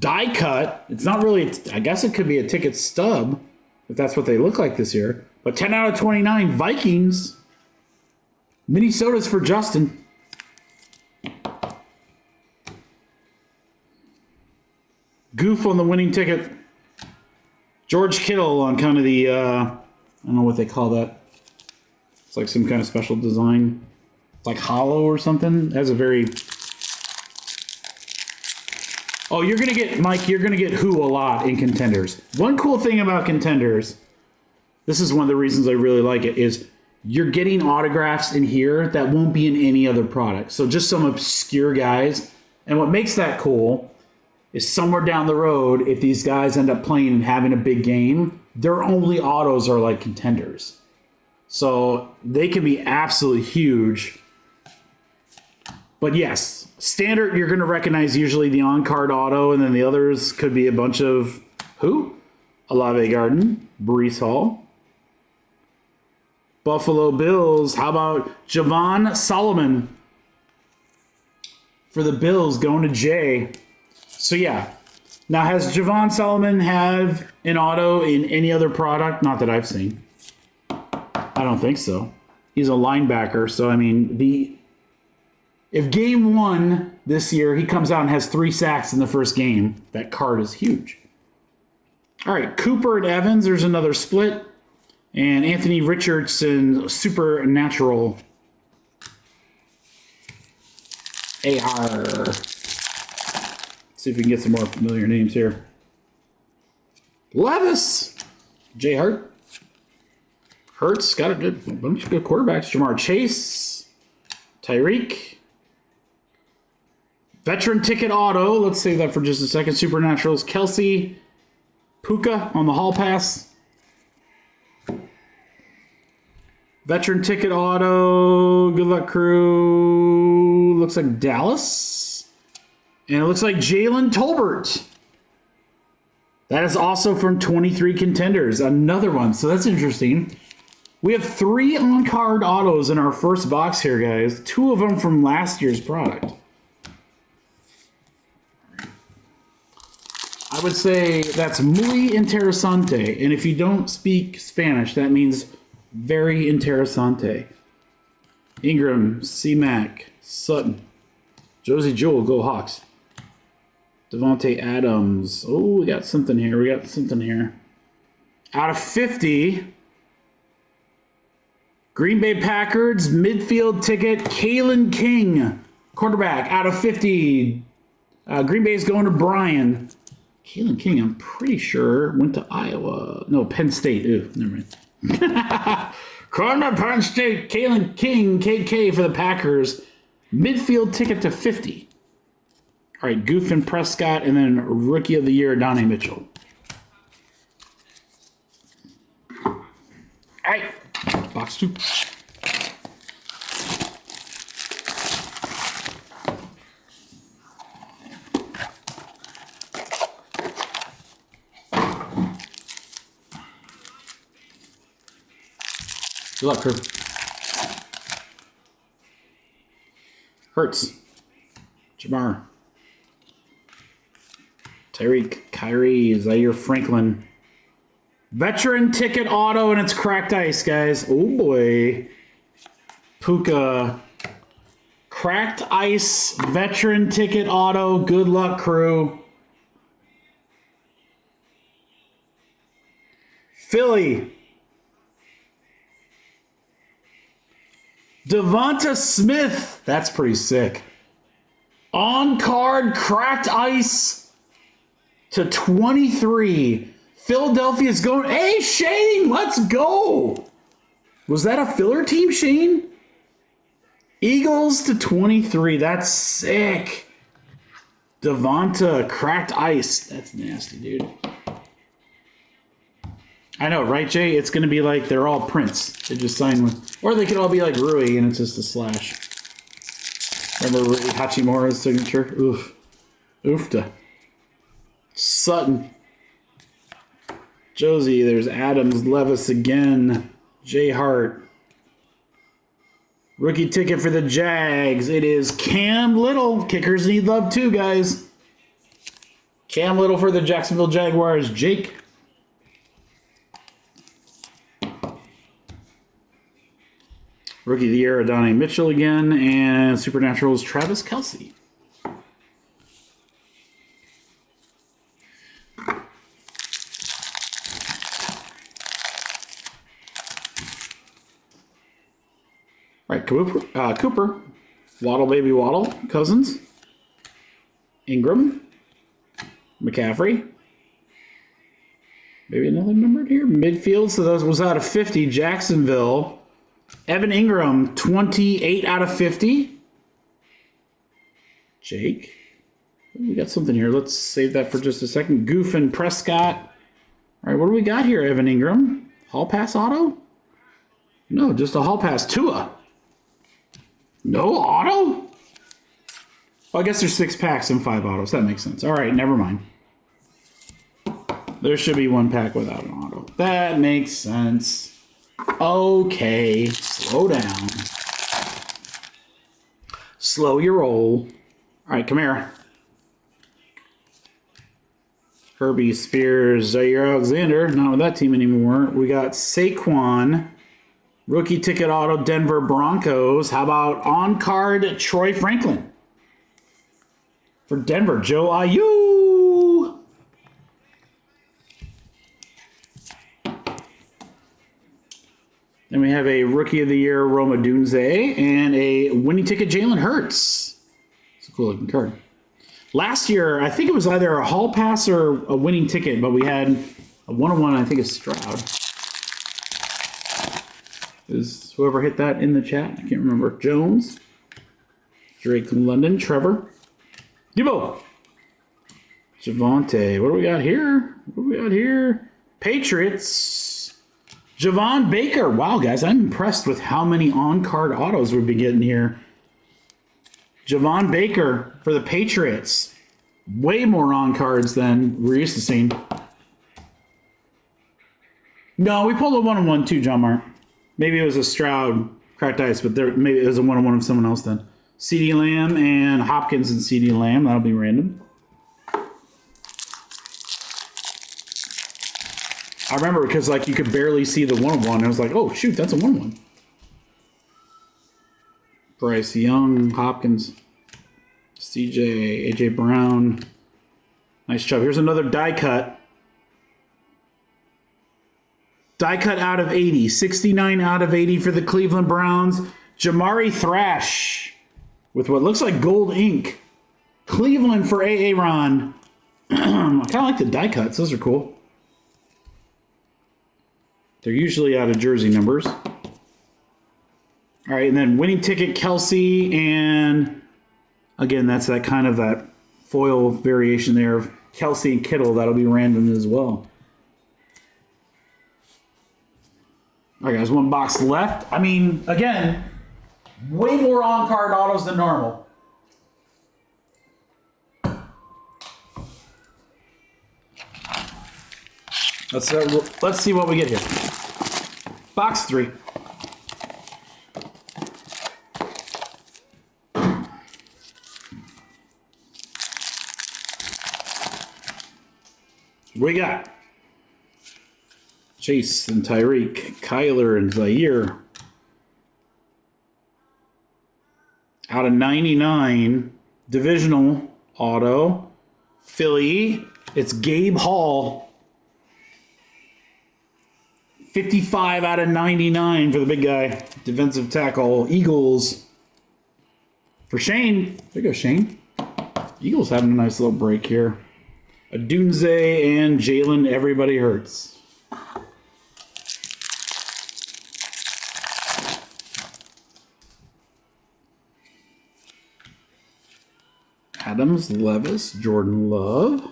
Die cut. It's not really, I guess it could be a ticket stub, if that's what they look like this year. But 10 out of 29, Vikings. Minnesota's for Justin. Goof on the winning ticket. George Kittle on kind of the, I don't know what they call that. It's like some kind of special design. It's like hollow or something. It has a very... Oh, you're going to get, Mike, you're going to get who a lot in Contenders. One cool thing about Contenders, this is one of the reasons I really like it, is you're getting autographs in here that won't be in any other product. So just some obscure guys. And what makes that cool is somewhere down the road, if these guys end up playing and having a big game, their only autos are like Contenders. So they can be absolutely huge. But yes, standard, you're going to recognize usually the on-card auto, and then the others could be a bunch of who? Olave Garden, Breece Hall. Buffalo Bills, how about Javon Solomon for the Bills going to Jay? So yeah, now has Javon Solomon have an auto in any other product? Not that I've seen. I don't think so. He's a linebacker, so I mean, if game 1 this year he comes out and has 3 sacks in the first game, that card is huge. All right, Cooper and Evans, there's another split. And Anthony Richardson, Supernatural AR. See if we can get some more familiar names here. Levis, Jay Hurts got a bunch of good quarterbacks. Jamar Chase, Tyreek. Veteran ticket auto. Let's save that for just a second. Supernaturals. Kelsey. Puka on the hall pass. Veteran ticket auto. Good luck, crew. Looks like Dallas. And it looks like Jalen Tolbert. That is also from 23 Contenders. Another one. So that's interesting. We have 3 on-card autos in our first box here, guys. 2 of them from last year's product. I would say that's muy interesante. And if you don't speak Spanish, that means very interesante. Ingram, C-Mac, Sutton, Josie Jewell, go Hawks. Devontae Adams. Oh, we got something here. Out of 50... Green Bay Packers, midfield ticket, Kalen King. Quarterback, out of 50. Green Bay's going to Brian. Kalen King, I'm pretty sure, went to Iowa. No, Penn State. Ooh, never mind. Corner, Penn State, Kalen King, KK for the Packers. Midfield ticket to 50. All right, Goof and Prescott, and then Rookie of the Year, Donnie Mitchell. All right. Box 2. Good luck, crew. Hurts. Jamar. Tyreek. Kyrie. Zaire Franklin. Veteran ticket auto, and it's cracked ice, guys. Oh, boy. Puka. Cracked ice, veteran ticket auto. Good luck, crew. Philly. Devonta Smith. That's pretty sick. On card, cracked ice to 23. Philadelphia's going. Hey, Shane, let's go. Was that a filler team, Shane? Eagles to 23. That's sick. Devonta, cracked ice. That's nasty, dude. I know, right, Jay? It's going to be like they're all Prince. They just signed with. Or they could all be like Rui, and it's just a slash. Remember Rui Hachimura's signature? Oof. Oofta. Sutton. Josie, there's Adams, Levis again. Jay Hart. Rookie ticket for the Jags. It is Cam Little. Kickers need love too, guys. Cam Little for the Jacksonville Jaguars. Jake. Rookie of the Year, Donnie Mitchell again. And Supernaturals, Travis Kelce. All right, Cooper, Waddle, baby Waddle, Cousins, Ingram, McCaffrey, maybe another numbered here, midfield, so those was out of 50, Jacksonville, Evan Ingram, 28 out of 50, Jake, we got something here, let's save that for just a second, Goof and Prescott, all right, what do we got here, Evan Ingram, Hall Pass Auto? No, just a Hall Pass Tua. No auto? Well, I guess there's 6 packs and 5 autos. That makes sense. All right, never mind. There should be 1 pack without an auto. That makes sense. Okay, slow down. Slow your roll. All right, come here. Herbie, Spears, Zaire Alexander. Not with that team anymore. We got Saquon. Rookie ticket auto, Denver Broncos. How about on-card Troy Franklin? For Denver, Joe Ayu. Then we have a Rookie of the Year, Roma Dunze, and a winning ticket, Jalen Hurts. It's a cool looking card. Last year, I think it was either a Hall Pass or a winning ticket, but we had a 101, I think it's Stroud. Is whoever hit that in the chat? I can't remember. Jones. Drake London, Trevor. Debo. Javonte. What do we got here? Patriots. Javon Baker. Wow, guys, I'm impressed with how many on-card autos we've been getting here. Javon Baker for the Patriots. Way more on-cards than we're used to seeing. No, we pulled a 1-on-1 too, John Mark. Maybe it was a Stroud cracked ice, but maybe it was a 1-on-1 of someone else then. CeeDee Lamb and Hopkins and CeeDee Lamb. That'll be random. I remember because like you could barely see the 1-on-1. I was like, oh shoot, that's a 1-on-1. Bryce Young, Hopkins, CJ, AJ Brown. Nice job. Here's another die cut. Die cut out of 80. 69 out of 80 for the Cleveland Browns. Jamari Thrash with what looks like gold ink. Cleveland for Aaron. I kind of like the die cuts. Those are cool. They're usually out of jersey numbers. All right, and then winning ticket, Kelsey, and again, that's that kind of that foil variation there of Kelsey and Kittle. That'll be random as well. All right, guys, one box left. I mean, again, way more on-card autos than normal. Let's see what we get here. Box 3. What we got? Chase and Tyreek, Kyler and Zaire. Out of 99, divisional auto. Philly, it's Gabe Hall. 55 out of 99 for the big guy. Defensive tackle. Eagles. For Shane. There you go, Shane. Eagles having a nice little break here. Adunze and Jalen, everybody hurts. Adams, Levis, Jordan Love.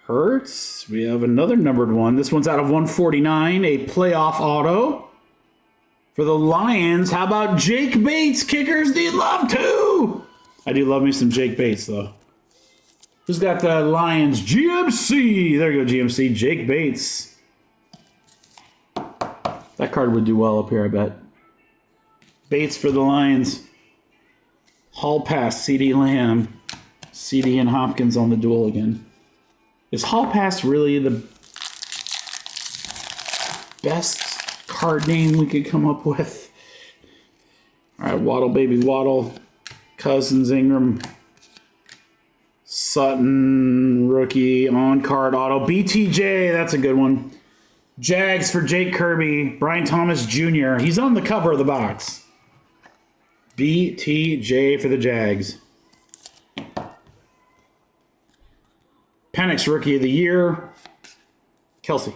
Hurts. We have another numbered one. This one's out of 149, a playoff auto. For the Lions, how about Jake Bates? Kickers need love too. I do love me some Jake Bates, though. Who's got the Lions? GMC. There you go, GMC. Jake Bates. That card would do well up here, I bet. Bates for the Lions. Hall pass, CeeDee Lamb. CeeDee and Hopkins on the duel again. Is Hall pass really the best card name we could come up with? All right, Waddle, baby Waddle. Cousins, Ingram. Sutton, rookie, on-card auto. BTJ, that's a good one. Jags for Jake Kirby. Brian Thomas Jr. He's on the cover of the box. BTJ for the Jags. Penix, rookie of the year. Kelsey.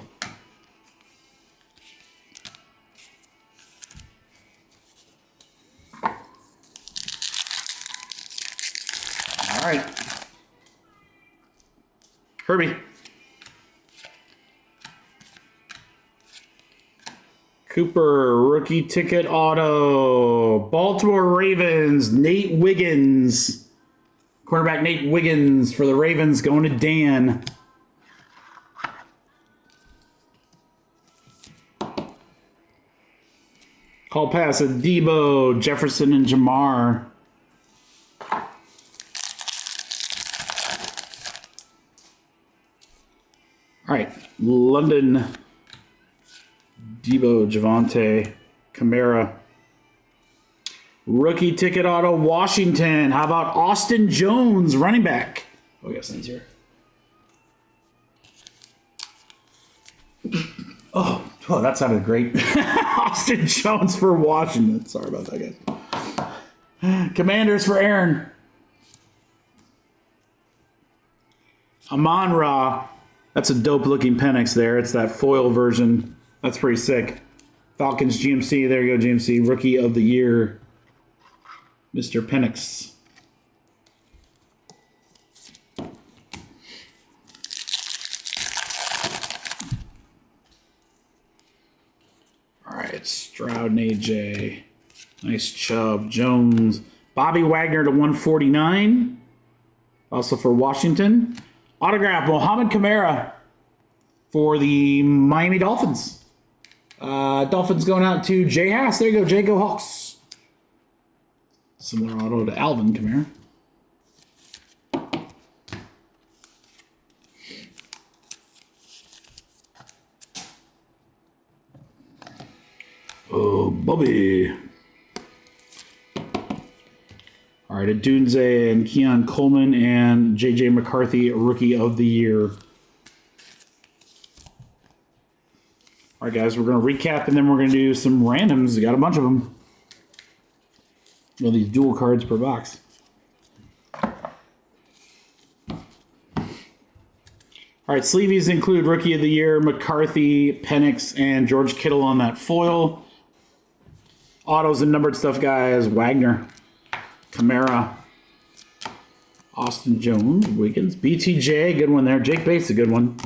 All right. Herbie. Cooper, rookie ticket auto. Baltimore Ravens, Nate Wiggins. Cornerback Nate Wiggins for the Ravens going to Dan. Call pass at Debo, Jefferson, and Jamar. All right, London, Debo, Javonte, Kamara. Rookie ticket auto, Washington. How about Austin Jones, running back? Oh, yes, that's here. Oh, that sounded great. Austin Jones for Washington. Sorry about that, guys. Commanders for Aaron. Amon-Ra. That's a dope-looking Penix there. It's that foil version. That's pretty sick. Falcons GMC. There you go, GMC. Rookie of the year. Mr. Penix. All right, Stroud and AJ. Nice Chubb. Jones. Bobby Wagner to 149. Also for Washington. Autograph, Mohamed Kamara for the Miami Dolphins. Dolphins going out to Jay Haas. There you go, Jay. Go Hawks. Similar auto to Alvin Kamara. Oh, Bobby. All right, Adunze and Keon Coleman and J.J. McCarthy, Rookie of the Year. All right, guys, we're going to recap, and then we're going to do some randoms. We got a bunch of them. These dual cards per box. All right, sleeveys include Rookie of the Year, McCarthy, Penix, and George Kittle on that foil. Autos and numbered stuff, guys. Wagner, Kamara, Austin Jones, Wiggins, BTJ, good one there. Jake Bates, a good one.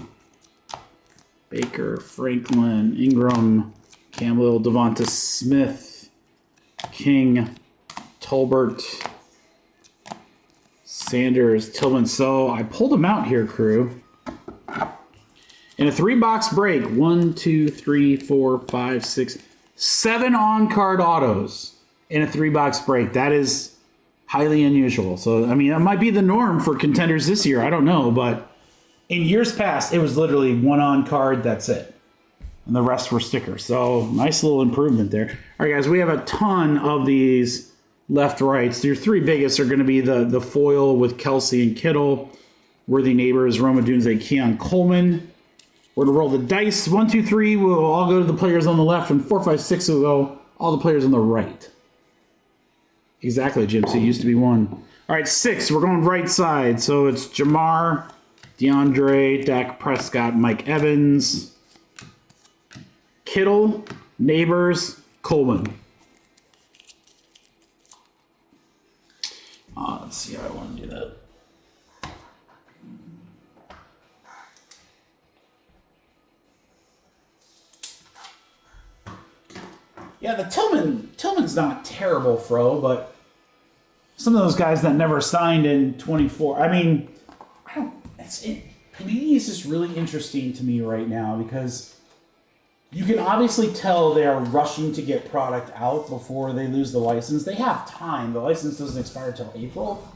Baker, Franklin, Ingram, Campbell, Devonta Smith, King, Tolbert, Sanders, Tillman. So I pulled them out here, crew. In a 3-box break, 1, 2, 3, 4, 5, 6, 7 on-card autos in a 3-box break. That is highly unusual. So, I mean, that might be the norm for contenders this year. I don't know, but in years past, it was literally 1 on-card, that's it. And the rest were stickers. So, nice little improvement there. All right, guys, we have a ton of these left-rights. Your 3 biggest are going to be the foil with Kelsey and Kittle, Worthy Neighbors, Roma Dunze, Keon Coleman. We're going to roll the dice. 1, 2, 3 will all go to the players on the left, and 4, 5, 6 will go all the players on the right. Exactly, Jim. So it used to be 1. All right, 6. We're going right side. So it's Jamar, DeAndre, Dak Prescott, Mike Evans, Kittle, Neighbors, Coleman. Let's see how I want to do that. Yeah, the Tillman's not terrible, Fro, but some of those guys that never signed in 24. I mean, Panini is just really interesting to me right now because you can obviously tell they are rushing to get product out before they lose the license. They have time. The license doesn't expire until April.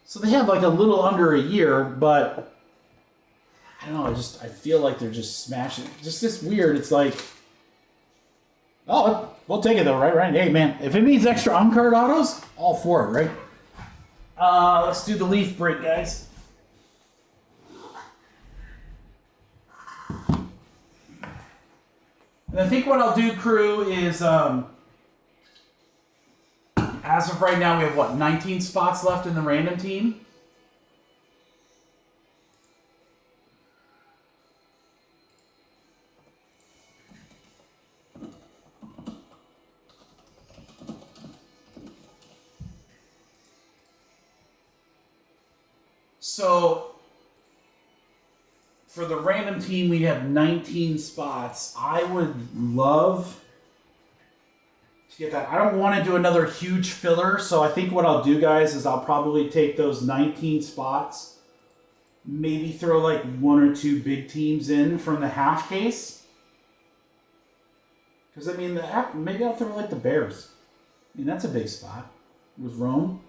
So they have like a little under a year, but I don't know, I feel like they're just smashing. Just this weird, it's like, oh, we'll take it though, right? Hey, man, if it means extra on-card autos, all for it, right? Let's do the leaf break, guys. And I think what I'll do, crew, is, as of right now, we have, 19 spots left in the random team? So, for the random team, we have 19 spots. I would love to get that. I don't want to do another huge filler, so I think what I'll do, guys, is I'll probably take those 19 spots, maybe throw like 1 or 2 big teams in from the half case. Because, I mean, maybe I'll throw like the Bears. I mean, that's a big spot with Rome.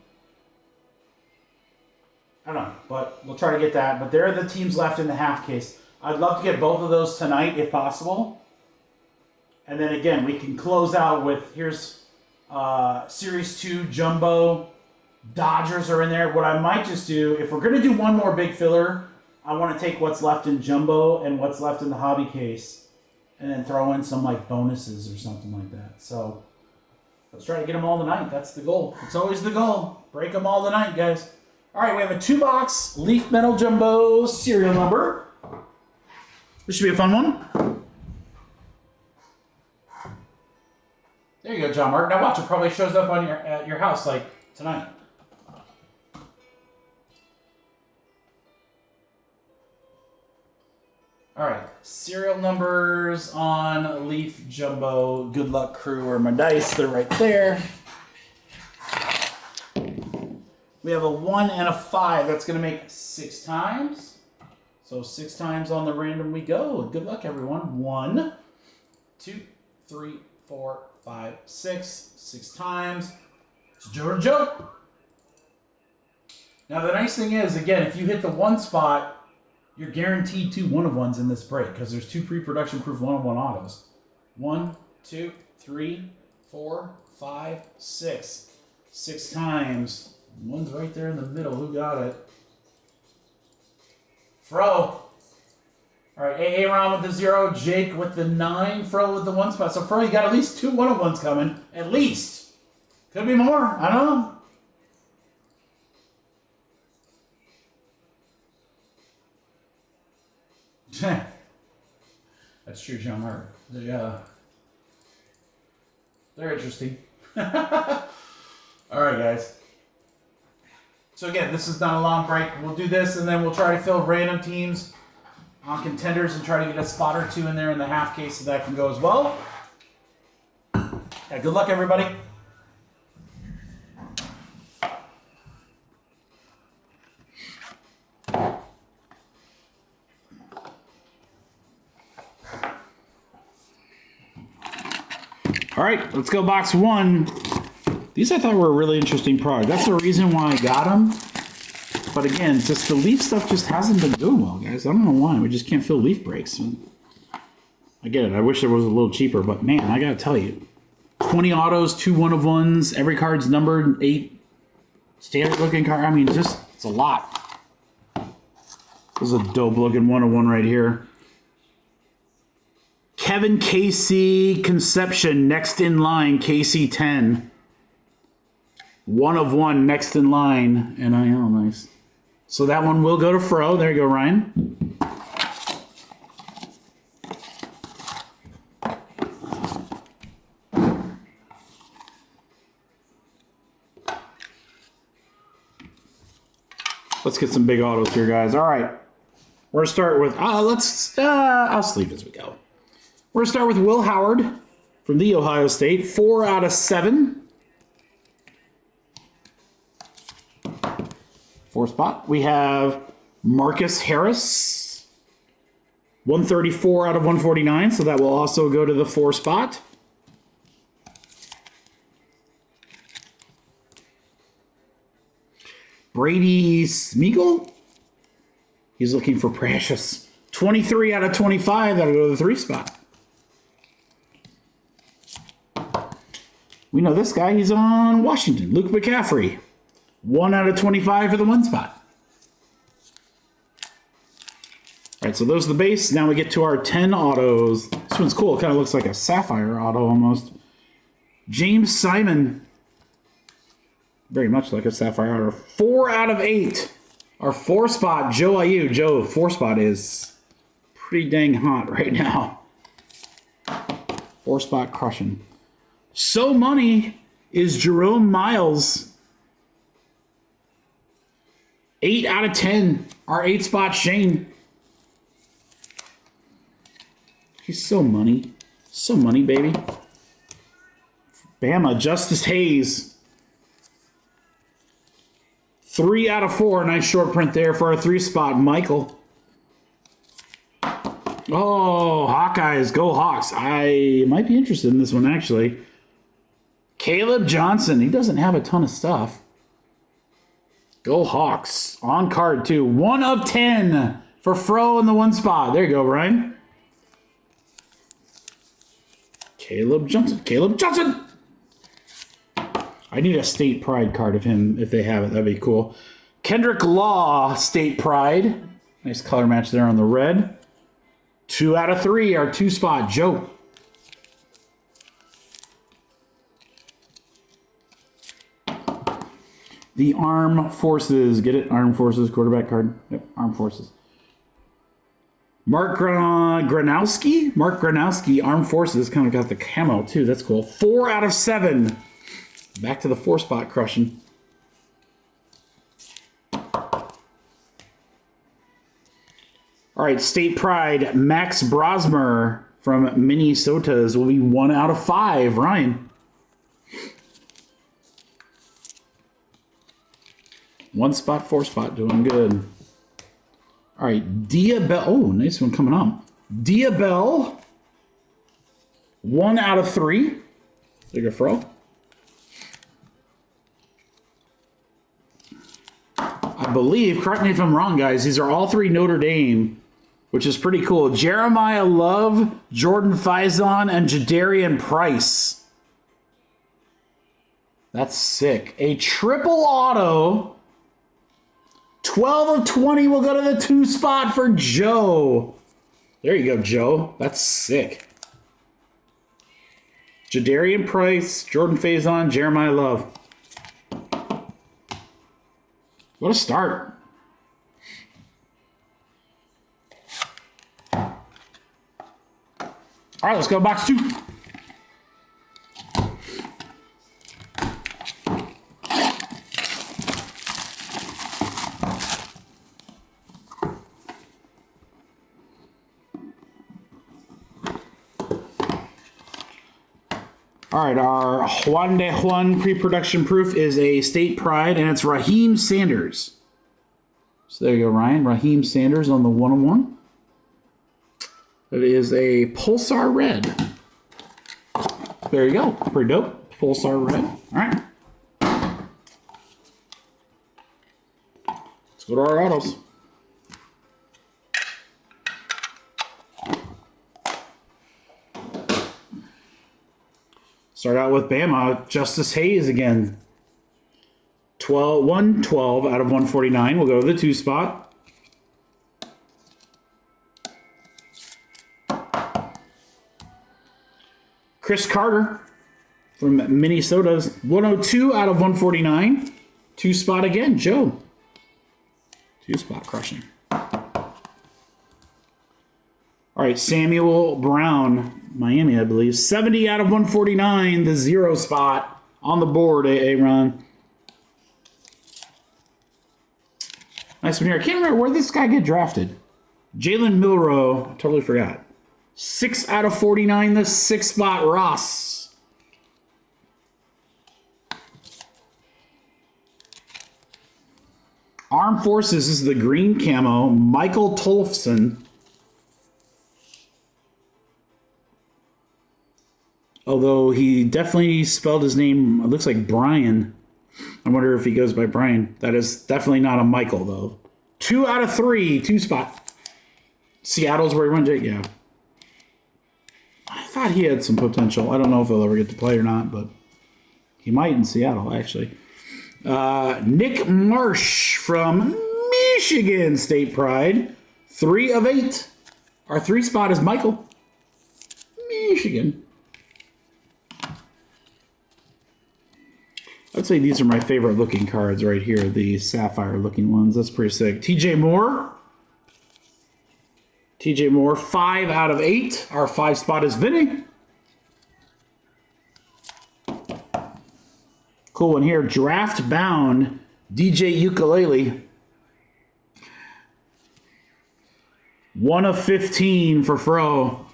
I don't know, but we'll try to get that. But there are the teams left in the half case. I'd love to get both of those tonight if possible. And then again, we can close out with, here's Series 2 Jumbo. Dodgers are in there. What I might just do, if we're going to do one more big filler, I want to take what's left in Jumbo and what's left in the hobby case and then throw in some like bonuses or something like that. So let's try to get them all tonight. That's the goal. It's always the goal. Break them all tonight, guys. All right, we have a 2-box Leaf Metal Jumbo serial number. This should be a fun one. There you go, John Mark. Now watch, it probably shows up on at your house like tonight. All right, serial numbers on Leaf Jumbo Good Luck Crew are my dice. They're right there. We have a 1 and a 5. That's going to make 6 times. So 6 times on the random we go. Good luck, everyone. 1, 2, 3, 4, 5, 6. 6 times. It's Joe. Now, the nice thing is, again, if you hit the 1 spot, you're guaranteed 2 1-of-1s in this break because there's 2 pre-production proof 1-of-1 autos. 1, 2, 3, 4, 5, 6. 6 times. 1's right there in the middle. Who got it? Fro. All right, AA Ron with the 0, Jake with the 9, Fro with the 1 spot. So Fro, you got at least 2 1-of-1s coming. At least. Could be more. I don't know. That's true, John Mark. They're interesting. All right, guys. So again, this is not a long break. We'll do this, and then we'll try to fill random teams on contenders and try to get a spot or 2 in there in the half case so that can go as well. Yeah, good luck, everybody. All right, let's go box 1. These I thought were a really interesting product. That's the reason why I got them. But again, just the Leaf stuff just hasn't been doing well, guys. I don't know why. We just can't fill Leaf breaks. I get it. I wish it was a little cheaper, but man, I gotta tell you, 20 autos, 2 1-of-1s. Every card's numbered. 8 standard looking card. I mean, just it's a lot. This is a dope looking 1-of-1 right here. Kevin Casey Conception, next in line, KC 10. 1-of-1, next in line. NIL, nice. So that one will go to Fro. There you go, Ryan. Let's get some big autos here, guys. All right. We're going to start with, I'll sleep as we go. We're going to start with Will Howard from the Ohio State. 4 out of 7. 4 spot. We have Marcus Harris. 134 out of 149, so that will also go to the 4 spot. Brady Smeagol. He's looking for Precious. 23 out of 25, that'll go to the 3 spot. We know this guy, he's on Washington. Luke McCaffrey. 1 out of 25 for the 1 spot. All right, so those are the base. Now we get to our 10 autos. This one's cool. It kind of looks like a sapphire auto almost. James Simon. Very much like a sapphire auto. 4 out of 8. Our 4 spot, Joe IU. Joe, 4 spot is pretty dang hot right now. 4 spot crushing. So money is Jerome Miles. 8 out of 10. Our 8 spot Shane. He's so money. So money, baby. Bama, Justice Hayes. 3 out of 4. Nice short print there for our 3 spot, Michael. Oh, Hawkeyes, go Hawks. I might be interested in this one, actually. Caleb Johnson. He doesn't have a ton of stuff. Go Hawks. On card, too. 1 of 10 for Fro in the 1 spot. There you go, Ryan. Caleb Johnson. Caleb Johnson! I need a State Pride card of him if they have it. That'd be cool. Kendrick Law, State Pride. Nice color match there on the red. 2 out of 3, our 2 spot, Joe. The Armed Forces. Get it? Armed Forces quarterback card. Yep, Armed Forces. Mark Granowski? Mark Granowski, Armed Forces, kind of got the camo too. That's cool. 4 out of 7. Back to the 4-spot crushing. All right, State Pride, Max Brosmer from Minnesota's will be 1 out of 5. Ryan. 1 spot, 4 spot, doing good. All right, Diabell. Oh, nice one coming up. Diabell, 1 out of 3. There you go, Fro. I believe, correct me if I'm wrong, guys, these are all 3 Notre Dame, which is pretty cool. Jeremiah Love, Jordan Faison, and Jadarian Price. That's sick. A triple auto. 12 of 20 will go to the 2 spot for Joe. There you go, Joe. That's sick. Jadarian Price, Jordan Faison, Jeremiah Love. What a start. All right, let's go box 2. All right, our Juan de Juan pre-production proof is a State Pride, and it's Raheem Sanders. So there you go, Ryan. Raheem Sanders on the 101. It is a Pulsar Red. There you go. Pretty dope. Pulsar Red. All right. Let's go to our autos. Start out with Bama, Justice Hayes again. 112 out of 149. We'll go to the 2 spot. Chris Carter from Minnesota's 102 out of 149. 2 spot again, Joe. 2 spot crushing. All right, Samuel Brown, Miami, I believe. 70 out of 149, the 0 spot on the board, Ron. Nice one here. I can't remember where this guy get drafted. Jalen Milroe, I totally forgot. 6 out of 49, the 6 spot, Ross. Armed Forces is the green camo, Michael Tolfson. Although he definitely spelled his name, it looks like Brian. I wonder if he goes by Brian. That is definitely not a Michael, though. 2 out of 3, 2 spot. Seattle's where he went, Jake? Yeah. I thought he had some potential. I don't know if he'll ever get to play or not, but he might in Seattle, actually. Nick Marsh from Michigan State Pride. 3 of 8. Our 3 spot is Michael. Michigan. I'd say these are my favorite looking cards right here, the sapphire looking ones. That's pretty sick. TJ Moore. TJ Moore, 5 out of 8. Our 5 spot is Vinny. Cool one here. Draft bound DJ Ukulele. 1 of 15 for Fro.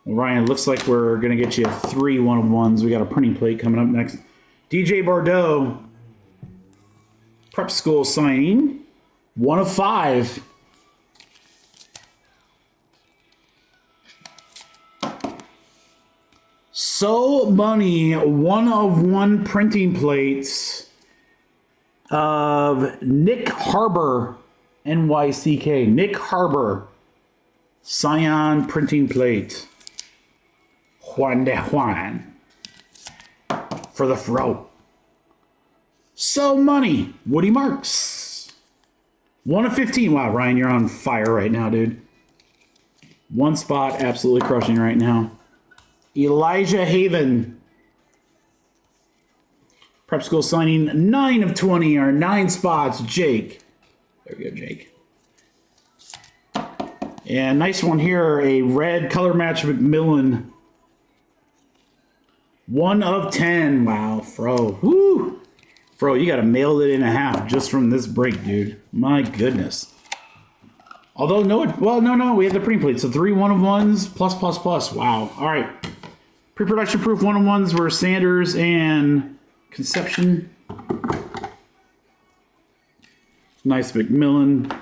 Well, Ryan, looks like we're going to get you 3 1-of-1s. We got a printing plate coming up next. DJ Bordeaux. Prep school signing. 1 of 5. So Money, 1-of-1 printing plates of Nick Harbor, NYCK. Nick Harbor. Scion printing plate. Juan de Juan. For the Fro. So Money, Woody Marks. 1 of 15. Wow, Ryan, you're on fire right now, dude. 1 spot, absolutely crushing right now. Elijah Haven. Prep School signing 9 of 20, or 9 spots, Jake. There we go, Jake. And nice one here, a red color match McMillan. 1 of 10. Wow, Fro. Woo! Fro, you got to mail it in a half just from this break, dude. My goodness. Although, no, we have the pre-plate. So 3 1-of-1s, plus, plus, plus. Wow. All right. Pre-production proof 1-of-1s were Sanders and Conception. Nice McMillan.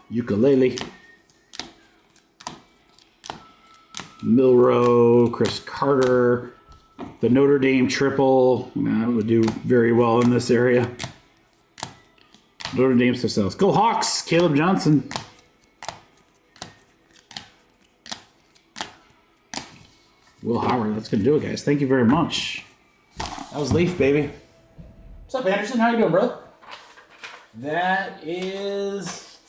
Ukulele. Milrow, Chris Carter. The Notre Dame triple. That would do very well in this area. Notre Dame success. Go Hawks! Caleb Johnson. Will Howard. That's going to do it, guys. Thank you very much. That was Leaf, baby. What's up, Anderson? How you doing, brother? That is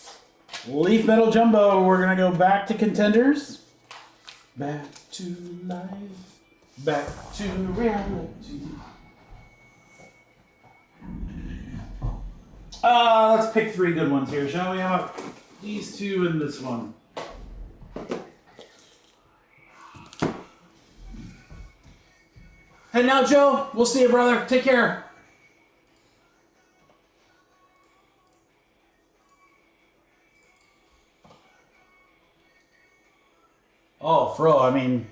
Leaf Metal Jumbo. We're going to go back to Contenders. Back to life. Back to reality. Let's pick 3 good ones here, shall we? How about these 2 and this one? Hey, now, Joe. We'll see you, brother. Take care. Oh, Fro. I mean,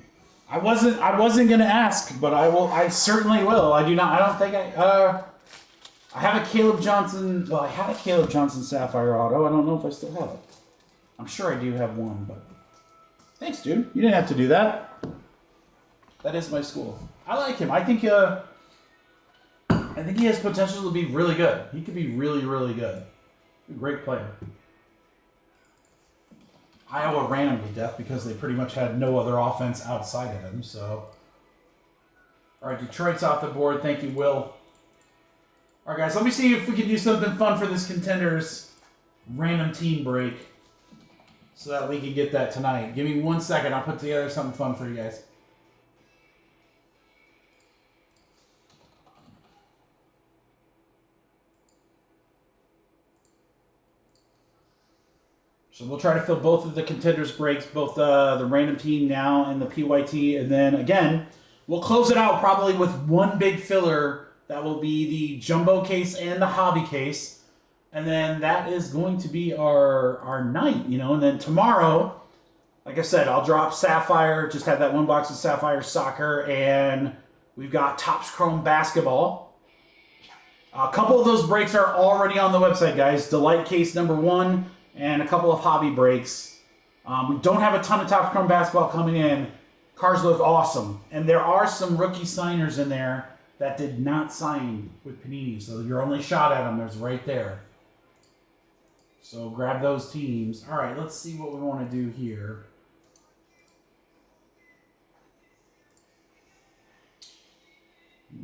I wasn't gonna ask, but I will. I certainly will. I do not. I don't think I have a Caleb Johnson. Well, I had a Caleb Johnson Sapphire Auto. I don't know if I still have it. I'm sure I do have one, but thanks, dude. You didn't have to do that. That is my school. I like him. I think he has potential to be really good. He could be really, really good. A great player. Iowa ran him to death because they pretty much had no other offense outside of him. So, all right, Detroit's off the board. Thank you, Will. All right, guys, let me see if we can do something fun for this Contenders random team break so that we can get that tonight. Give me 1 second. I'll put together something fun for you guys. So we'll try to fill both of the Contenders breaks, both the random team now and the PYT. And then, again, we'll close it out probably with one big filler. That will be the Jumbo case and the Hobby case. And then that is going to be our night, you know. And then tomorrow, like I said, I'll drop Sapphire. Just have that 1 box of Sapphire Soccer. And we've got Topps Chrome Basketball. A couple of those breaks are already on the website, guys. Delight case number 1. And a couple of hobby breaks. We don't have a ton of Topps Chrome Basketball coming in. Cards look awesome. And there are some rookie signers in there that did not sign with Panini. So your only shot at them is right there. So grab those teams. All right, let's see what we want to do here.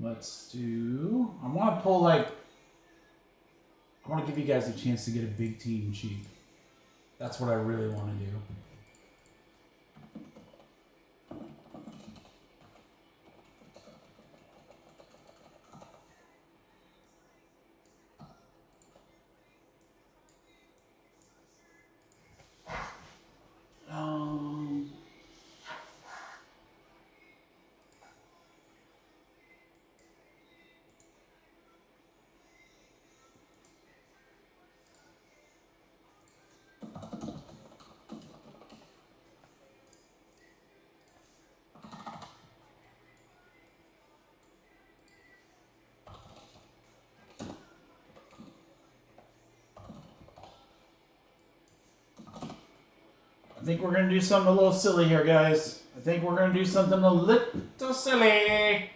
Let's do... I want to pull I want to give you guys a chance to get a big team cheap. That's what I really want to do. I think we're going to do something a little silly here, guys. I think we're going to do something a little silly.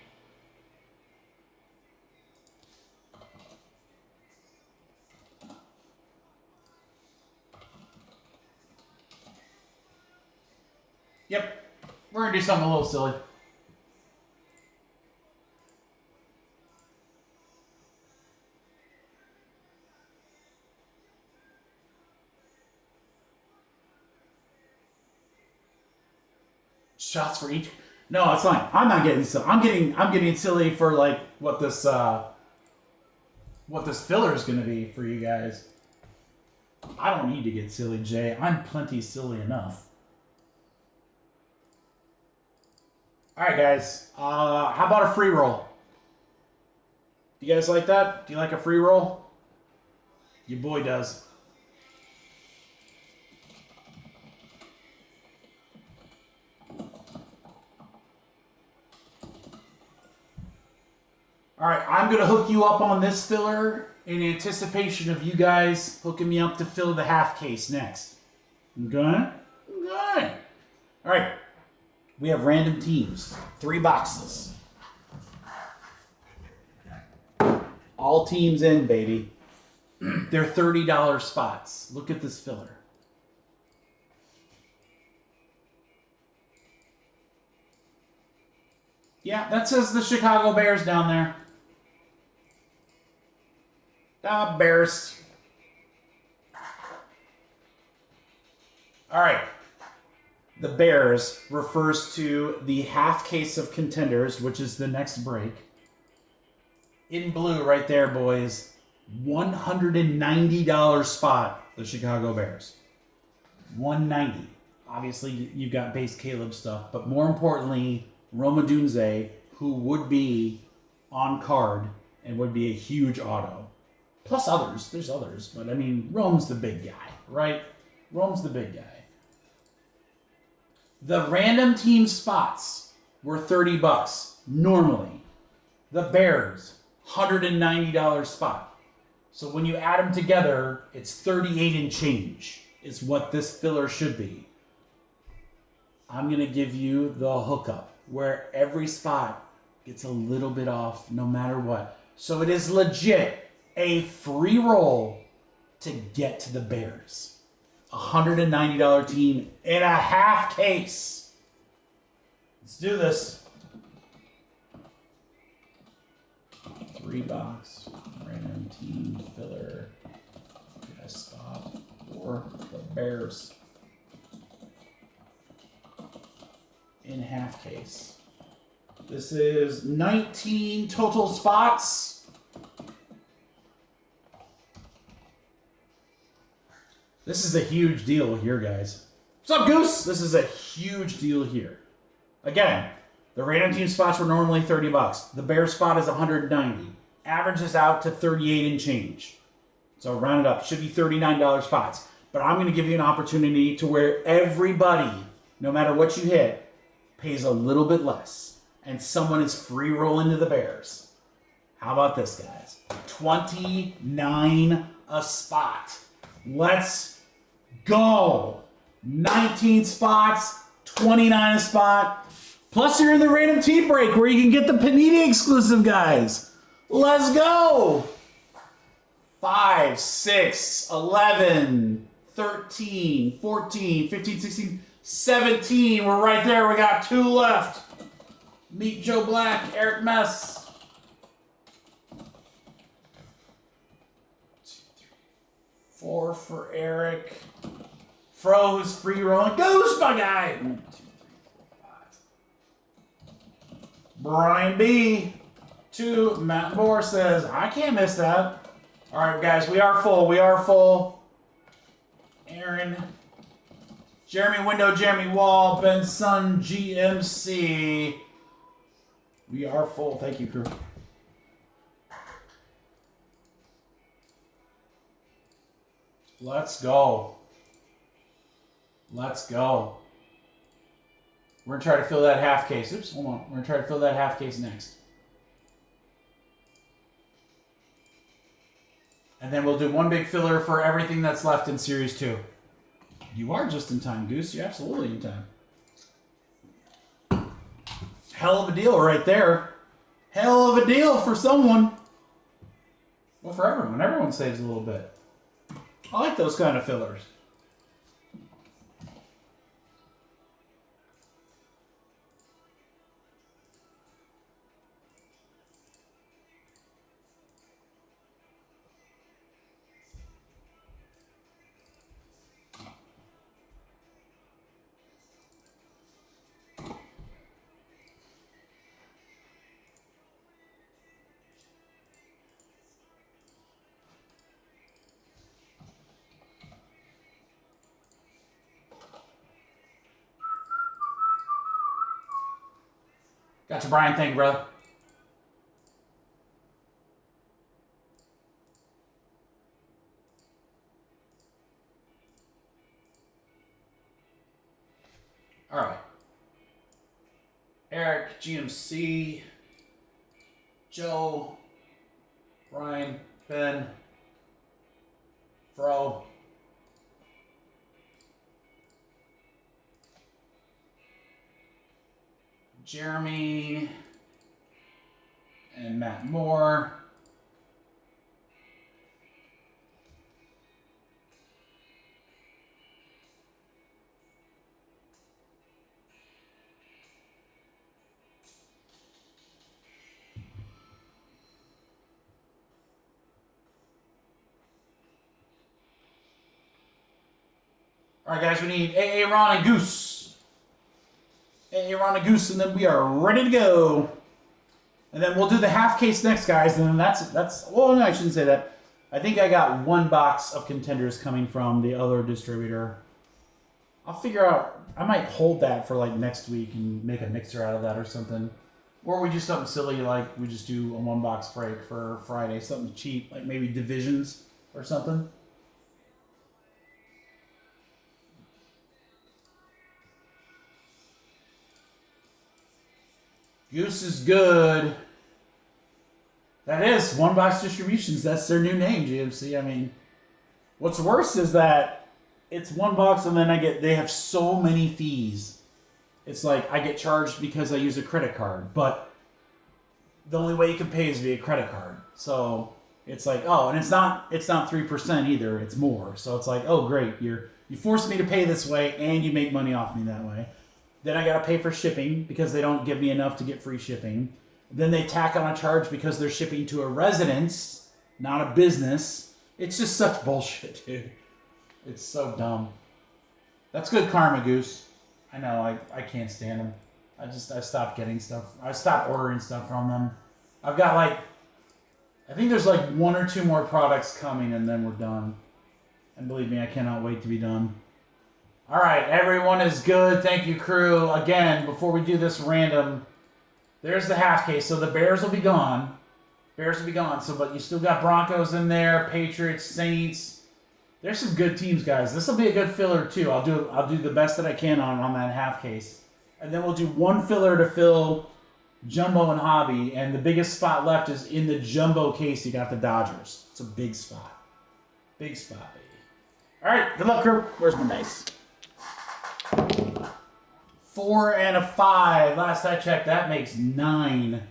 Yep. We're going to do something a little silly. Shots for each. No, it's fine. I'm not getting silly. I'm getting silly for like what this filler is going to be for you guys. I don't need to get silly, Jay. I'm plenty silly enough. All right, guys. How about a free roll? You guys like that? Do you like a free roll? Your boy does. All right, I'm going to hook you up on this filler in anticipation of you guys hooking me up to fill the half case next. Okay? Okay. All right. We have random teams. 3 boxes. All teams in, baby. They're $30 spots. Look at this filler. Yeah, that says the Chicago Bears down there. Bears. All right. The Bears refers to the half case of Contenders, which is the next break. In blue right there, boys. $190 spot, the Chicago Bears. $190. Obviously, you've got base Caleb stuff, but more importantly, Roma Dunze, who would be on card and would be a huge auto. Plus others. There's others. But, I mean, Rome's the big guy, right? Rome's the big guy. The random team spots were $30 normally. The Bears, $190 spot. So when you add them together, it's 38 and change is what this filler should be. I'm going to give you the hookup where every spot gets a little bit off no matter what. So it is legit a free roll to get to the Bears. $190 team in a half case. Let's do this. 3-box random team filler. Get a spot for the Bears in half case. This is 19 total spots. This is a huge deal here, guys. What's up, Goose? This is a huge deal here. Again, the random team spots were normally $30. The Bears spot is $190. Averages out to 38 and change. So round it up. Should be $39 spots. But I'm going to give you an opportunity to where everybody, no matter what you hit, pays a little bit less. And someone is free rolling to the Bears. How about this, guys? $29 a spot. Let's go. 19 spots, 29 a spot. Plus you're in the random team break where you can get the Panini exclusive, guys. Let's go. 5, 6, 11, 13, 14, 15, 16, 17. We're right there. We got 2 left. Meet Joe Black, Eric Mess. 2, 3, 4 for Eric. Fro, who's free rolling. Goose, my guy. 1, 2, 3, 4, 5. Brian B. 2. Matt Moore says, I can't miss that. All right, guys, we are full. We are full. Aaron. Jeremy Window, Jeremy Wall, Ben Sun, GMC. We are full. Thank you, crew. Let's go. Let's go. We're going to try to fill that half case. Oops, hold on. We're going to try to fill that half case next. And then we'll do one big filler for everything that's left in Series 2. You are just in time, Goose. You're absolutely in time. Hell of a deal right there. Hell of a deal for someone. Well, for everyone. Everyone saves a little bit. I like those kind of fillers. Gotcha, Brian. Thank you, brother. All right. Eric, GMC, Joe, Brian, Ben, Fro. Jeremy and Matt Moore. All right, guys, we need AA Ron and Goose. AA Ron and Goose, and then we are ready to go. And then we'll do the half case next, guys. And then that's well, no, I shouldn't say that. I think I got one box of contenders coming from the other distributor. I'll figure out. I might hold that for like next week and make a mixer out of that or something. Or we do something silly like we just do a one box break for Friday, something cheap like maybe divisions or something. Goose is good. That is One Box Distributions. That's their new name, GMC. I mean, what's worse is that it's one box and then they have so many fees. It's like I get charged because I use a credit card, but the only way you can pay is via credit card. So it's like, oh, and it's not 3% either. It's more. So it's like, oh, great, you forced me to pay this way and you make money off me that way. Then I got to pay for shipping because they don't give me enough to get free shipping. Then they tack on a charge because they're shipping to a residence, not a business. It's just such bullshit, dude. It's so dumb. That's good karma, Goose. I know, I can't stand them. I stopped getting stuff. I stopped ordering stuff from them. I've got I think there's like one or two more products coming and then we're done. And believe me, I cannot wait to be done. All right, everyone is good. Thank you, crew. Again, before we do this random, there's the half case. So the Bears will be gone. So, but you still got Broncos in there, Patriots, Saints. There's some good teams, guys. This will be a good filler too. I'll do the best that I can on that half case, and then we'll do one filler to fill Jumbo and Hobby. And the biggest spot left is in the Jumbo case. You got the Dodgers. It's a big spot, baby. All right, good luck, crew. Where's my dice? 4 and a 5. Last I checked, that makes 9.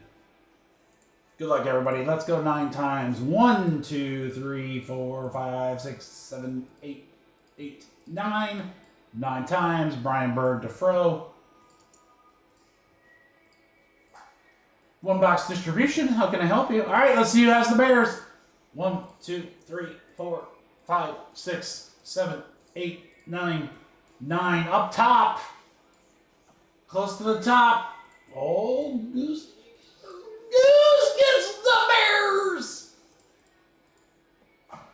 Good luck, everybody. Let's go 9 times. 1, 2, 3, 4, 5, 6, 7, 8, 9. 9 times. Brian Berg to Fro. One box distribution. How can I help you? All right, let's see who has the Bears. 1, 2, 3, 4, 5, 6, 7, 8, 9. 9 up top. Close to the top. Oh, Goose. Goose gets the Bears.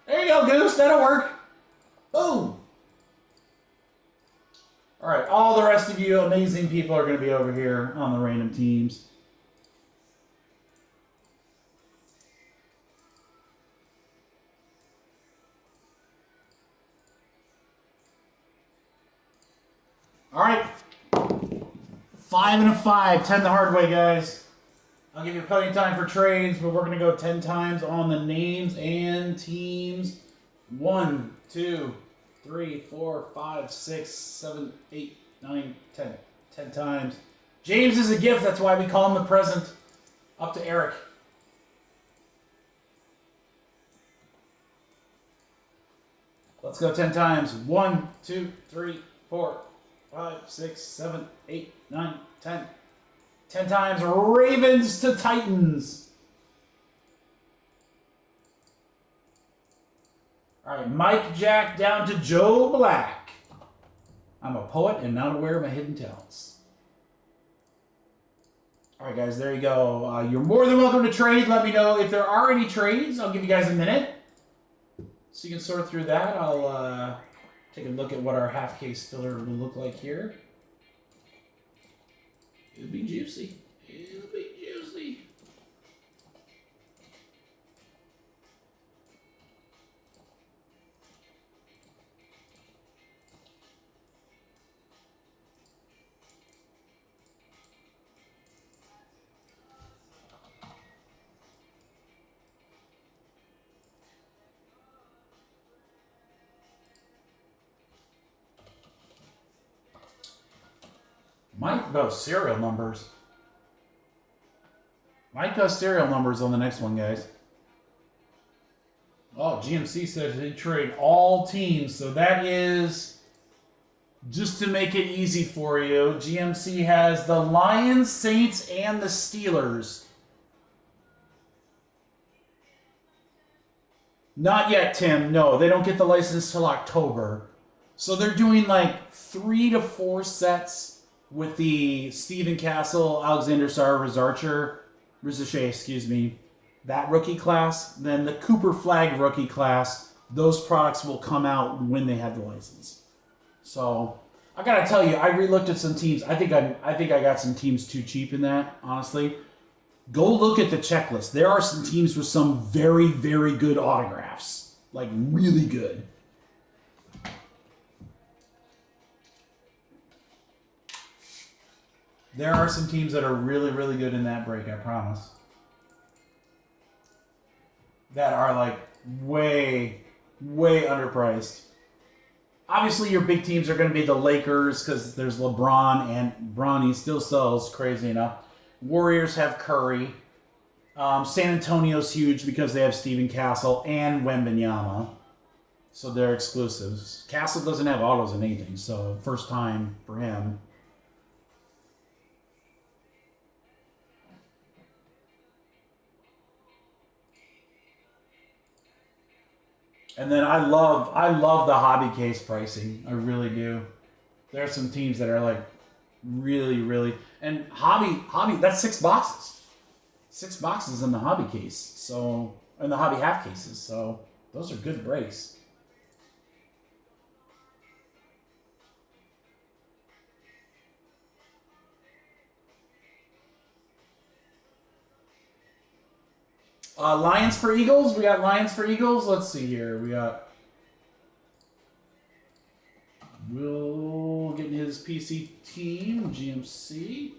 There you go, Goose. That'll work. Boom. All right. All the rest of you amazing people are going to be over here on the random teams. All right. 5 and a 5. 10 the hard way, guys. I'll give you plenty of time for trades, but we're going to go 10 times on the names and teams. 1, 2, 3, 4, 5, 6, 7, 8, 9, 10. 10 times. James is a gift. That's why we call him the present. Up to Eric. Let's go 10 times. 1, 2, 3, 4, 5, 6, 7, 8, 9, 10. 10 times. Ravens to Titans. All right, Mike Jack down to Joe Black. I'm a poet and not aware of my hidden talents. All right, guys, there you go. You're more than welcome to trade. Let me know if there are any trades. I'll give you guys a minute so you can sort through that. I'll take a look at what our half case filler will look like here. It'll be juicy. It'll be juicy. Might go serial numbers. Might go serial numbers on the next one, guys. Oh, GMC says they trade all teams, so that is, just to make it easy for you, GMC has the Lions, Saints, and the Steelers. Not yet, Tim. No, they don't get the license till October. So they're doing like 3 to 4 sets with the Steven Castle, Alexander Rizachet, excuse me, that rookie class. Then the Cooper Flag rookie class, those products will come out when they have the license. So I gotta tell you, I re-looked at some teams. I think I got some teams too cheap in that, honestly. Go look at the checklist. There are some teams with some very, very good autographs. Like, really good. There are some teams that are really, really good in that break, I promise. That are, like, way, way underpriced. Obviously, your big teams are going to be the Lakers because there's LeBron, and Bronny still sells, crazy enough. Warriors have Curry. San Antonio's huge because they have Steven Castle and Wembanyama. So they're exclusives. Castle doesn't have autos in anything, so first time for him. And then I love the hobby case pricing. I really do. There are some teams that are like really, really, and hobby, that's 6 boxes. 6 boxes in the hobby case. So, in the hobby half cases. So, those are good breaks. Lions for Eagles. We got Lions for Eagles. Let's see here. We got Will getting his PC team, GMC.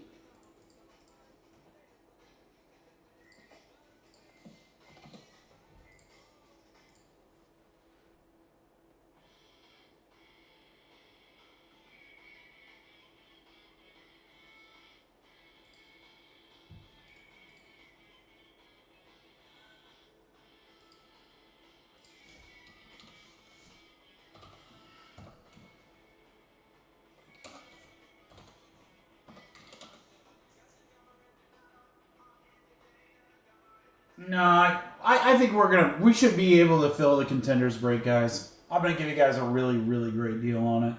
No, I think we should be able to fill the contenders break, guys. I'm going to give you guys a really, really great deal on it.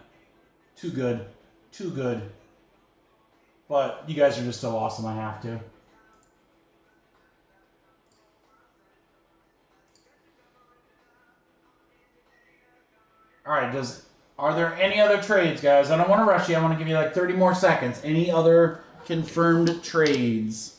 Too good. Too good. But you guys are just so awesome, I have to. Alright, are there any other trades, guys? I don't want to rush you. I want to give you like 30 more seconds. Any other confirmed trades?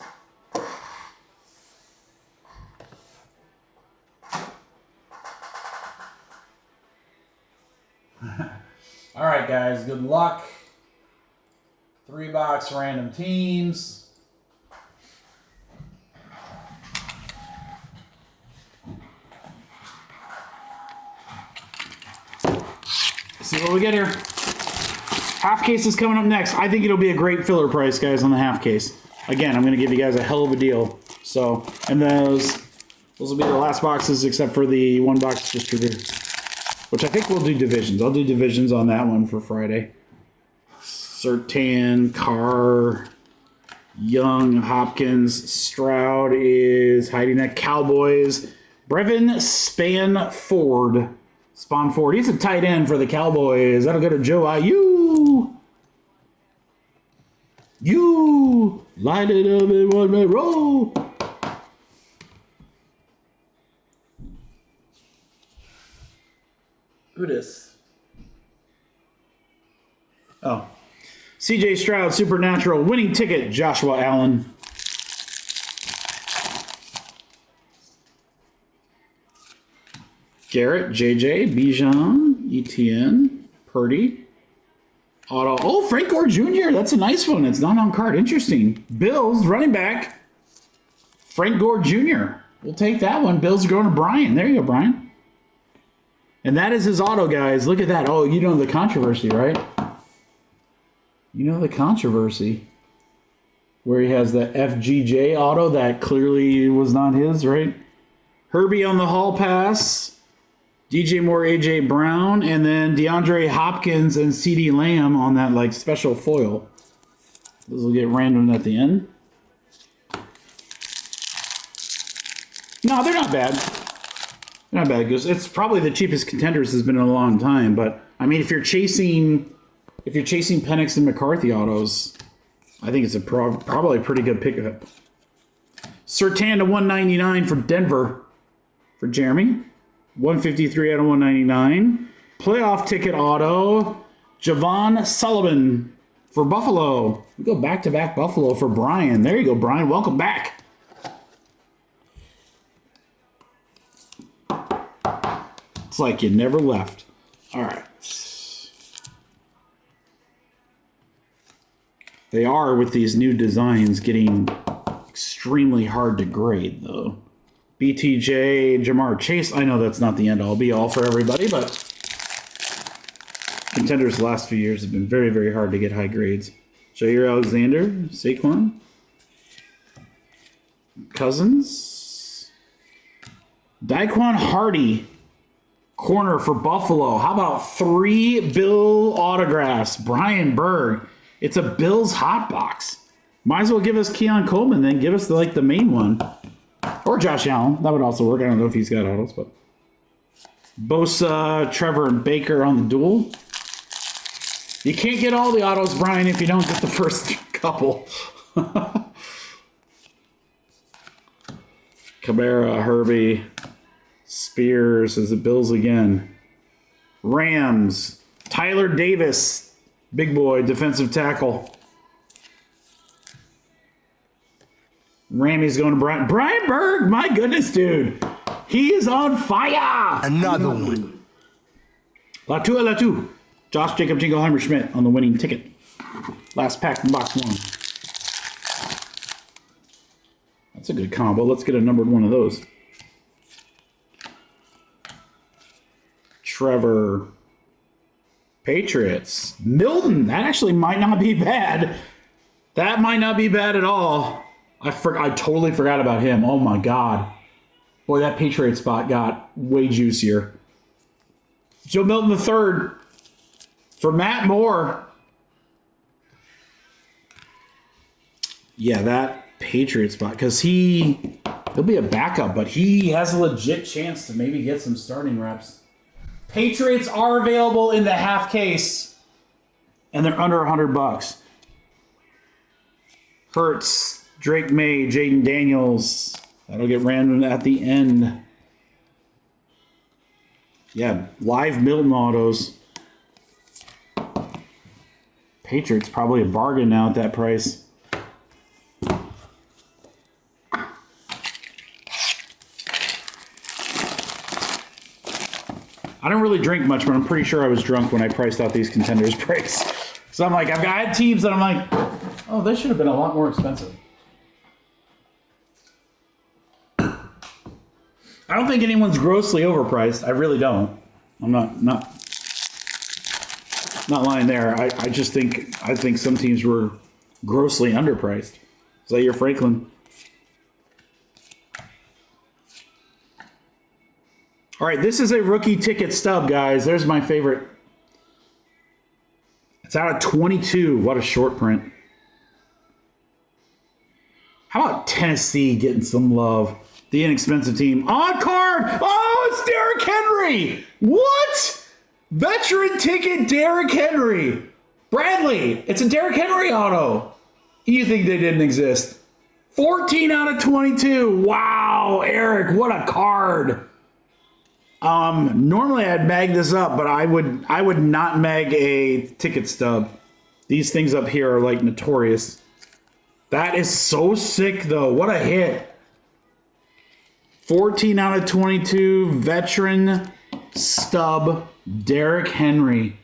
All right, guys, good luck. 3-box random teams. Let's see what we get here. Half case is coming up next. I think it'll be a great filler price, guys, on the half case. Again, I'm going to give you guys a hell of a deal. So, and those will be the last boxes except for the 1-box distributor. Which I think we'll do divisions. I'll do divisions on that one for Friday. Surtain, Carr, Young, Hopkins, Stroud is hiding at Cowboys. Brevin Spanford. He's a tight end for the Cowboys. That'll go to Joe IU. You light it up in 1-minute roll. Who this? Oh. CJ Stroud, Supernatural, winning ticket, Joshua Allen. Garrett, JJ, Bijan, ETN, Purdy. Auto. Oh, Frank Gore Jr. That's a nice one. It's not on card. Interesting. Bills, running back. Frank Gore Jr. We'll take that one. Bills are going to Brian. There you go, Brian. And that is his auto, guys. Look at that. Oh, you know the controversy, right? You know the controversy. Where he has the FGJ auto that clearly was not his, right? Herbie on the hall pass. DJ Moore, AJ Brown, and then DeAndre Hopkins and CeeDee Lamb on that like special foil. Those will get random at the end. No, they're not bad. They're not bad because it's probably the cheapest Contenders has been in a long time. But I mean, if you're chasing Penix and McCarthy autos, I think it's probably a pretty good pickup. Surtain to 199 for Denver for Jeremy. 153 out of 199. Playoff ticket auto. Javon Sullivan for Buffalo. We go back-to-back Buffalo for Brian. There you go, Brian. Welcome back. It's like you never left. All right. They are, with these new designs, getting extremely hard to grade, though. BTJ, Jamar Chase. I know that's not the end-all be-all for everybody, but Contenders the last few years have been very, very hard to get high grades. Jair Alexander, Saquon. Cousins. Daquan Hardy, corner for Buffalo. How about 3 Bill autographs? Brian Berg. It's a Bills hot box. Might as well give us Keon Coleman, then give us the main one. Or Josh Allen. That would also work. I don't know if he's got autos, but Bosa, Trevor, and Baker on the duel. You can't get all the autos, Brian, if you don't get the first couple. Cabrera, Herbie, Spears is the Bills again. Rams, Tyler Davis. Big boy, defensive tackle. Rammy's going to Brian. Brian Berg, my goodness, dude. He is on fire. Another one. Latu. Josh Jacob Jingleheimer Schmidt on the winning ticket. Last pack from box 1. That's a good combo. Let's get a numbered one of those. Trevor. Patriots. Milton. That actually might not be bad. That might not be bad at all. I totally forgot about him. Oh my God. Boy, that Patriot spot got way juicier. Joe Milton III for Matt Moore. Yeah, that Patriot spot, because he'll be a backup, but he has a legit chance to maybe get some starting reps. Patriots are available in the half case, and they're under $100. Hurts, Drake May, Jaden Daniels. That'll get random at the end. Yeah, live Milton autos. Patriots probably a bargain now at that price. I don't really drink much, but I'm pretty sure I was drunk when I priced out these Contenders breaks. So I'm like, I've got teams that I'm like, oh, they should have been a lot more expensive. I don't think anyone's grossly overpriced. I really don't. I'm not lying there. I think some teams were grossly underpriced. Is that your Franklin? All right, this is a rookie ticket stub, guys. There's my favorite. It's out of 22. What a short print. How about Tennessee getting some love? The inexpensive team. On card! Oh, it's Derrick Henry! What? Veteran ticket Derrick Henry. Bradley, it's a Derrick Henry auto. You think they didn't exist. 14 out of 22. Wow, Eric, what a card. Normally I'd mag this up, but I would not mag a ticket stub. These things up here are like notorious. That is so sick though. What a hit. 14 out of 22 veteran stub Derrick Henry.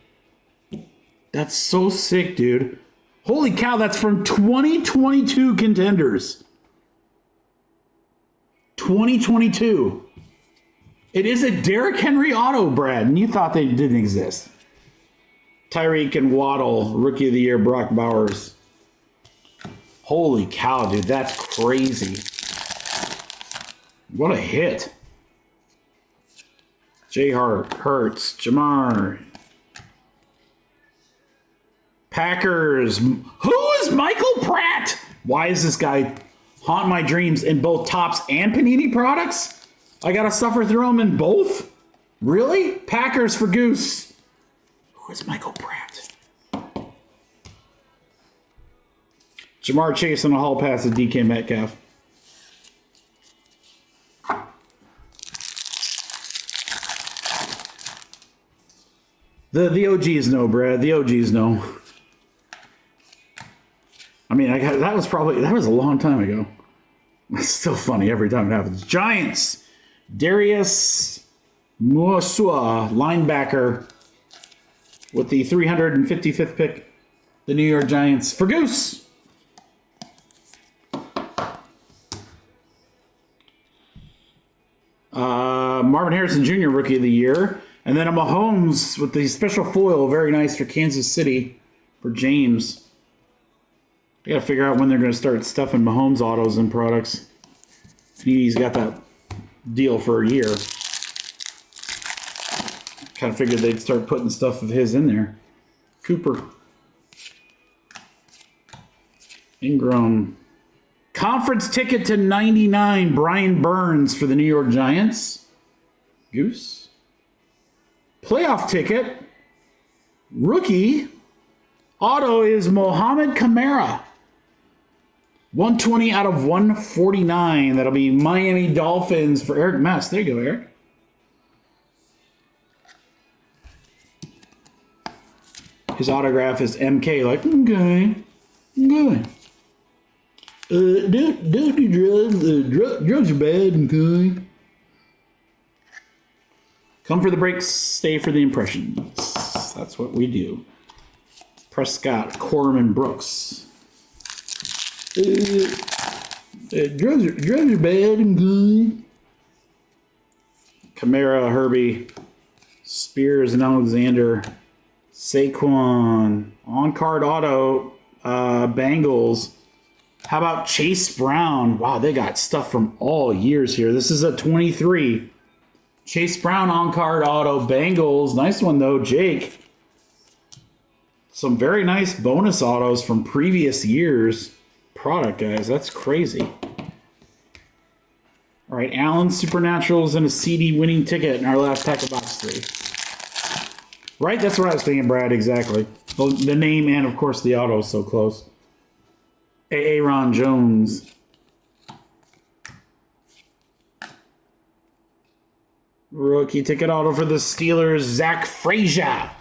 That's so sick, dude. Holy cow, that's from 2022 Contenders. 2022. It is a Derrick Henry auto, Brad, and you thought they didn't exist. Tyreek and Waddle, Rookie of the Year, Brock Bowers. Holy cow, dude, that's crazy. What a hit. J. Hurts, Jamar. Packers. Who is Michael Pratt? Why is this guy haunt my dreams in both Topps and Panini products? I gotta suffer through them in both? Really? Packers for Goose. Who is Michael Pratt? Jamar Chase on a hall pass to DK Metcalf. The OGs know, Brad. The OGs know. I mean, that was a long time ago. It's still funny every time it happens. Giants. Darius Muasua, linebacker, with the 355th pick. The New York Giants for Goose. Marvin Harrison Jr., Rookie of the Year. And then a Mahomes with the special foil. Very nice for Kansas City for James. I got to figure out when they're going to start stuffing Mahomes autos and products. He's got that deal for a year. Kind of figured they'd start putting stuff of his in there. Cooper. Ingram. Conference ticket to 99, Brian Burns for the New York Giants. Goose. Playoff ticket. Rookie. Auto is Mohamed Kamara. 120 out of 149. That'll be Miami Dolphins for Eric Mess. There you go, Eric. His autograph is MK. Like, okay. Don't do drugs. Drugs are bad, okay. Come for the breaks, stay for the impressions. That's what we do. Prescott, Corman, Brooks. Drugs are bad and good. Kamara, Herbie, Spears, and Alexander. Saquon, on-card auto, Bengals. How about Chase Brown? Wow, they got stuff from all years here. This is a 23. Chase Brown on-card auto, Bengals. Nice one, though, Jake. Some very nice bonus autos from previous years. Product, guys. That's crazy. All right, Allen Supernaturals and a CD winning ticket in our last pack of box 3. Right? That's what I was thinking, Brad. Exactly. The name and, of course, the auto is so close. Aaron Jones. Rookie ticket auto for the Steelers, Zach Frazier.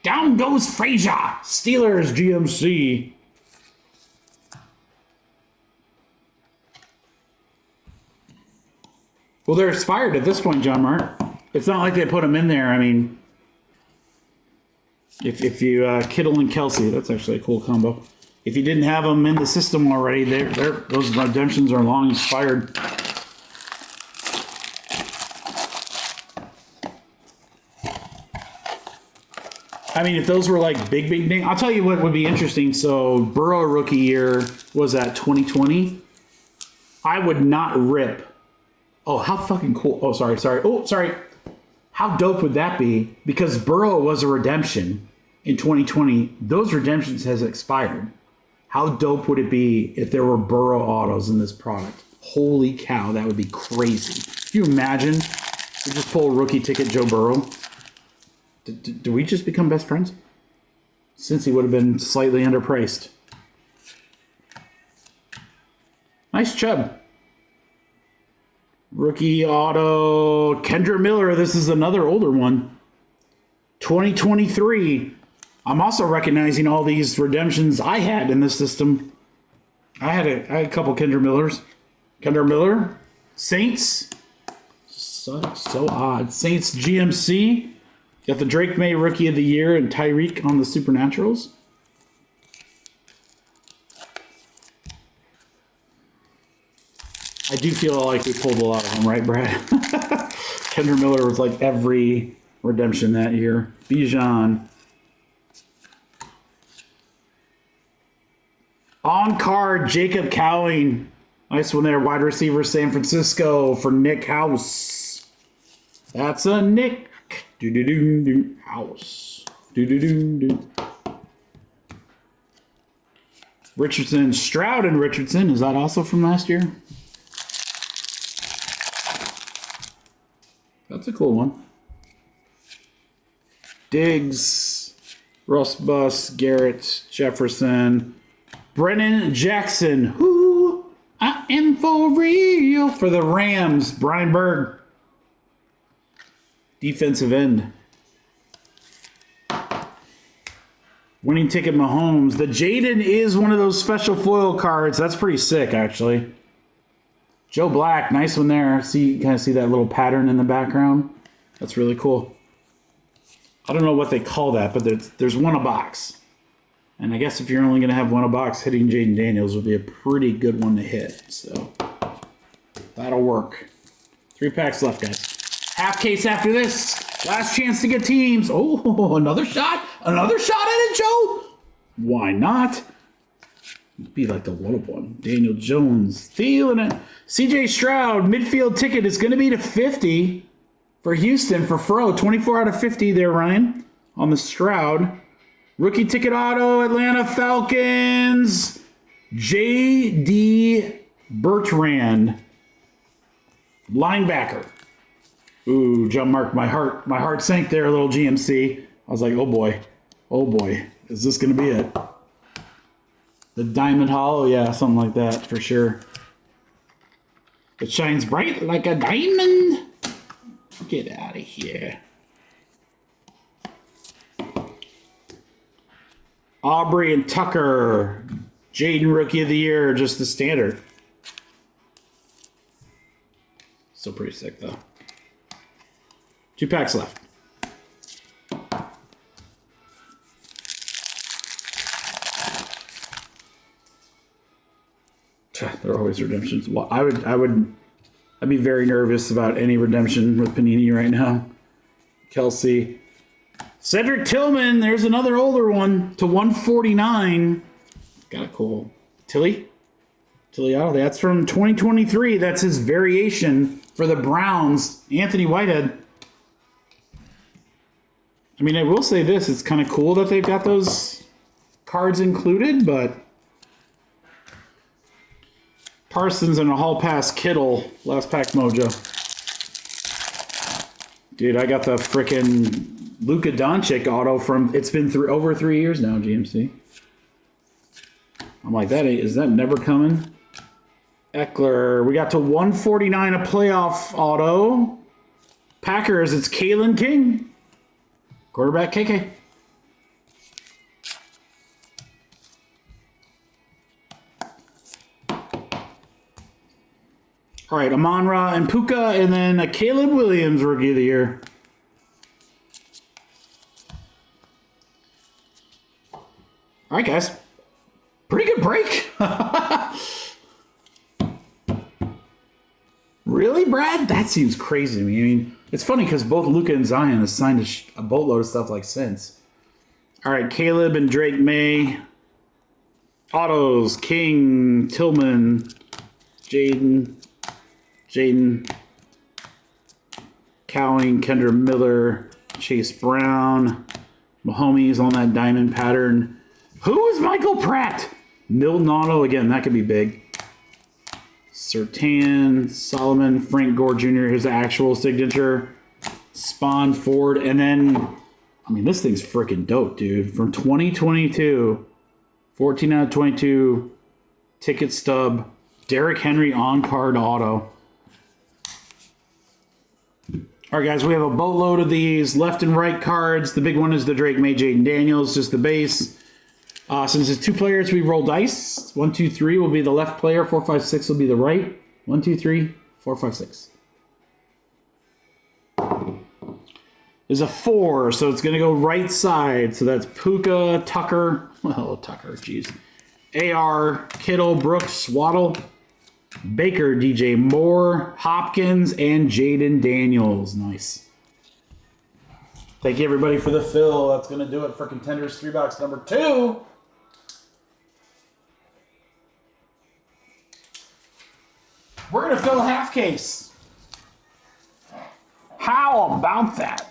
Down goes Frazier. Steelers GMC. Well, they're expired at this point, John Mark. It's not like they put them in there. I mean, if you Kittle and Kelsey, that's actually a cool combo. If you didn't have them in the system already, those redemptions are long expired. I mean, if those were like big name, I'll tell you what would be interesting. So Burrow rookie year was at 2020. I would not rip. Oh, how fucking cool. Oh, sorry. Oh, sorry. How dope would that be? Because Burrow was a redemption in 2020. Those redemptions has expired. How dope would it be if there were Burrow autos in this product? Holy cow, that would be crazy. Can you imagine? We just pull a rookie ticket, Joe Burrow. Do we just become best friends? Since he would have been slightly underpriced. Nice Chubb. Rookie auto, Kendra Miller. This is another older one. 2023. I'm also recognizing all these redemptions I had in this system. I had a couple Kendra Millers. Kendra Miller. Saints. So odd. Saints GMC. Got the Drake May Rookie of the Year and Tyreek on the Supernaturals. I do feel like we pulled a lot of them, right, Brad? Kendra Miller was like every redemption that year. Bijan. On card, Jacob Cowling. Nice one there. Wide receiver, San Francisco for Nick House. That's a Nick. Do-do-do-do. House. Do-do-do-do. Richardson. Stroud and Richardson. Is that also from last year? That's a cool one. Diggs. Russ Bus. Garrett. Jefferson. Brennan Jackson. Who? I am for real. For the Rams. Brian Berg. Defensive end. Winning ticket Mahomes. The Jaden is one of those special foil cards. That's pretty sick, actually. Joe Black, nice one there. See, kind of see that little pattern in the background. That's really cool. I don't know what they call that, but there's one a box. And I guess if you're only going to have one a box, hitting Jaden Daniels would be a pretty good one to hit. So that'll work. 3 packs left, guys. Half case after this. Last chance to get teams. Oh, another shot. Another shot at it, Joe. Why not? It'd be like the one. Daniel Jones. Feeling it. CJ Stroud. Midfield ticket is going to be to 50 for Houston for Fro. 24 out of 50 there, Ryan, on the Stroud. Rookie ticket auto. Atlanta Falcons. J.D. Bertrand. Linebacker. Ooh, jump mark, my heart sank there, a little GMC. I was like, oh boy, is this going to be it? The Diamond Hollow, yeah, something like that, for sure. It shines bright like a diamond. Get out of here. Aubrey and Tucker. Jaden Rookie of the Year, just the standard. Still pretty sick, though. 2 packs left. There are always redemptions. Well, I'd be very nervous about any redemption with Panini right now. Kelsey. Cedric Tillman, there's another older one to 149. Got a cool Tilly auto. That's from 2023. That's his variation for the Browns. Anthony Whitehead. I mean, I will say this. It's kind of cool that they've got those cards included, but Parsons and a Hall Pass Kittle. Last pack mojo. Dude, I got the frickin' Luka Doncic auto from, it's been over 3 years now, GMC. I'm like, is that never coming? Eckler. We got to 149 a playoff auto. Packers, it's Kalen King. Quarterback KK. All right, Amon-Ra and Puka, and then a Caleb Williams Rookie of the Year. All right, guys. Pretty good break. Really, Brad? That seems crazy to me. I mean, it's funny because both Luka and Zion have signed a boatload of stuff like since. All right, Caleb and Drake May. Autos, King, Tillman, Jaden, Cowling, Kendra Miller, Chase Brown, Mahomes on that diamond pattern. Who is Michael Pratt? Milton auto, again, that could be big. Surtain, Solomon, Frank Gore Jr., his actual signature. Spawn Ford, and then, I mean, this thing's freaking dope, dude. From 2022, 14 out of 22, ticket stub, Derrick Henry on-card auto. All right, guys, we have a boatload of these left and right cards. The big one is the Drake May Jaden Daniels, just the base. Since it's 2 players, we roll dice. 1, 2, 3 will be the left player. 4, 5, 6 will be the right. 1, 2, 3, 4, 5, 6. is a 4, so it's going to go right side. So that's Puka, Tucker, well, Tucker, jeez. AR, Kittle, Brooks, Waddle, Baker, DJ Moore, Hopkins, and Jaden Daniels. Nice. Thank you, everybody, for the fill. That's going to do it for Contenders 3 box number 2. We're going to fill a half case. How about that?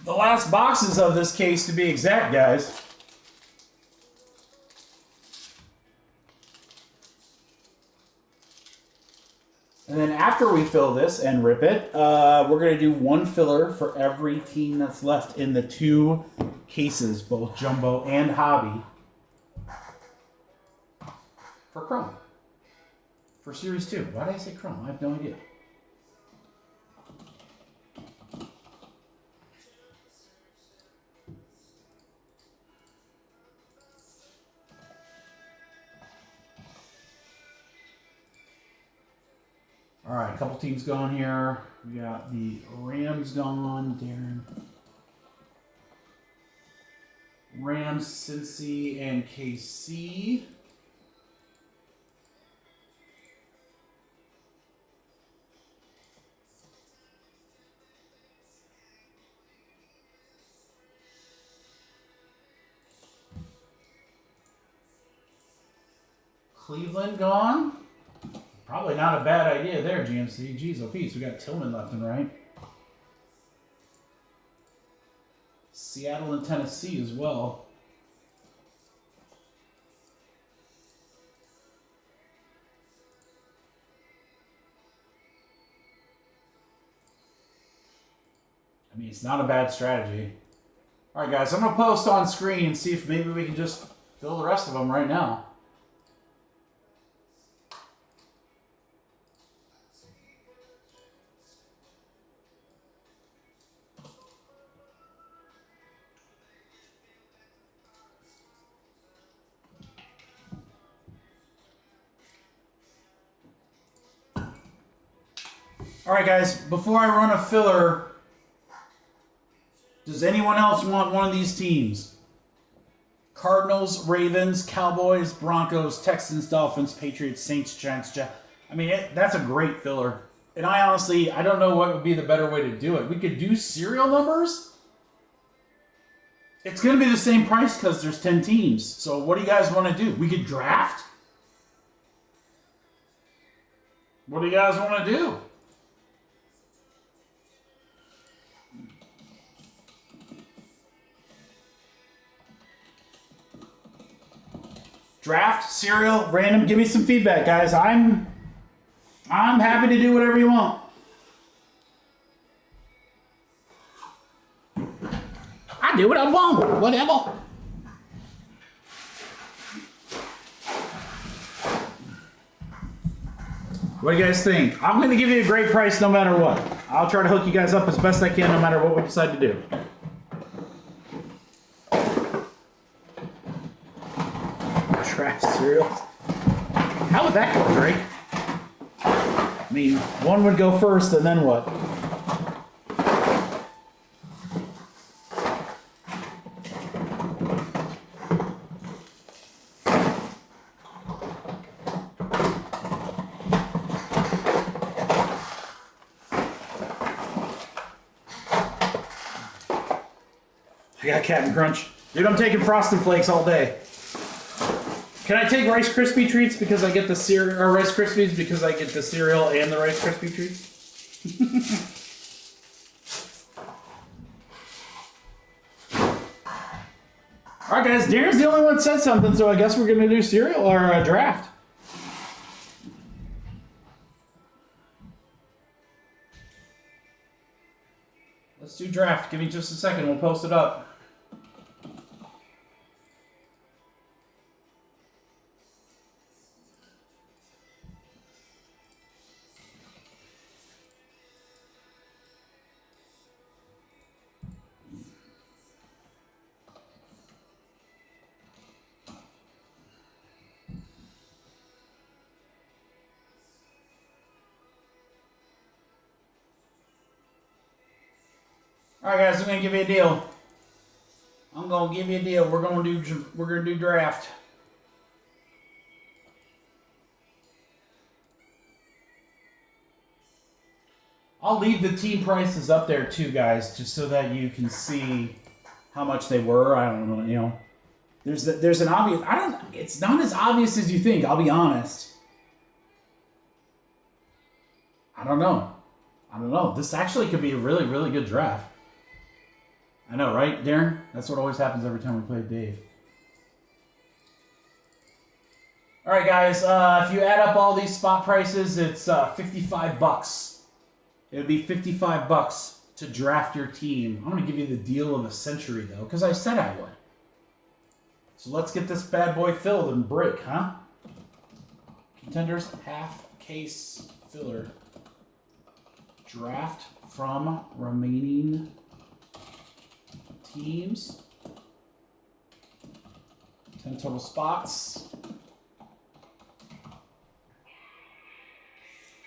The last boxes of this case, to be exact, guys. And then after we fill this and rip it, we're going to do one filler for every team that's left in the 2 cases, both Jumbo and Hobby, for Chrome. For Series 2. Why did I say Chrome? I have no idea. All right, a couple teams going here. We got the Rams gone, Darren. Rams, Cincy, and KC. Cleveland gone. Probably not a bad idea there, GMC. Jeez, oh, peace. We got Tillman left and right. Seattle and Tennessee as well. I mean, it's not a bad strategy. All right, guys, I'm going to post on screen and see if maybe we can just fill the rest of them right now. All right, guys, before I run a filler, does anyone else want one of these teams? Cardinals, Ravens, Cowboys, Broncos, Texans, Dolphins, Patriots, Saints, Giants, I mean, that's a great filler. And I honestly, I don't know what would be the better way to do it. We could do serial numbers. It's going to be the same price because there's 10 teams. So what do you guys want to do? We could draft? What do you guys want to do? Draft, serial, random. Give me some feedback, guys. I'm happy to do whatever you want. I do what I want. Whatever. What do you guys think? I'm going to give you a great price no matter what. I'll try to hook you guys up as best I can no matter what we decide to do. Draft cereal. How would that go, Drake? I mean, one would go first and then what? I got Captain Crunch. Dude, I'm taking Frosted Flakes all day. Can I take Rice Krispie treats because I get the cereal, or Rice Krispies because I get the cereal and the Rice Krispie treats? All right, guys. Darren's the only one that said something, so I guess we're gonna do cereal or a draft. Let's do draft. Give me just a second. We'll post it up. All right, guys, I'm gonna give you a deal. I'm gonna give you a deal. We're gonna do draft. I'll leave the team prices up there too, guys, just so that you can see how much they were. I don't know, you know. There's an obvious. It's not as obvious as you think. I'll be honest. I don't know. This actually could be a really, really good draft. I know, right, Darren? That's what always happens every time we play Dave. All right, guys. If you add up all these spot prices, it's $55. It would be $55 to draft your team. I'm going to give you the deal of the century, though, because I said I would. So let's get this bad boy filled and break, huh? Contenders half case filler. Draft from remaining teams. 10 total spots.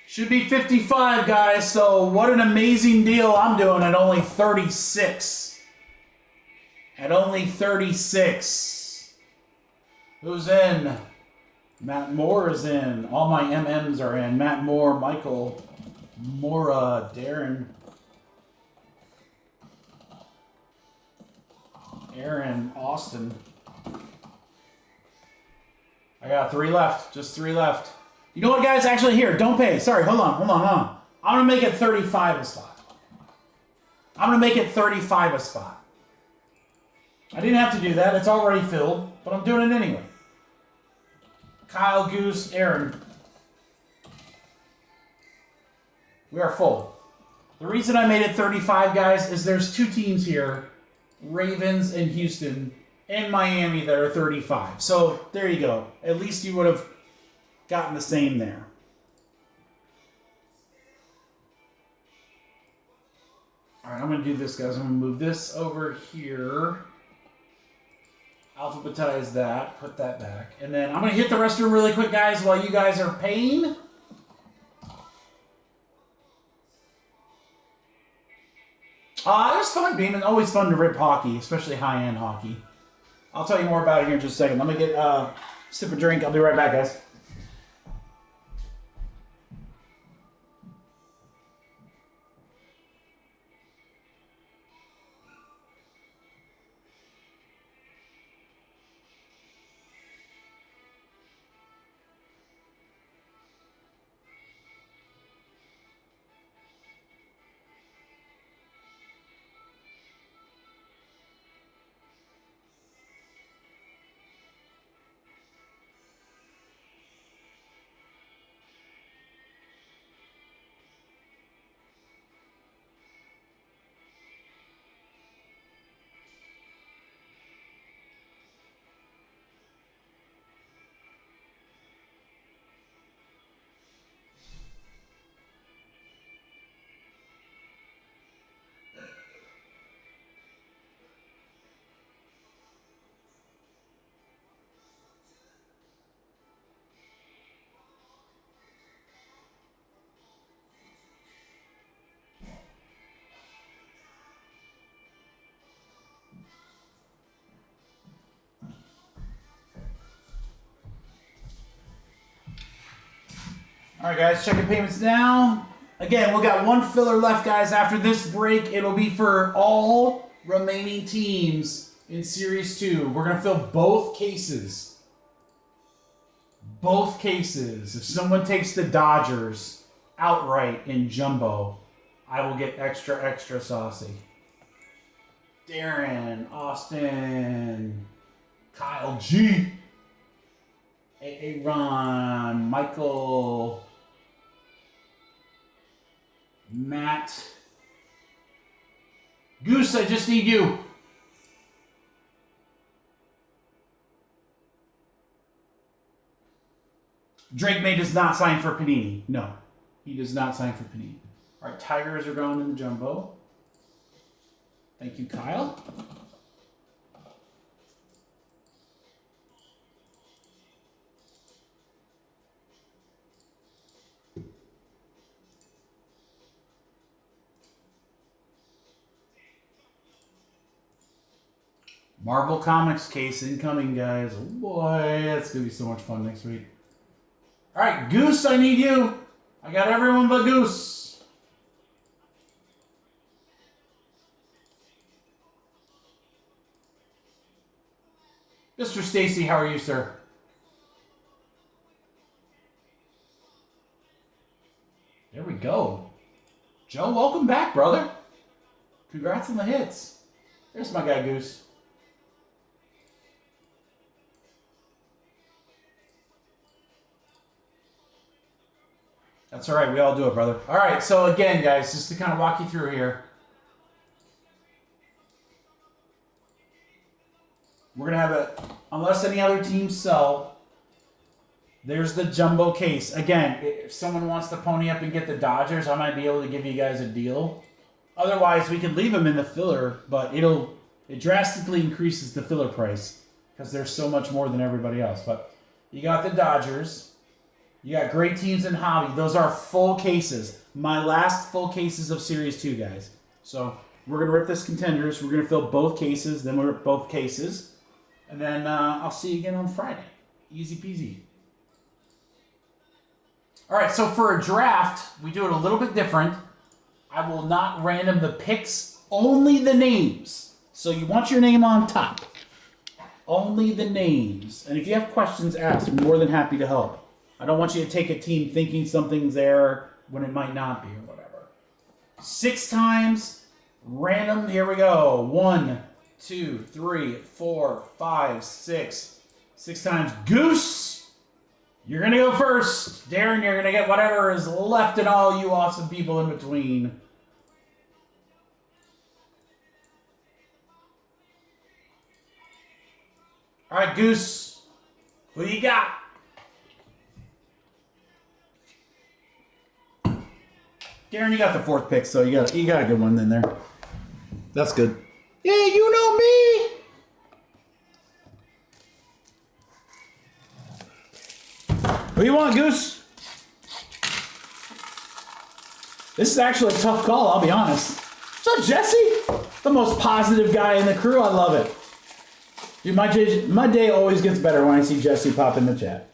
Should be 55, guys, so what an amazing deal I'm doing at only 36. At only 36. Who's in? Matt Moore is in. All my MMs are in. Matt Moore, Michael, Mora, Darren, Aaron, Austin. I got 3 left. Just 3 left. You know what, guys? Actually, here, don't pay. Sorry, hold on. I'm going to make it 35 a spot. I'm going to make it 35 a spot. I didn't have to do that. It's already filled, but I'm doing it anyway. Kyle, Goose, Aaron. We are full. The reason I made it 35, guys, is there's 2 teams here, Ravens and Houston, and Miami, that are 35. So there you go. At least you would have gotten the same there. All right, I'm going to do this, guys. I'm going to move this over here. Alphabetize that. Put that back. And then I'm going to hit the restroom really quick, guys, while you guys are paying. It was fun, Beeman. Always fun to rip hockey, especially high-end hockey. I'll tell you more about it here in just a second. Let me get a sip of drink. I'll be right back, guys. All right, guys, checking payments now. Again, we've got 1 filler left, guys. After this break, it'll be for all remaining teams in Series 2. We're going to fill both cases. Both cases. If someone takes the Dodgers outright in jumbo, I will get extra, extra saucy. Darren, Austin, Kyle G, A. Ron, Michael, Matt, Goose, I just need you. Drake May does not sign for Panini. No, he does not sign for Panini. All right, Tigers are going in the jumbo. Thank you, Kyle. Marvel Comics case incoming, guys. Oh boy, that's going to be so much fun next week. All right, Goose, I need you. I got everyone but Goose. Mr. Stacy, how are you, sir? There we go. Joe, welcome back, brother. Congrats on the hits. There's my guy, Goose. That's all right. We all do it, brother. All right. So again, guys, just to kind of walk you through here, we're gonna have it. Unless any other teams sell, there's the jumbo case. Again, if someone wants to pony up and get the Dodgers, I might be able to give you guys a deal. Otherwise, we could leave them in the filler, but it drastically increases the filler price because there's so much more than everybody else. But you got the Dodgers. You got great teams in hobby. Those are full cases. My last full cases of Series 2, guys. So we're going to rip this Contenders. We're going to fill both cases. Then we'll rip both cases. And then I'll see you again on Friday. Easy peasy. All right, so for a draft, we do it a little bit different. I will not random the picks, only the names. So you want your name on top. Only the names. And if you have questions, ask. I'm more than happy to help. I don't want you to take a team thinking something's there when it might not be or whatever. 6 times, random, here we go. 1, 2, 3, 4, 5, 6. 6 times. Goose, you're going to go first. Darren, you're going to get whatever is left and all you awesome people in between. All right, Goose, who you got? Darren, you got the 4th pick, so you got a good one in there. That's good. Yeah, you know me. What do you want, Goose? This is actually a tough call, I'll be honest. What's up, Jesse? The most positive guy in the crew. I love it. Dude, my day always gets better when I see Jesse pop in the chat.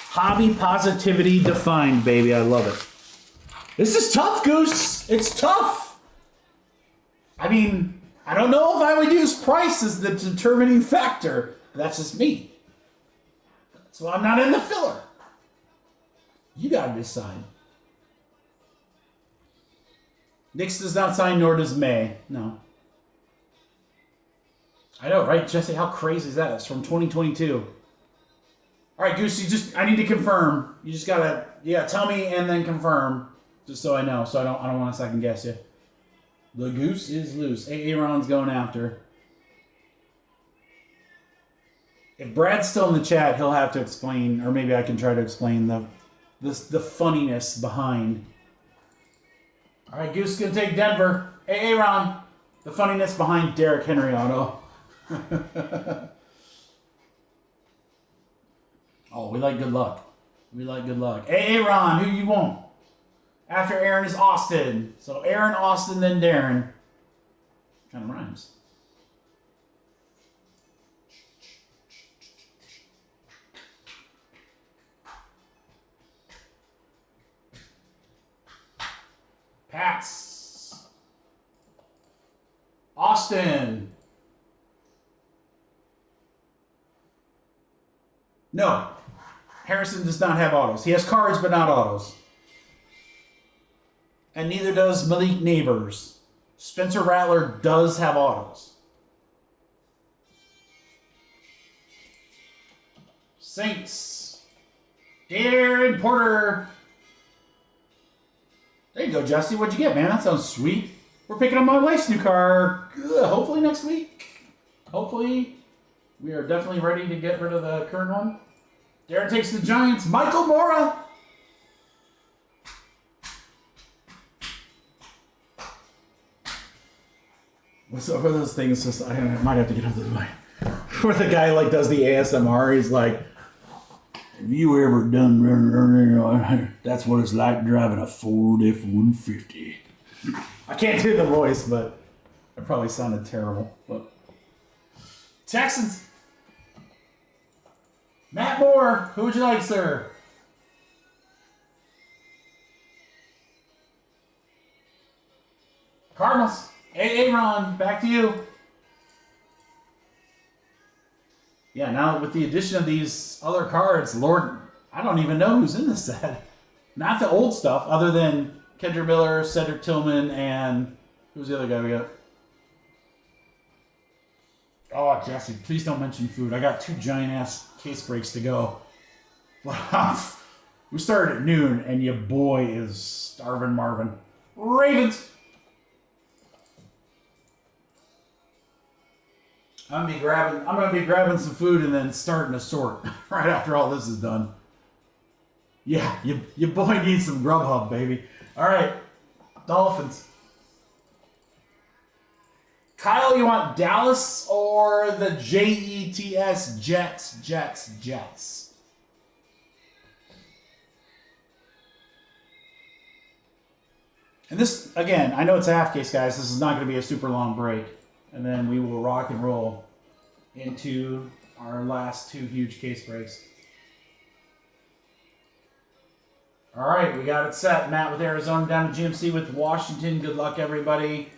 Hobby positivity defined, baby. I love it. This is tough, Goose. It's tough. I mean, I don't know if I would use price as the determining factor. That's just me. That's why I'm not in the filler. You got to decide. Nix does not sign, nor does May. No. I know, right, Jesse? How crazy is that? It's from 2022. All right, Goose, I need to confirm. You just gotta, tell me and then confirm, just so I know. So I don't want to second guess you. The Goose is loose. Aaron's going after. If Brad's still in the chat, he'll have to explain, or maybe I can try to explain the funniness behind. All right, Goose is gonna take Denver. Aaron, the funniness behind Derrick Henry auto. Oh, we like good luck. We like good luck. Aaron, who you want? After Aaron is Austin. So Aaron, Austin, then Darren. Kind of rhymes. Pats. Austin. No. Harrison does not have autos. He has cards, but not autos. And neither does Malik Neighbors. Spencer Rattler does have autos. Saints. Darren Porter. Jesse. What'd you get, man? That sounds sweet. We're picking up my wife's new car. Hopefully next week. Hopefully. We are definitely ready to get rid of the current one. Darren takes the Giants. Michael Mora. What's up with those things? Just, I might have to get up this way. Where the guy like does the ASMR. He's like, have you ever done? That's what it's like driving a Ford F-150. I can't do the voice, but it probably sounded terrible. But Texans. Matt Moore, who would you like, sir? Cardinals. Hey, Ron, back to you. Yeah, now with the addition of these other cards, Lord, I don't even know who's in this set. Not the old stuff, other than Kendra Miller, Cedric Tillman, and who's the other guy we got? Oh, Jesse, please don't mention food. I got 2 giant-ass case breaks to go. We started at noon, and your boy is starving Marvin. Ravens. I'm gonna be grabbing some food and then starting to sort right after all this is done. Yeah, your boy needs some Grubhub, baby. All right, Dolphins. Kyle, you want Dallas or the Jets? Jets. And this, again, I know it's a half case, guys. This is not going to be a super long break. And then we will rock and roll into our last 2 huge case breaks. All right, we got it set. Matt with Arizona, down to GMC with Washington. Good luck, everybody.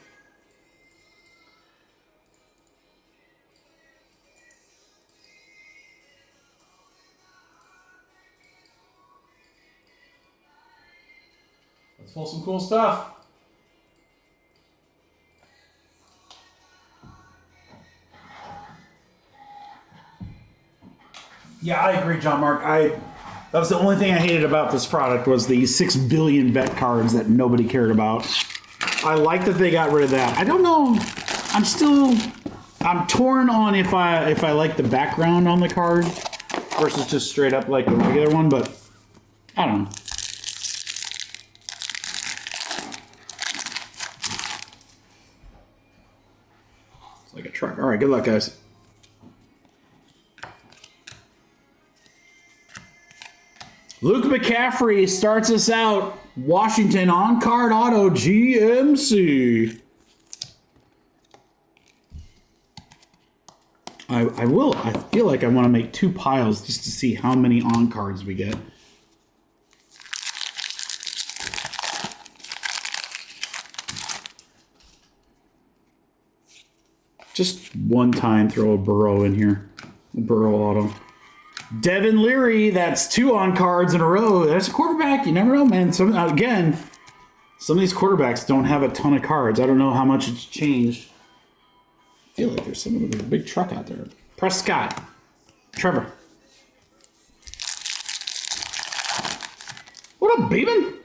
Let's pull some cool stuff. Yeah, I agree, John Mark. That was the only thing I hated about this product was the 6 billion vet cards that nobody cared about. I like that they got rid of that. I don't know. I'm torn on if I like the background on the card versus just straight up like a regular one, but I don't know. It's like a truck. All right, good luck, guys. Luke McCaffrey starts us out. Washington on-card auto GMC. I feel like I want to make 2 piles just to see how many on-cards we get. Just one time throw a Burrow in here. A Burrow auto. Devin Leary, that's 2 on cards in a row. That's a quarterback. You never know, man. Some of these quarterbacks don't have a ton of cards. I don't know how much it's changed. I feel like there's a big truck out there. Prescott. Trevor. What up, Beeman?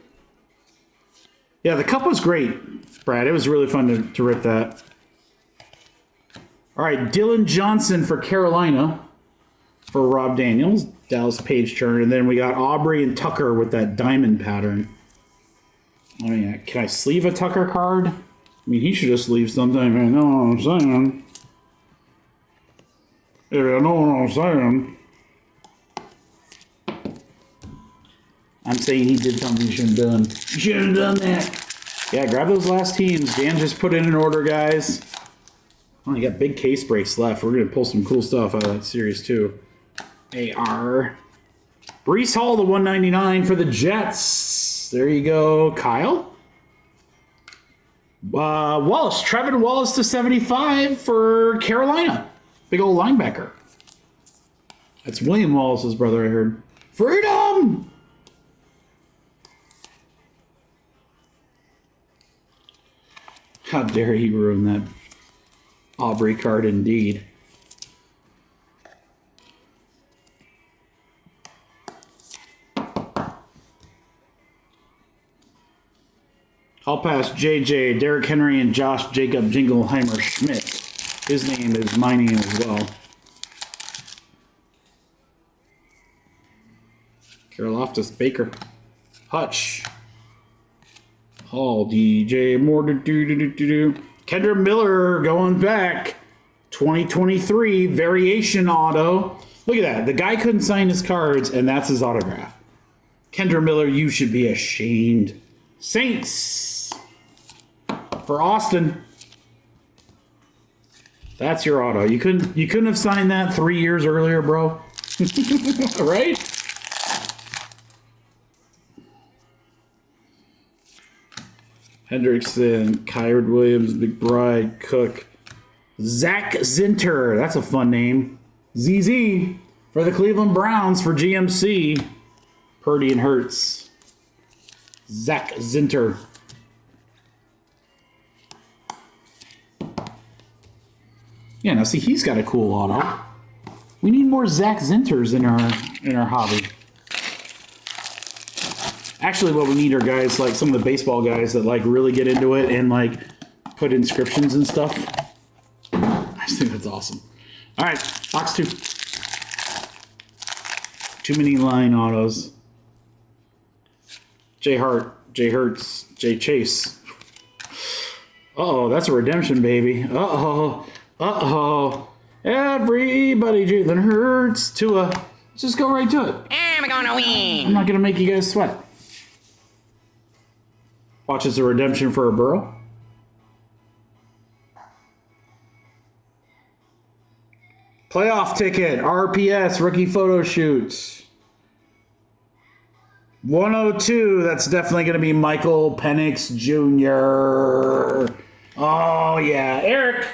Yeah, the cup was great, Brad. It was really fun to rip that. All right, Dylan Johnson for Carolina. For Rob Daniels, Dallas page turn, and then we got Aubrey and Tucker with that diamond pattern. Oh yeah, can I sleeve a Tucker card? I mean, he should just leave something. I know what I'm saying. Yeah, I know what I'm saying. I'm saying he did something he shouldn't have done. He shouldn't have done that. Yeah, grab those last teams. Dan just put in an order, guys. Oh, you got big case breaks left. We're gonna pull some cool stuff out of that series too. AR. Breece Hall, the 199 for the Jets. There you go, Kyle. Wallace, Trevin Wallace to 75 for Carolina. Big old linebacker. That's William Wallace's brother, I heard. Freedom! How dare he ruin that Aubrey card indeed. Hall pass JJ, Derrick Henry, and Josh Jacob Jingleheimer Schmidt. His name is my name as well. Karloftis Baker. Hutch. Hall, DJ Moore. Kendra Miller going back. 2023 variation auto. Look at that. The guy couldn't sign his cards, and that's his autograph. Kendra Miller, you should be ashamed. Saints for Austin. That's your auto. You couldn't have signed that 3 years earlier, bro. Right? Hendrickson, Kyard Williams, McBride, Cook, Zach Zinter. That's a fun name. ZZ for the Cleveland Browns for GMC. Purdy and Hurts. Zach Zinter. Yeah, now see, he's got a cool auto. We need more Zach Zinters in our hobby. Actually, what we need are guys like some of the baseball guys that like really get into it and like put inscriptions and stuff. I just think that's awesome. All right, box 2. Too many line autos. Jay Hart, Jay Hurts, Jay Chase. Uh-oh, that's a redemption, baby. Uh-oh, uh-oh. Everybody, Jalen Hurts. Tua. Let's just go right to it. I'm gonna win. I'm not going to make you guys sweat. Watch as a redemption for a Burrow. Playoff ticket, RPS, rookie photo shoot. 102, that's definitely going to be Michael Penix Jr. Oh, yeah. Eric.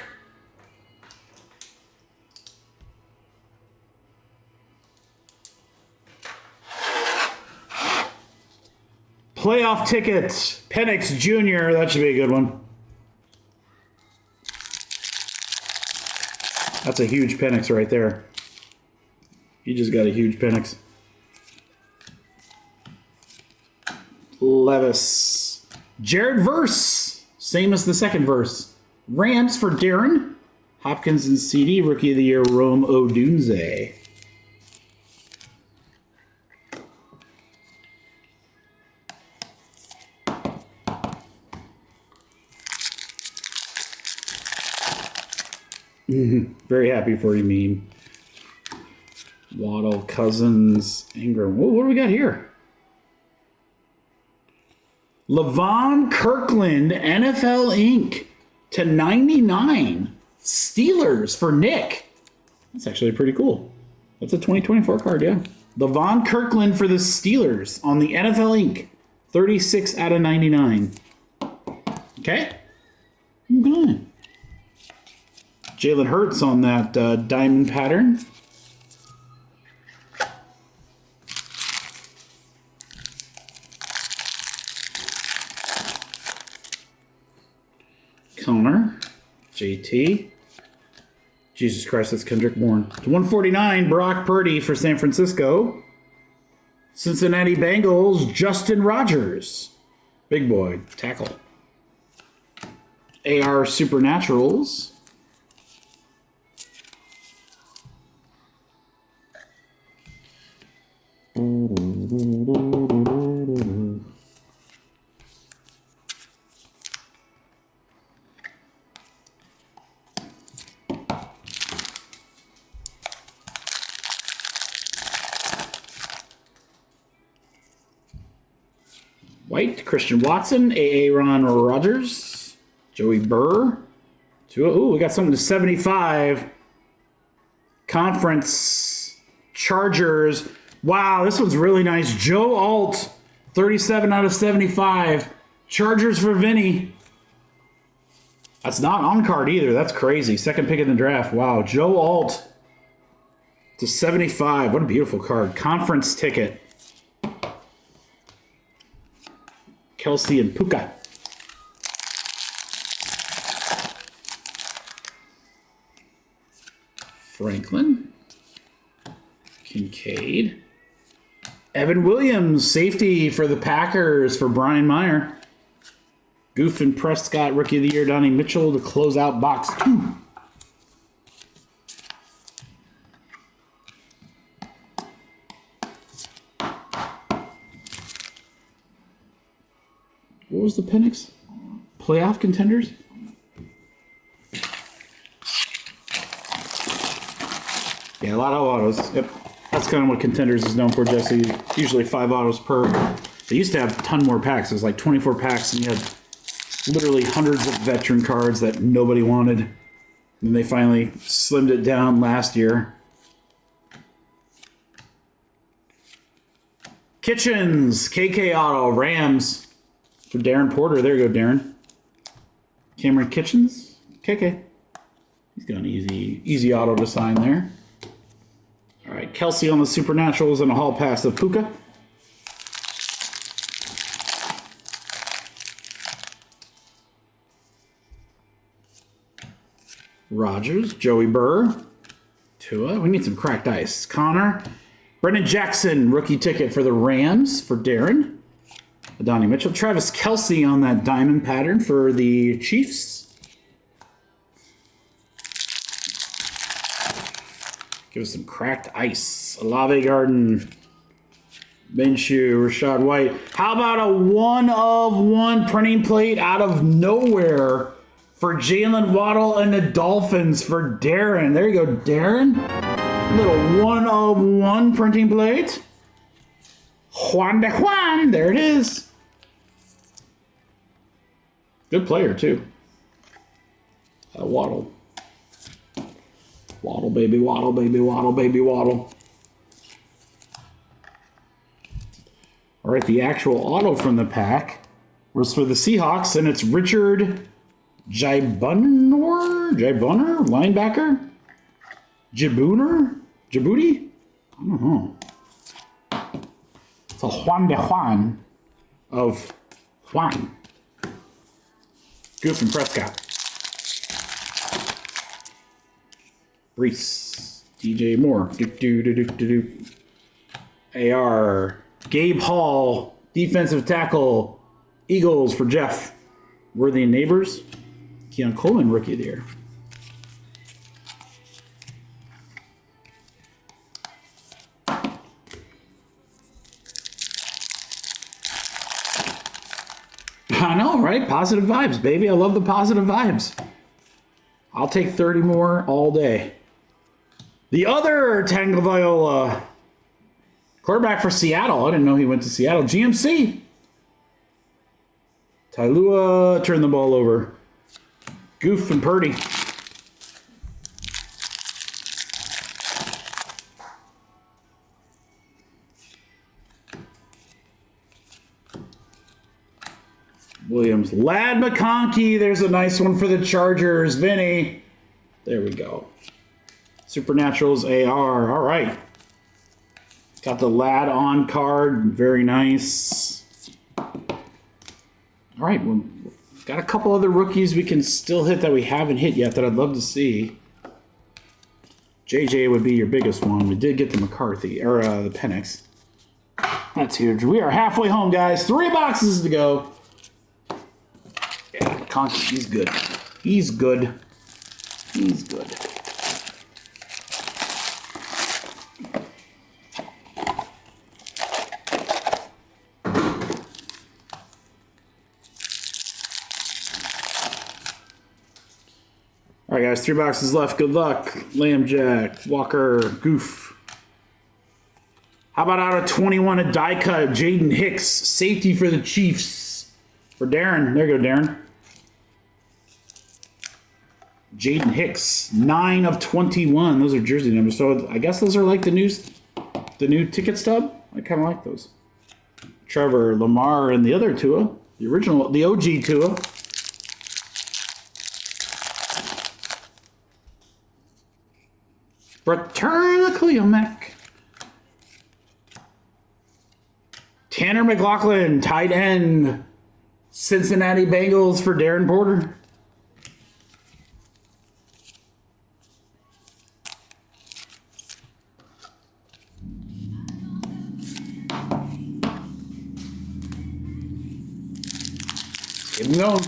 Playoff tickets, Penix Jr. That should be a good one. That's a huge Penix right there. You just got a huge Penix. Levis. Jared Verse. Same as the second verse. Rams for Darren. Hopkins and CD. Rookie of the Year, Rome Odunze. Very happy for you, meme. Waddle, Cousins, Ingram. Whoa, what do we got here? Levon Kirkland, NFL Inc. to 99. Steelers for Nick. That's actually pretty cool. That's a 2024 card, yeah. Levon Kirkland for the Steelers on the NFL Inc. 36 out of 99. Okay. Good. Jalen Hurts on that diamond pattern. Connor. JT. Jesus Christ, that's Kendrick Bourne. To 149, Brock Purdy for San Francisco. Cincinnati Bengals, Justin Rogers. Big boy, tackle. AR Supernaturals. White, Christian Watson, Aaron Rodgers, Joey Burr. Ooh, we got something to 75. Conference, Chargers. Wow, this one's really nice. Joe Alt, 37 out of 75. Chargers for Vinny. That's not on card either. That's crazy. Second pick in the draft. Wow, Joe Alt to 75. What a beautiful card. Conference ticket. Kelsey and Puka. Franklin. Kincaid. Evan Williams, safety for the Packers for Brian Meyer. Goof and Prescott, Rookie of the Year, Donnie Mitchell to close out box 2. What was the Penix? Playoff contenders? Yeah, a lot of autos. Yep. That's kind of what Contenders is known for, Jesse. Usually 5 autos per. They used to have a ton more packs. It was like 24 packs, and you had literally hundreds of veteran cards that nobody wanted. And they finally slimmed it down last year. Kitchens, KK Auto, Rams for Darren Porter. There you go, Darren. Cameron Kitchens, KK. He's got an easy auto to sign there. All right, Kelsey on the Supernaturals and a hall pass of Puka. Rogers, Joey Burr, Tua. We need some cracked ice. Connor, Brendan Jackson, rookie ticket for the Rams for Darren. Donnie Mitchell, Travis Kelsey on that diamond pattern for the Chiefs. Give us some cracked ice. Olave Garden, Minshew, Rashad White. How about a 1-of-1 printing plate out of nowhere for Jalen Waddle and the Dolphins for Darren? There you go, Darren. A little 1-of-1 printing plate. Juan de Juan. There it is. Good player, too. Waddle. Waddle, baby, waddle, baby, waddle, baby, waddle. All right, the actual auto from the pack was for the Seahawks, and it's Richard Jibunor, linebacker? Djibouti? I don't know. It's a Juan de Juan of Juan. Goof and Prescott. Reese. DJ Moore. AR. Gabe Hall. Defensive tackle. Eagles for Jeff. Worthy and Neighbors. Keon Coleman, rookie of the year. I know, right? Positive vibes, baby. I love the positive vibes. I'll take 30 more all day. The other Tagovailoa, quarterback for Seattle. I didn't know he went to Seattle. GMC. Tailua turned the ball over. Goof and Purdy. Williams. Lad McConkey. There's a nice one for the Chargers. Vinny. There we go. Supernaturals AR. All right. Got the Lad on card. Very nice. All right. Well, got a couple other rookies we can still hit that we haven't hit yet that I'd love to see. JJ would be your biggest one. We did get the McCarthy, or the Penix. That's huge. We are halfway home, guys. 3 boxes to go. Yeah, McConkey, he's good. He's good. He's good. All right, guys, 3 boxes left. Good luck. Lamb Jack, Walker, Goof. How about out of 21, a die cut, Jaden Hicks, safety for the Chiefs. For Darren. There you go, Darren. Jaden Hicks, 9 of 21. Those are jersey numbers. So I guess those are like the new ticket stub. I kind of like those. Trevor, Lamar, and the other Tua. The original, the OG Tua. Return the Cleomac. Tanner McLaughlin, tight end. Cincinnati Bengals for Darren Porter. Keep them going.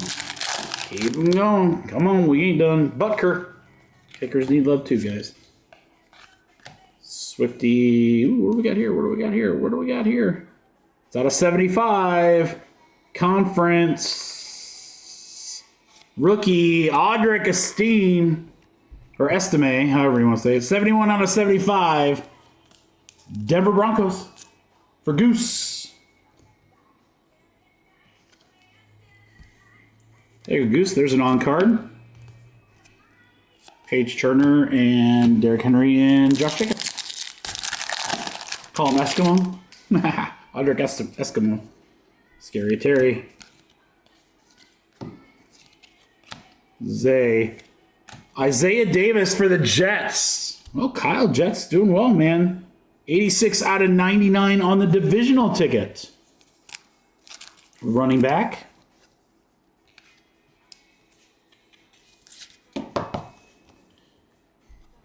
Keep them going. Come on, we ain't done. Butker. Kickers need love too, guys. Swifty. Ooh, what do we got here? What do we got here? What do we got here? It's out of 75. Conference. Rookie. Audric Estime. Or Estime, however you want to say it. 71 out of 75. Denver Broncos. For Goose. There you go, Goose. There's an on-card. Paige Turner and Derrick Henry and Josh Jacobs. Call him Eskimo. Audric Eskimo. Scary Terry. Isaiah Davis for the Jets. Well, Kyle Jets doing well, man. 86 out of 99 on the divisional ticket. Running back.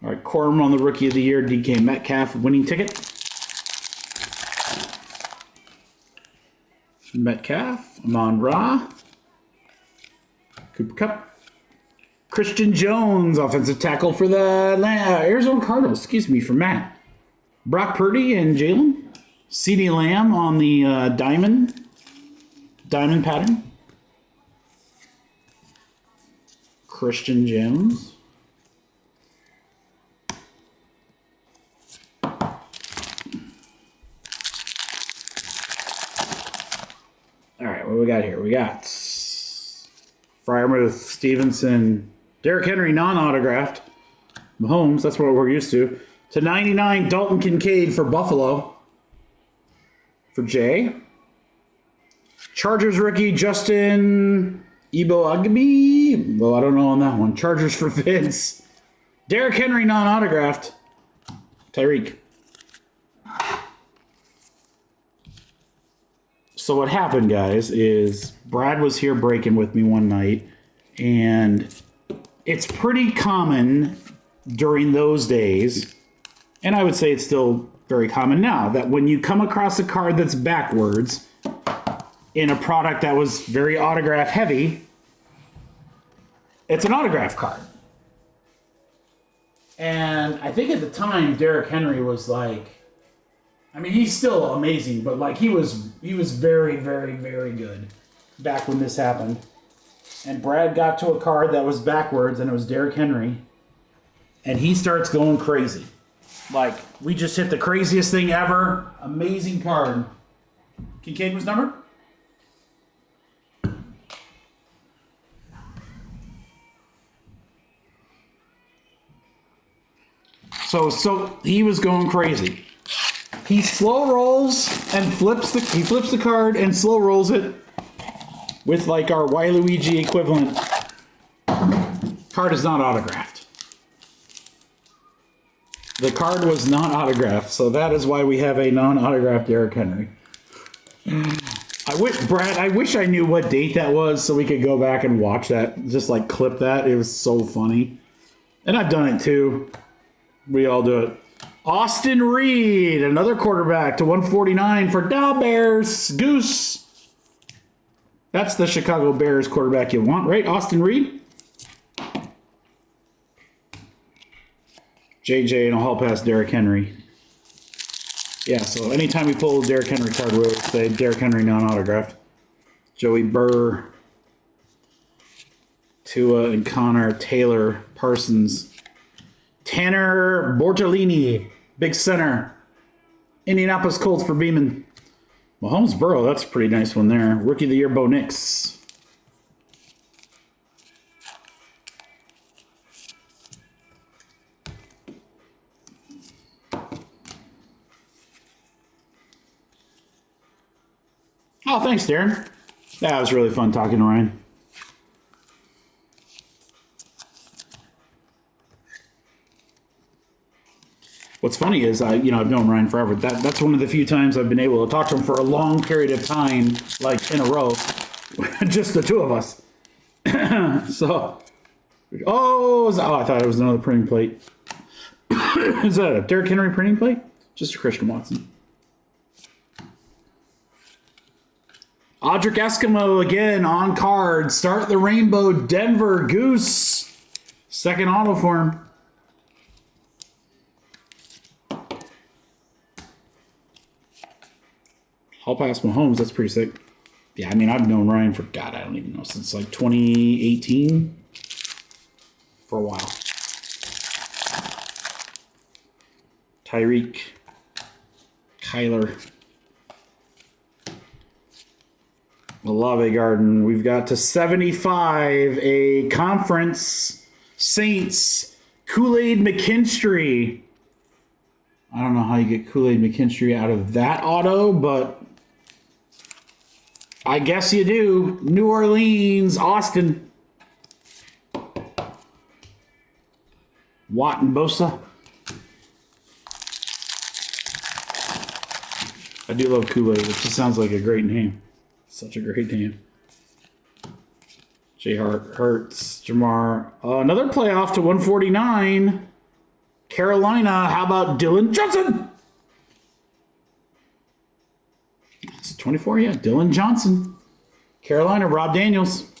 All right, Corum on the Rookie of the Year, DK Metcalf, winning ticket. Metcalf, Amon Ra, Cooper Kupp. Christian Jones, offensive tackle for the Arizona Cardinals, for Matt. Brock Purdy and Jalen. CeeDee Lamb on the diamond pattern. Christian Jones. All right, what do we got here? We got Freiermuth, Stevenson, Derrick Henry non-autographed. Mahomes, that's what we're used to. To 99, Dalton Kincaid for Buffalo. For Jay. Chargers rookie, Justin Agbe. Well, I don't know on that one. Chargers for Vince. Derrick Henry non-autographed. Tyreek. So what happened, guys, is Brad was here breaking with me one night, and it's pretty common during those days, and I would say it's still very common now, that when you come across a card that's backwards in a product that was very autograph heavy, it's an autograph card. And I think at the time, Derrick Henry was like, I mean, he's still amazing, but like he was very, very, very good back when this happened. And Brad got to a card that was backwards, and it was Derrick Henry, and he starts going crazy. Like, we just hit the craziest thing ever. Amazing card. Kincaid was numbered? So he was going crazy. He slow rolls and flips the card and slow rolls it with like our Waluigi equivalent. Card is not autographed. The card was not autographed, so that is why we have a non-autographed Derrick Henry. I wish I knew what date that was so we could go back and watch that. Just like clip that. It was so funny. And I've done it too. We all do it. Austin Reed, another quarterback to 149 for Dow Bears. Goose. That's the Chicago Bears quarterback you want, right? Austin Reed. JJ and a hall pass Derrick Henry. Yeah, so anytime we pull a Derrick Henry card, we'll say Derrick Henry non-autographed. Joey Burr. Tua and Connor. Taylor. Parsons. Tanner Bortolini, big center. Indianapolis Colts for Beeman. Mahomes Burrow, that's a pretty nice one there. Rookie of the Year, Bo Nix. Oh, thanks, Darren. That was really fun talking to Ryan. What's funny is I've known Ryan forever. That's one of the few times I've been able to talk to him for a long period of time, like in a row, just the two of us. So, I thought it was another printing plate. Is that a Derrick Henry printing plate? Just a Christian Watson. Audric Eskimo again on card. Start the rainbow. Denver Goose. Second auto for him. Hall pass Mahomes. That's pretty sick. Yeah, I mean, I've known Ryan for, God, I don't even know, since like 2018. For a while. Tyreek. Kyler. Olave Garden. We've got to 75. A conference. Saints. Kool-Aid McKinstry. I don't know how you get Kool-Aid McKinstry out of that auto, but I guess you do. New Orleans. Austin. Watt and Bosa. I do love Kool-Aid. It just sounds like a great name. Such a great name. J. Hart, Hurts, Jamar. Another playoff to 149. Carolina. How about Dylan Johnson? It's 24, yeah. Dylan Johnson. Carolina. Rob Daniels.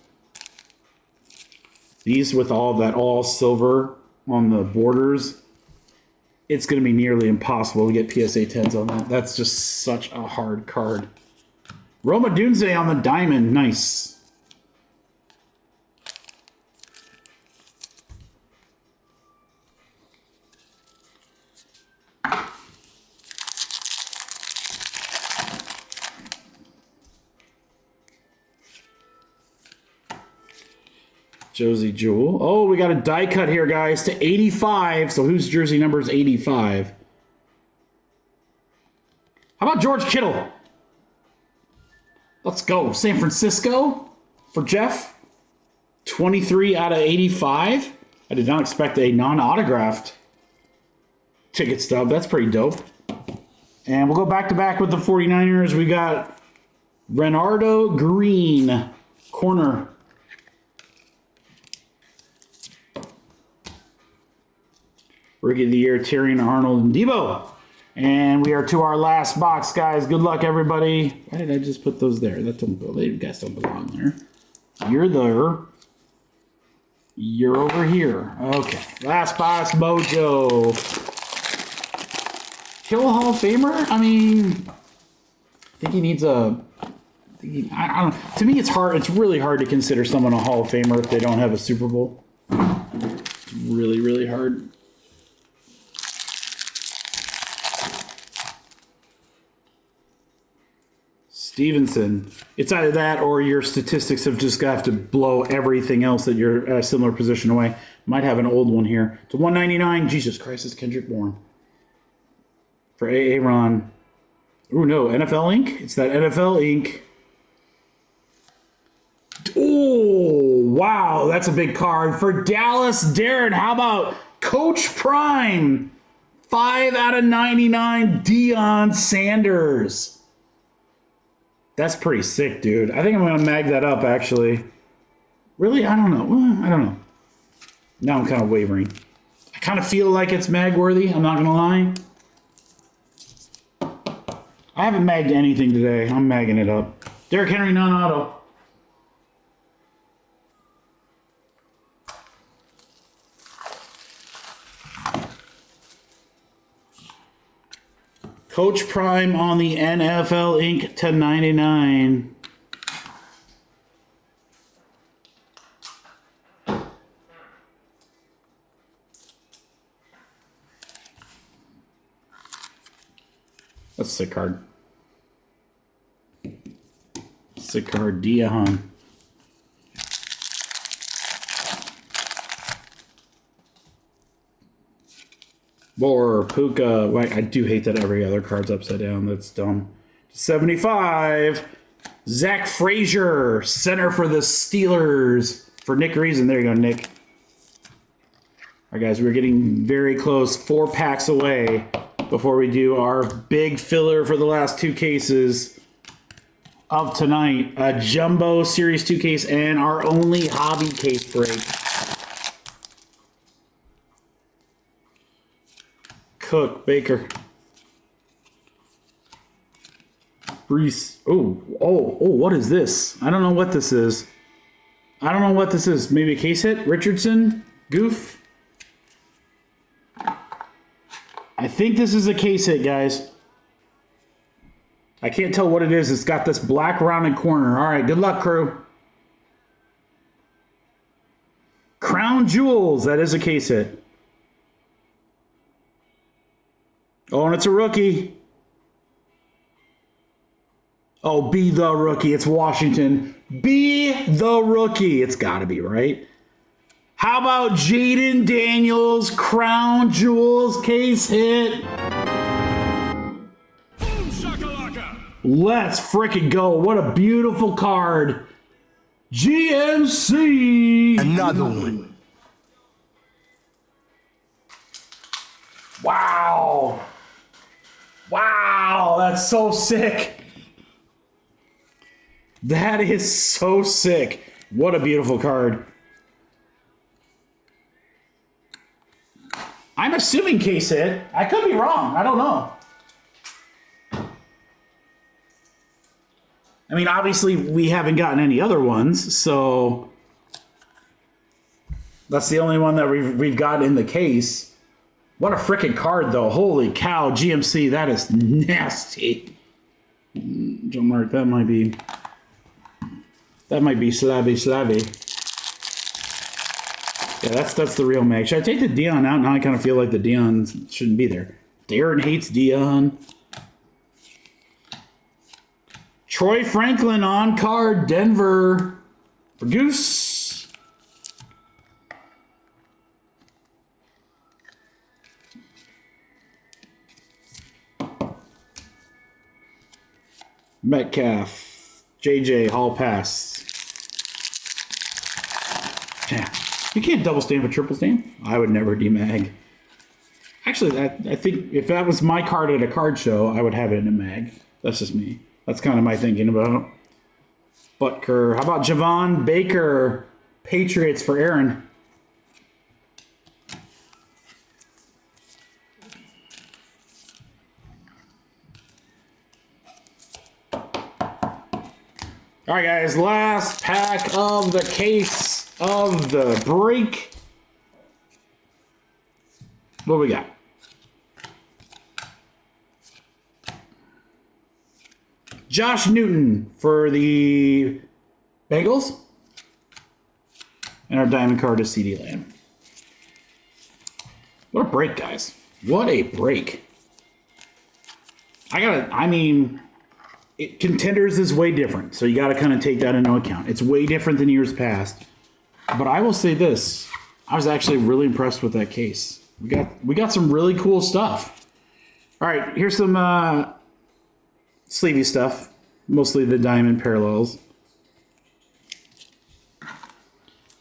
These with all that all silver on the borders. It's going to be nearly impossible to get PSA 10s on that. That's just such a hard card. Roma Dunze on the diamond. Nice. Josie Jewell. Oh, we got a die cut here, guys, to 85. So whose jersey number is 85? How about George Kittle? Let's go. San Francisco for Jeff. 23 out of 85. I did not expect a non-autographed ticket stub. That's pretty dope. And we'll go back-to-back with the 49ers. We got Renardo Green, corner. Rookie of the Year, Tyrion Arnold and Debo. And we are to our last box, guys. Good luck, everybody. Why did I just put those there? That don't go. You guys don't belong there. You're there. You're over here. Okay. Last box, Mojo. Kill a Hall of Famer? I mean, I think he needs a... I don't know. To me, it's hard. It's really hard to consider someone a Hall of Famer if they don't have a Super Bowl. It's really, really hard. Stevenson. It's either that or your statistics have just got to blow everything else that you're a similar position away. Might have an old one here. To 199. Jesus Christ, it's Kendrick Bourne. For Aaron. Oh no, NFL Inc. It's that NFL Inc. Oh, wow. That's a big card. For Dallas, Darren, how about Coach Prime? 5 out of 99, Deion Sanders. That's pretty sick, dude. I think I'm going to mag that up, actually. Really? I don't know. Well, I don't know. Now I'm kind of wavering. I kind of feel like it's mag-worthy. I'm not going to lie. I haven't magged anything today. I'm magging it up. Derrick Henry, non-auto. Coach Prime on the NFL Inc. 1099. That's a sick card. Sick card, Dion. Or Puka. Wait, I do hate that every other card's upside down. That's dumb. 75. Zach Frazier, center for the Steelers. For Nick Reason. There you go, Nick. All right, guys, we're getting very close. 4 packs away before we do our big filler for the last 2 cases of tonight. A Jumbo Series 2 case and our only hobby case break. Cook, Baker. Brees. Oh, what is this? I don't know what this is. Maybe a case hit? Richardson? Goof? I think this is a case hit, guys. I can't tell what it is. It's got this black rounded corner. All right, good luck, crew. Crown Jewels. That is a case hit. Oh, and it's a rookie. Oh, be the rookie. It's Washington. Be the rookie. It's got to be, right? How about Jaden Daniels, Crown Jewels, case hit? Boom shakalaka. Let's frickin' go. What a beautiful card. GMC. Another one. Wow. Wow, that's so sick. That is so sick. What a beautiful card. I'm assuming case hit. I could be wrong. I don't know. I mean, obviously, we haven't gotten any other ones, so that's the only one that we've got in the case. What a freaking card, though. Holy cow, GMC, that is nasty. Joe Mark, that might be slabby. Yeah, that's the real mag. Should I take the Dion out? Now I kind of feel like the Dion shouldn't be there. Darren hates Dion. Troy Franklin on card, Denver. For Goose. Metcalf. JJ, Hall pass. Yeah. You can't double stamp a triple stamp. I would never demag. Actually, I think if that was my card at a card show, I would have it in a mag. That's just me. That's kind of my thinking about it. Butker. How about Javon Baker? Patriots for Aaron. All right, guys. Last pack of the case of the break. What do we got? Josh Newton for the Bengals. And our diamond card is CeeDee Lamb. What a break, guys. What a break. Contenders is way different, so you got to kind of take that into account. It's way different than years past. But I will say this. I was actually really impressed with that case. We got some really cool stuff. All right, here's some sleevey stuff. Mostly the diamond parallels.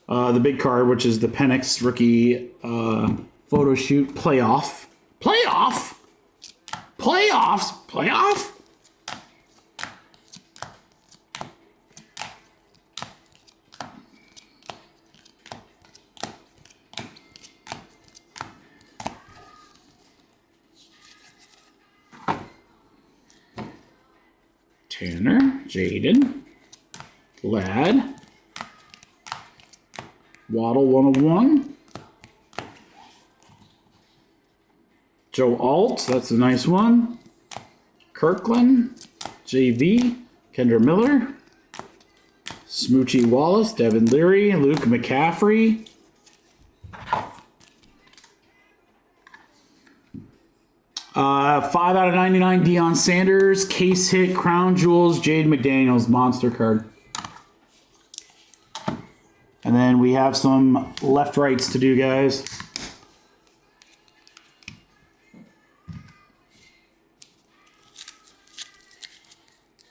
The big card, which is the Penix rookie photo shoot playoff. Playoff? Playoffs? Playoff? Tanner, Jaden, Ladd, Waddle 101, Joe Alt, that's a nice one, Kirkland, JV, Kendra Miller, Smoochie Wallace, Devin Leary, Luke McCaffrey, 5 out of 99, Deion Sanders. Case hit, Crown Jewels, Jade McDaniels, monster card. And then we have some left-rights to do, guys.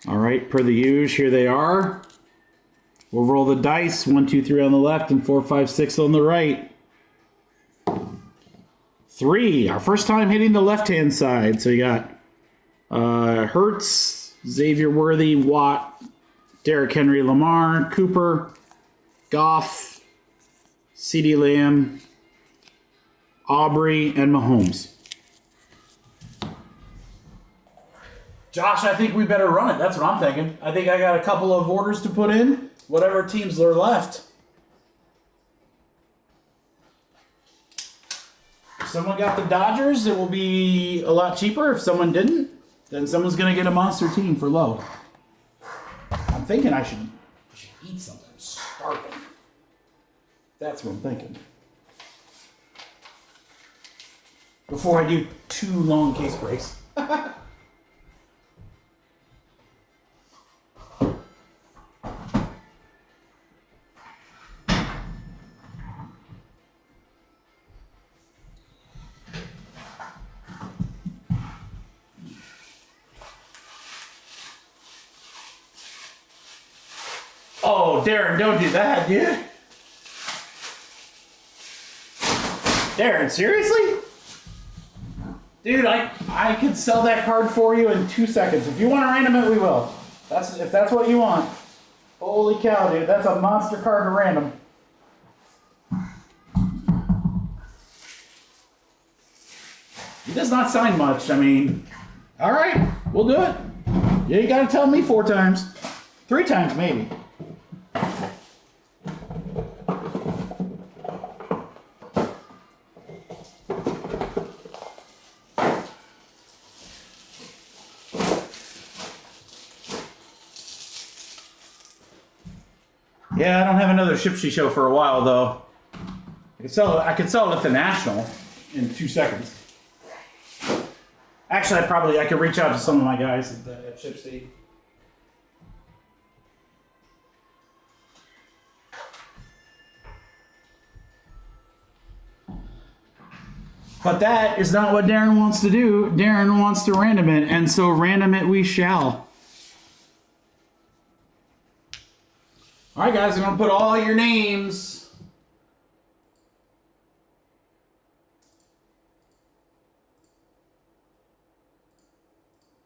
All right, per the usual, here they are. We'll roll the dice. 1, 2, 3 on the left and 4, 5, 6 on the right. 3, our first time hitting the left-hand side. So you got Hertz, Xavier Worthy, Watt, Derrick Henry, Lamar, Cooper, Goff, CeeDee Lamb, Aubrey, and Mahomes. Josh, I think we better run it. That's what I'm thinking. I think I got a couple of orders to put in. Whatever teams are left. If someone got the Dodgers, it will be a lot cheaper. If someone didn't, then someone's going to get a monster team for low. I'm thinking I should eat something. I'm starving. That's what I'm thinking. Before I do 2 long case breaks. Oh, Darren, don't do that, dude. Darren, seriously? Dude, I could sell that card for you in 2 seconds. If you want to random it, we will. If that's what you want. Holy cow, dude. That's a monster card to random. He does not sign much. I mean, all right, we'll do it. Yeah, you got to tell me 4 times. 3 times, maybe. Yeah, I don't have another Shipsy show for a while though. I could sell it at the National in 2 seconds. Actually, I could reach out to some of my guys at Shipsy. But that is not what Darren wants to do. Darren wants to random it, and so random it we shall. All right, guys, I'm going to put all your names.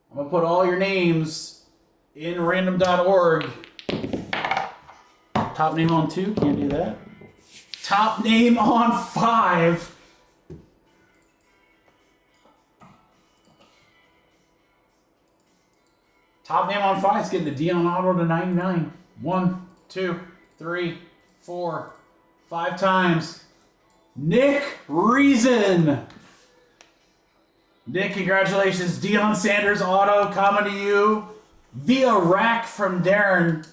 I'm going to put all your names in random.org. Top name on 2, can't do that. Top name on 5. Top name on 5 is getting the Dion Auto to 99. 1, 2, 3, 4, 5 times. Nick Reason. Nick, congratulations. Deion Sanders auto coming to you via rack from Darren.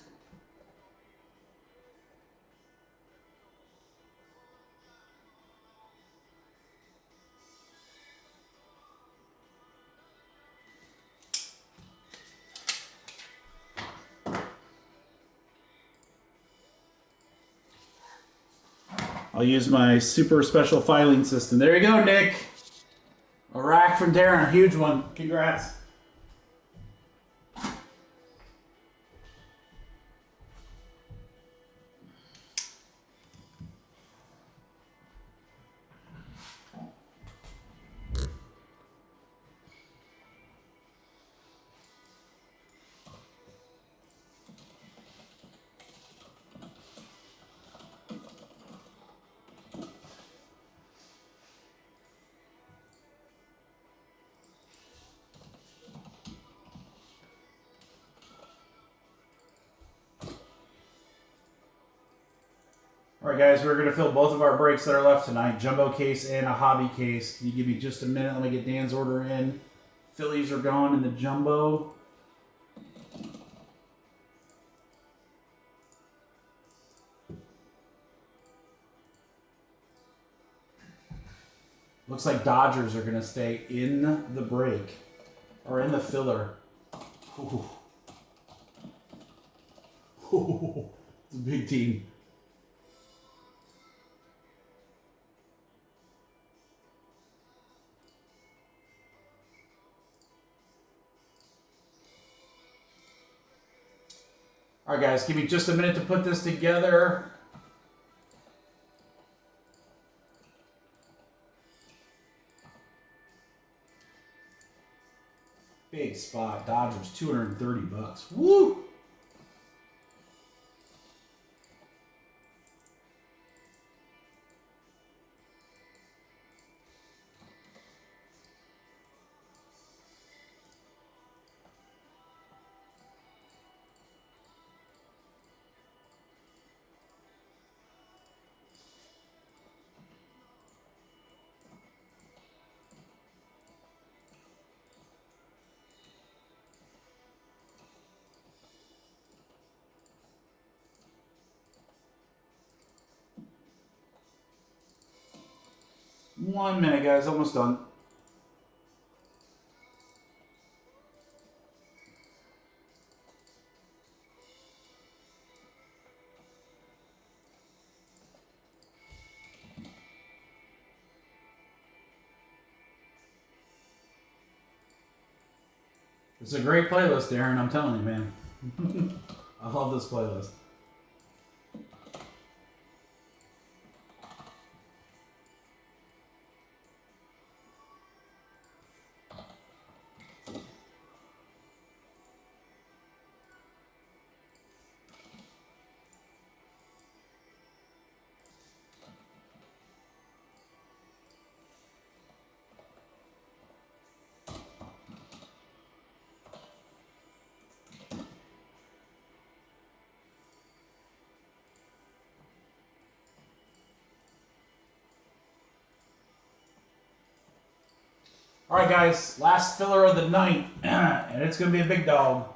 I'll use my super special filing system. There you go, Nick. A rack from Darren, a huge one. Congrats. All right, guys, we're going to fill both of our breaks that are left tonight. Jumbo case and a hobby case. Can you give me just a minute? Let me get Dan's order in. Phillies are gone in the jumbo. Looks like Dodgers are going to stay in the break. Or in the filler. Ooh. Ooh. It's a big team. All right, guys, give me just a minute to put this together. Big spot. Dodgers, $230. Woo! 1 minute, guys. Almost done. It's a great playlist, Darren. I'm telling you, man. I love this playlist. All right, guys, last filler of the night, and it's going to be a big dog.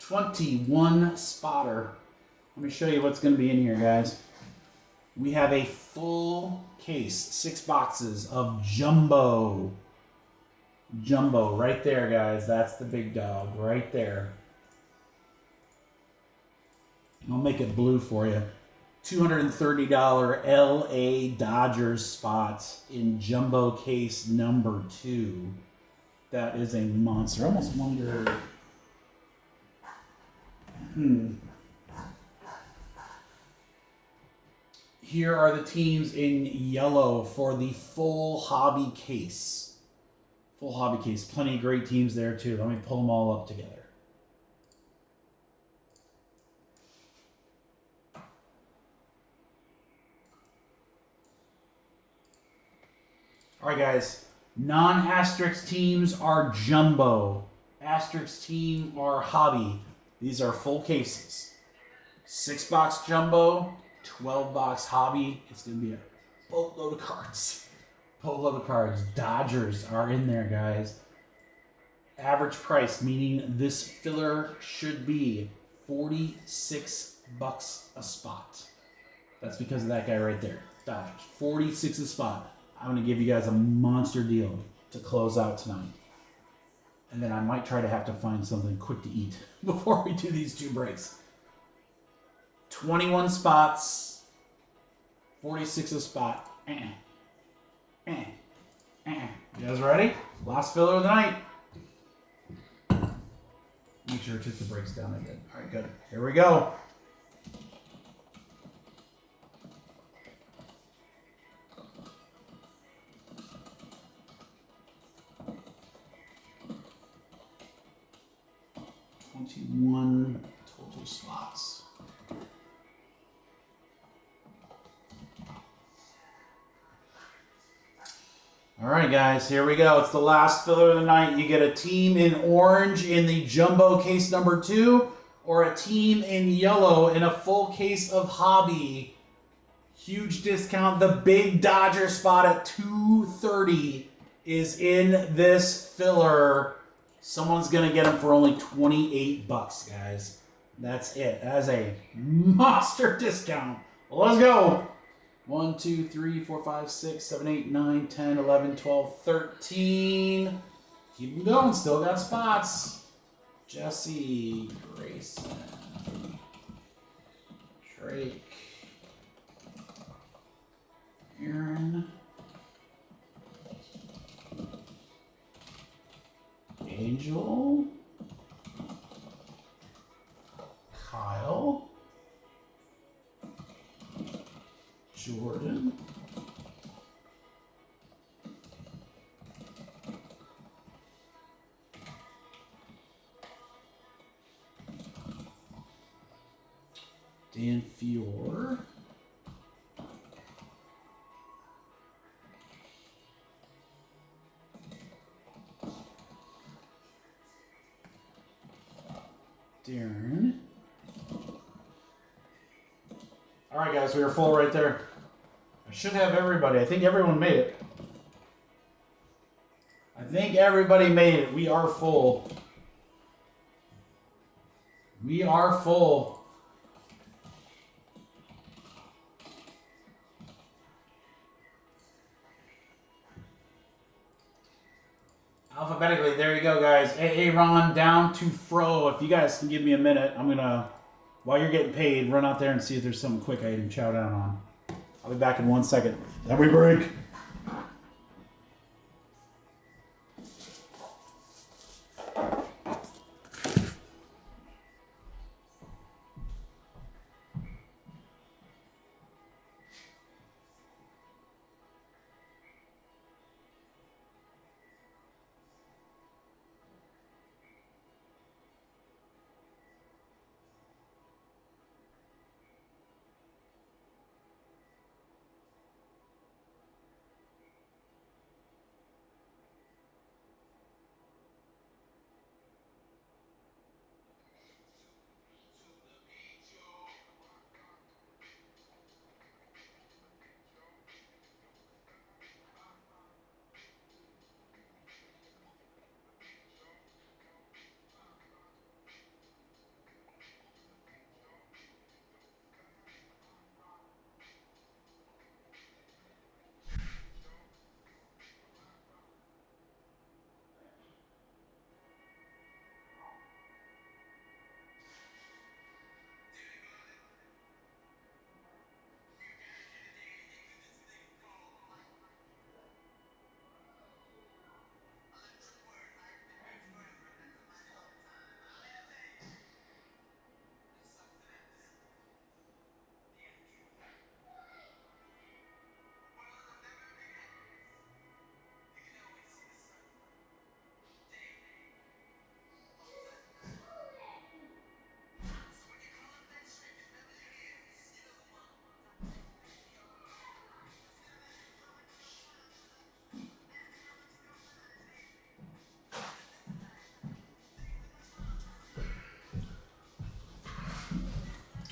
21 spotter. Let me show you what's going to be in here, guys. We have a full case, 6 boxes of jumbo. Jumbo, right there, guys. That's the big dog, right there. I'll make it blue for you. $230 LA Dodgers spots in jumbo case number 2. That is a monster. I almost wonder. Here are the teams in yellow for the full hobby case. Full hobby case. Plenty of great teams there too. Let me pull them all up together. All right, guys. Non-asterisk teams are jumbo. Asterisk team are hobby. These are full cases. 6-box jumbo, 12-box hobby. It's going to be a boatload of cards. Boatload of cards. Dodgers are in there, guys. Average price, meaning this filler should be $46 a spot. That's because of that guy right there. Dodgers. $46 a spot. I'm going to give you guys a monster deal to close out tonight. And then I might try to have to find something quick to eat before we do these 2 breaks. 21 spots, 46 a spot. You guys ready? Last filler of the night. Make sure to take the breaks down again. All right, good. Here we go. One total slots. All right, guys, here we go. It's the last filler of the night. You get a team in orange in the jumbo case number 2, or a team in yellow in a full case of hobby. Huge discount. The big Dodger spot at $230 is in this filler. Someone's going to get them for only $28, guys. That's it. That's a monster discount. Let's go. 1, 2, 3, 4, 5, 6, 7, 8, 9, 10, 11, 12, 13. Keep them going. Still got spots. Jesse, Grayson, Drake, Aaron, Angel, Kyle, Jordan, Dan Fior, Darren. All right, guys, we are full right there. I should have everybody. I think everyone made it. I think everybody made it. We are full. We are full. Alphabetically, there you go, guys. Aaron down to Fro. If you guys can give me a minute, I'm gonna, while you're getting paid, run out there and see if there's something quick I can chow down on. I'll be back in 1 second. Then we break.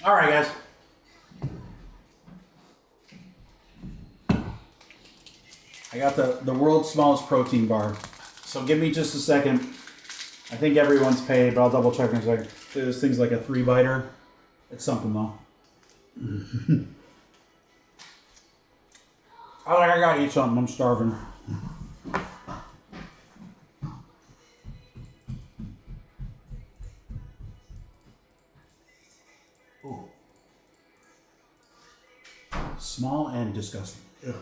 All right, guys. I got the world's smallest protein bar. So give me just a second. I think everyone's paid, but I'll double check in a second. This thing's like a 3-biter. It's something though. I gotta eat something. I'm starving. Ooh. Small and disgusting. Ugh.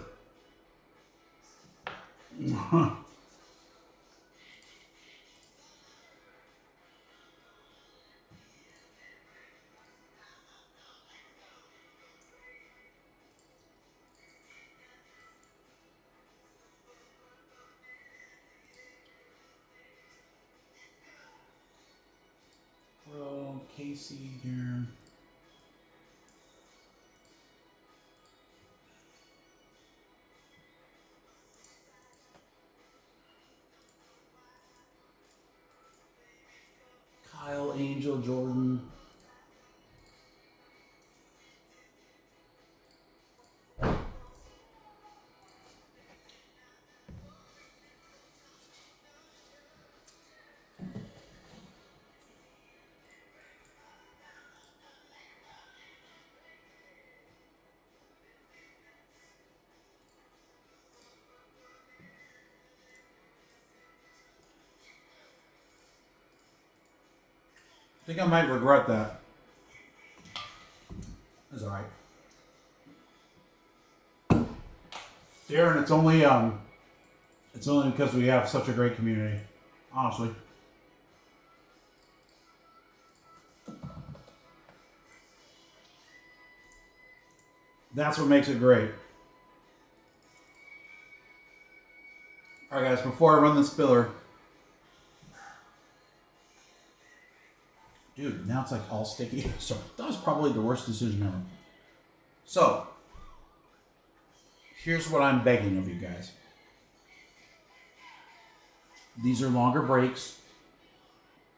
Bro, Casey here. Kyle, Angel, Jordan. I think I might regret that. That's all right. Darren, it's only because we have such a great community, honestly. That's what makes it great. All right, guys, before I run this filler, dude, now it's like all sticky. So that was probably the worst decision ever. So, here's what I'm begging of you guys. These are longer breaks.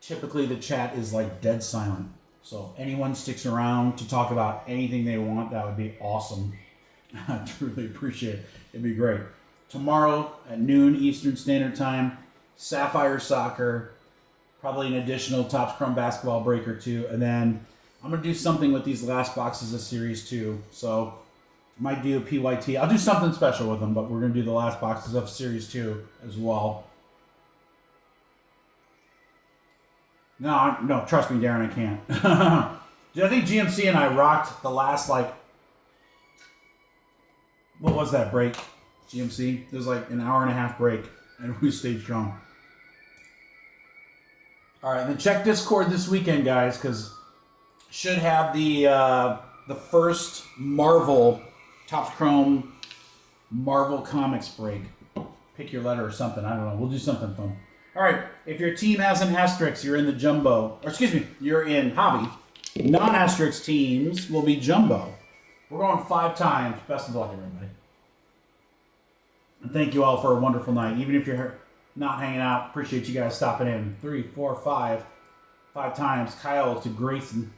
Typically, the chat is like dead silent. So if anyone sticks around to talk about anything they want, that would be awesome. I truly appreciate it. It'd be great. Tomorrow at noon Eastern Standard Time, Sapphire Soccer, probably an additional Top Scrum basketball break or two, and then I'm going to do something with these last boxes of Series 2. So I might do a PYT. I'll do something special with them, but we're going to do the last boxes of Series 2 as well. No, trust me, Darren, I can't. Dude, I think GMC and I rocked the last, like, what was that break? GMC? It was like an hour and a half break, and we stayed strong. All right, and then check Discord this weekend, guys, because should have the first Marvel Topps Chrome Marvel Comics break. Pick your letter or something. I don't know. We'll do something fun. All right, if your team has an asterisk, you're in the jumbo. Or excuse me, you're in hobby. Non-asterisk teams will be jumbo. We're going 5 times. Best of luck, everybody. And thank you all for a wonderful night. Even if you're not hanging out, appreciate you guys stopping in. 3, 4, 5. 5 times. Kyle to Grayson.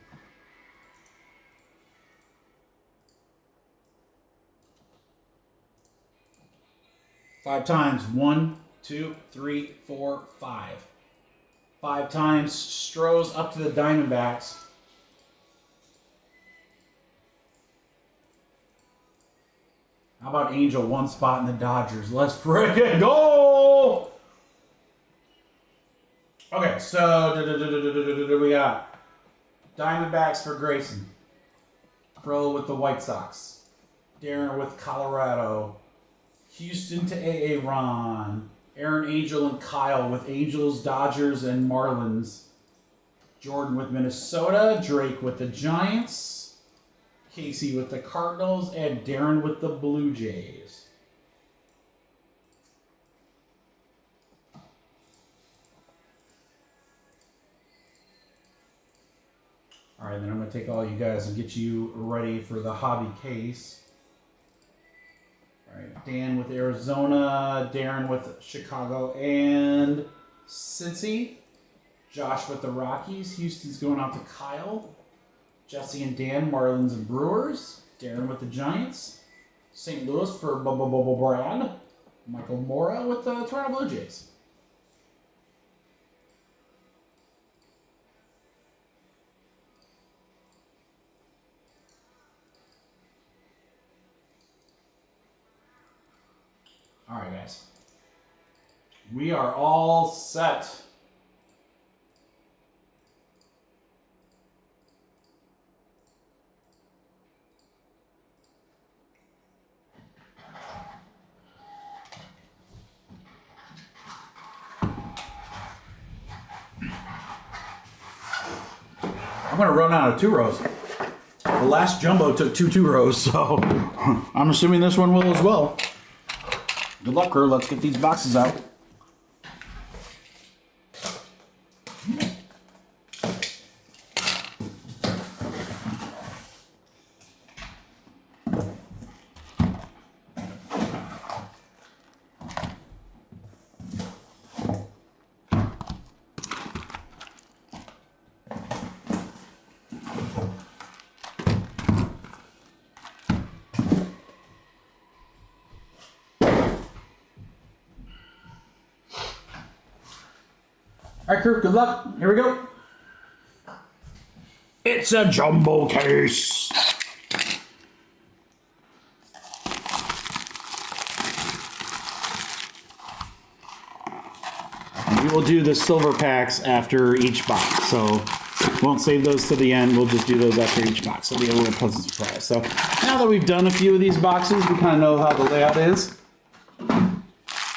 Five times. 1, 2, 3, 4, 5. 5 times. Strohs up to the Diamondbacks. How about Angel 1 spot in the Dodgers? Let's frickin' go! Okay, so we got Diamondbacks for Grayson. Pro with the White Sox. Darren with Colorado. Houston to AA Ron. Aaron Angel and Kyle with Angels, Dodgers, and Marlins. Jordan with Minnesota. Drake with the Giants. Casey with the Cardinals. And Darren with the Blue Jays. All right, then I'm going to take all you guys and get you ready for the hobby case. All right, Dan with Arizona, Darren with Chicago and Cincy. Josh with the Rockies. Houston's going out to Kyle. Jesse and Dan, Marlins and Brewers. Darren with the Giants. St. Louis for Brad. Michael Mora with the Toronto Blue Jays. All right, guys. We are all set. I'm going to run out of 2 rows. The last jumbo took 2 rows, so I'm assuming this one will as well. Good luck, crew. Let's get these boxes out. All right, crew, good luck. Here we go. It's a jumbo case. And we will do the silver packs after each box, so won't save those to the end. We'll just do those after each box. It'll be a little pleasant surprise. So now that we've done a few of these boxes, we kind of know how the layout is.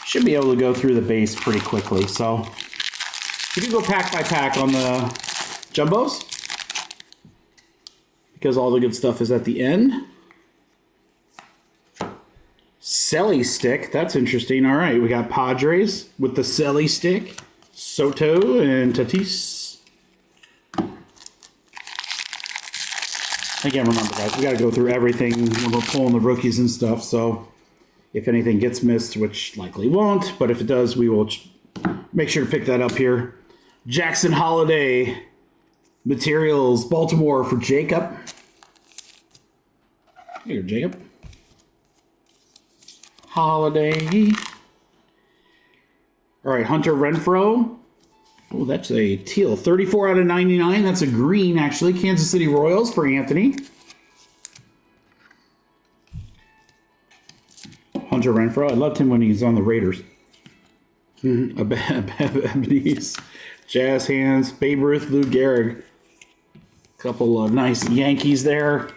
Should be able to go through the base pretty quickly. So we can go pack by pack on the jumbos because all the good stuff is at the end. Selly stick, that's interesting. All right, we got Padres with the Selly stick, Soto and Tatis. Again, remember guys, we got to go through everything when we're pulling the rookies and stuff. So if anything gets missed, which likely won't, but if it does, we will make sure to pick that up here. Jackson Holiday Materials, Baltimore for Jacob. Here, Jacob. Holiday. All right, Hunter Renfroe. Oh, that's a teal. 34 out of 99. That's a green, actually. Kansas City Royals for Anthony. Hunter Renfroe. I loved him when he was on the Raiders. Ebony's. Jazz hands, Babe Ruth, Lou Gehrig. Couple of nice Yankees there.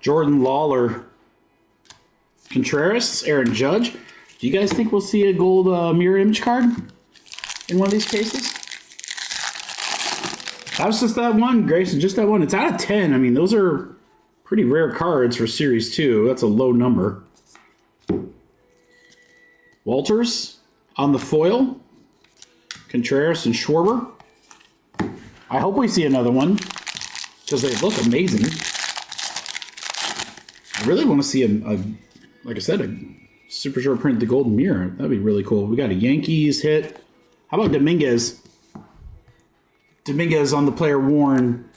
Jordan Lawler, Contreras, Aaron Judge. Do you guys think we'll see a gold mirror image card in one of these cases? That was just that one, Grayson, just that one. It's out of 10. I mean, those are pretty rare cards for Series 2. That's a low number. Walters on the foil. Contreras and Schwarber. I hope we see another one because they look amazing. I really want to see like I said, a super short print, the golden mirror. That'd be really cool. We got a Yankees hit. How about Dominguez? Dominguez on the player worn.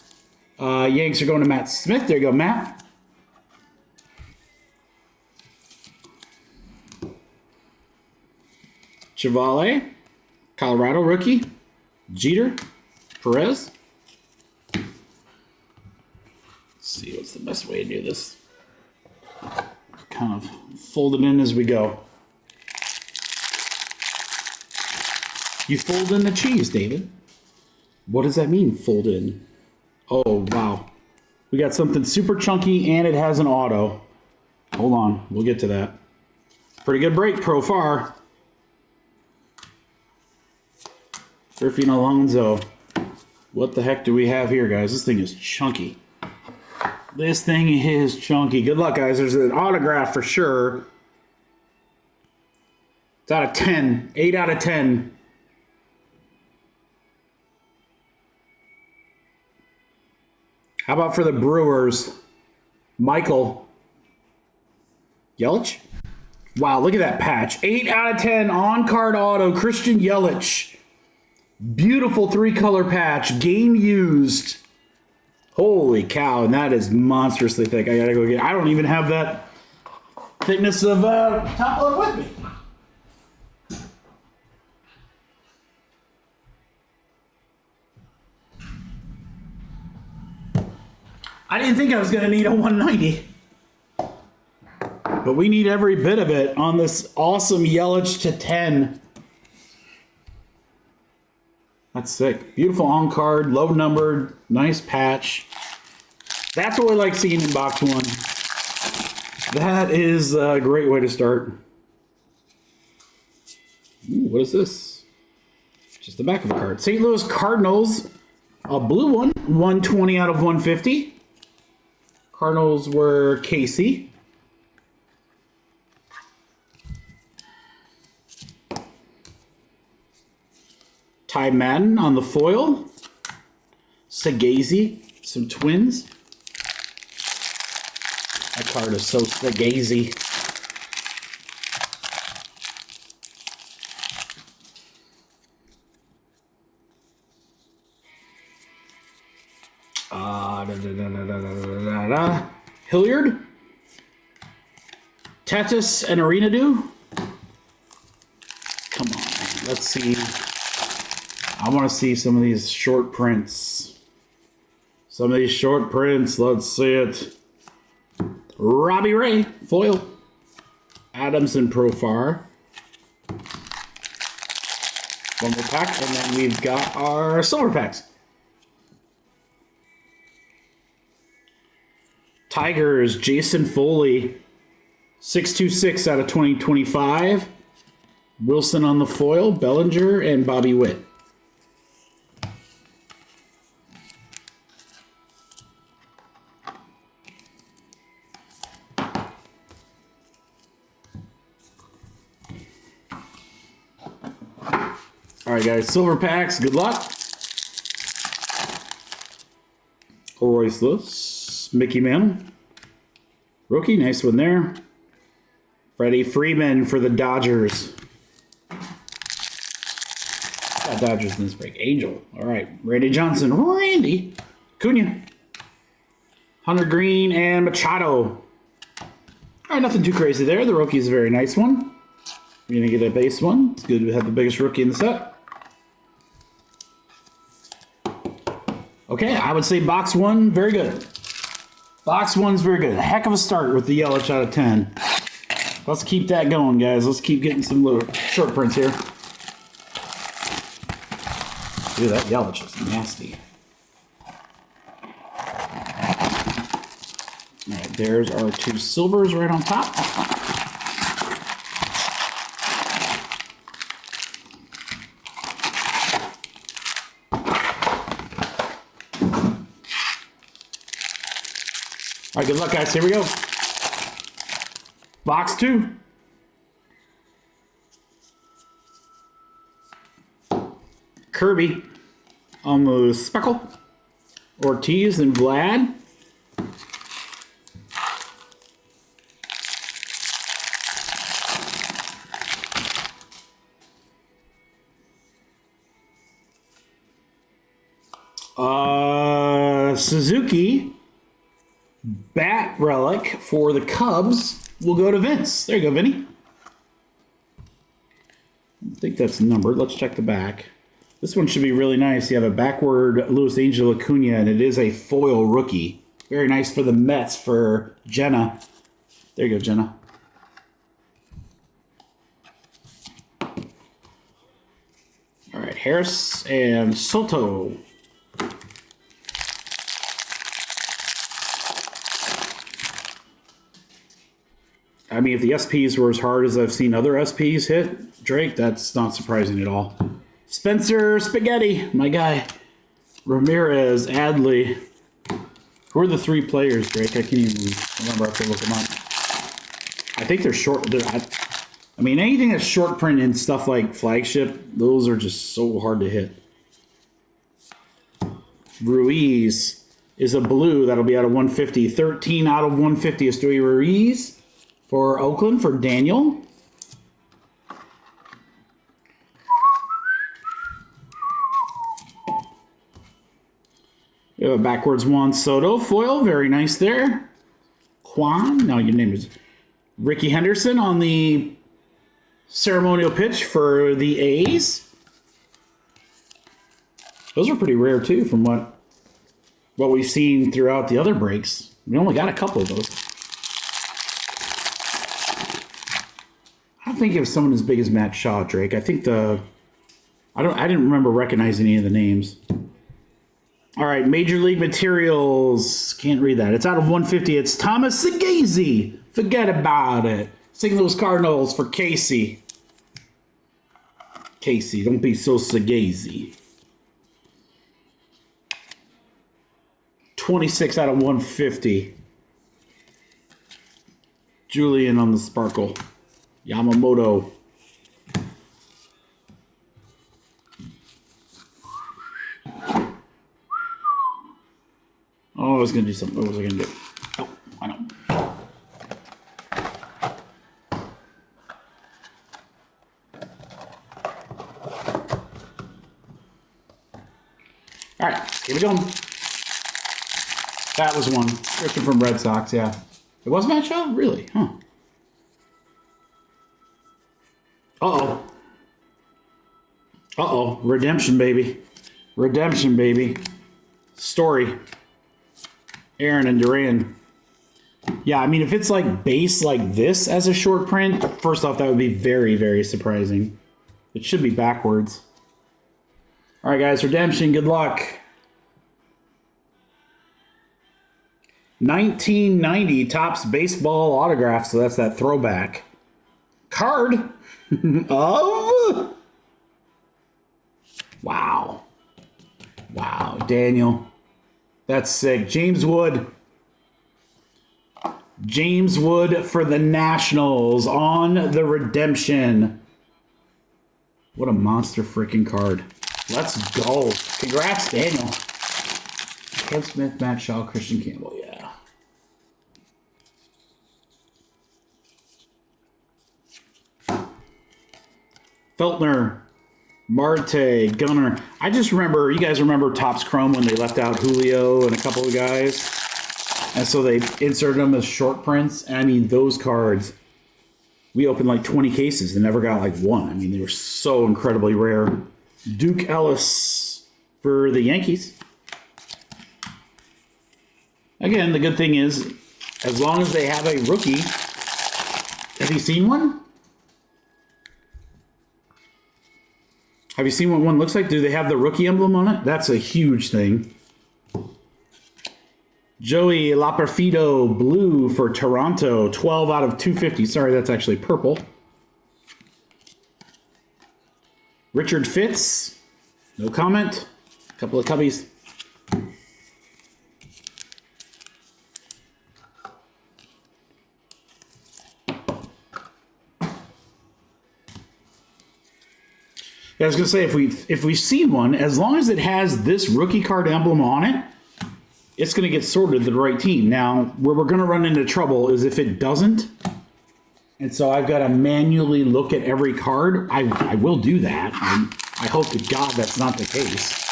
Yanks are going to Matt Smith. There you go, Matt. Chevalier, Colorado rookie. Jeter, Perez. Let's see what's the best way to do this. Kind of fold it in as we go. You fold in the cheese, David. What does that mean, fold in? Oh, wow. We got something super chunky and it has an auto. Hold on, we'll get to that. Pretty good break, Profar. Griffin Alonso. What the heck do we have here, guys? This thing is chunky. This thing is chunky. Good luck, guys. There's an autograph for sure. It's out of 10. 8 out of 10. How about for the Brewers? Michael Yelich? Wow, look at that patch. 8 out of 10 on-card auto. Christian Yelich. Beautiful 3-color patch. Game used. Holy cow, and that is monstrously thick. I gotta go get. I don't even have that thickness of top load with me. I didn't think I was gonna need a 190, but we need every bit of it on this awesome Yelich to 10. That's sick. Beautiful on card, low numbered, nice patch. That's what we like seeing in box one. That is a great way to start. Ooh, what is this? Just the back of the card. St. Louis Cardinals, a blue one, 120 out of 150. Cardinals were Casey. Ty Madden on the foil. Sagazy, some Twins. That card is so Sagazy. Hilliard. Tatis and Arenado. Come on, let's see. I want to see some of these short prints. Some of these short prints. Let's see it. Robbie Ray, foil. Adams and Profar. One more pack, and then we've got our silver packs. Tigers, Jason Foley. 626 out of 2025. Wilson on the foil. Bellinger and Bobby Witt. All right, guys, silver packs, good luck. Royce Lewis, Mickey Mantle. Rookie, nice one there. Freddie Freeman for the Dodgers. Got Dodgers in this break. Angel. All right, Randy Johnson. Randy. Cunha. Hunter Green and Machado. All right, nothing too crazy there. The rookie is a very nice one. We're going to get a base one. It's good to have the biggest rookie in the set. Okay, I would say box 1, very good. Box 1's very good. A heck of a start with the Yelich out of 10. Let's keep that going, guys. Let's keep getting some little short prints here. Dude, that Yelich is nasty. All right, there's our 2 silvers right on top. All right, good luck, guys. Here we go. Box 2. Kirby on the Speckle. Ortiz and Vlad. Suzuki bat relic for the Cubs will go to Vince. There you go, Vinny. I think that's numbered. Let's check the back. This one should be really nice. You have a backward Luis Angel Acuna, and it is a foil rookie. Very nice for the Mets for Jenna. There you go, Jenna. All right, Harris and Soto. I mean, if the SPs were as hard as I've seen other SPs hit, Drake, that's not surprising at all. Spencer Spaghetti, my guy. Ramirez, Adley. Who are the 3 players, Drake? I can't even remember. I have to look them up. I think they're short. I mean, anything that's short print and stuff like flagship, those are just so hard to hit. Ruiz is a blue. That'll be out of 150. 13 out of 150 is Stewie Ruiz. For Oakland, for Daniel. We have a backwards Juan Soto foil. Very nice there. Juan. Now your name is Ricky Henderson on the ceremonial pitch for the A's. Those are pretty rare, too, from what we've seen throughout the other breaks. We only got a couple of those. I don't think it was someone as big as Matt Shaw, Drake. I think I didn't remember recognizing any of the names. All right, Major League Materials. Can't read that. It's out of 150. It's Thomas Segazy. Forget about it. St. Louis Cardinals for Casey. Casey, don't be so Segazy. 26 out of 150. Julian on the Sparkle. Yamamoto. Oh, I was going to do something. What was I going to do? Oh, I know. All right, here we go. That was one. Christian from Red Sox, yeah. It was Matt Shaw? Really? Huh. Uh-oh. Uh-oh. Redemption, baby. Redemption, baby. Story. Aaron and Duran. Yeah, I mean, if it's like base like this as a short print, first off, that would be very, very surprising. It should be backwards. All right, guys. Redemption. Good luck. 1990 Topps Baseball autograph. So that's that throwback. Card. Oh, wow. Wow, Daniel. That's sick. James Wood. James Wood for the Nationals on the redemption. What a monster freaking card. Let's go. Congrats, Daniel. Ken Smith, Matt Shaw, Christian Campbell. Yeah. Feltner, Marte, Gunnar. I just remember, you guys remember Topps Chrome when they left out Julio and a couple of guys? And so they inserted them as short prints. And I mean, those cards, we opened like 20 cases and never got like one. I mean, they were so incredibly rare. Duke Ellis for the Yankees. Again, the good thing is, as long as they have a rookie. Have you seen one? Have you seen what one looks like? Do they have the rookie emblem on it? That's a huge thing. Joey Laperfido, blue for Toronto, 12 out of 250. Sorry, that's actually purple. Richard Fitz, no comment. A couple of cubbies. Yeah, I was gonna say if we've seen one, as long as it has this rookie card emblem on it, it's gonna get sorted to the right team. Now, where we're gonna run into trouble is if it doesn't, and so I've got to manually look at every card. I will do that. I hope to God that's not the case.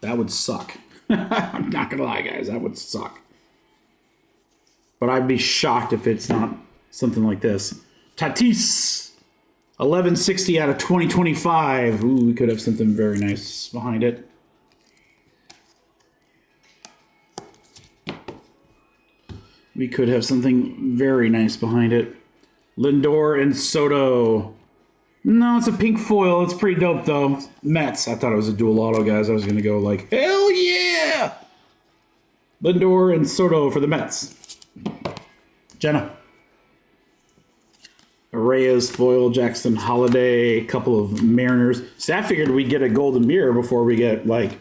That would suck. I'm not gonna lie, guys, that would suck. But I'd be shocked if it's not something like this. Tatis. 1160 out of 2025. Ooh, we could have something very nice behind it. We could have something very nice behind it. Lindor and Soto. No, it's a pink foil. It's pretty dope, though. Mets. I thought it was a dual auto, guys. I was going to go like, hell yeah! Lindor and Soto for the Mets. Jenna. Reyes, foil, Jackson, Holiday, a couple of Mariners. See, I figured we'd get a golden mirror before we get like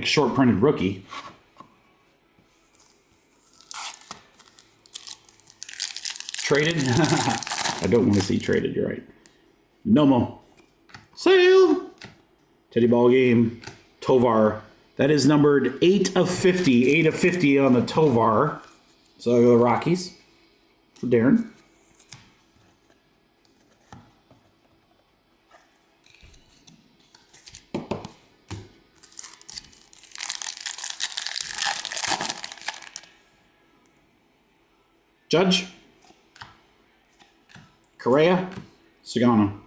short printed rookie. Traded? I don't want to see traded, you're right. Nomo. Sale. Teddy Ball Game. Tovar. That is numbered 8 of 50. 8 of 50 on the Tovar. So I'll go Rockies for Darren. Judge, Correa, Sagano.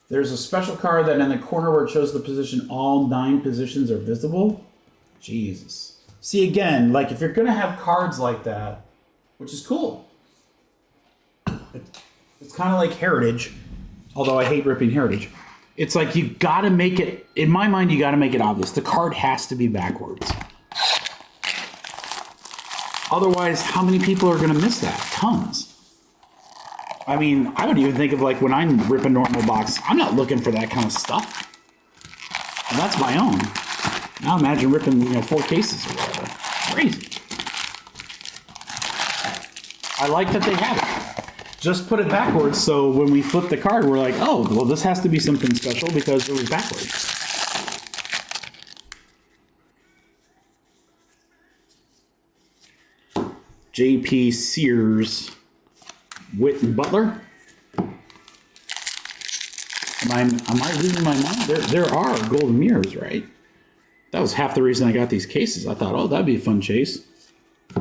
There's a special card that in the corner where it shows the position, all 9 positions are visible. Jesus. See, again, like if you're going to have cards like that, which is cool. It's kind of like Heritage, although I hate ripping Heritage. It's like you got to make it, in my mind, you got to make it obvious. The card has to be backwards. Otherwise, how many people are going to miss that? Tons. I mean, I would even think of like when I'm ripping normal box, I'm not looking for that kind of stuff. And that's my own. Now imagine ripping, 4 cases or whatever. Crazy. I like that they have it. Just put it backwards so when we flip the card, we're like, oh, well, this has to be something special because it was backwards. J.P. Sears, Witt and Butler. Am I losing my mind? There are golden mirrors, right? That was half the reason I got these cases. I thought, oh, that'd be a fun chase.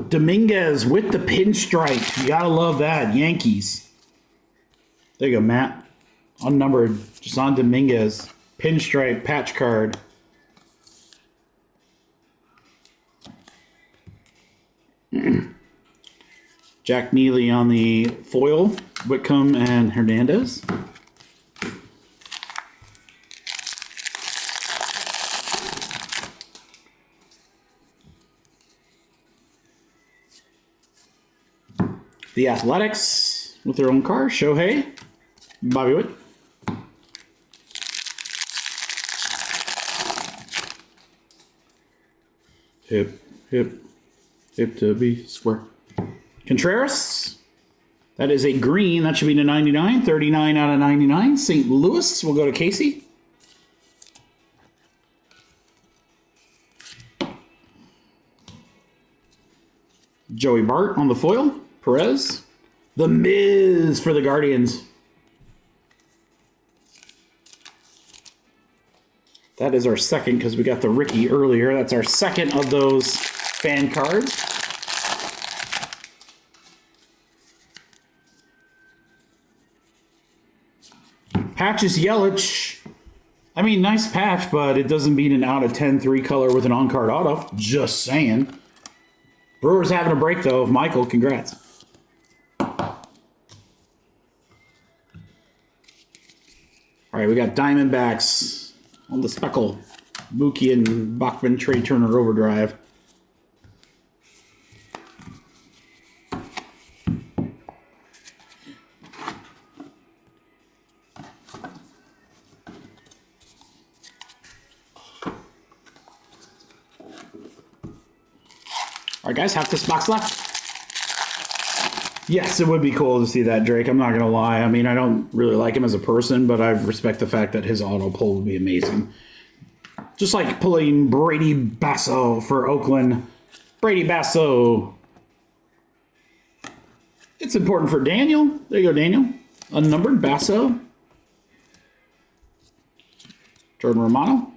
Dominguez with the pinstripe. You gotta love that. Yankees. There you go, Matt. Unnumbered. Jason Dominguez. Pinstripe patch card. Jack Neely on the foil. Whitcomb and Hernandez. The Athletics with their own car. Shohei. Bobby Witt. Hip, hip, hip to be square. Contreras. That is a green. That should be to 99. 39 out of 99. St. Louis. We'll go to Casey. Joey Bart on the foil. Perez. The Miz for the Guardians. That is our second because we got the Ricky earlier. That's our second of those Fan cards. Patch is Yelich. I mean, nice patch, but it doesn't beat an out of 10 3-color with an on-card auto. Just saying. Brewers having a break, though. Michael, congrats. All right, we got Diamondbacks on the speckle. Mookie and Bachman, Trey Turner overdrive. All right, guys, half this box left. Yes, it would be cool to see that, Drake. I'm not going to lie. I mean, I don't really like him as a person, but I respect the fact that his auto pull would be amazing. Just like pulling Brady Basso for Oakland. Brady Basso. It's important for Daniel. There you go, Daniel. Unnumbered Basso. Jordan Romano.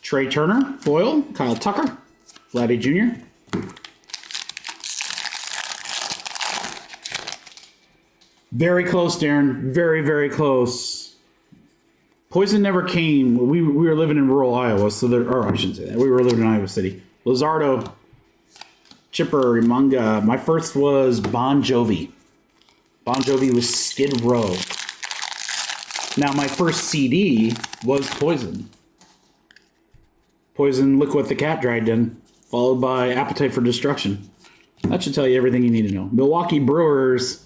Trey Turner, foil, Kyle Tucker, Vladdy Jr. Very close, Darren. Very, very close. Poison never came. We were living in rural Iowa, so there. Or I shouldn't say that. We were living in Iowa City. Luzardo, Chipper, Imanga. My first was Bon Jovi. Bon Jovi was Skid Row. Now my first CD was Poison. Poison, Look What the Cat Dragged In, followed by Appetite for Destruction. That should tell you everything you need to know. Milwaukee Brewers,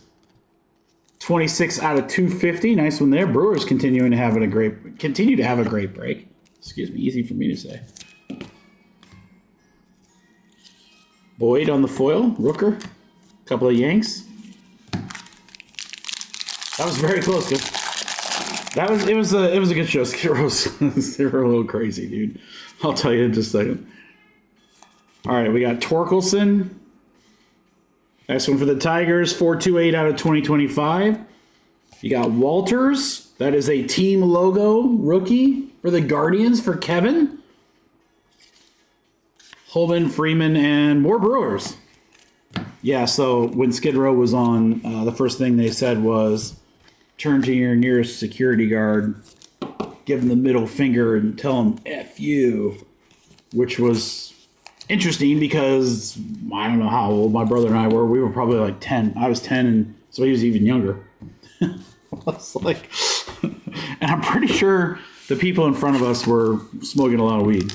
26 out of 250. Nice one there. Brewers continue to have a great break. Excuse me, easy for me to say. Boyd on the foil, Rooker, couple of Yanks. That was very close, dude. It was a good show. Skid Rows, they were a little crazy, dude. I'll tell you in just a second. All right, we got Torkelson. Nice one for the Tigers, 428 out of 2025. You got Walters. That is a team logo rookie for the Guardians for Kevin. Holman, Freeman, and more Brewers. Yeah, so when Skid Row was on, the first thing they said was, turn to your nearest security guard, give him the middle finger, and tell him F you, which was interesting because I don't know how old my brother and I were. We were probably like 10. I was 10, and so he was even younger. I was like, and I'm pretty sure the people in front of us were smoking a lot of weed,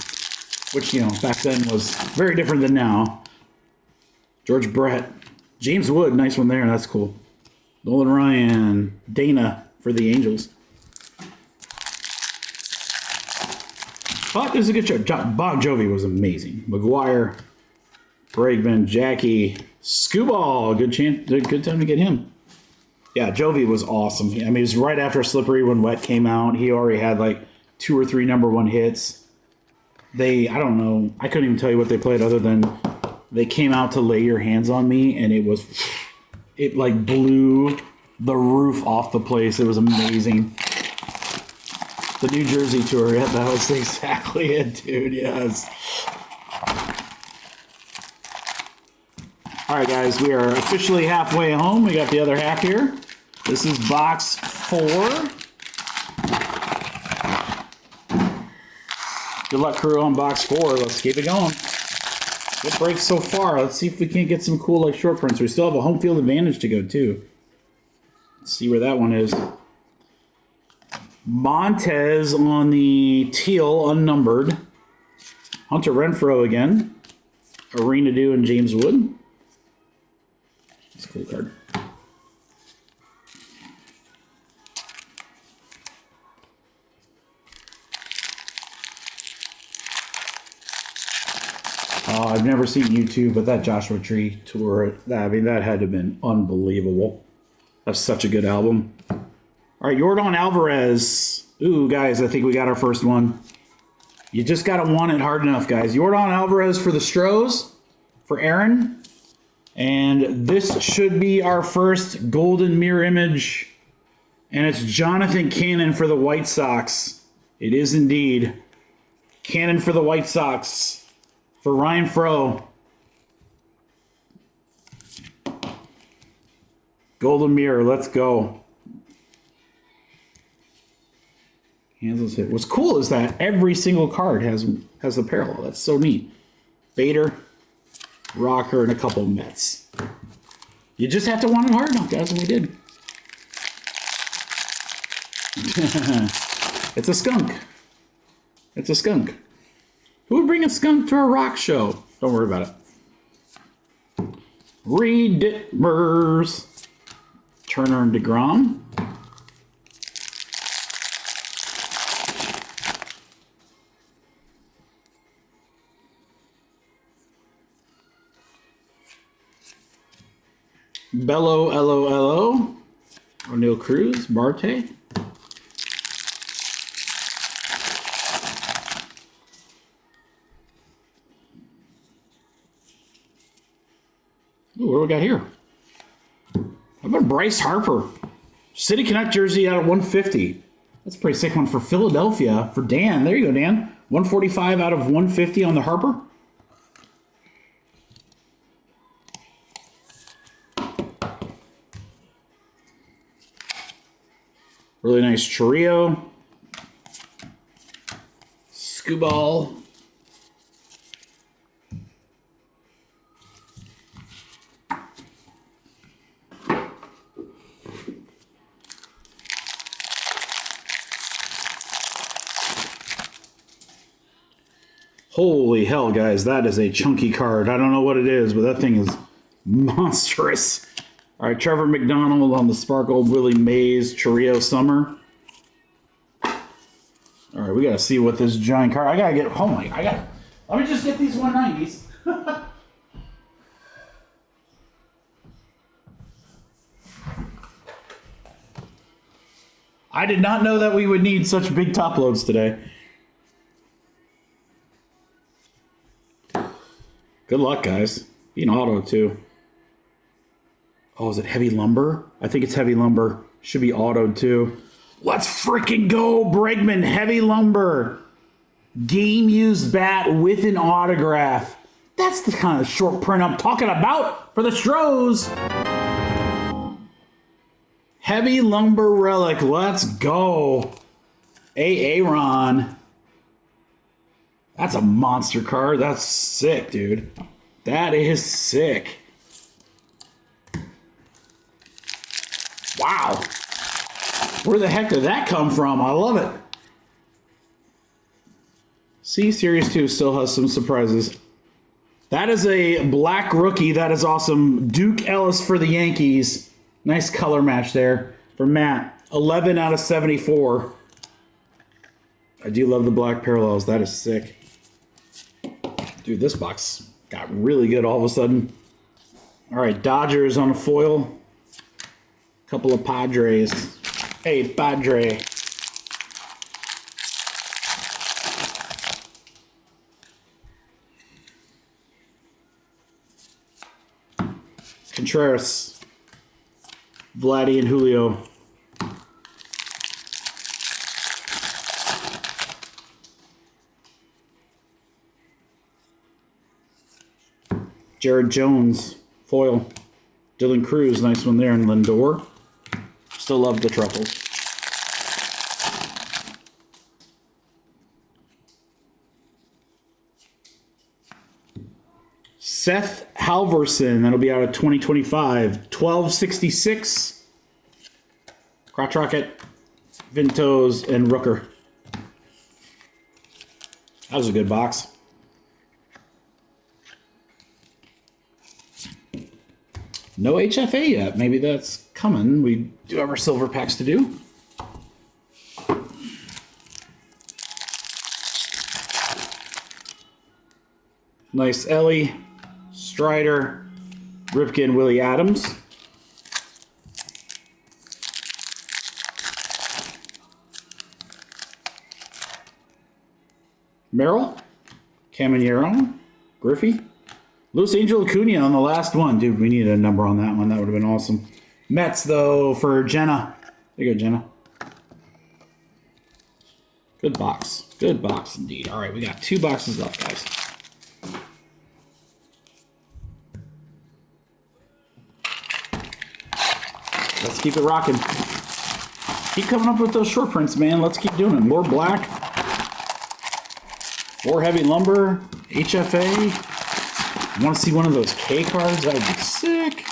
which, you know, back then was very different than now. George Brett, James Wood, nice one there. That's cool. Nolan Ryan, Dana for the Angels. But it was a good show. Bon Jovi was amazing. McGuire, Bregman, Jackie, Scooball. Good time to get him. Yeah, Jovi was awesome. I mean, it was right after Slippery when Wet came out. He already had like 2 or 3 number 1 hits. I don't know. I couldn't even tell you what they played other than they came out to Lay Your Hands on Me, and it like blew the roof off the place. It was amazing. The New Jersey tour, yeah, that was exactly it, dude. Yes. All right, guys, we are officially halfway home. We got the other half here. This is box 4. Good luck, crew, on box 4. Let's keep it going. Good break so far. Let's see if we can't get some cool like short prints. We still have a home field advantage to go too. Let's see where that one is. Montez on the teal, unnumbered. Hunter Renfroe again. Arena Dew and James Wood. That's a cool card. I've never seen YouTube, but that Joshua Tree tour, I mean, that had to have been unbelievable. That's such a good album. All right, Yordan Alvarez. Ooh, guys, I think we got our first one. You just got to want it hard enough, guys. Yordan Alvarez for the Stros, for Aaron. And this should be our first golden mirror image. And it's Jonathan Cannon for the White Sox. It is indeed. Cannon for the White Sox. For Ryan Fro. Golden mirror, let's go. Hansel's hit. What's cool is that every single card has a parallel. That's so neat. Bader, Rocker, and a couple of Mets. You just have to want it hard enough, guys, and we did. It's a skunk. It's a skunk. Who would bring a skunk to a rock show? Don't worry about it. Reed Dittmers. Turner and DeGrom. Bello, L-O-L-O. O'Neal Cruz, Marte. Ooh, what do we got here? How about Bryce Harper? City Connect jersey out of 150. That's a pretty sick one for Philadelphia. For Dan. There you go, Dan. 145 out of 150 on the Harper. Really nice Chirrio. Skubal. Holy hell, guys, that is a chunky card. I don't know what it is, but that thing is monstrous. All right, Trevor McDonald on the Sparkle, Willie Mays, Chirrio Summer. All right, we got to see what this giant card... let me just get these 190s. I did not know that we would need such big top loads today. Good luck, guys. Be an auto, too. Oh, is it heavy lumber? I think it's heavy lumber. Should be autoed, too. Let's freaking go, Bregman. Heavy lumber. Game used bat with an autograph. That's the kind of short print I'm talking about for the Stros. Heavy lumber relic. Let's go. Aaron. That's a monster card. That's sick, dude. That is sick. Wow. Where the heck did that come from? I love it. See, Series 2 still has some surprises. That is a black rookie. That is awesome. Duke Ellis for the Yankees. Nice color match there for Matt. 11 out of 74. I do love the black parallels. That is sick. Dude, this box got really good all of a sudden. All right, Dodgers on a foil. Couple of Padres. Hey, Padre. Contreras. Vladdy and Julio. Jared Jones, foil. Dylan Cruz, nice one there. And Lindor. Still love the truffles. Seth Halverson, that'll be out of 2025. 1266. Crotch Rocket, Vintos, and Rooker. That was a good box. No HFA yet. Maybe that's coming. We do have our silver packs to do. Nice Ellie, Strider, Ripken, Willie Adams. Merrill, Caminero, Griffey, Luis Angel Acuna on the last one. Dude, we needed a number on that one. That would have been awesome. Mets, though, for Jenna. There you go, Jenna. Good box. Good box indeed. All right, we got 2 boxes left, guys. Let's keep it rocking. Keep coming up with those short prints, man. Let's keep doing it. More black. More heavy lumber. HFA. Want to see one of those K cards? That would be sick.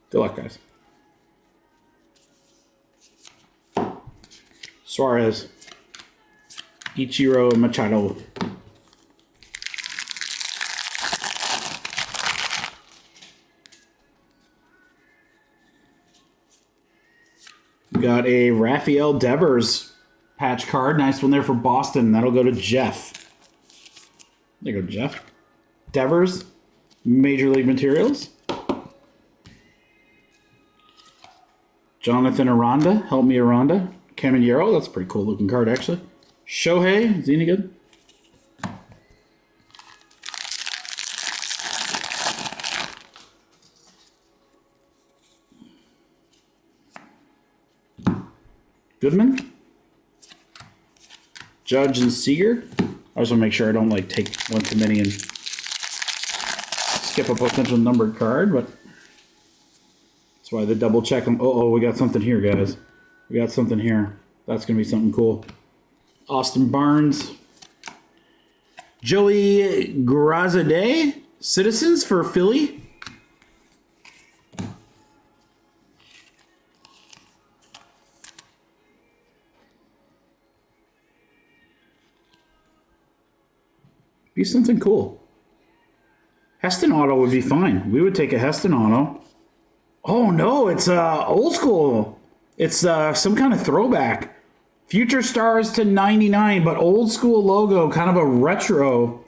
Good luck, guys. Suarez. Ichiro Machado. We got a Rafael Devers patch card. Nice one there for Boston. That'll go to Jeff. There you go, Jeff. Devers. Major League Materials. Jonathan Aranda. Help me, Aranda. Caminero. That's a pretty cool looking card, actually. Shohei. Is he any good? Goodman. Judge and Seager. I just want to make sure I don't like take one too many and skip a potential numbered card, but that's why they double check them. Oh, we got something here, guys. We got something here. That's going to be something cool. Austin Barnes. Joey Grazade. Citizens for Philly. Be something cool. Heston auto would be fine. We would take a Heston auto. Oh no, it's old school. It's some kind of throwback. Future Stars to 99, but old school logo, kind of a retro.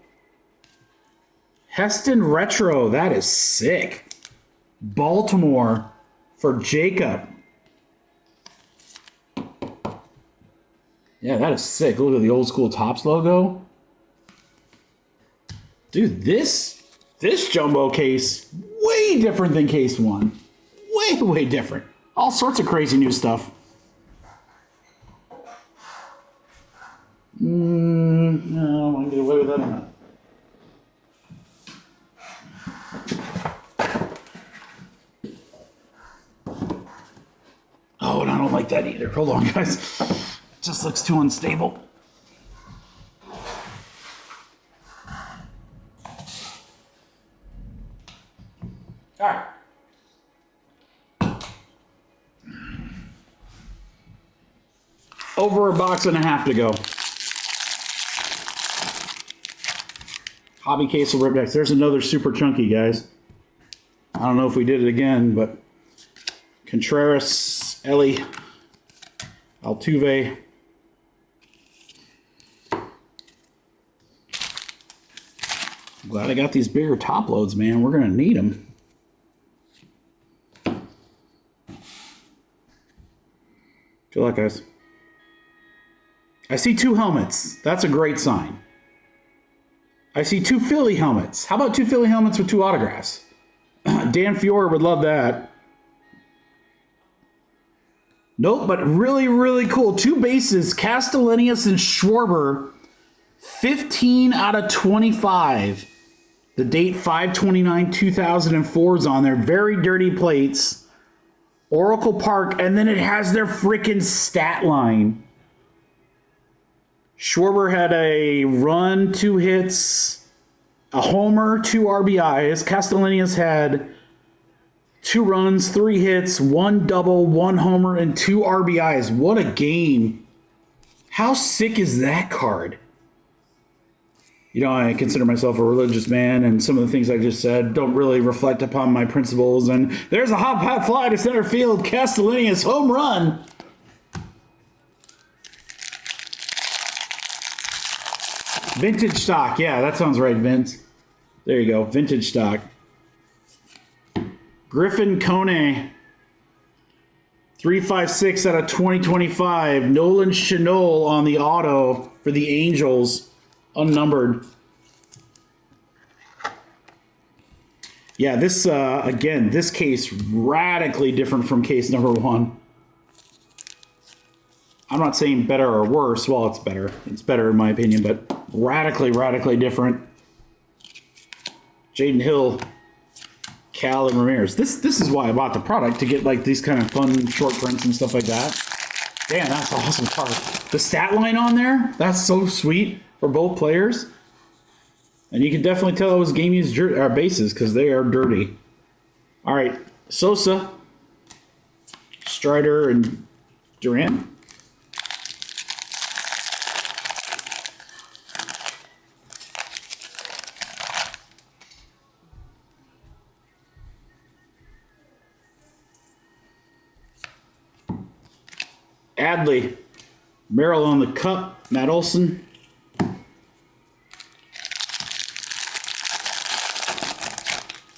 Heston retro, that is sick. Baltimore for Jacob. Yeah, that is sick. Look at the old school Topps logo. Dude, this jumbo case, way different than case 1. Way different. All sorts of crazy new stuff. No, I want to get away with that or not. Oh, and I don't like that either. Hold on, guys. It just looks too unstable. All right. Over a box and a half to go. Hobby case of Ripdex. There's another super chunky, guys. I don't know if we did it again, but Contreras, Ellie, Altuve. I'm glad I got these bigger top loads, man. We're going to need them. Good luck, guys. I see 2 helmets. That's a great sign. I see 2 Philly helmets. How about 2 Philly helmets with 2 autographs? Dan Fiore would love that. Nope, but really, really cool. 2 bases, Castellanos and Schwarber. 15 out of 25. The date 5/29/2004 is on there. Very dirty plates. Oracle Park, and then it has their freaking stat line. Schwarber had a run, 2 hits, a homer, 2 RBIs. Castellanos had 2 runs, 3 hits, 1 double, 1 homer, and 2 RBIs. What a game. How sick is that card? You know, I consider myself a religious man, and some of the things I just said don't really reflect upon my principles. And there's a hop, hop, fly to center field. Castellanos home run. Vintage stock. Yeah, that sounds right, Vince. There you go. Vintage stock. Griffin Kone. 356 out of 2025. Nolan Chenol on the auto for the Angels. Unnumbered. Yeah, this, again, this case radically different from case number 1. I'm not saying better or worse. Well, it's better. It's better in my opinion, but radically different. Jaden Hill, Cal, and Ramirez. This is why I bought the product, to get like these kind of fun short prints and stuff like that. Damn, that's an awesome card. The stat line on there, that's so sweet for both players. And you can definitely tell it was game used bases because they are dirty. All right, Sosa, Strider, and Duran. Adley, Merrill on the cup, Matt Olson.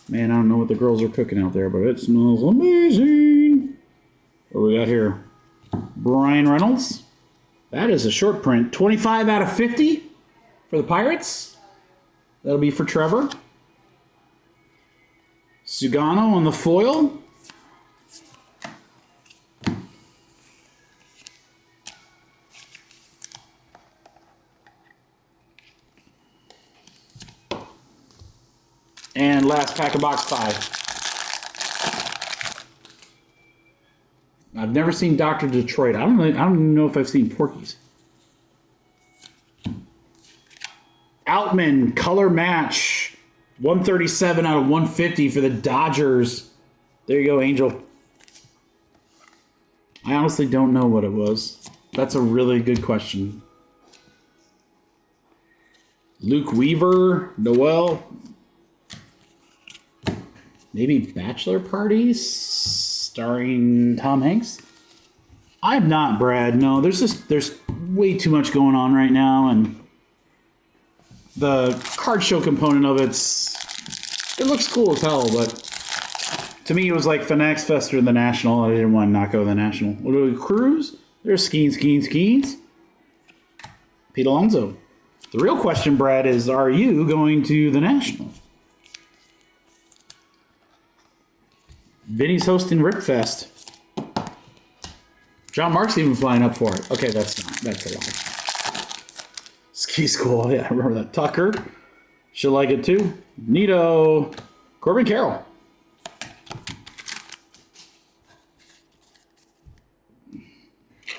Man, I don't know what the girls are cooking out there, but it smells amazing. What do we got here? Brian Reynolds. That is a short print. 25 out of 50 for the Pirates. That'll be for Trevor. Sugano on the foil. And last pack of box 5. I've never seen Dr. Detroit. I don't even know if I've seen Porky's. Outman, color match. 137 out of 150 for the Dodgers. There you go, Angel. I honestly don't know what it was. That's a really good question. Luke Weaver, Noel. Maybe Bachelor Parties starring Tom Hanks? I'm not, Brad. No, there's way too much going on right now, and the card show component of it looks cool as hell, but to me it was like Fanax Fester in the National. I didn't want to not go to the National. What do we cruise? There's Skeens. Pete Alonso. The real question, Brad, is are you going to the National? Vinny's hosting Ripfest. John Mark's even flying up for it. Okay, that's a lie. Ski School, yeah, I remember that. Tucker, she'll like it too. Nito, Corbin Carroll.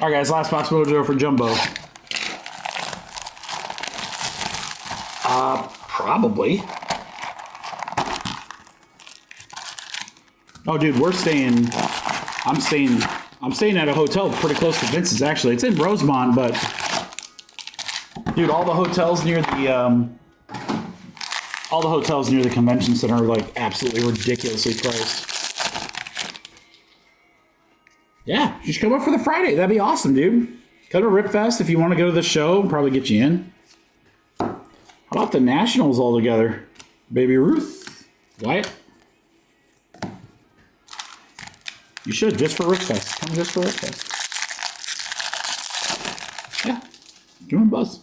All right, guys, last box mojo for Jumbo. Probably. Oh, dude, I'm staying at a hotel pretty close to Vince's, actually. It's in Rosemont, but dude, all the hotels near the convention center are like absolutely ridiculously priced. Yeah, you should come up for the Friday. That'd be awesome, dude. Come to Ripfest if you want to go to the show. Probably get you in. How about the Nationals all together? Baby Ruth, Wyatt. You should, just for Ripfest. Come just for Ripfest. Yeah, give him a buzz.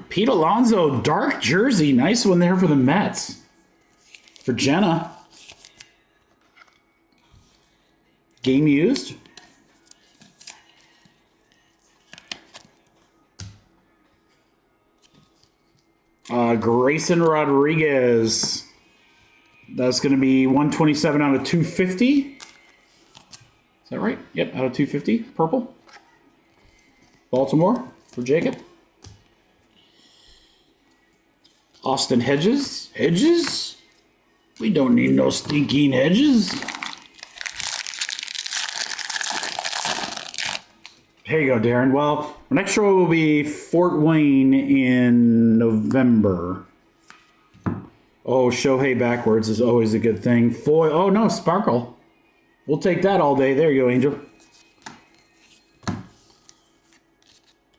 Pete Alonso, dark jersey. Nice one there for the Mets. For Jenna. Game used. Grayson Rodriguez. That's going to be 127 out of 250. Is that right? Yep, out of 250. Purple. Baltimore for Jacob. Austin Hedges. Hedges? We don't need no stinking Hedges. Here you go, Darren. Well, our next show will be Fort Wayne in November. Oh, Shohei backwards is always a good thing. Foil. Oh, no, Sparkle. We'll take that all day. There you go, Angel.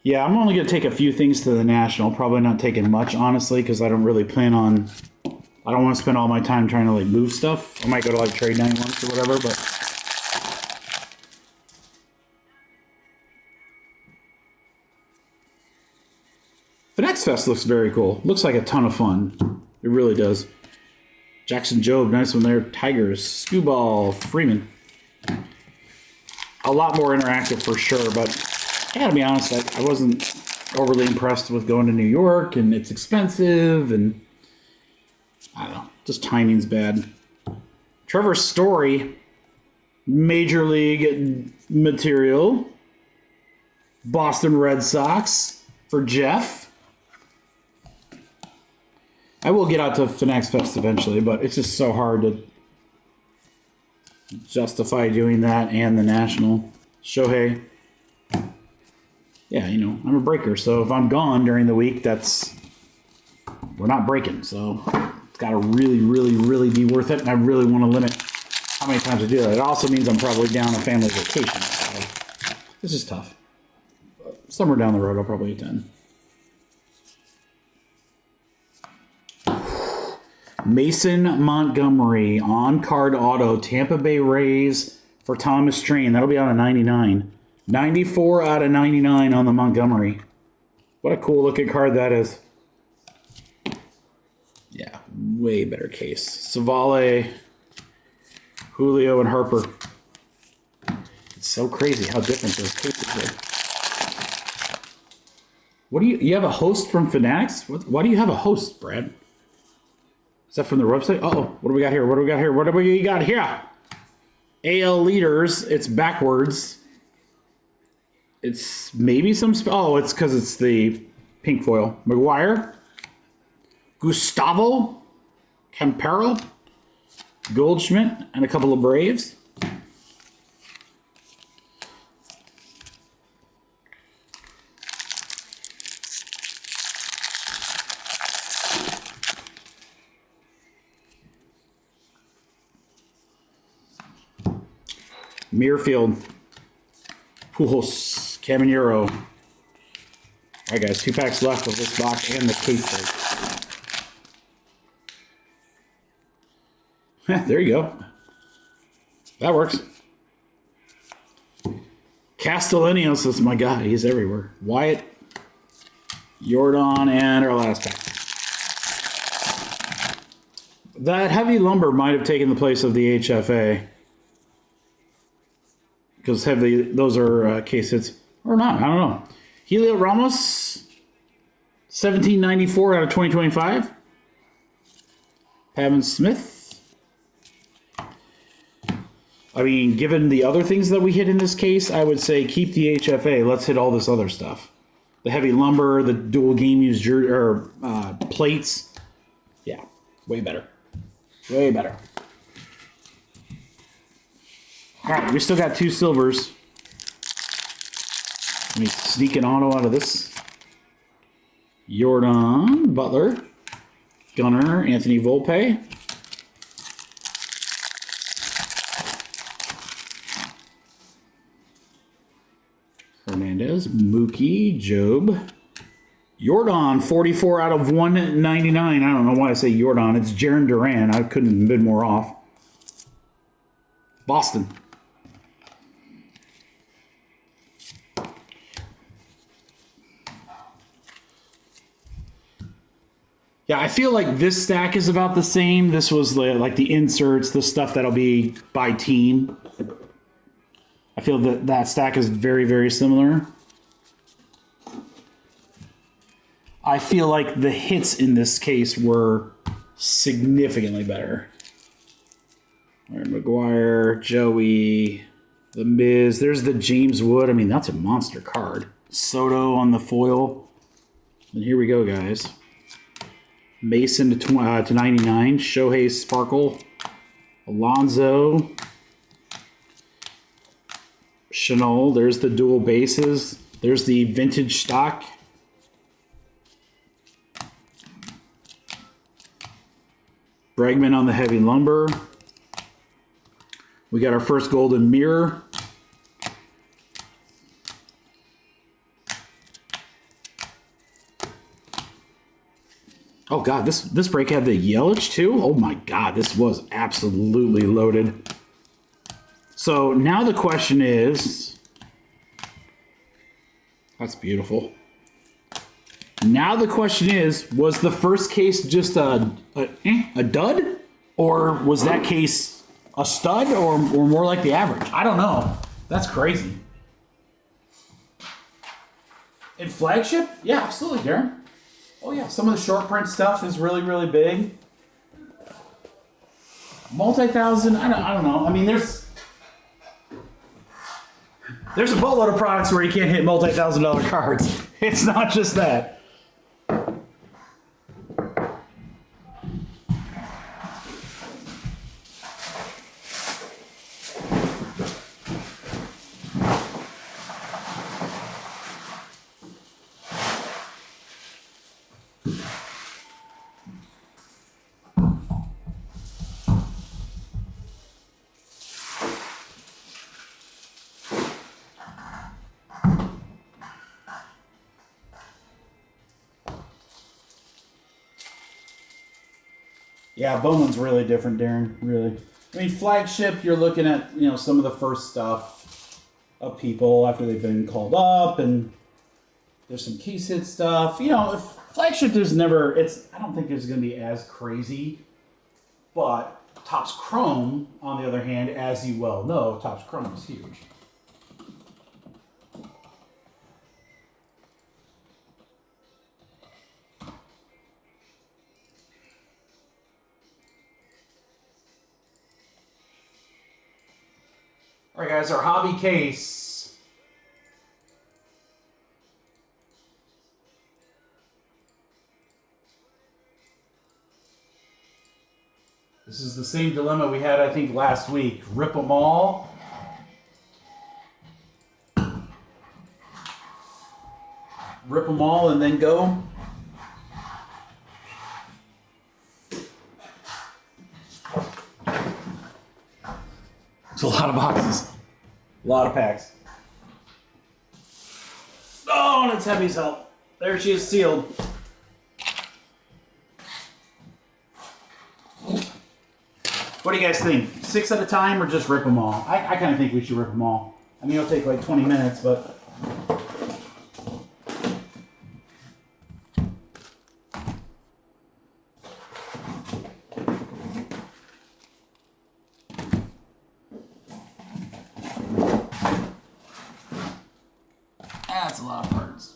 Yeah, I'm only going to take a few things to the National. Probably not taking much, honestly, because I don't really plan on... I don't want to spend all my time trying to, like, move stuff. I might go to, like, trade night once or whatever, but... Finex Fest looks very cool. Looks like a ton of fun. It really does. Jackson Jobe, nice one there. Tigers, Skewball, Freeman. A lot more interactive for sure, but I gotta be honest, I wasn't overly impressed with going to New York, and it's expensive, and I don't know, just timing's bad. Trevor Story, Major League material. Boston Red Sox for Jeff. I will get out to Finex Fest eventually, but it's just so hard to justify doing that and the National. Shohei. Yeah, you know, I'm a breaker, so if I'm gone during the week, we're not breaking, so it's got to really, really, really be worth it, and I really want to limit how many times I do that. It also means I'm probably down a family vacation, so this is tough. But somewhere down the road, I'll probably attend. Mason Montgomery, on-card auto, Tampa Bay Rays for Thomas Train. That'll be on a 99. 94 out of 99 on the Montgomery. What a cool looking card that is. Yeah, way better case. Savale, Julio, and Harper. It's so crazy how different those cases are. What do you have a host from Fanatics? Why do you have a host, Brad? Is that from their website? Uh-oh, what do we got here? What do we got here? What do we got here? AL leaders, it's backwards. It's maybe some... it's because it's the pink foil. McGuire. Gustavo. Campero. Goldschmidt. And a couple of Braves. Muirfield, Pujols, Caminero. All right, guys, 2 packs left of this box and the case break. There you go. That works. Castellanos is my guy. He's everywhere. Wyatt, Jordan, and our last pack. That heavy lumber might have taken the place of the HFA. Because those are case hits. Or not, I don't know. Helio Ramos, 1794 out of 2025. Pavin Smith. I mean, given the other things that we hit in this case, I would say keep the HFA. Let's hit all this other stuff. The heavy lumber, the dual game use plates. Yeah, way better. Way better. All right, we still got 2 silvers. Let me sneak an auto out of this. Jordan, Butler, Gunner, Anthony Volpe. Hernandez, Mookie, Job. Jordan, 44 out of 199. I don't know why I say Jordan. It's Jaron Duran. I couldn't have been more off. Boston. Yeah, I feel like this stack is about the same. This was like the inserts, the stuff that'll be by team. I feel that stack is very, very similar. I feel like the hits in this case were significantly better. All right, McGuire, Joey, The Miz. There's the James Wood. I mean, that's a monster card. Soto on the foil. And here we go, guys. Mason to 99. Shohei Sparkle. Alonzo. Chanel. There's the dual bases. There's the vintage stock. Bregman on the heavy lumber. We got our first golden mirror. Oh god, this break had the Yelich too? Oh my god, this was absolutely loaded. So now the question is, that's beautiful. Now the question is, was the first case just a dud? Or was that case a stud or more like the average? I don't know. That's crazy. In flagship? Yeah, absolutely, Darren. Oh yeah, some of the short print stuff is really, really big. Multi-thousand, I don't know. I mean, there's a boatload of products where you can't hit multi-$1,000 cards. It's not just that. Yeah, Bowman's really different, Darren. Really. I mean, flagship, you're looking at, some of the first stuff of people after they've been called up, and there's some case hit stuff. If flagship, I don't think there's going to be as crazy. But Topps Chrome, on the other hand, as you well know, Topps Chrome is huge. All right, guys, our hobby case. This is the same dilemma we had, I think, last week. Rip them all. Rip them all and then go. It's a lot of boxes. A lot of packs. Oh, and it's heavy as hell. There she is, sealed. What do you guys think? 6 at a time or just rip them all? I kind of think we should rip them all. I mean, it'll take like 20 minutes, but... That's a lot of cards.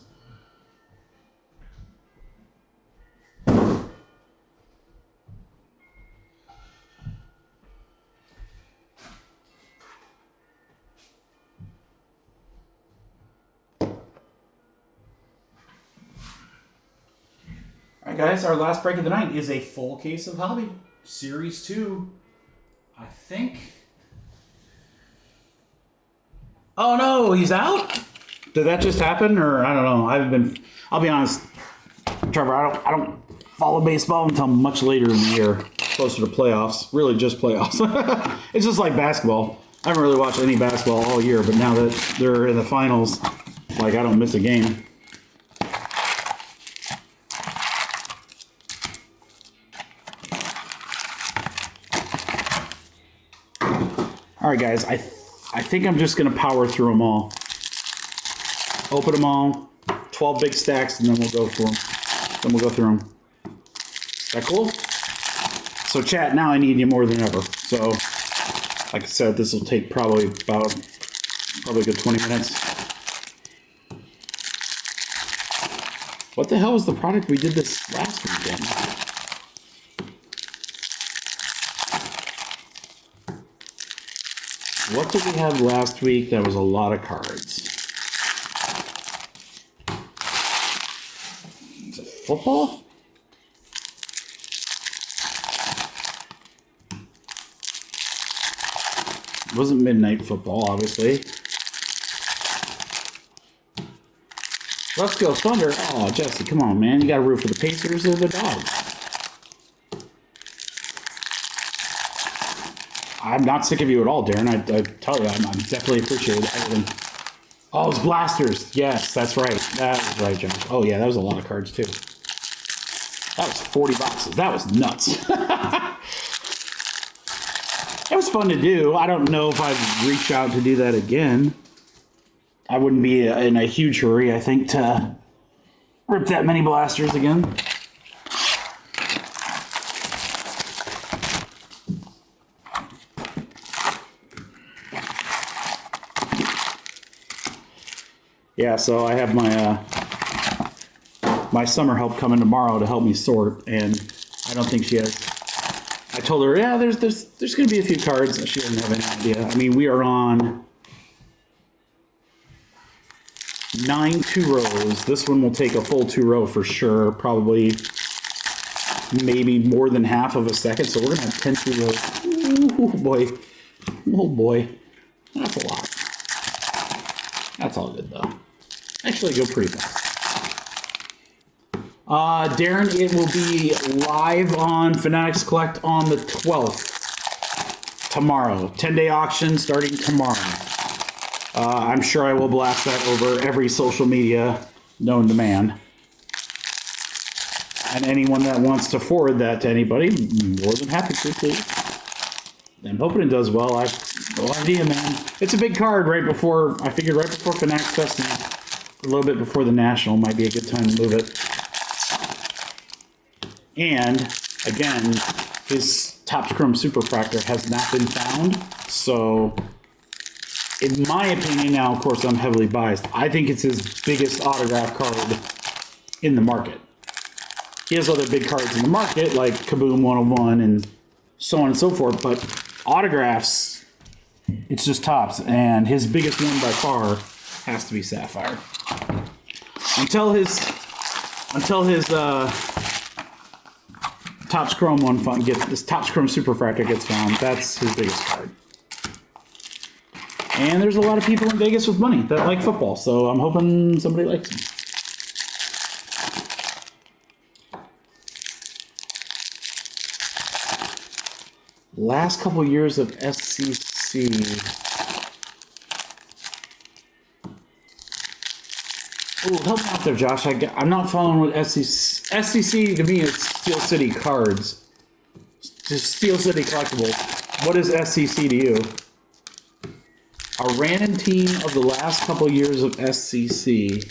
All right, guys, our last break of the night is a full case of Hobby. Series 2, I think. Oh no, he's out? Did that just happen, or I don't know. I'll be honest, Trevor, I don't follow baseball until much later in the year, closer to playoffs. Really just playoffs. It's just like basketball. I haven't really watched any basketball all year, but now that they're in the finals, like, I don't miss a game. All right, guys, I think I'm just going to power through them all. Open them all, 12 big stacks, and then we'll go through them. Then we'll go through them. Is that cool? So, chat, now I need you more than ever. So, like I said, this will take probably a good 20 minutes. What the hell was the product we did this last weekend? What did we have last week? That was a lot of cards. Is it football? It wasn't midnight football, obviously. Let's go Thunder. Oh, Jesse, come on, man. You got to root for the Pacers or the Dogs. I'm not sick of you at all, Darren. I tell you, I'm definitely appreciating everything. Oh, it's Blasters. Yes, that's right. That was right, Josh. Oh, yeah, that was a lot of cards, too. That was 40 boxes. That was nuts. It was fun to do. I don't know if I'd reach out to do that again. I wouldn't be in a huge hurry, I think, to rip that many blasters again. Yeah, so I have my summer help coming tomorrow to help me sort, and I don't think she has. I told her, yeah, there's going to be a few cards. She doesn't have any idea. I mean, we are on 9 2-rows. This one will take a full 2-row for sure. Probably maybe more than half of a second. So we're going to have 10 2-rows. Oh boy. Oh boy. That's a lot. That's all good though. Actually, go pretty fast. Darren, it will be live on Fanatics Collect on the 12th. Tomorrow. 10-day auction starting tomorrow. I'm sure I will blast that over every social media known to man. And anyone that wants to forward that to anybody, more than happy to, please. I'm hoping it does well. I have no idea, man. It's a big card I figured right before Fanatics Fest and a little bit before the National might be a good time to move it. And, again, his Topps Chrome Superfractor has not been found, so in my opinion, now, of course, I'm heavily biased, I think it's his biggest autograph card in the market. He has other big cards in the market, like Kaboom 101 and so on and so forth, but autographs, it's just Topps, and his biggest one by far has to be Sapphire. Until his Topps Chrome Topps Chrome Superfractor gets found, that's his biggest card. And there's a lot of people in Vegas with money that like football, so I'm hoping somebody likes him. Last couple years of SCC. Oh, help me out there, Josh. I'm not following what SCC. SCC to me is Steel City cards. Just Steel City collectibles. What is SCC to you? A random team of the last couple years of SCC.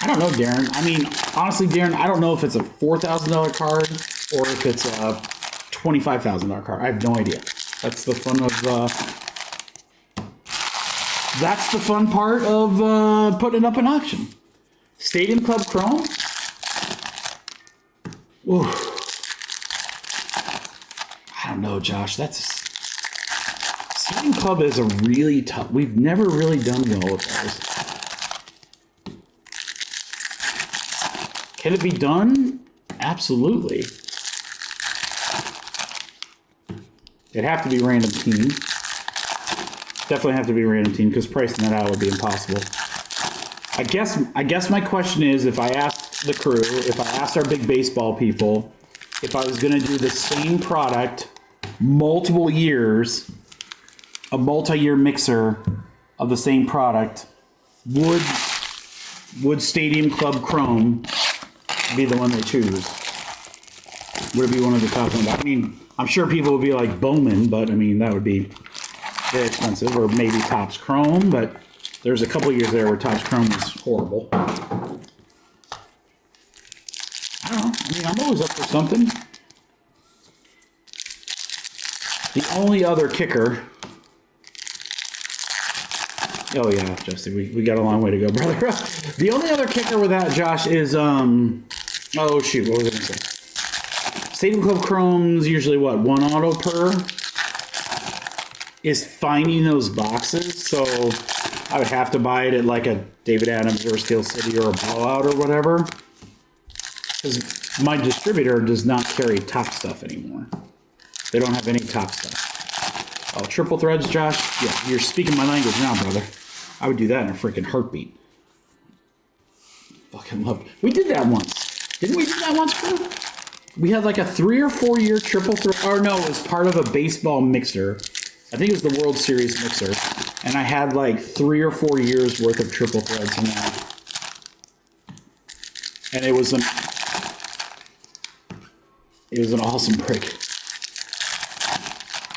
I don't know, Darren. I mean, honestly, Darren, I don't know if it's a $4,000 card or if it's a $25,000 card. I have no idea. That's the fun of. That's the fun part of putting it up in auction. Stadium Club Chrome. Ooh. I don't know, Josh. Stadium Club is a really tough. We've never really done well with those. Can it be done? Absolutely. It'd have to be random team. Definitely have to be random team because pricing that out would be impossible. I guess my question is, if I asked the crew, if I asked our big baseball people, if I was going to do the same product multiple years, a multi-year mixer of the same product, would Stadium Club Chrome be the one they choose? Would it be one of the top ones? I mean, I'm sure people would be like Bowman, but I mean, that would be very expensive. Or maybe Topps Chrome, but there's a couple years there where Topps Chrome was horrible. I don't know. I mean, I'm always up for something. The only other kicker... Oh yeah, Jesse, we got a long way to go, brother. The only other kicker with that, Josh, is oh shoot, what was I gonna say? Stadium Club Chrome's usually what, one auto per? Is finding those boxes, so I would have to buy it at like a David Adams or Steel City or a Blowout or whatever. Because my distributor does not carry top stuff anymore. They don't have any top stuff. Oh, triple threads, Josh? Yeah, you're speaking my language now, brother. I would do that in a freaking heartbeat. Fucking love it. We did that once. Didn't we do that once, bro? We had like a 3 or 4 year triple thread. Or no, it was part of a baseball mixer. I think it was the World Series mixer. And I had like 3 or 4 years worth of triple threads in that. And it was It was an awesome break.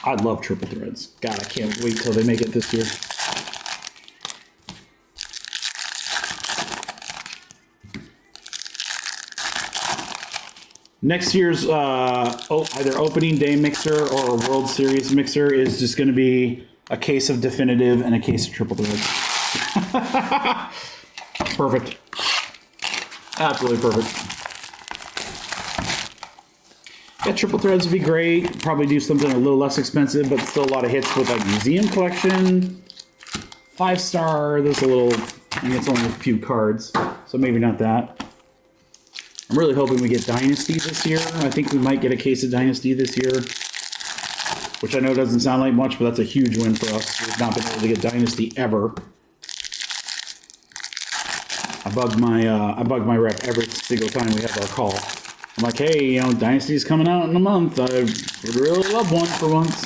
I love triple threads. God, I can't wait till they make it this year. Next year's either opening day mixer or a World Series mixer is just going to be a case of definitive and a case of triple threads. Perfect. Absolutely perfect. Yeah, triple threads would be great. Probably do something a little less expensive, but still a lot of hits with like museum collection. 5-star, there's a little, I mean, it's only a few cards, so maybe not that. I'm really hoping we get Dynasty this year. I think we might get a case of Dynasty this year, which I know doesn't sound like much, but that's a huge win for us. We've not been able to get Dynasty ever. I bug my rep every single time we have our call. I'm like, hey, you know, Dynasty's coming out in a month. I would really love one for once.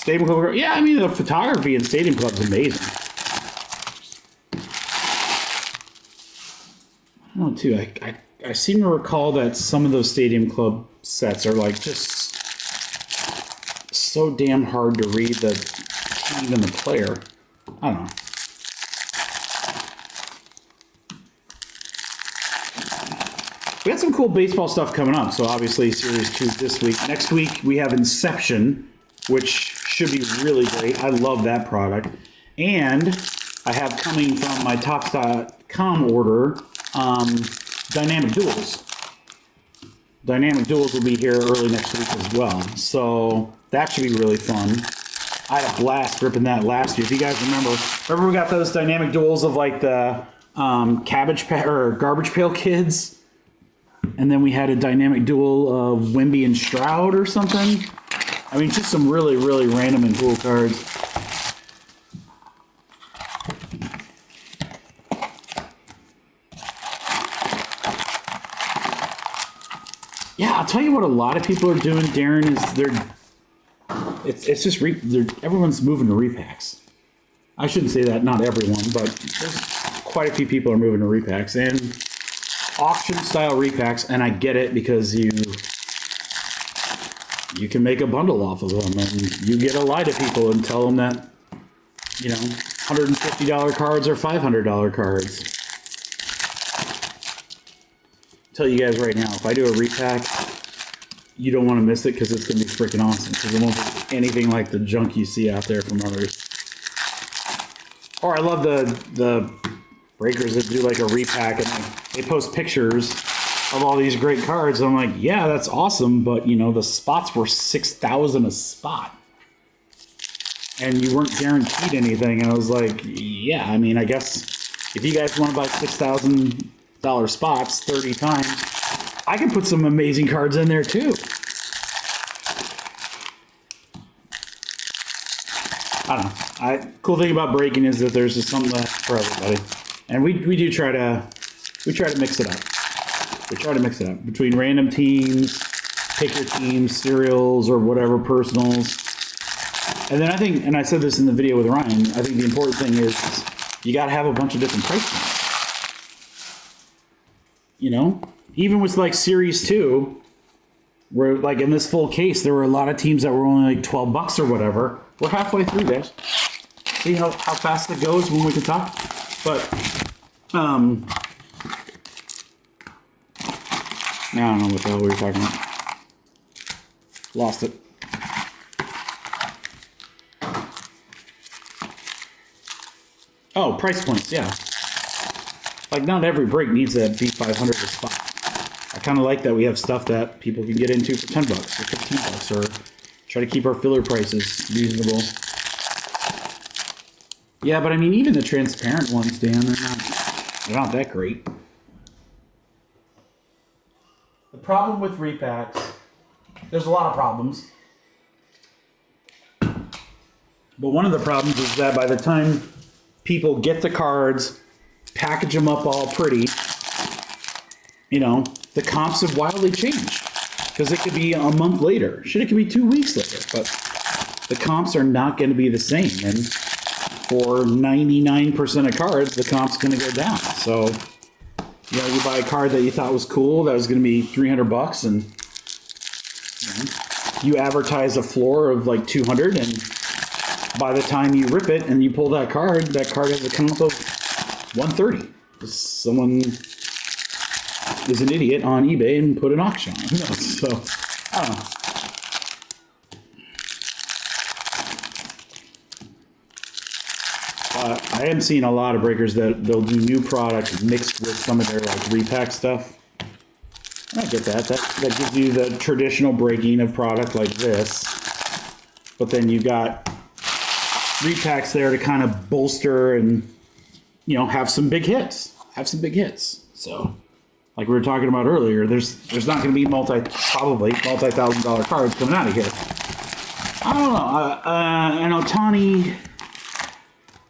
Stadium Club, yeah, I mean, the photography in Stadium Club is amazing. I don't know, too. I seem to recall that some of those Stadium Club sets are like just so damn hard to read the team and the player. I don't know. We got some cool baseball stuff coming up. So obviously Series 2 this week. Next week we have Inception, which should be really great. I love that product. And I have coming from my Topps.com order, Dynamic Duels. Dynamic Duels will be here early next week as well. So that should be really fun. I had a blast ripping that last year. If you guys remember we got those Dynamic Duels of like the Garbage Pail Kids? And then we had a Dynamic Duel of Wemby and Stroud or something. I mean, just some really, really random and cool cards. Yeah, I'll tell you what a lot of people are doing, Darren, is it's just everyone's moving to repacks. I shouldn't say that, not everyone, but there's quite a few people are moving to repacks and auction style repacks, and I get it because you can make a bundle off of them, and you get to lie to people and tell them that, you know, $150 cards are $500 cards. Tell you guys right now, if I do a repack, you don't want to miss it because it's going to be freaking awesome, because it won't be anything like the junk you see out there from others. Or I love the breakers that do like a repack and they post pictures of all these great cards. I'm like, yeah, that's awesome, but you know, the spots were $6,000 a spot. And you weren't guaranteed anything. And I was like, yeah, I mean, I guess if you guys want to buy $6,000 spots 30 times, I can put some amazing cards in there too. I don't know. Cool thing about breaking is that there's just something for everybody. And we do try to mix it up. We try to mix it up between random teams, pick your teams, serials, or whatever, personals. And then I think, and I said this in the video with Ryan, I think the important thing is you got to have a bunch of different price points. You know, even with like Series 2, where like in this full case, there were a lot of teams that were only like $12 or whatever. We're halfway through this. See how fast it goes when we can talk? But, I don't know what the hell we were talking about. Lost it. Oh, price points, yeah. Like, not every break needs that B500 a spot. I kind of like that we have stuff that people can get into for $10 or $15, or try to keep our filler prices reasonable. Yeah, but I mean, even the transparent ones, Dan, they're not that great. The problem with repacks, there's a lot of problems. But one of the problems is that by the time people get the cards, package them up all pretty, you know, the comps have wildly changed. Because it could be a month later. Shit, it could be 2 weeks later. But the comps are not going to be the same. And for 99% of cards, the comp's going to go down. So, you know, you buy a card that you thought was cool, that was going to be $300, and you advertise a floor of like 200, and by the time you rip it and you pull that card has a comp of 130. Someone is an idiot on eBay and put an auction on it. So, I don't know. I am seeing a lot of breakers that they'll do new product mixed with some of their like repack stuff. I get that. That gives you the traditional breaking of product like this, but then you got repacks there to kind of bolster and, you know, have some big hits. So, like we were talking about earlier, there's not going to be probably multi-$1,000 cards coming out of here. I don't know.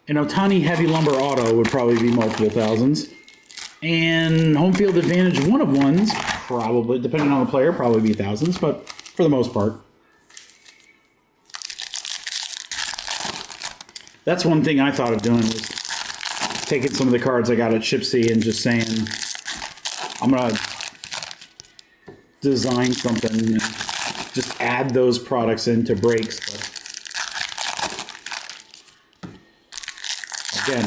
An Otani heavy lumber auto would probably be multiple thousands. And home field advantage one of ones, probably, depending on the player, probably be thousands, but for the most part. That's one thing I thought of doing, was taking some of the cards I got at Shipsy and just saying, I'm going to design something and just add those products into breaks. But again,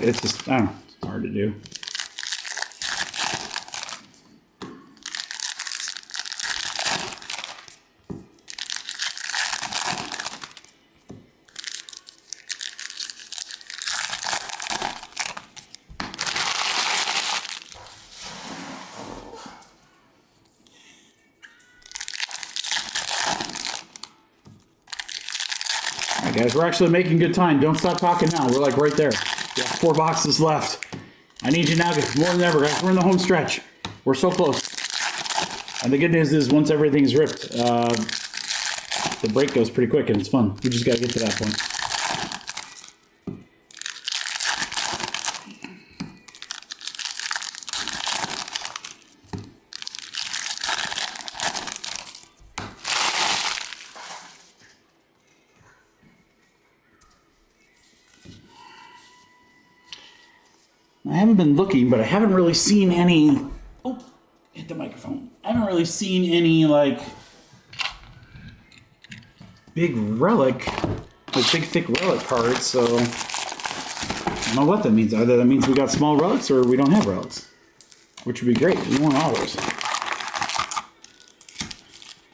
it's just, I don't know, it's hard to do. Guys, we're actually making good time. Don't stop talking now. We're like right there. We have 4 boxes left. I need you now, guys, more than ever, guys. We're in the home stretch. We're so close. And the good news is, once everything's ripped, the break goes pretty quick and it's fun. We just got to get to that point. I haven't been looking, but I haven't really seen any. Oh, hit the microphone. I haven't really seen any like big relic, like big thick relic cards. So I don't know what that means. Either that means we got small relics or we don't have relics, which would be great. We want all those.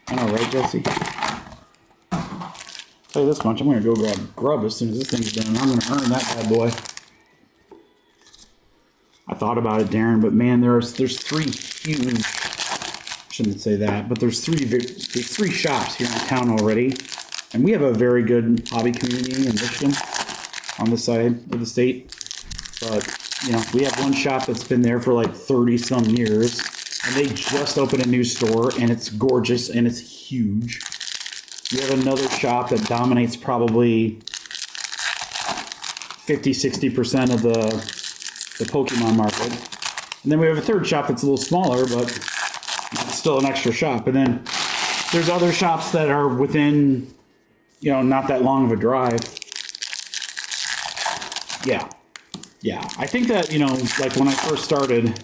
I know, right, Jesse? I'll tell you this much. I'm gonna go grab grub as soon as this thing's done. I'm gonna earn that bad boy. I thought about it, Darren, but man, there's 3 huge. Shouldn't say that, but there's 3 shops here in town already, and we have a very good hobby community in Michigan on this side of the state. But you know, we have one shop that's been there for like 30 some years, and they just opened a new store, and it's gorgeous and it's huge. We have another shop that dominates probably 50-60% of the Pokemon market. And then we have a third shop that's a little smaller, but it's still an extra shop. And then there's other shops that are within, you know, not that long of a drive. Yeah. I think that, you know, like when I first started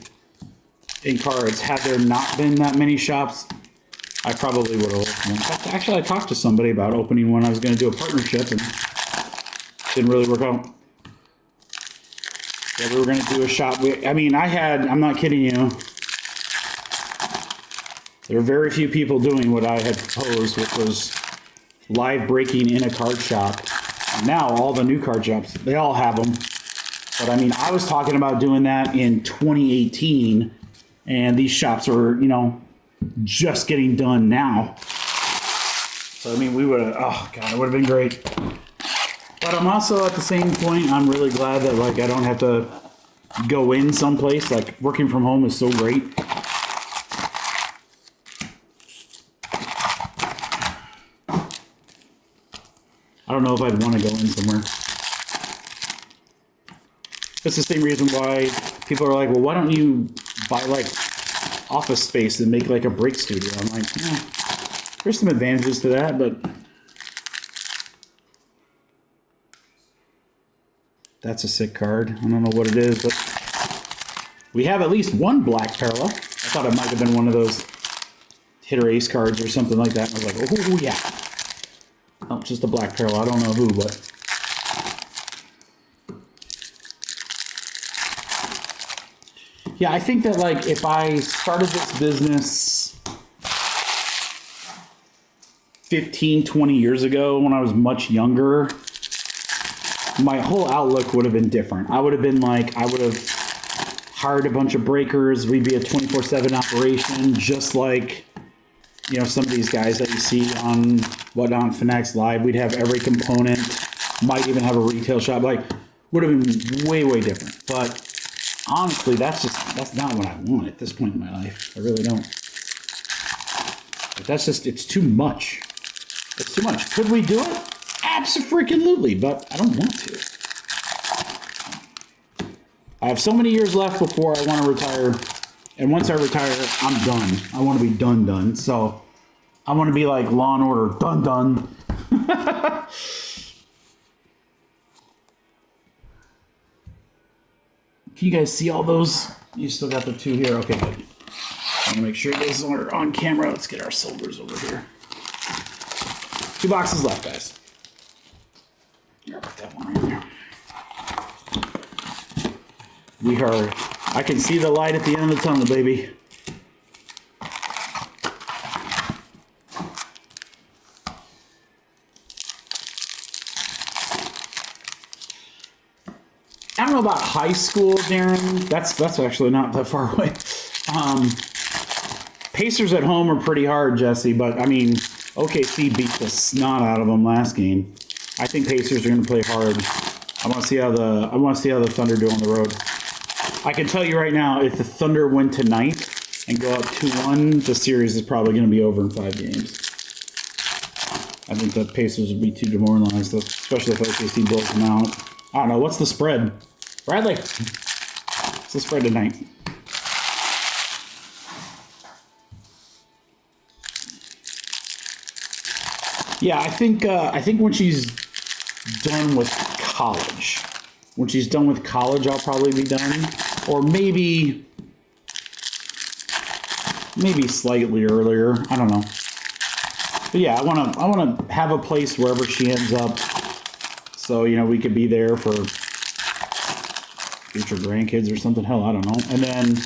in cards, had there not been that many shops, I probably would have opened one. In fact, actually, I talked to somebody about opening one. I was going to do a partnership, and it didn't really work out. Yeah, we were going to do a shop. I'm not kidding you. There are very few people doing what I had proposed, which was live breaking in a card shop. Now, all the new card shops, they all have them. But I mean, I was talking about doing that in 2018, and these shops are, you know, just getting done now. So, I mean, we would have, oh, God, it would have been great. But I'm also, at the same point, I'm really glad that, like, I don't have to go in someplace. Like, working from home is so great. I don't know if I'd want to go in somewhere. That's the same reason why people are like, well, why don't you buy, like, office space and make, like, a break studio? I'm like, there's some advantages to that, but That's a sick card. I don't know what it is, but we have at least one black parallel. I thought it might have been one of those hitter ace cards or something like that. And I was like, oh, yeah. Oh, just a black parallel. I don't know who, but... Yeah, I think that, like, if I started this business 15, 20 years ago when I was much younger, my whole outlook would have been different. I would have been like, I would have hired a bunch of breakers. We'd be a 24/7 operation, just like, you know, some of these guys that you see on Whatnot Finex Live. We'd have every component, might even have a retail shop. Like, would have been way, way different. But honestly, that's not what I want at this point in my life. I really don't. But that's just, it's too much. It's too much. Could we do it? Abso-freaking-lutely, but I don't want to. I have so many years left before I want to retire. And once I retire, I'm done. I want to be done. So I want to be like Law and Order, done. Can you guys see all those? You still got the two here? Okay, good. I want to make sure you guys are on camera. Let's get our silvers over here. 2 boxes left, guys. Here, put that one right there. We are, I can see the light at the end of the tunnel, baby. I don't know about high school, Darren. That's actually not that far away. Pacers at home are pretty hard, Jesse, but I mean, OKC beat the snot out of them last game. I think Pacers are going to play hard. I want to see how the Thunder do on the road. I can tell you right now, if the Thunder win tonight and go up 2-1, the series is probably going to be over in 5 games. I think the Pacers would be too demoralized, especially if OKC blows them out. I don't know. What's the spread? Bradley, what's the spread tonight? Yeah, I think when she's done with college, I'll probably be done, or maybe slightly earlier. I don't know. But yeah, I want to have a place wherever she ends up, so you know we could be there for future grandkids or something. Hell, I don't know. And then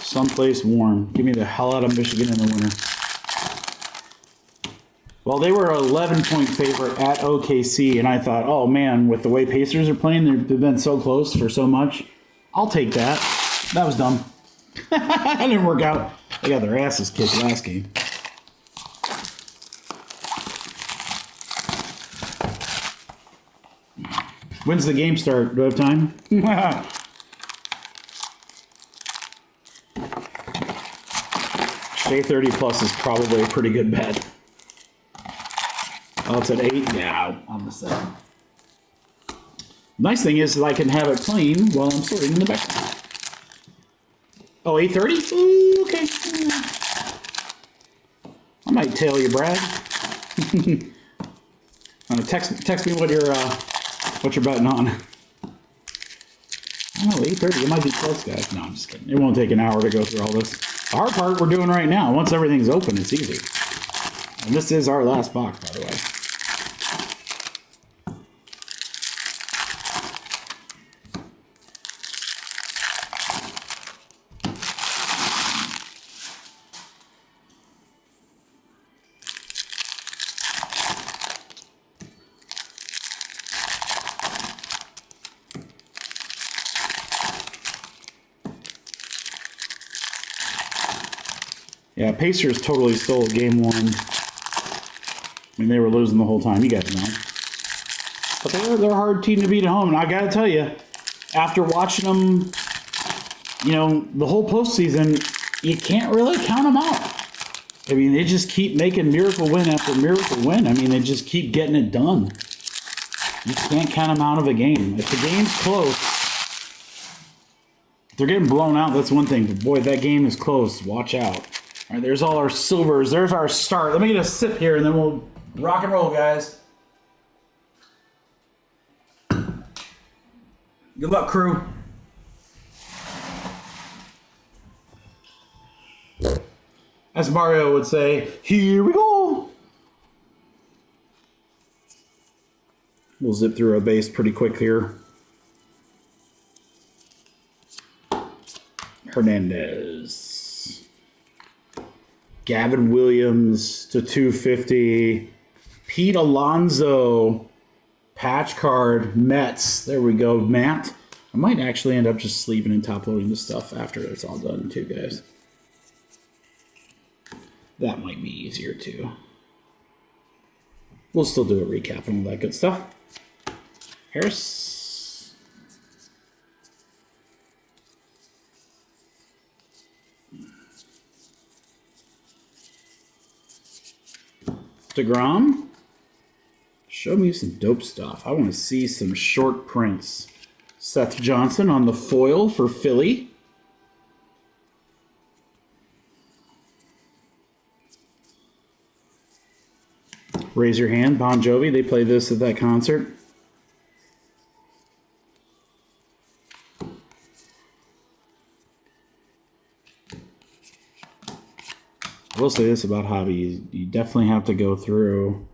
someplace warm. Give me the hell out of Michigan in the winter. Well, they were an 11-point favorite at OKC, and I thought, oh man, with the way Pacers are playing, they've been so close for so much. I'll take that. That was dumb. That didn't work out. They got their asses kicked last game. When's the game start? Do I have time? Shea 30 plus is probably a pretty good bet. Oh, it's at 8? Yeah, I'm the 7. Nice thing is that I can have it playing while I'm sorting in the background. Oh, 8:30? Ooh, okay. I might tail you, Brad. Text me what you're betting on. I don't know, 8:30. It might be close, guys. No, I'm just kidding. It won't take an hour to go through all this. The hard part we're doing right now. Once everything's open, it's easy. And this is our last box, by the way. Yeah, Pacers totally stole game 1. I mean, they were losing the whole time. You guys know. But they're a hard team to beat at home. And I got to tell you, after watching them, you know, the whole postseason, you can't really count them out. I mean, they just keep making miracle win after miracle win. I mean, they just keep getting it done. You can't count them out of a game. If the game's close, if they're getting blown out, that's one thing. But boy, that game is close. Watch out. All right, there's all our silvers. There's our start. Let me get a sip here, and then we'll rock and roll, guys. Good luck, crew. As Mario would say, here we go. We'll zip through our base pretty quick here. Hernandez. Gavin Williams to 250. Pete Alonso. Patch card. Mets. There we go, Matt. I might actually end up just sleeving and top loading this stuff after it's all done too, guys. That might be easier too. We'll still do a recap and all that good stuff. Harris. DeGrom. Show me some dope stuff. I want to see some short prints. Seth Johnson on the foil for Philly. Raise Your Hand, Bon Jovi. They played this at that concert. I will say this about hobby. You definitely have to go through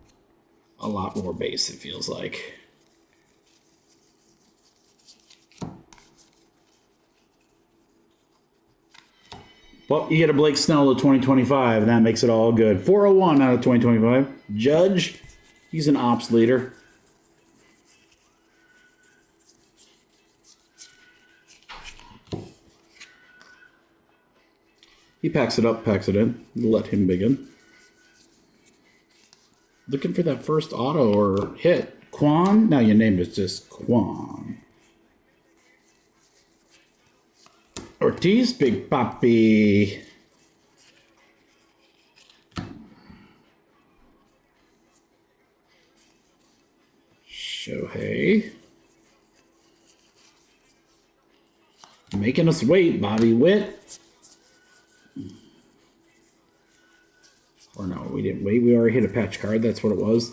a lot more base, it feels like. Well, you get a Blake Snell to 2025, and that makes it all good. 401 out of 2025. Judge, he's an ops leader. He packs it up, packs it in. Let him begin. Looking for that first auto or hit. Quan? Now your name is just Quan. Ortiz, Big Papi. Shohei. Making us wait, Bobby Witt. Or no, we didn't wait. We already hit a patch card. That's what it was.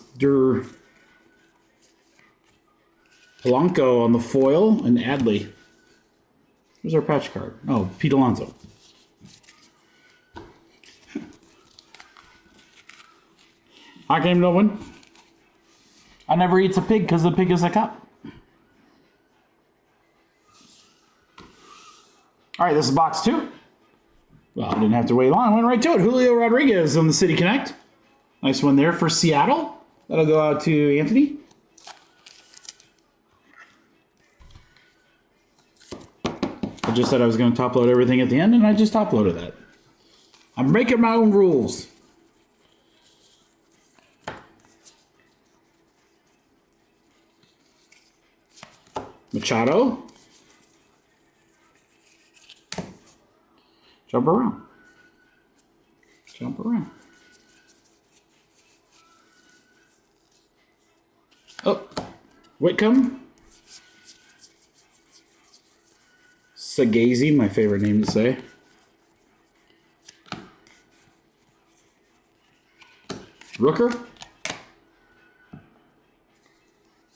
Polanco on the foil and Adley. Where's our patch card? Oh, Pete Alonso. I came to win. I never eats a pig because the pig is a cup. All right, this is box 2. Well, I didn't have to wait long. I went right to it. Julio Rodriguez on the City Connect. Nice one there for Seattle. That'll go out to Anthony. I just said I was going to top load everything at the end, and I just top loaded that. I'm breaking my own rules. Machado. Jump around. Jump around. Oh, Whitcomb. Sagazy, my favorite name to say. Rooker. I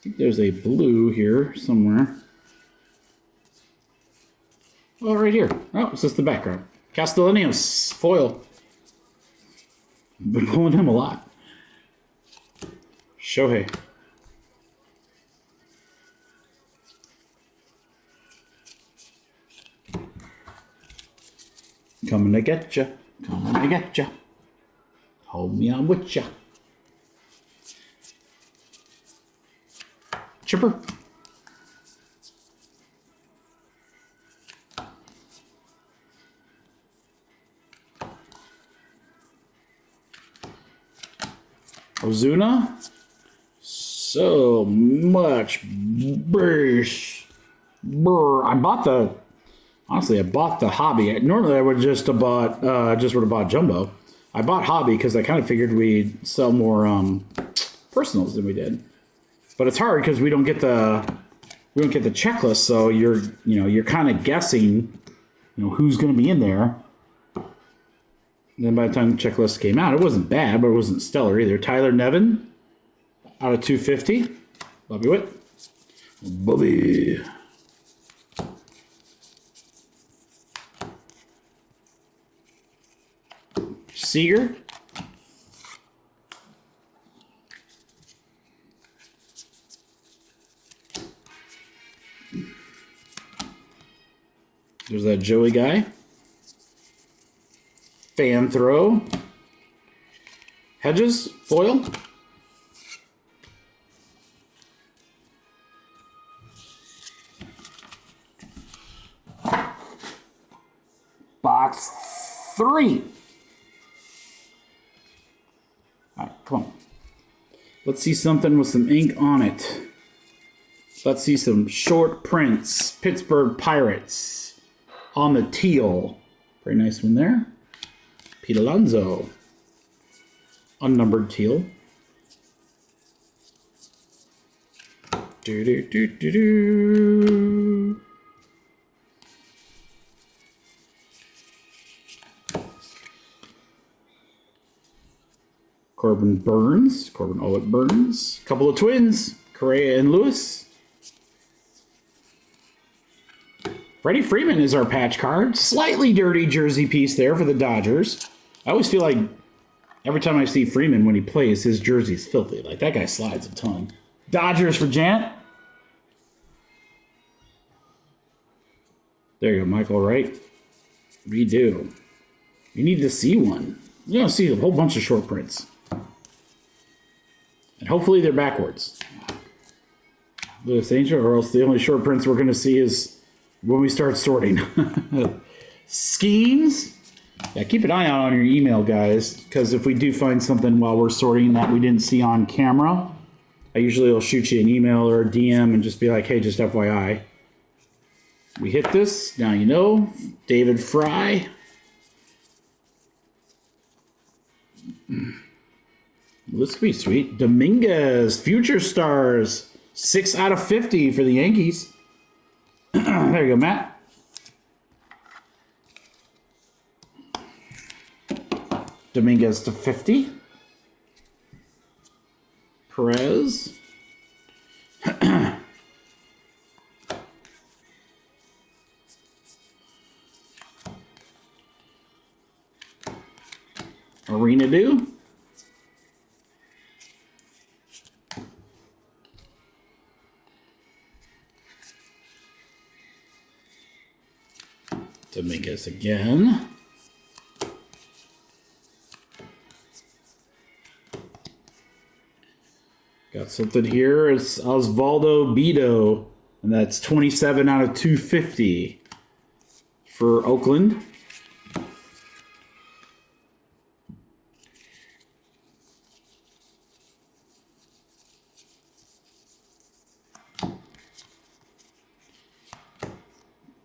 think there's a blue here somewhere. Oh, right here. Oh, it's just the background. Castellanos, foil. Been pulling him a lot. Shohei. Coming to get ya. Coming to get ya. Hold me on with ya. Chipper. Ozuna. So much base. I bought the. Honestly, I bought the hobby. Normally, I would just have bought jumbo. I bought hobby because I kind of figured we'd sell more personals than we did. But it's hard because we don't get the checklist. So you're kind of guessing, who's going to be in there. And then by the time the checklist came out, it wasn't bad, but it wasn't stellar either. Tyler Nevin out of 250. Bobby Witt. Bobby. Seager. There's that Joey guy. Fan throw. Hedges, foil. Box 3. All right, come on. Let's see something with some ink on it. Let's see some short prints. Pittsburgh Pirates on the teal. Very nice one there. Pete Alonso. Unnumbered teal. Do-do-do-do-do. Corbin Owen Burns. Couple of twins, Correa and Lewis. Freddie Freeman is our patch card. Slightly dirty jersey piece there for the Dodgers. I always feel like every time I see Freeman when he plays, his jersey's filthy. Like, that guy slides a ton. Dodgers for Janet. There you go, Michael Wright. Redo. You need to see one. You don't see a whole bunch of short prints. And hopefully they're backwards. Lewis Angel, or else the only short prints we're going to see is when we start sorting. Schemes. Yeah, keep an eye out on your email, guys, because if we do find something while we're sorting that we didn't see on camera, I usually will shoot you an email or a DM and just be like, hey, just FYI. We hit this. Now you know. David Fry. This could be sweet. Dominguez, Future Stars, 6 out of 50 for the Yankees. There you go, Matt. Dominguez to 50. Perez. Arena do. Dominguez again. Got something here. It's Osvaldo Bido, and that's 27 out of 250 for Oakland.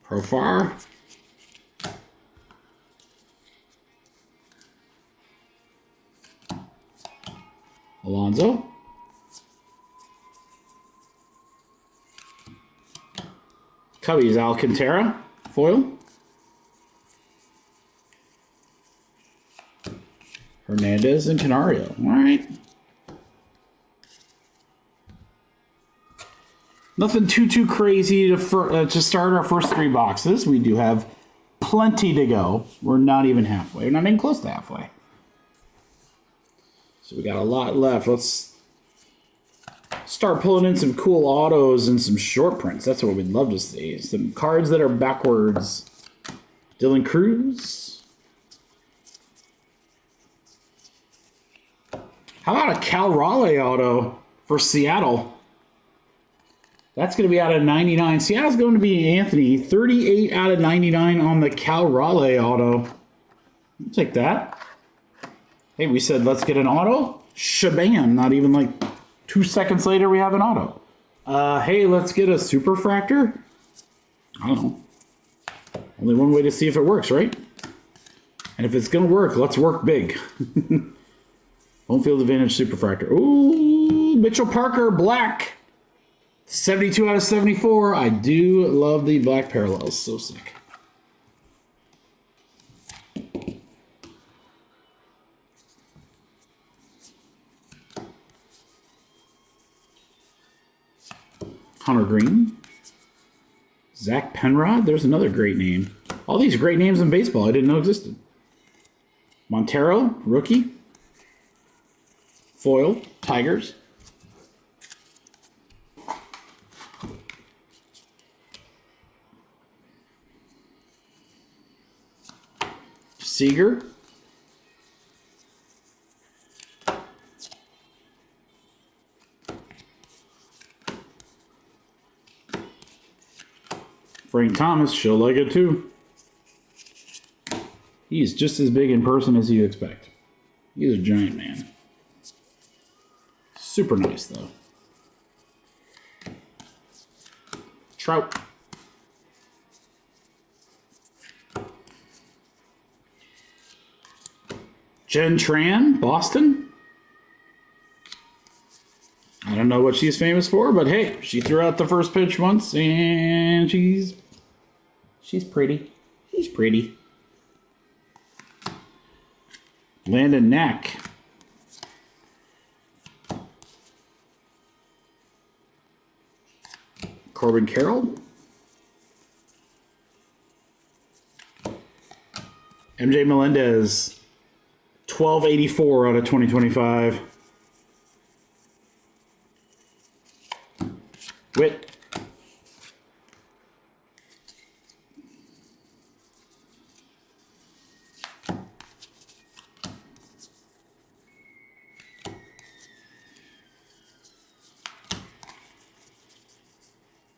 Profar. Alonso. Cubbies, Alcantara. Foil. Hernandez and Canario. All right. Nothing too crazy to start our first 3 boxes. We do have plenty to go. We're not even halfway. We're not even close to halfway. So we got a lot left. Let's start pulling in some cool autos and some short prints. That's what we'd love to see. Some cards that are backwards. Dylan Cruz. How about a Cal Raleigh auto for Seattle? That's going to be out of 99. Seattle's going to be Anthony. 38 out of 99 on the Cal Raleigh auto. I'll take that. Hey, we said let's get an auto. Shabam. Not even like 2 seconds later, we have an auto. Hey, let's get a Superfractor. I don't know. Only one way to see if it works, right? And if it's going to work, let's work big. Home field advantage Superfractor. Ooh, Mitchell Parker, black. 72 out of 74. I do love the black parallels. So sick. Hunter Green. Zach Penrod. There's another great name. All these great names in baseball I didn't know existed. Montero, rookie. Foil, Tigers. Seager. Frank Thomas, she'll like it too. He's just as big in person as you expect. He's a giant man. Super nice, though. Trout. Jen Tran, Boston. I don't know what she's famous for, but hey, she threw out the first pitch once, and she's pretty. She's pretty. Landon Knack. Corbin Carroll. MJ Melendez. 1284 out of 2025. Witt.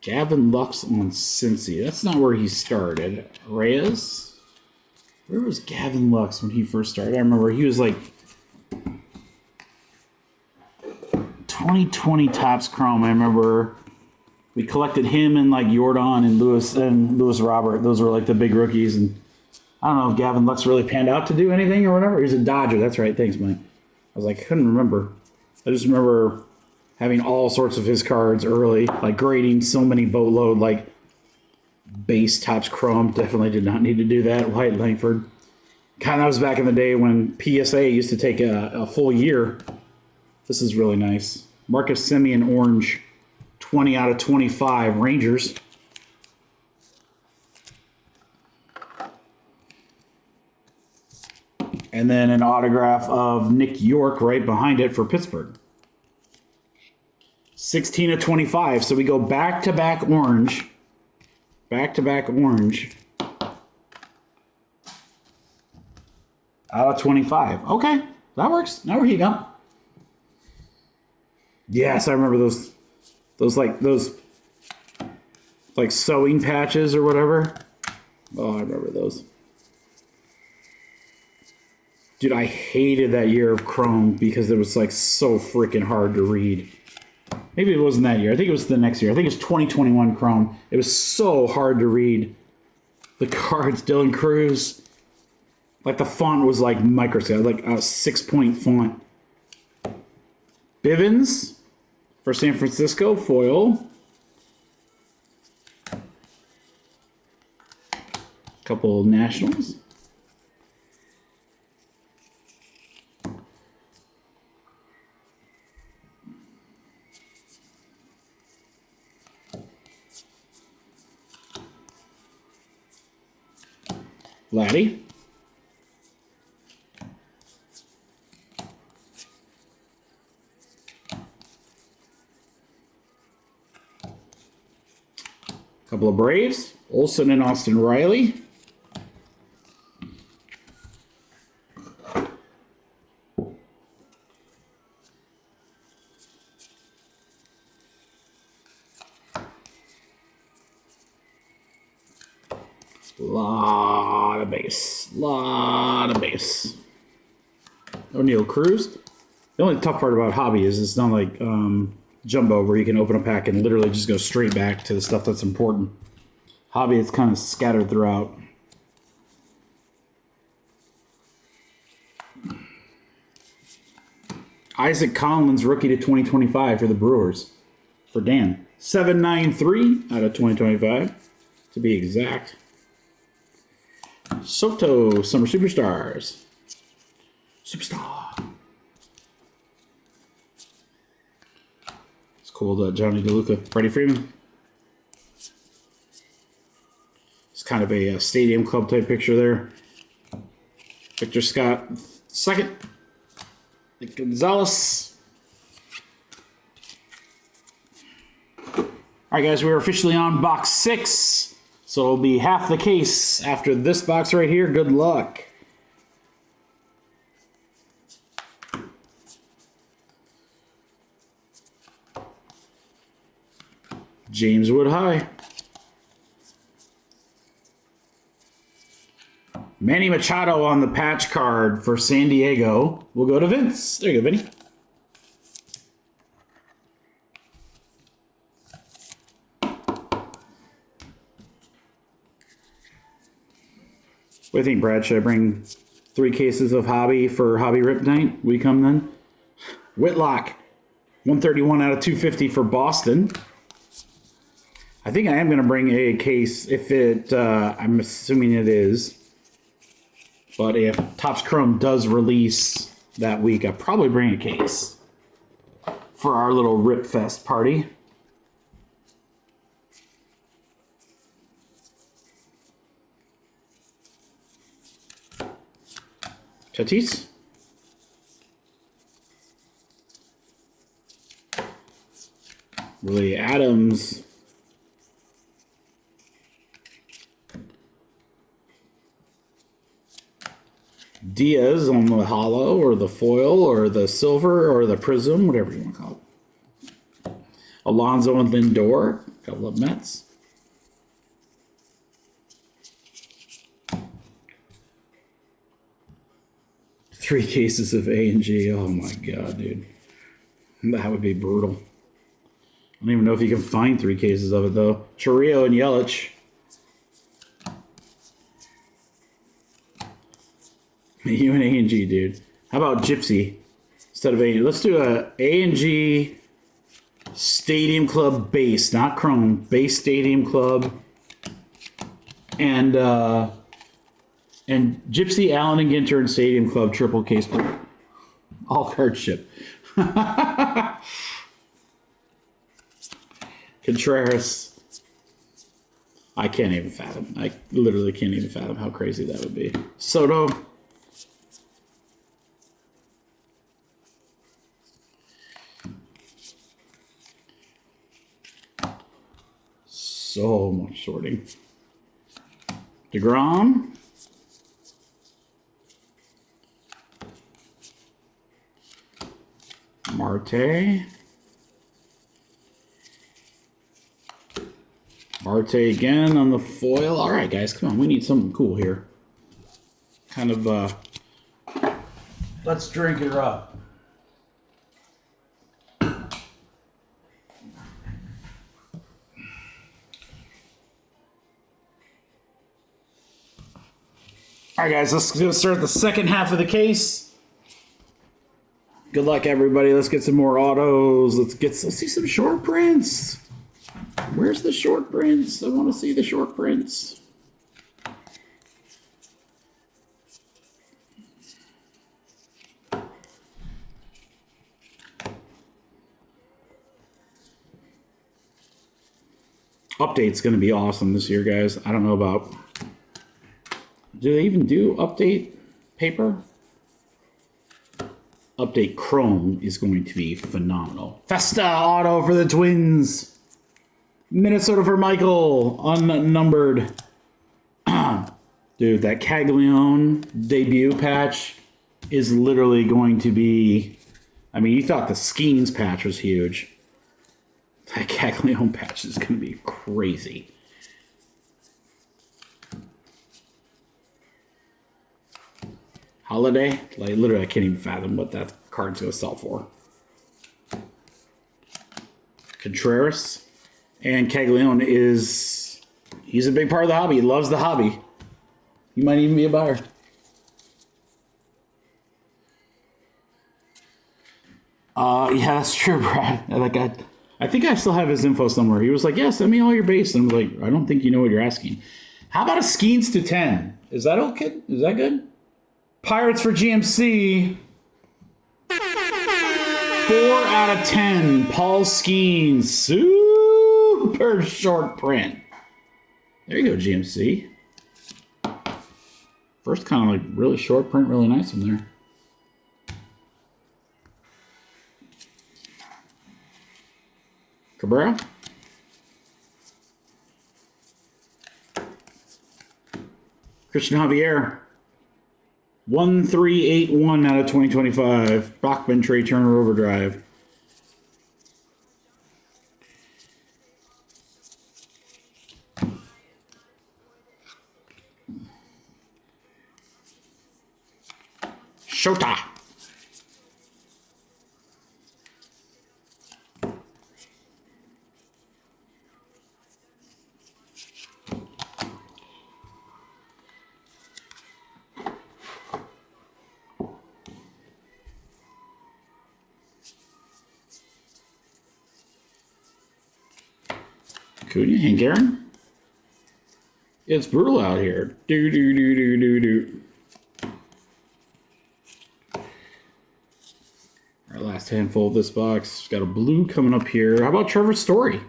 Gavin Lux on Cincy. That's not where he started. Reyes? Where was Gavin Lux when he first started? I remember he was like 2020 Topps Chrome. I remember we collected him and like Jordan and Lewis Robert. Those were like the big rookies. And I don't know if Gavin Lux really panned out to do anything or whatever. He was a Dodger. That's right. Thanks, Mike. I was like, I couldn't remember. I just remember having all sorts of his cards early, like grading so many boatload, like base Topps Chrome. Definitely did not need to do that. White Langford. Kind of was back in the day when PSA used to take a full year. This is really nice. Marcus Semien Orange, 20 out of 25 Rangers. And then an autograph of Nick York right behind it for Pittsburgh. 16 of 25. So we go back-to-back orange. Back-to-back orange. Out of 25. Okay, that works. Now here you go. Yes, I remember those sewing patches or whatever. Oh, I remember those. Dude, I hated that year of Chrome because it was like so freaking hard to read. Maybe it wasn't that year. I think it was the next year. I think it was 2021 Chrome. It was so hard to read. The cards, Dylan Cruz. Like the font was like microscope, like a 6-point font. Bivens for San Francisco, foil. Couple Nationals. Laddie. Couple of Braves. Olsen and Austin Riley. Lot of base. O'Neal Cruz. The only tough part about Hobby is it's not like Jumbo where you can open a pack and literally just go straight back to the stuff that's important. Hobby is kind of scattered throughout. Isaac Collins, rookie to 2025 for the Brewers. For Dan. 793 out of 2025 to be exact. Soto, Summer Superstars. Superstar. It's cool, Johnny DeLuca. Freddie Freeman. It's kind of a stadium club type picture there. Victor Scott, second. Nick Gonzalez. All right, guys, we're officially on box 6. So it'll be half the case after this box right here. Good luck. James Wood High. Manny Machado on the patch card for San Diego. We'll go to Vince. There you go, Vinny. What do you think, Brad? Should I bring 3 cases of Hobby for Hobby Rip Night? We come then? Whitlock. 131 out of 250 for Boston. I think I am going to bring a case if it, I'm assuming it is. But if Topps Chrome does release that week, I'll probably bring a case for our little Rip Fest party. Tatis. Willie Adams. Diaz on the hollow or the foil or the silver or the prism, whatever you want to call it. Alonso and Lindor, a couple of Mets. Three cases of A and G. Oh my god, dude. That would be brutal. I don't even know if you can find 3 cases of it though. Chiriot and Yelich. You and A and G, dude. How about Gypsy instead of A? Let's do a A and G Stadium Club base, not Chrome. Base Stadium Club. And Gypsy, Allen, and Ginter and Stadium Club triple case. All card ship. Contreras. I can't even fathom. I literally can't even fathom how crazy that would be. Soto. So much sorting. DeGrom. Marte. Marte again on the foil. All right, guys, come on. We need something cool here. Kind of, let's drink it up. All right, guys, let's go start the second half of the case. Good luck, everybody. Let's get some more autos. Let's see some short prints. Where's the short prints? I want to see the short prints. Update's going to be awesome this year, guys. I don't know about... Do they even do update paper? Update Chrome is going to be phenomenal. Festa auto for the Twins. Minnesota for Michael. Unnumbered. Dude, that Caglione debut patch is literally going to be... I mean, you thought the Skeens patch was huge. That Caglione patch is going to be crazy. Holiday, like literally, I can't even fathom what that card's going to sell for. Contreras and Caglione he's a big part of the hobby. He loves the hobby. He might even be a buyer. Yeah, that's true, Brad. I think I still have his info somewhere. He was like, "Yeah, send me all your base." And I was like, "I don't think you know what you're asking." How about a Skeens to 10? Is that okay? Is that good? Pirates for GMC. 4 out of 10. Paul Skeens. Super short print. There you go, GMC. First kind of like really short print, really nice one there. Cabrera. Christian Javier. 1381 out of 2025. Brockman, Trey Turner Overdrive. Shota. Cunha and Garen. It's brutal out here. Do do do do do do. Our last handful of this box. Got a blue coming up here. How about Trevor Story?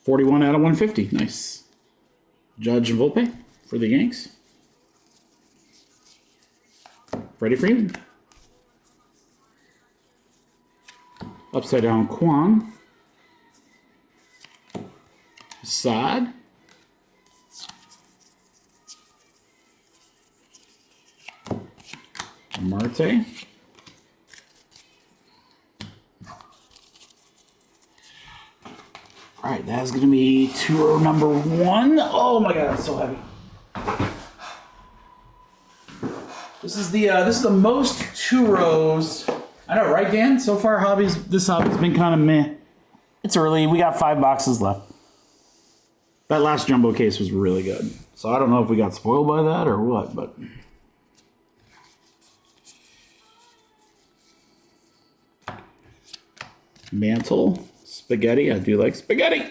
41 out of 150. Nice. Judge and Volpe for the Yanks. Freddie Freeman. Upside down Quan. Saad. Marte. All right, that's going to be two-row number 1. Oh my God, it's so heavy. This is the most 2 rows. I know, right, Dan? So far, this hobby's been kind of meh. It's early. We got 5 boxes left. That last jumbo case was really good. So I don't know if we got spoiled by that or what, but Mantle, spaghetti. I do like spaghetti.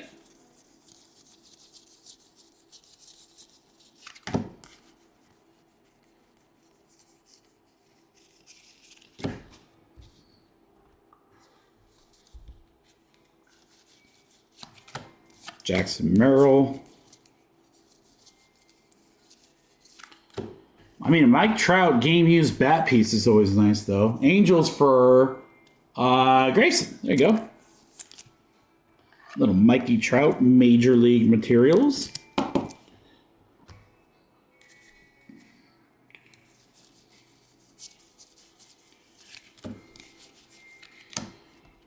Jackson Merrill. I mean, a Mike Trout game used bat piece is always nice, though. Angels for Grayson. There you go. Little Mikey Trout Major League Materials.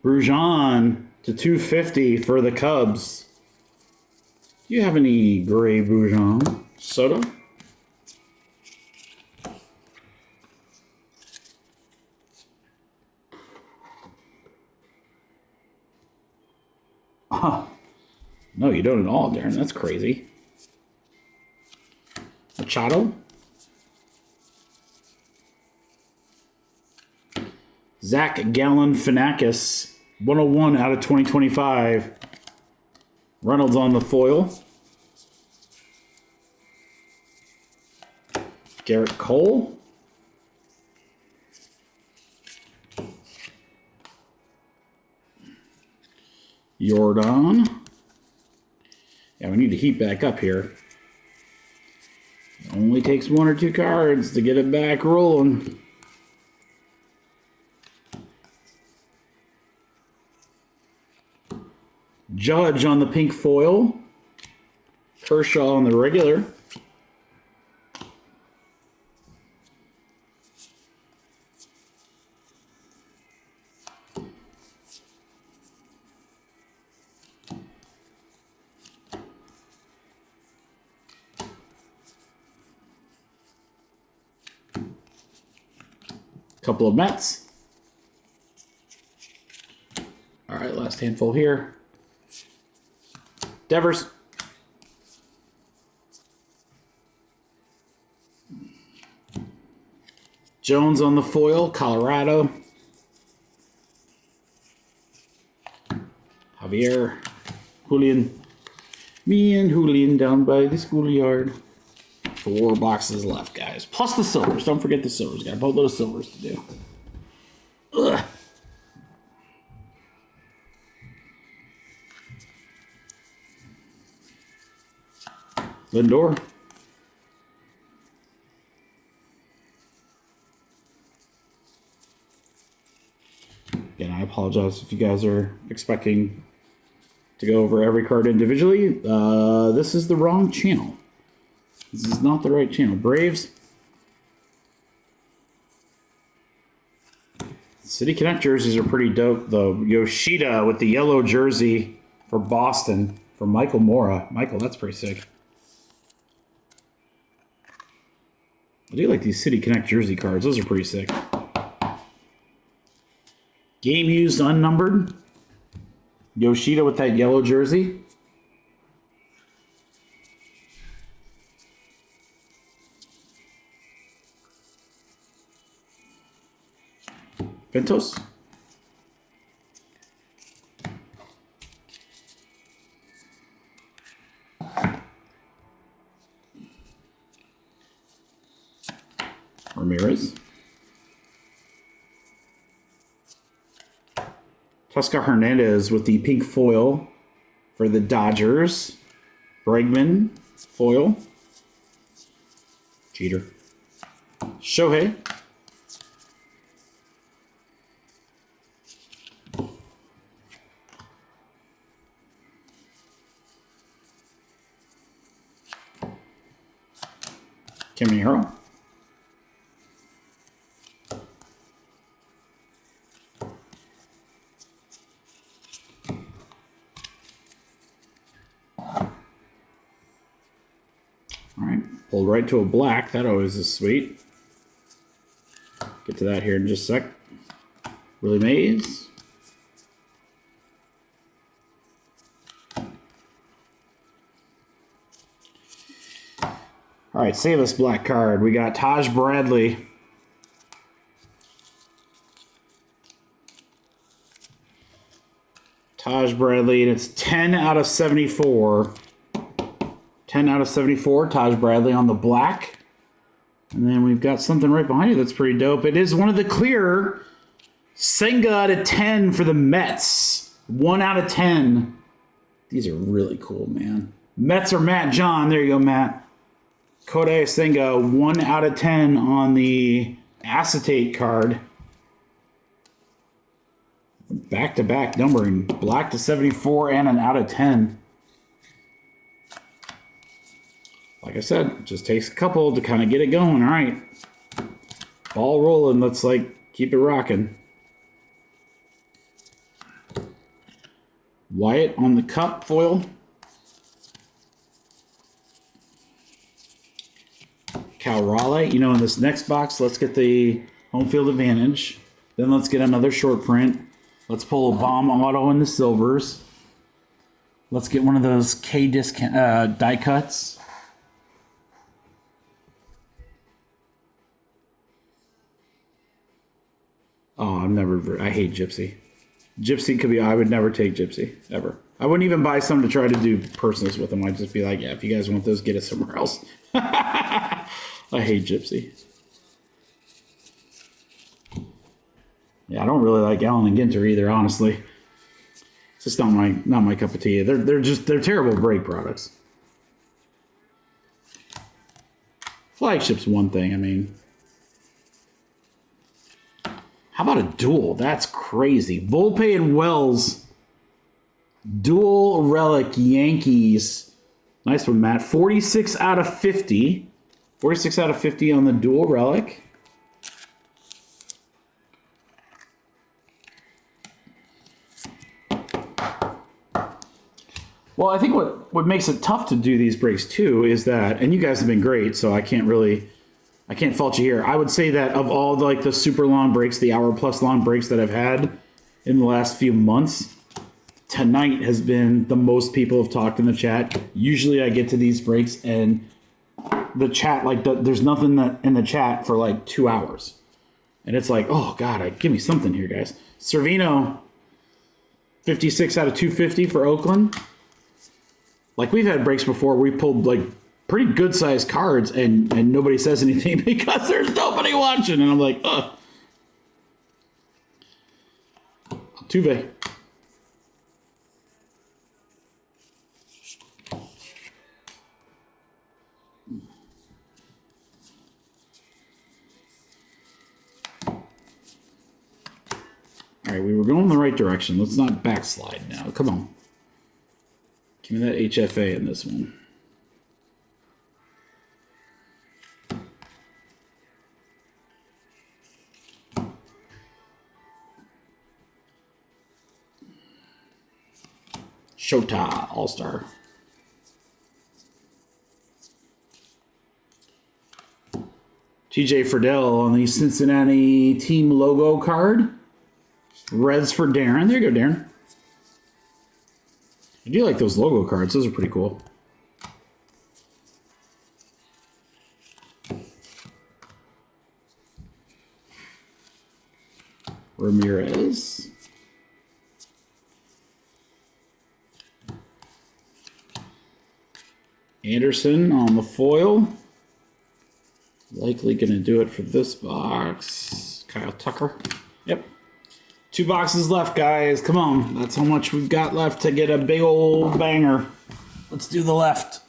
Brujan to 250 for the Cubs. Do you have any gray Brujan? Soto? Oh, no, you don't at all, Darren. That's crazy. Machado? Zach Galifianakis, 101 out of 2025. Reynolds on the foil. Garrett Cole. Jordan. Yeah, we need to heat back up here. It only takes 1 or 2 cards to get it back rolling. Judge on the pink foil. Kershaw on the regular. Couple of Mets. All right, last handful here. Devers. Jones on the foil, Colorado. Javier. Julian. Me and Julian down by the schoolyard. 4 boxes left, guys. Plus the silvers. Don't forget the silvers. Got a boatload of silvers to do. Ugh. Lindor. apologize if you guys are expecting to go over every card individually. This is the wrong channel. This is not the right channel. Braves. City Connect jerseys are pretty dope, though. Yoshida with the yellow jersey for Boston for Michael Mora. Michael, that's pretty sick. I do like these City Connect jersey cards. Those are pretty sick. Game used unnumbered. Yoshida with that yellow jersey. Ventos. Ramirez. Toscar Hernandez with the pink foil for the Dodgers. Bregman foil. Cheater. Shohei. Caminero. All right, pulled right to a black. That always is sweet. Get to that here in just a sec. Willie Mays. All right, save us black card. We got Taj Bradley. Taj Bradley, and it's 10 out of 74. 10 out of 74, Taj Bradley on the black. And then we've got something right behind it that's pretty dope. It is one of the clear Senga out of 10 for the Mets. 1 out of 10. These are really cool, man. Mets or Matt John. There you go, Matt. Kodai Senga, 1 out of 10 on the acetate card. Back-to-back numbering. Black to 74 and an out of 10. Like I said, it just takes a couple to kind of get it going. All right. Ball rolling. Let's, keep it rocking. Wyatt on the cup foil. Cal Raleigh. You know, in this next box, let's get the home field advantage. Then let's get another short print. Let's pull a bomb auto in the silvers. Let's get one of those K disc die cuts. Oh, I hate Gypsy. Gypsy could be, I would never take Gypsy, ever. I wouldn't even buy some to try to do personals with them. I'd just be like, yeah, if you guys want those, get it somewhere else. I hate Gypsy. Yeah, I don't really like Allen and Ginter either, honestly. It's just not my cup of tea. They're terrible break products. Flagship's one thing, I mean. How about a duel? That's crazy. Volpe and Wells. Dual relic Yankees. Nice one, Matt. 46 out of 50. 46 out of 50 on the dual relic. Well, I think what makes it tough to do these breaks too is that, and you guys have been great, so I can't fault you here. I would say that of all the super long breaks, the hour plus long breaks that I've had in the last few months, tonight has been the most people have talked in the chat. Usually I get to these breaks and the chat, there's nothing in the chat for 2 hours. And it's oh God, give me something here, guys. Servino, 56 out of 250 for Oakland. We've had breaks before where we pulled pretty good sized cards and nobody says anything because there's nobody watching. And I'm like, ugh. Altuve. All right, we were going in the right direction. Let's not backslide now. Come on. Give me that HFA in this one. Shota All-Star. TJ Friedel on the Cincinnati team logo card. Reds for Darren. There you go, Darren. I do like those logo cards. Those are pretty cool. Ramirez. Anderson on the foil. Likely going to do it for this box. Kyle Tucker. Yep. 2 boxes left, guys. Come on. That's how much we've got left to get a big old banger. Let's do the left.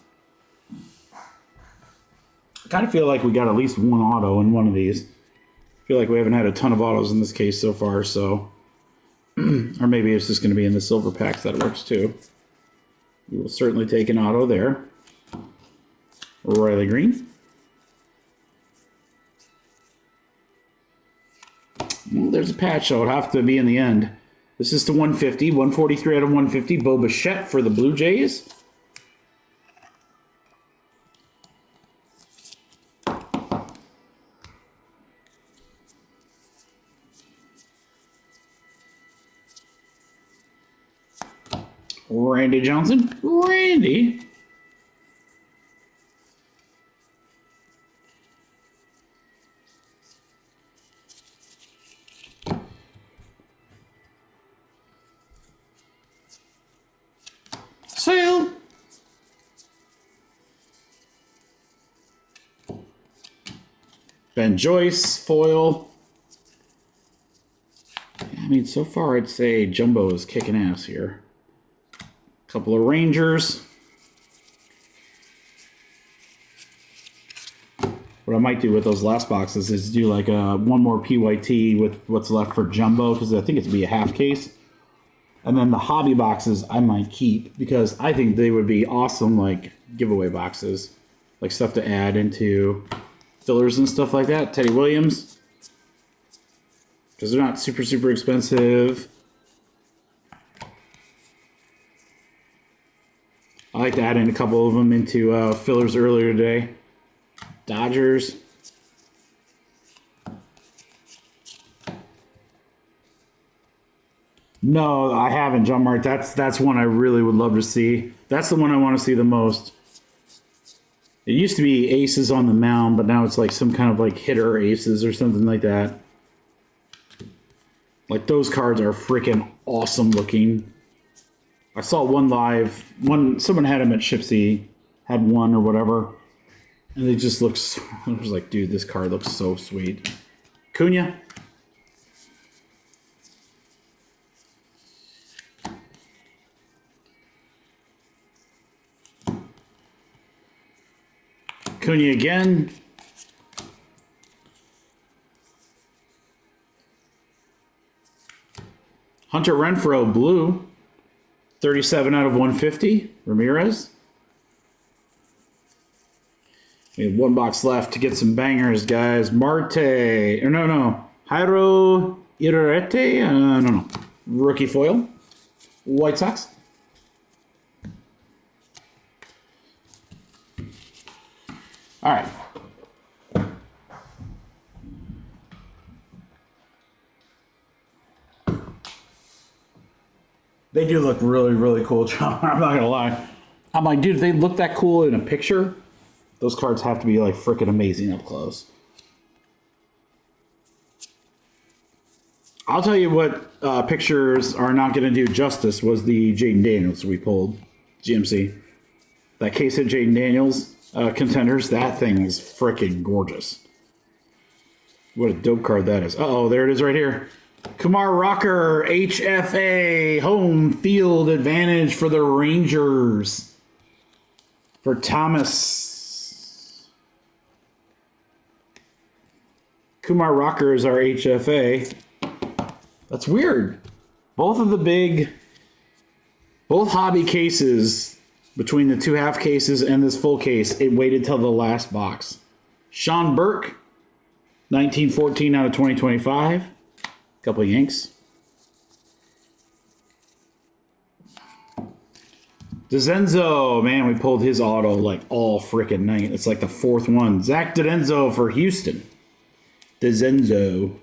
I kind of feel like we got at least one auto in one of these. I feel like we haven't had a ton of autos in this case so far, so... or maybe it's just going to be in the silver packs. That works, too. We will certainly take an auto there. Riley Green. Well, there's a patch, so it'll have to be in the end. This is to 150, 143 out of 150. Bo Bichette for the Blue Jays. Randy Johnson. Randy. Sale. Ben Joyce, foil. I mean, so far I'd say Jumbo is kicking ass here. Couple of Rangers. What I might do with those last boxes is do like one more PYT with what's left for Jumbo, because I think it's be a half case. And then the hobby boxes I might keep because I think they would be awesome, like giveaway boxes, like stuff to add into fillers and stuff like that. Teddy Williams, because they're not super expensive. I like to add in a couple of them into fillers earlier today. Dodgers. No, I haven't, John Mart. That's one I really would love to see. That's the one I want to see the most. It used to be aces on the mound, but now it's like some kind of like hitter aces or something like that. Like those cards are freaking awesome looking. I saw one live. Someone had them at Shipsy, had one or whatever, and it just looks. I was like, dude, this card looks so sweet. Cunha. Cunha again. Hunter Renfroe, blue. 37 out of 150. Ramirez. We have 1 box left to get some bangers, guys. Marte. Or no. Jairo Irarete. No. Rookie foil. White Sox. All right. They do look really cool, John. I'm not gonna lie. I'm like, dude, if they look that cool in a picture, those cards have to be like freaking amazing up close. I'll tell you what pictures are not gonna do justice was the Jaden Daniels we pulled, GMC. That case of Jaden Daniels. Contenders, that thing is freaking gorgeous. What a dope card that is. Uh-oh, there it is right here. Kumar Rocker, HFA, home field advantage for the Rangers. For Thomas. Kumar Rocker is our HFA. That's weird. Both hobby cases, between the 2 half cases and this full case, it waited till the last box. Sean Burke, 1914 out of 2025. Couple of Yanks. DeZenzo, man, we pulled his auto like all freaking night. It's like the 4th one. Zach DeZenzo for Houston. DeZenzo.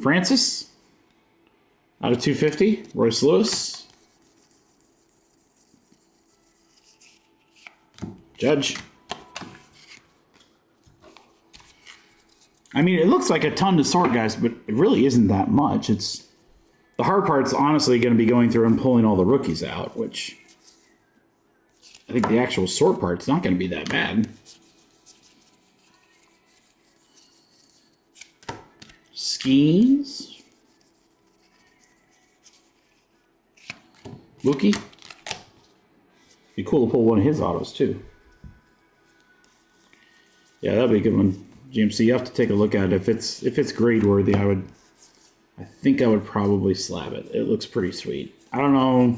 Francis, out of 250. Royce Lewis. Judge. I mean, it looks like a ton to sort, guys, but it really isn't that much. It's the hard part's honestly going to be going through and pulling all the rookies out, which I think the actual sort part's not going to be that bad. Skis. Mookie. Be cool to pull one of his autos too. Yeah, that'd be a good one. GMC, you have to take a look at it. If it's grade worthy, I think I would probably slab it. It looks pretty sweet. I don't know.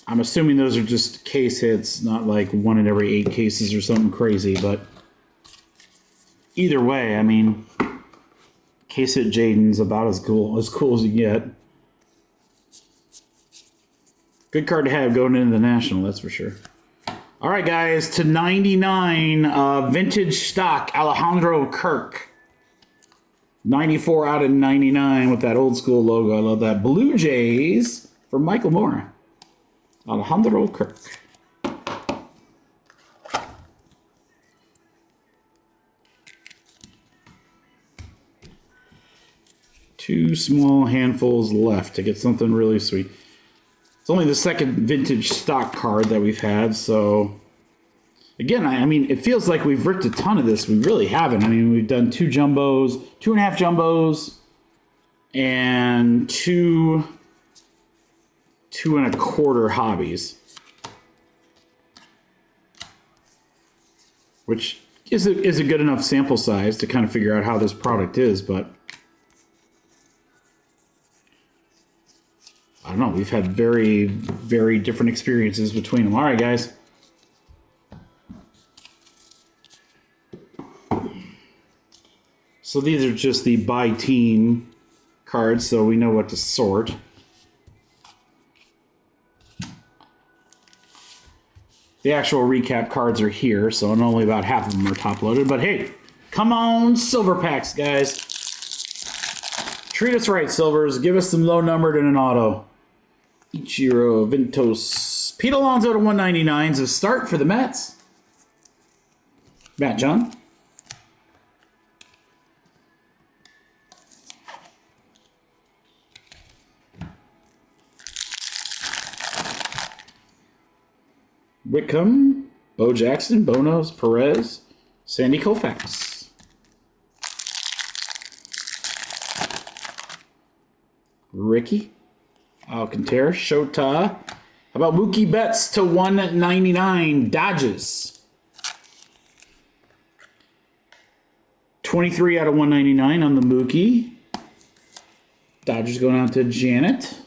I'm assuming those are just case hits, not like 1 in every 8 cases or something crazy, but either way, I mean, case hit Jaden's about as cool as you get. Good card to have going into the National, that's for sure. All right, guys, to 99, vintage stock, Alejandro Kirk. 94 out of 99 with that old school logo. I love that. Blue Jays for Michael Moore. Alejandro Kirk. Two small handfuls left to get something really sweet. It's only the 2nd vintage stock card that we've had, so again, I mean, it feels like we've ripped a ton of this. We really haven't. I mean, we've done 2 jumbos, 2.5 jumbos, and 2 1/4 hobbies, which is a good enough sample size to kind of figure out how this product is, but I don't know. We've had very, very different experiences between them. All right, guys. So these are just the by team cards, so we know what to sort. The actual recap cards are here, so only about half of them are top loaded. But hey, come on, silver packs, guys. Treat us right, Silvers. Give us some low numbered and an auto. Ichiro Ventos. Pete Alonso to 199 is a start for the Mets. Matt John. Wickham, Bo Jackson, Bonos, Perez, Sandy Koufax. Ricky, Alcantara, Shota. How about Mookie Betts to 199, Dodgers. 23 out of 199 on the Mookie. Dodgers going out to Janet.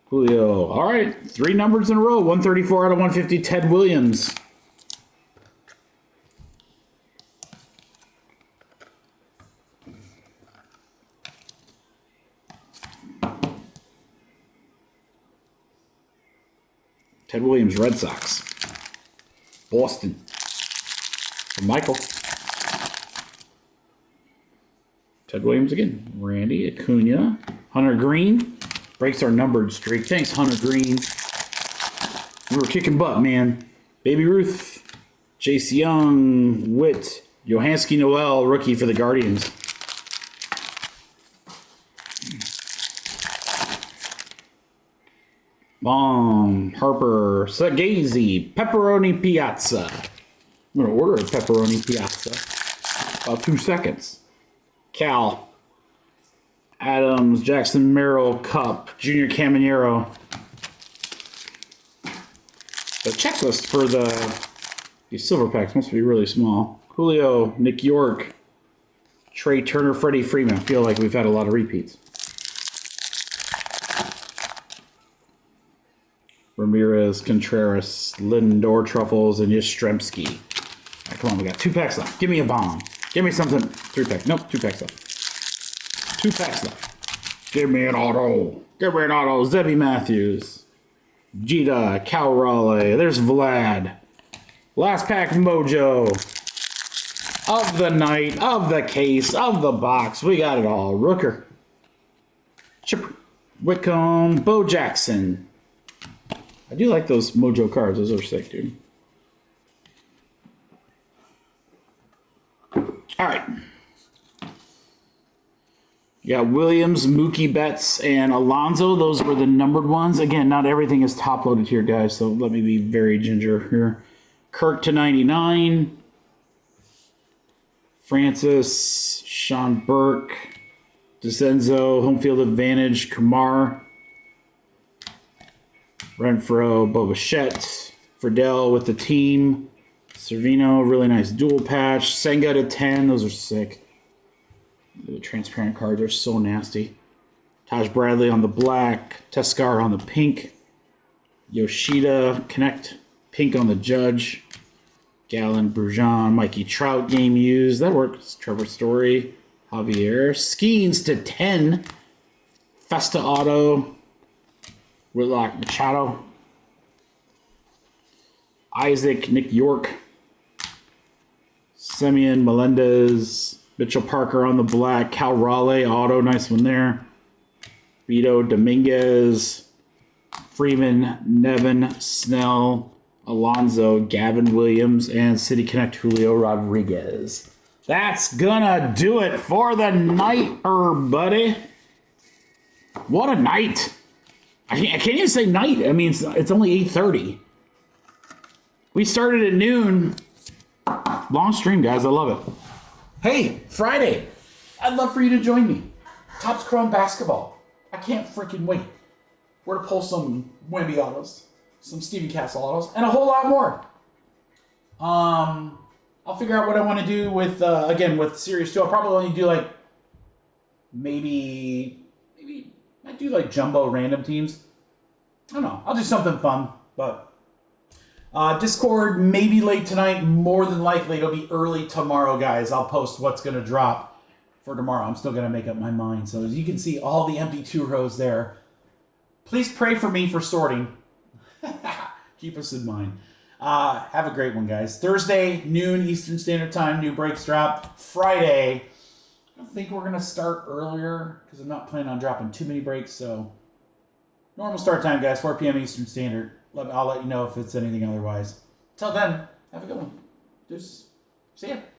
Julio. All right, 3 numbers in a row. 134 out of 150, Ted Williams. Ted Williams, Red Sox. Boston. For Michael. Ted Williams again. Randy Acuna. Hunter Green. Breaks our numbered streak. Thanks, Hunter Green. We were kicking butt, man. Baby Ruth. Jace Young. Witt. Johanski Noel, rookie for the Guardians. Harper, Sagazy, Pepperoni Piazza. I'm going to order a Pepperoni Piazza. About 2 seconds. Cal. Adams, Jackson Merrill, Cup, Junior Caminero. The checklist for these silver packs must be really small. Julio, Nick York, Trey Turner, Freddie Freeman. I feel like we've had a lot of repeats. Ramirez, Contreras, Lindor, Truffles, and Yastrzemski. Right, come on, we got 2 packs left. Give me a bomb. Give me something. 3 packs. Nope, 2 packs left. 2 packs left. Give me an auto. Give me an auto. Zebby Matthews. Jeter, Cal Raleigh. There's Vlad. Last pack mojo. Of the night, of the case, of the box. We got it all. Rooker. Chipper. Wickham. Bo Jackson. I do like those mojo cards. Those are sick, dude. All right. You got Williams, Mookie Betts, and Alonso. Those were the numbered ones. Again, not everything is top-loaded here, guys, so let me be very ginger here. Kirk to 99. Francis, Sean Burke, DeCenzo, home field advantage, Kamar, Renfroe, Bobichette, Friedel with the team, Servino, really nice dual patch, Senga to 10, those are sick. The transparent cards are so nasty. Taj Bradley on the black, Teskar on the pink, Yoshida, Connect, pink on the Judge, Gallon, Brujan, Mikey Trout game used. That works. Trevor Story, Javier. Skeens to 10. Festa Auto. Whitlock Machado. Isaac, Nick York. Semyon, Melendez. Mitchell Parker on the black. Cal Raleigh Auto. Nice one there. Vito Dominguez. Freeman, Nevin, Snell. Alonso, Gavin Williams, and City Connect Julio Rodriguez. That's gonna do it for the night, buddy. What a night. I can't even say night. I mean, it's only 8:30. We started at noon. Long stream, guys. I love it. Hey, Friday. I'd love for you to join me. Topps Chrome Basketball. I can't freaking wait. We're to pull some Wemby autos, some Steven Castle autos, and a whole lot more. I'll figure out what I want to do with, again, with Series 2. I'll probably only do, like, maybe I do, like, jumbo random teams. I don't know. I'll do something fun, but Discord maybe late tonight. More than likely, it'll be early tomorrow, guys. I'll post what's going to drop for tomorrow. I'm still going to make up my mind. So as you can see, all the empty 2 rows there. Please pray for me for sorting. Keep us in mind. Have a great one, guys. Thursday, noon Eastern Standard Time, new breaks drop. Friday, I don't think we're going to start earlier because I'm not planning on dropping too many breaks. So, normal start time, guys, 4 p.m. Eastern Standard. I'll let you know if it's anything otherwise. Till then, have a good one. Just see ya.